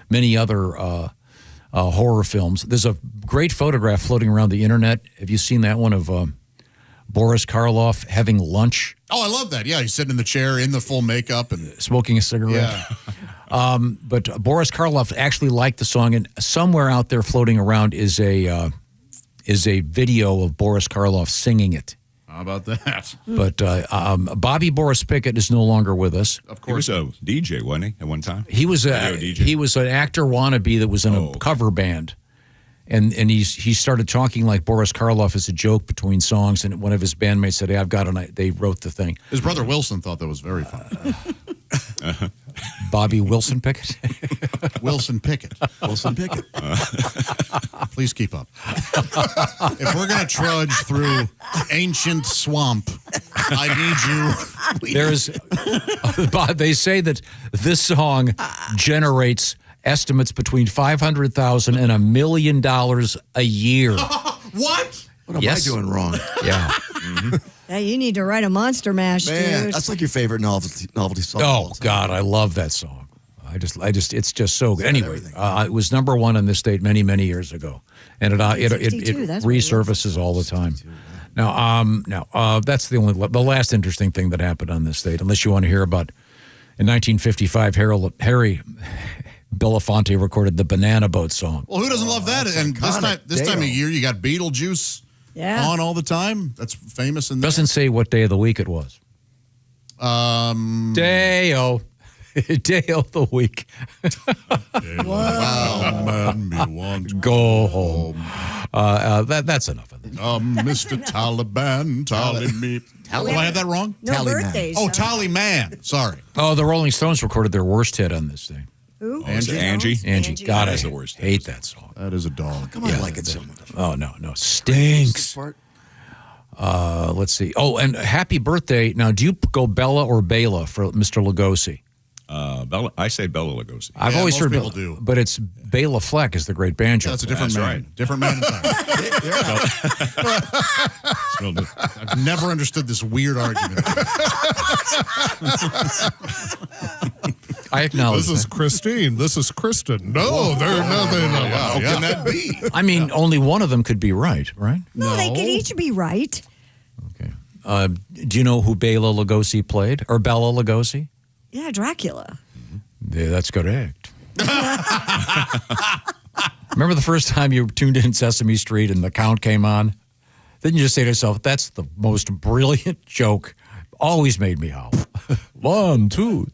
C: many other horror films. There's a great photograph floating around the internet. Have you seen that one of Boris Karloff having lunch?
B: Oh, I love that. Yeah, he's sitting in the chair in the full makeup and
C: smoking a cigarette. Yeah. But Boris Karloff actually liked the song, and somewhere out there floating around is a video of Boris Karloff singing it.
B: How about that?
C: But Bobby Boris Pickett is no longer with us.
H: Of course, he was a DJ, wasn't he? At one time,
C: he was he was an actor wannabe that was in a cover band, and he started talking like Boris Karloff as a joke between songs. And one of his bandmates said, "Hey, I've got an." They wrote the thing.
B: His brother Wilson thought that was very funny.
C: Bobby Wilson Pickett?
B: Wilson Pickett.
K: Wilson Pickett.
B: Please keep up. If we're going to trudge through ancient swamp, I need you.
C: They say that this song generates estimates between $500,000 and $1 million a year.
B: What?
K: What am
C: Yes.
K: I doing wrong?
C: Yeah.
D: Yeah, you need to write a Monster Mash,
K: Man,
D: dude.
K: that's like your favorite novelty song.
C: Oh God, I love that song. I just, it's just so good. Anyway, it was number one in this state many, many years ago, and it
D: 62, that's what it was.
C: resurfaces all the time. Now, that's the last interesting thing that happened on this state. Unless you want to hear about, in 1955, Harry Belafonte recorded the Banana Boat song.
B: Well, who doesn't love that? And this time of year, you got Beetlejuice on all the time. That's famous. In
C: Doesn't say what day of the week it was. Day-o. Day of the week.
B: Wow, man, me want to
C: go home. That's enough of this.
B: Mr. Taliban, tally me. Oh, I have that wrong?
D: No
B: Tally
D: birthdays,
B: Man. Oh,
D: huh?
B: Tally Man. Sorry.
C: Oh, the Rolling Stones recorded their worst hit on this thing.
D: Who?
B: Angie.
C: God, I
H: That's the worst.
C: hate that song.
B: That is a dog.
K: Come on, I like it so much.
C: Oh, no, stinks. Let's see. Oh, and happy birthday. Now, do you go Bella or Bela for Mr. Lugosi?
H: Bella, I say Bella Lugosi.
C: I've always heard
B: people
C: Bela,
B: do.
C: but it's Bela Fleck is the great banjo.
B: That's a different
H: That's
B: man.
H: right.
B: Different man entirely. I've never understood this weird argument.
C: I acknowledge
E: This is Christine. This is Kristen. No, there's nothing.
B: How can that be?
C: I mean, only one of them could be right?
D: No, they could each be right.
C: Do you know who Bela Lugosi played? Or Bela Lugosi?
D: Yeah, Dracula.
C: Yeah, that's correct. Remember the first time you tuned in Sesame Street and the count came on? Didn't you just say to yourself, that's the most brilliant joke. Always made me howl. 1, 2.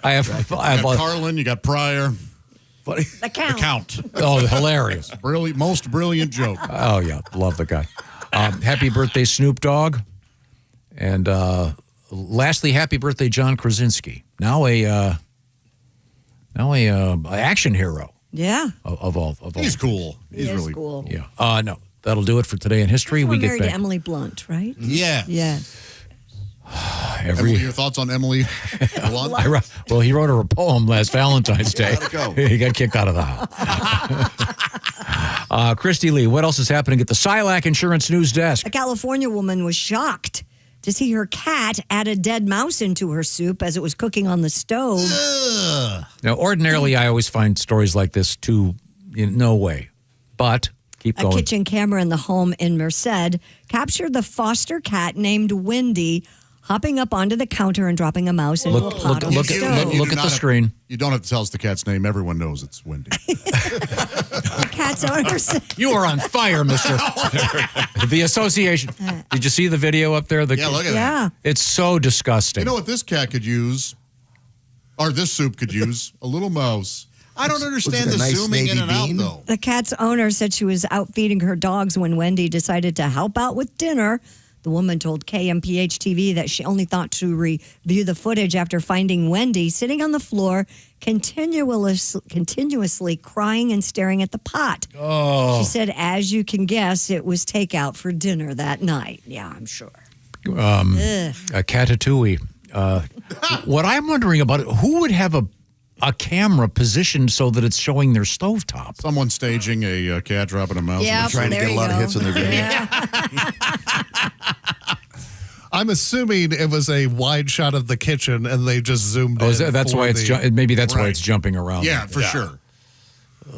C: I have
B: You got Carlin, you got Pryor.
D: The Count.
C: Oh, hilarious.
B: Most brilliant joke.
C: Oh, yeah. Love the guy. Happy birthday, Snoop Dogg. And lastly, happy birthday, John Krasinski. Now a action hero.
D: Yeah.
C: Of all.
B: He's cool. He's really
D: cool.
C: Yeah. No, that'll do it for today in history.
D: We're
C: We get
D: married to
C: back.
D: Emily Blunt, right?
B: Yeah.
D: Yeah.
C: Every
B: Emily, your thoughts on Emily Blunt?
C: Well, he wrote her a poem last Valentine's Day. He got kicked out of the house. Christy Lee, what else is happening at the Silac Insurance News Desk?
D: A California woman was shocked to see her cat add a dead mouse into her soup as it was cooking on the stove.
C: Now, ordinarily, I always find stories like this no way. But keep
D: A
C: going.
D: kitchen camera in the home in Merced captured the foster cat named Wendy hopping up onto the counter and dropping a mouse into a pot on the stove.
C: Look at the screen.
B: You don't have to tell us the cat's name. Everyone knows it's Wendy.
D: The cat's owner said,
C: You are on fire, mister. The association. Did you see the video up there?
B: Yeah, look at that.
C: It's so disgusting.
B: You know what this cat could use? Or this soup could use? A little mouse. I don't understand the zooming in and out, though.
D: The cat's owner said she was out feeding her dogs when Wendy decided to help out with dinner. The woman told KMPH TV that she only thought to review the footage after finding Wendy sitting on the floor, continuously crying and staring at the pot.
C: Oh.
D: She said, as you can guess, it was takeout for dinner that night. Yeah, I'm sure.
C: A Catatouille. What I'm wondering about, who would have a camera positioned so that it's showing their stovetop?
B: Someone staging a cat dropping a mouse.
D: Yeah,
K: trying to get a lot of hits on their video.
E: I'm assuming it was a wide shot of the kitchen and they just zoomed in.
C: That's why it's maybe that's why it's jumping around.
B: Yeah, for sure.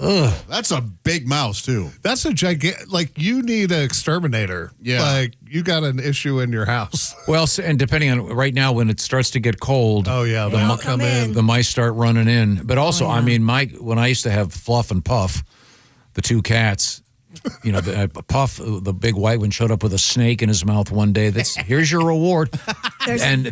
C: Ugh.
B: That's a big mouse, too.
E: That's a gigantic, you need an exterminator.
B: Yeah.
E: You got an issue in your house.
C: Well, and depending on right now when it starts to get cold.
E: Oh, yeah. They'll come in.
C: The mice start running in. But also, I mean, when I used to have Fluff and Puff, the two cats, Puff, the big white one, showed up with a snake in his mouth one day. Here's your reward. And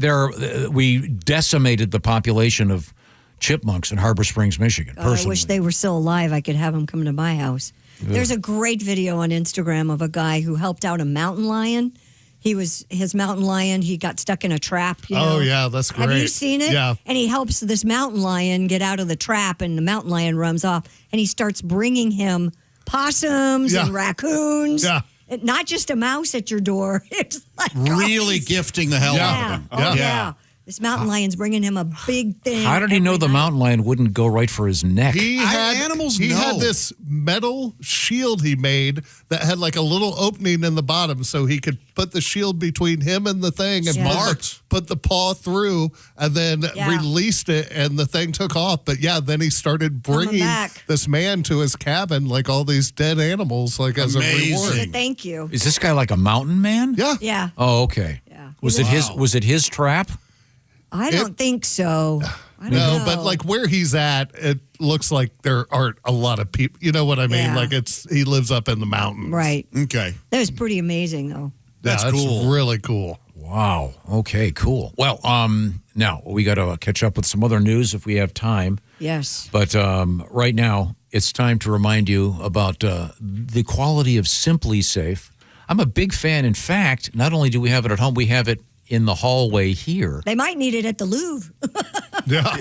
C: we decimated the population of chipmunks in Harbor Springs, Michigan.
D: I wish they were still alive. I could have them come to my house.
C: Ugh.
D: There's a great video on Instagram of a guy who helped out a mountain lion. His mountain lion, he got stuck in a trap.
E: Oh, yeah, that's great.
D: Have you seen it?
E: Yeah.
D: And he helps this mountain lion get out of the trap, and the mountain lion runs off, and he starts bringing him possums and raccoons.
B: Yeah.
D: Not just a mouse at your door. It's like
B: Really gifting the hell out of him.
D: Yeah. This mountain lion's bringing him a big thing.
C: How did he know the mountain lion wouldn't go right for his neck?
E: He had
B: animals
E: He
B: know.
E: had this metal shield he made that had like a little opening in the bottom, so he could put the shield between him and the thing and put the paw through, and then released it, and the thing took off. But then he started bringing this man to his cabin, like all these dead animals, like as a reward.
D: Thank you.
C: Is this guy like a mountain man?
E: Yeah.
D: Yeah.
C: Oh, okay.
D: Yeah.
C: Was it his trap?
D: I don't think so. I don't
E: No,
D: know.
E: but like where he's at, it looks like there aren't a lot of people. You know what I mean?
D: Yeah.
E: Like he lives up in the mountains.
D: Right.
B: Okay.
D: That was pretty amazing, though.
E: That's cool. Really cool.
C: Wow. Okay, cool. Well, now we got to catch up with some other news if we have time.
D: Yes.
C: But right now, it's time to remind you about the quality of Simply Safe. I'm a big fan. In fact, not only do we have it at home, we have it in the hallway here.
D: They might need it at the Louvre.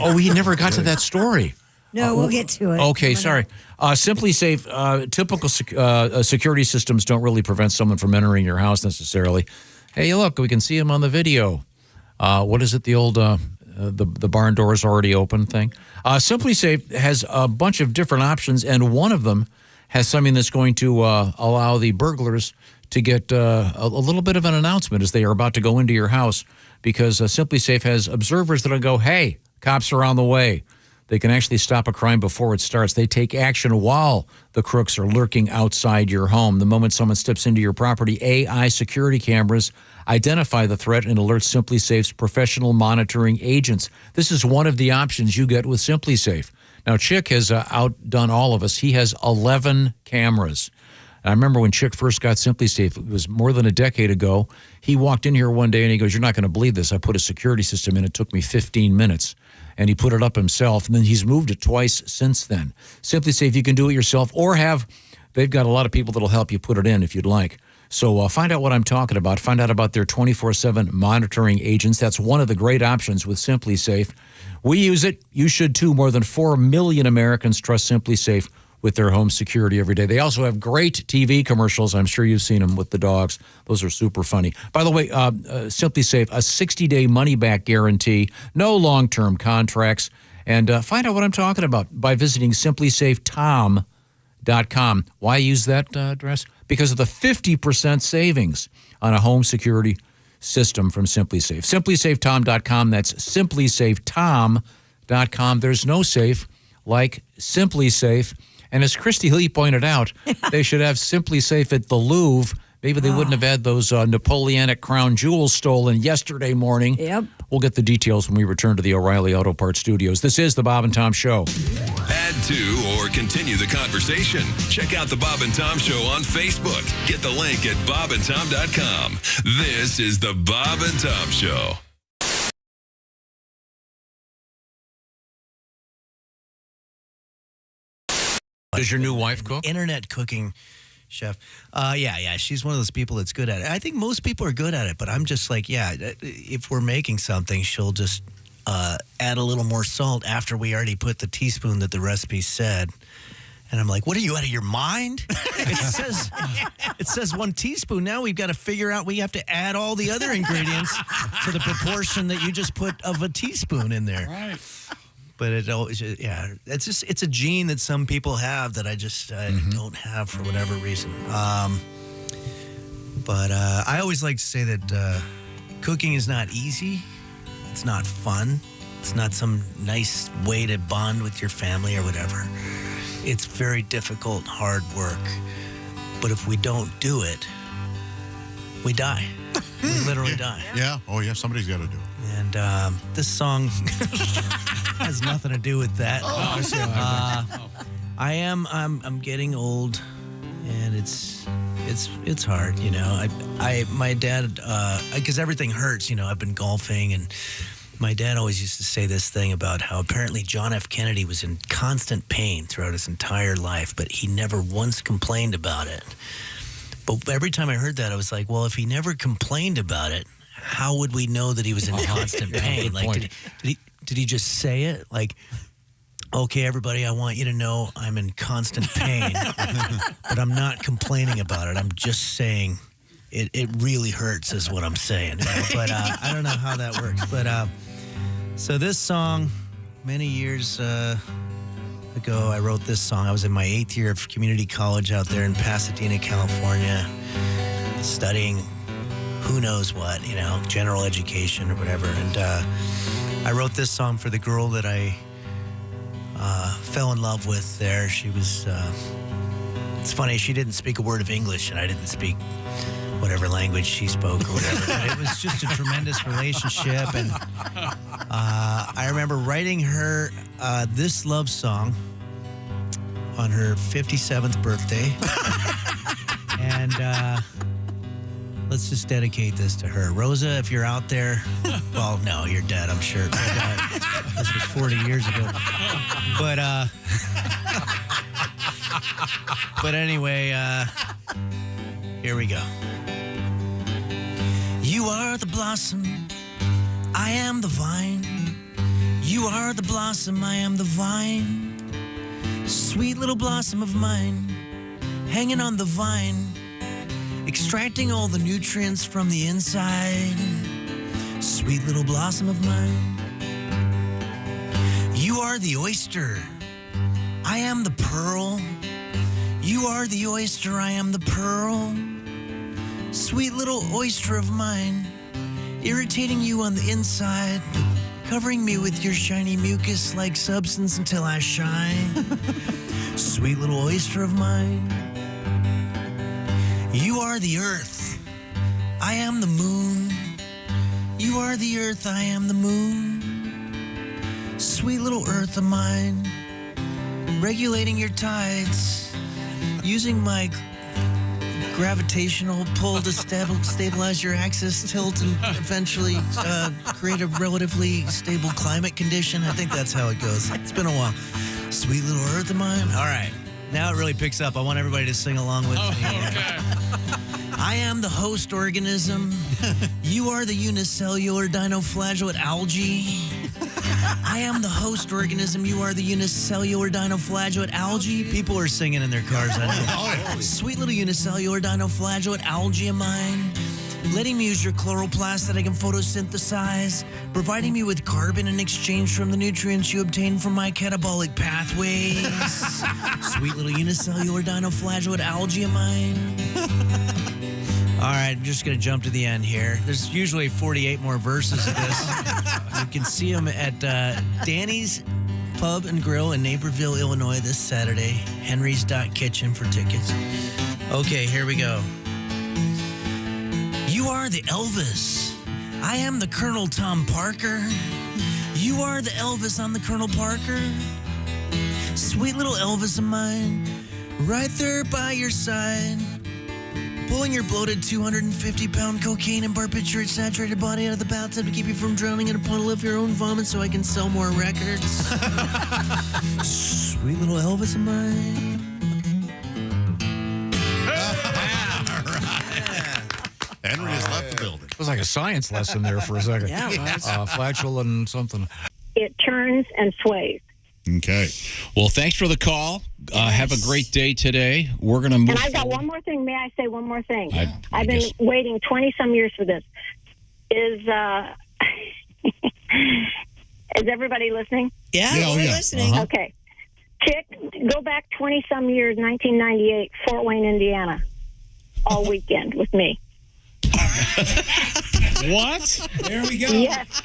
C: Oh, we never got to that story.
D: No, we'll get to it.
C: Okay, sorry. Simply Safe, typical security systems don't really prevent someone from entering your house necessarily. Hey, look, we can see him on the video. What is it, the old the barn door is already open thing? Simply Safe has a bunch of different options, and one of them has something that's going to allow the burglars to get a little bit of an announcement as they are about to go into your house, because Simply Safe has observers that'll go, hey, cops are on the way. They can actually stop a crime before it starts. They take action while the crooks are lurking outside your home. The moment someone steps into your property, AI security cameras identify the threat and alert Simply Safe's professional monitoring agents. This is one of the options you get with Simply Safe. Now, Chick has outdone all of us. He has 11 cameras. I remember when Chick first got Simply Safe, it was more than a decade ago. He walked in here one day and he goes, you're not going to believe this. I put a security system in. It took me 15 minutes. And he put it up himself. And then he's moved it twice since then. Simply Safe, you can do it yourself or they've got a lot of people that'll help you put it in if you'd like. So find out what I'm talking about. Find out about their 24/7 monitoring agents. That's one of the great options with Simply Safe. We use it. You should too. More than 4 million Americans trust Simply Safe with their home security every day. They also have great TV commercials. I'm sure you've seen them with the dogs. Those are super funny. By the way, Simply Safe, a 60-day money-back guarantee, no long-term contracts. And find out what I'm talking about by visiting simplysafetom.com. Why use that address? Because of the 50% savings on a home security system from Simply Safe. Simplysafetom.com. That's simplysafetom.com. There's no safe like Simply Safe. And as Christy Lee pointed out, they should have Simply Safe at the Louvre. Maybe they wouldn't have had those Napoleonic crown jewels stolen yesterday morning.
D: Yep.
C: We'll get the details when we return to the O'Reilly Auto Parts Studios. This is the Bob and Tom Show.
J: Add to or continue the conversation. Check out the Bob and Tom Show on Facebook. Get the link at bobandtom.com. This is the Bob and Tom Show.
C: Does your new wife cook?
N: Internet cooking chef. Yeah. She's one of those people that's good at it. I think most people are good at it, but I'm just like, if we're making something, she'll just add a little more salt after we already put the teaspoon that the recipe said. And I'm like, what are you, out of your mind? It says 1 teaspoon. Now we've got to figure out, we have to add all the other ingredients to the proportion that you just put of a teaspoon in there.
X: Right.
N: But it always, it's a gene that some people have that I just don't have for whatever reason. But I always like to say that cooking is not easy. It's not fun. It's not some nice way to bond with your family or whatever. It's very difficult, hard work. But if we don't do it, we die. We literally die.
B: Yeah. Oh, yeah. Somebody's got to do it.
N: And this song has nothing to do with that. I'm getting old, and it's hard, you know. My dad, because everything hurts, you know. I've been golfing, and my dad always used to say this thing about how apparently John F. Kennedy was in constant pain throughout his entire life, but he never once complained about it. But every time I heard that, I was like, well, if he never complained about it, how would we know that he was in constant pain? Like, did he just say it? Like, okay, everybody, I want you to know I'm in constant pain, but I'm not complaining about it. I'm just saying it really hurts is what I'm saying. You know? But I don't know how that works. But So this song, many years ago, I wrote this song. I was in my 8th year of community college out there in Pasadena, California, studying who knows what, general education or whatever. And I wrote this song for the girl that I fell in love with there. She was, it's funny, she didn't speak a word of English, and I didn't speak whatever language she spoke or whatever. But it was just a tremendous relationship. And I remember writing her this love song on her 57th birthday. And let's just dedicate this to her. Rosa, if you're out there, well, no, you're dead, I'm sure. But, this was 40 years ago. But anyway, here we go. You are the blossom, I am the vine. You are the blossom, I am the vine. Sweet little blossom of mine, hanging on the vine, extracting all the nutrients from the inside. Sweet little blossom of mine. You are the oyster, I am the pearl. You are the oyster, I am the pearl. Sweet little oyster of mine, irritating you on the inside, covering me with your shiny mucus-like substance until I shine. Sweet little oyster of mine. You are the earth, I am the moon. You are the earth, I am the moon. Sweet little earth of mine, regulating your tides, using my gravitational pull to stabilize your axis tilt and eventually create a relatively stable climate condition. I think that's how it goes. It's been a while. Sweet little earth of mine. All right. Now it really picks up. I want everybody to sing along with me.
X: Okay.
N: I am the host organism. You are the unicellular dinoflagellate algae. I am the host organism. You are the unicellular dinoflagellate algae. People are singing in their cars. I know. Sweet little unicellular dinoflagellate algae of mine. Letting me use your chloroplast that I can photosynthesize, providing me with carbon in exchange from the nutrients you obtain from my catabolic pathways. Sweet little unicellular dinoflagellate algae of mine. All right, I'm just going to jump to the end here. There's usually 48 more verses of this. You can see them at Danny's Pub and Grill in Naperville, Illinois this Saturday. Henry's.kitchen for tickets. Okay, here we go. You are the Elvis. I am the Colonel Tom Parker. You are the Elvis, I'm the Colonel Parker. Sweet little Elvis of mine, right there by your side. Pulling your bloated 250-pound cocaine and barbiturate saturated body out of the bathtub to keep you from drowning in a puddle of your own vomit so I can sell more records. Sweet little Elvis of mine.
B: Henry has left the building.
C: It was like a science lesson there for a second.
D: Yeah, it was.
C: Flatulent something.
O: It turns and sways.
B: Okay.
C: Well, thanks for the call. Have a great day today. We're going to move
O: And I've got
C: forward.
O: one more thing. May I say one more thing?
C: I
O: I've been
C: guess.
O: waiting 20-some years for this. Is everybody listening?
D: Yeah, we're listening.
O: Okay. Go back 20-some years, 1998, Fort Wayne, Indiana, all weekend with me.
H: What?
O: There we go. Yes.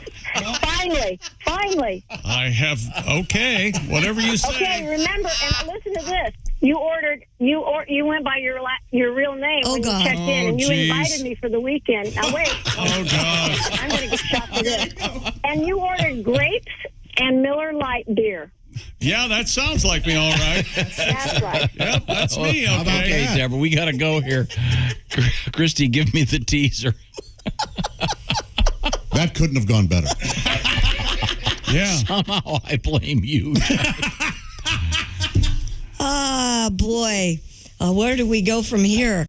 O: Finally.
H: I have, okay, whatever you say.
O: Okay, remember, and listen to this. You went by your real name when you checked in, and you invited me for the weekend. Now, wait.
H: Oh, God.
O: I'm going to get shot for this. And you ordered grapes and Miller Lite beer.
H: Yeah, that sounds like me, all right.
O: That's right.
H: Yep, that's me, okay.
C: Okay, Deborah, we got to go here. Christy, give me the teaser.
B: That couldn't have gone better.
H: Yeah.
C: Somehow I blame you.
D: Boy. Where do we go from here?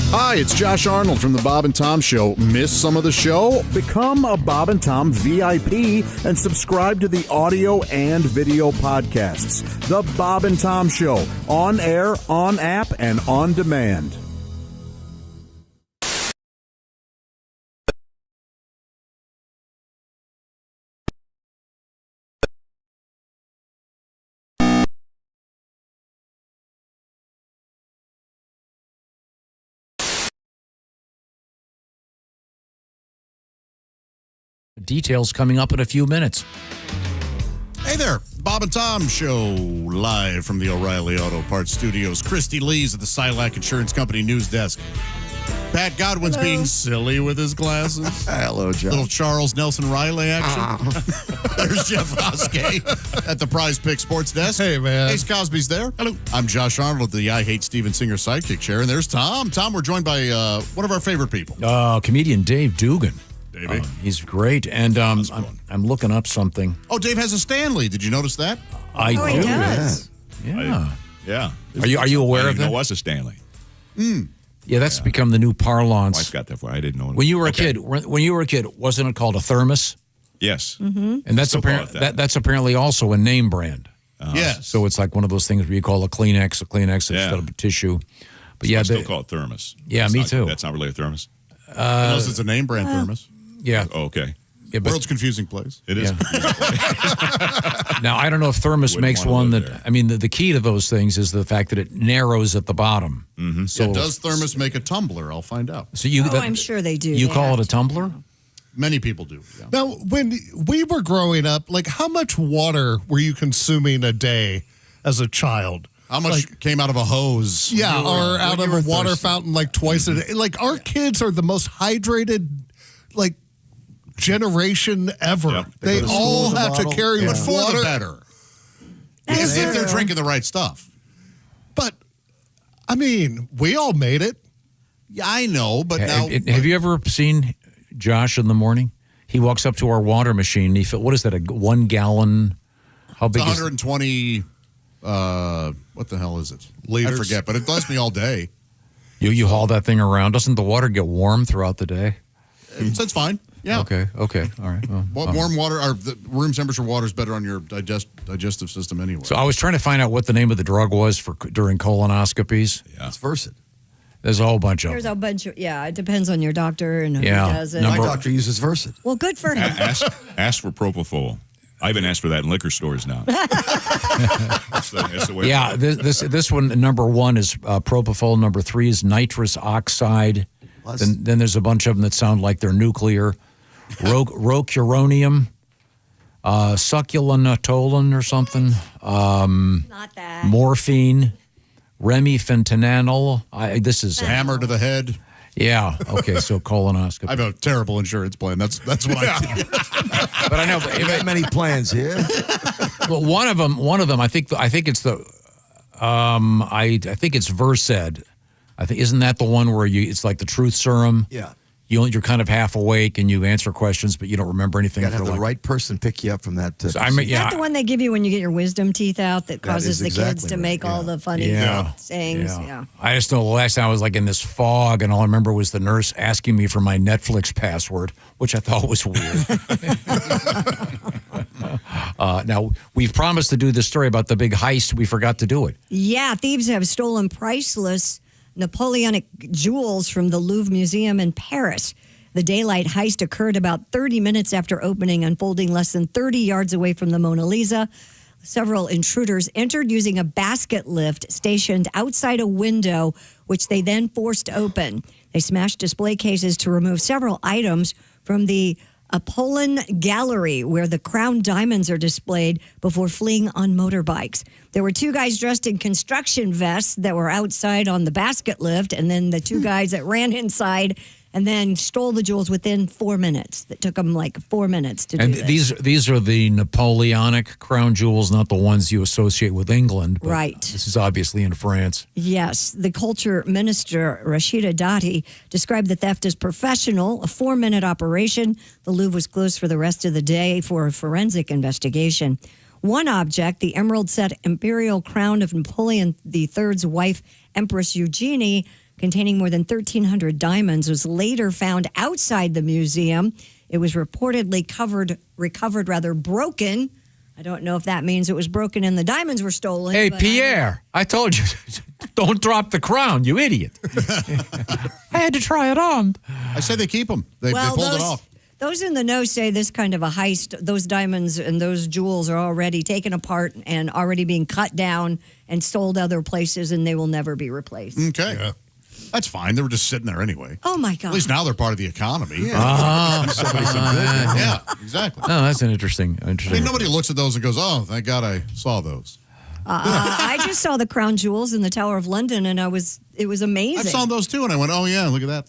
S: Hi, it's Josh Arnold from the Bob and Tom Show. Miss some of the show? Become a Bob and Tom VIP and subscribe to the audio and video podcasts. The Bob and Tom Show, on air, on app, and on demand.
C: Details coming up in a few minutes.
B: Hey there, Bob and Tom Show, live from the O'Reilly Auto Parts Studios. Christy Lee's at the Silac Insurance Company news desk. Pat Godwin's being silly with his glasses.
K: Hello, Joe.
B: Little Charles Nelson Riley action. There's Jeff Hoskey at the Prize Pick Sports Desk.
E: Hey, man.
B: Ace Cosby's there. Hello. I'm Josh Arnold, the I Hate Steven Singer sidekick chair. And there's Tom. Tom, we're joined by one of our favorite people.
C: Comedian Dave Dugan.
B: Davey.
C: He's great. And I'm looking up something.
B: Oh, Dave has a Stanley. Did you notice that?
C: I do.
D: He does.
C: Yeah.
H: Yeah.
C: Are you aware
H: I
C: of
H: didn't know
C: that?
H: it was a Stanley.
C: Yeah, that's become the new parlance.
H: Wife got that for I didn't know.
C: When you were a kid, wasn't it called a thermos?
H: Yes.
C: And that's
H: Still call it that.
C: that's apparently also a name brand.
B: Yes.
C: So it's like one of those things where you call a Kleenex instead of a tissue. But
H: I still call it thermos.
C: Yeah, me too.
H: That's not really a thermos.
B: Unless it's a name brand thermos.
C: Yeah.
H: Oh, okay.
C: Yeah, but,
B: World's confusing place.
H: It is.
C: now, I don't know if thermos
H: Wouldn't
C: makes
H: wanna
C: one
H: live
C: that,
H: there.
C: I mean, the key to those things is the fact that it narrows at the bottom.
H: Mm-hmm.
C: So
B: Does thermos make a tumbler? I'll find out.
C: So you,
D: I'm sure they do.
C: You
D: They
C: call
D: have
C: it a tumbler?
B: Many people do. Yeah.
E: Now, when we were growing up, like, how much water were you consuming a day as a child?
B: How much came out of a hose?
E: Yeah, or out of a water
K: thirsty.
E: fountain like twice a day. Like, our kids are the most hydrated, like, generation ever.
H: Yep.
E: They
K: go to school
E: all
K: with a
E: have to
K: bottle.
E: carry
K: Yeah.
B: But for
E: water.
B: the better.
D: That's
B: If they're
D: true.
B: drinking the right stuff.
E: But, I mean, we all made it.
B: Yeah, I know, but now.
C: Have you ever seen Josh in the morning? He walks up to our water machine. And what is that, a 1 gallon? How
B: It's
C: big is
B: 120, what the hell is it?
E: Liters.
B: I forget, but it lasts me all day.
C: You haul that thing around? Doesn't the water get warm throughout the day?
B: So it's fine. Yeah.
C: Okay. All right. Well,
B: Warm water, or the room temperature water is better on your digestive system anyway.
C: So I was trying to find out what the name of the drug was for during colonoscopies.
H: Yeah.
K: It's Versed.
C: There's a whole bunch of
D: There's
C: them.
D: a bunch of, it depends on your doctor and who
C: Yeah.
D: does it.
K: My doctor uses Versed.
D: Well, good for him.
H: Ask for propofol. I even asked for that in liquor stores now. that's the way.
C: Yeah, this one, number 1 is propofol. Number 3 is nitrous oxide. Then there's a bunch of them that sound like they're nuclear. Rocuronium, succulentolin or something.
D: Not that.
C: Morphine, remifentanil. This is
B: Hammer to the head.
C: Yeah. Okay. So colonoscopy.
B: I have a terrible insurance plan. That's what I do.
C: But I know.
K: Got many plans here.
C: Well, one of them. I think it's the. I think it's Versed. Isn't that the one where it's like the truth serum?
K: Yeah.
C: You're kind of half awake and you answer questions, but you don't remember anything.
K: You got to have
C: for
K: the right person pick you up from that.
C: So I mean,
D: Is that the one they give you when you get your wisdom teeth out that causes
K: is
D: the kids
K: exactly
D: to
K: right.
D: make all the funny sayings? Yeah.
C: I just know the last time I was like in this fog, and all I remember was the nurse asking me for my Netflix password, which I thought was weird. Now, we've promised to do this story about the big heist. We forgot to do it.
D: Yeah, thieves have stolen priceless Napoleonic jewels from the Louvre Museum in Paris. The daylight heist occurred about 30 minutes after opening, unfolding less than 30 yards away from the Mona Lisa. Several intruders entered using a basket lift stationed outside a window, which they then forced open. They smashed display cases to remove several items from the Apollon Gallery, where the crown diamonds are displayed, before fleeing on motorbikes. There were 2 guys dressed in construction vests that were outside on the basket lift, and then the 2 guys that ran inside and then stole the jewels within 4 minutes. That took them like 4 minutes to
C: And
D: do this.
C: these are the Napoleonic crown jewels, not the ones you associate with England. But
D: Right.
C: This is obviously in France.
D: Yes, the culture minister, Rashida Dati, described the theft as professional, a 4-minute operation. The Louvre was closed for the rest of the day for a forensic investigation. One object, the emerald-set imperial crown of Napoleon III's wife, Empress Eugenie, containing more than 1,300 diamonds, was later found outside the museum. It was reportedly recovered broken. I don't know if that means it was broken and the diamonds were stolen.
C: Hey,
D: but
C: Pierre, I told you, don't drop the crown, you idiot. I had to try it on.
B: I say they keep them. They pulled it off.
D: Those in the know say this kind of a heist, those diamonds and those jewels are already taken apart and already being cut down and sold other places, and they will never be replaced.
B: Okay. That's fine. They were just sitting there anyway.
D: Oh, my God.
B: At least now they're part of the economy.
C: Yeah.
B: Somebody some good. Yeah, exactly.
C: Oh, that's an interesting.
B: I mean, nobody looks at those and goes, "Oh, thank God I saw those."
D: I just saw the crown jewels in the Tower of London, and it was amazing.
B: I saw those too, and I went, "Oh yeah, look at that."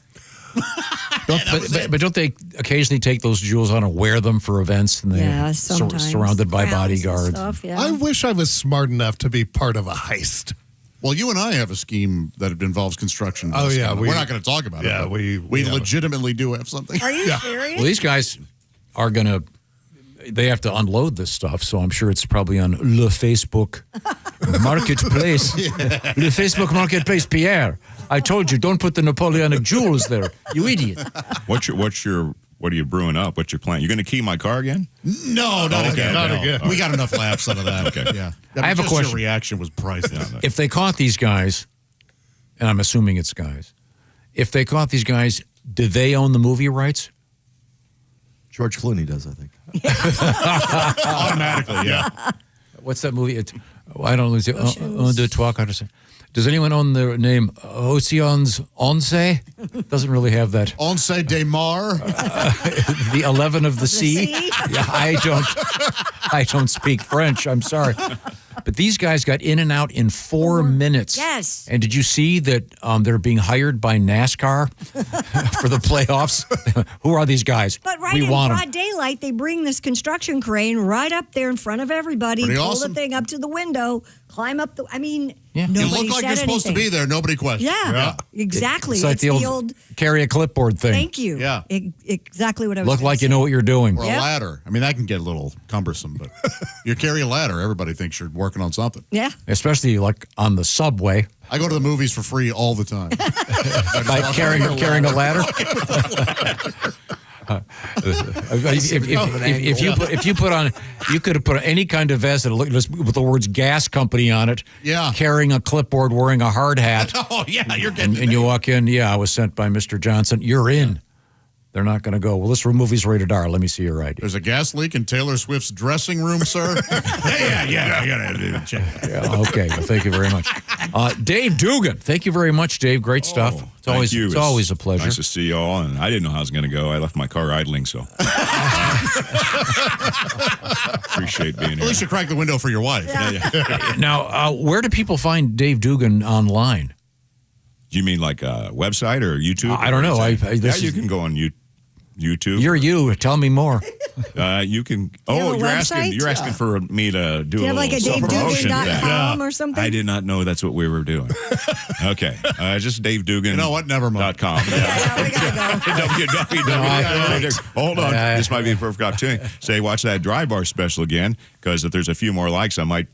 C: But don't they occasionally take those jewels on and wear them for events? And they're
D: sometimes.
C: surrounded by
D: Crowns and
C: bodyguards.
D: stuff, yeah.
E: I wish I was smart enough to be part of a heist.
B: Well, you and I have a scheme that involves construction.
E: Oh, yeah,
B: we're not going to talk about it.
E: Yeah,
B: but
E: we
B: legitimately do have something.
D: Are you serious?
C: Well, these guys are going to. They have to unload this stuff, so I'm sure it's probably on Le Facebook Marketplace. Le Facebook Marketplace, Pierre. I told you, don't put the Napoleonic jewels there, you idiot.
H: What are you brewing up? What's your plan? You going to key my car again?
B: No, not again.
E: Not
B: No.
E: again.
B: We got enough laughs out of that.
H: Okay.
B: Yeah.
C: I have a
B: just
C: question.
B: Your reaction was priceless.
C: If they caught these guys, and I'm assuming it's guys, if they caught these guys, did they own the movie rights?
K: George Clooney does, I think.
B: Automatically, yeah.
C: What's that movie? I don't know. Does anyone own the name Ocean's Once? Doesn't really have that.
B: Once de Mar.
C: The 11 of the sea. Yeah, I don't speak French. I'm sorry. But these guys got in and out in 4 minutes.
D: Yes.
C: And did you see that they're being hired by NASCAR for the playoffs? Who are these guys?
D: But right
C: we
D: in
C: want
D: broad
C: 'em.
D: daylight, they bring this construction crane right up there in front of everybody,
B: Pretty
D: pull
B: awesome.
D: the thing up to the window, climb up the. I mean,
C: Yeah.
B: You
D: nobody
B: look like
D: said
B: you're supposed to
D: anything.
B: be there. Nobody questioned.
D: Yeah, exactly.
C: It's like the old carry a clipboard thing.
D: Thank you.
B: Yeah.
D: Exactly what I was.
C: Look
D: gonna
C: like you
D: say.
C: know what you're doing.
B: Or a ladder. I mean, that can get a little cumbersome, but you carry a ladder, everybody thinks you're working on something.
D: Yeah.
C: Especially like on the subway.
B: I go to the movies for free all the time.
C: By carrying a ladder. If you put on, you could have put any kind of vest that looked with the words gas company on it.
B: Yeah.
C: Carrying a clipboard, wearing a hard hat.
B: Oh, yeah, you're getting
C: and you walk in. Yeah, I was sent by Mr. Johnson. You're in. They're not going to go, well, this movie's rated R. Let me see your ID.
B: There's a gas leak in Taylor Swift's dressing room, sir. yeah. I gotta check.
C: Yeah, okay. Well, thank you very much. Dave Dugan. Thank you very much, Dave. Great stuff. It's
H: Thank
C: always
H: you.
C: it's always a pleasure.
H: Nice to see you all, and I didn't know how I was going to go. I left my car idling, so appreciate being here.
B: At least you cracked the window for your wife.
H: Yeah.
C: Now, where do people find Dave Dugan online?
H: Do you mean like a website or YouTube?
C: I don't know.
H: You can go on YouTube.
C: You're you. Tell me more.
H: You can.
D: you
H: Oh,
D: have a
H: you're asking
D: website?
H: for me to do
D: Do you
H: a
D: have like a
H: little self-promotion.
D: DaveDugan.com or something?
H: I did not know that's what we were doing. Okay, just Dave Dugan.
B: You know what? Never mind.
H: .com.
D: we gotta go.
H: www. Hold on, this might be a perfect opportunity. Say, watch that Dry Bar special again, because if there's a few more likes, I might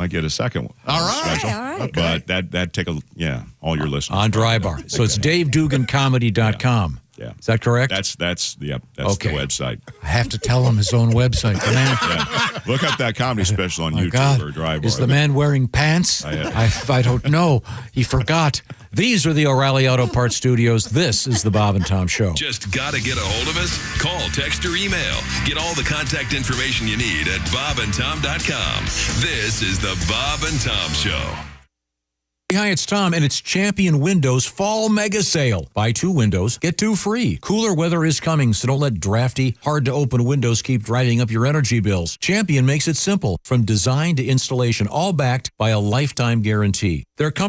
H: get a second one.
B: All right.
H: Special.
D: All right.
H: But that take all your listeners
C: On Dry Bar. So it's DaveDuganComedy.com.
H: Yeah.
C: Is that correct?
H: That's
C: Okay.
H: the website.
C: I have to tell him his own website. The man,
H: Yeah. Look up that comedy special on
C: my
H: YouTube
C: God,
H: or Dry Bar.
C: is the man wearing pants? I don't know. He forgot. These are the O'Reilly Auto Parts Studios. This is the Bob and Tom Show.
J: Just got to get a hold of us? Call, text, or email. Get all the contact information you need at bobandtom.com. This is the Bob and Tom Show.
C: Hi, it's Tom, and it's Champion Windows Fall Mega Sale. Buy 2 windows, get 2 free. Cooler weather is coming, so don't let drafty, hard-to-open windows keep driving up your energy bills. Champion makes it simple, from design to installation, all backed by a lifetime guarantee. Their company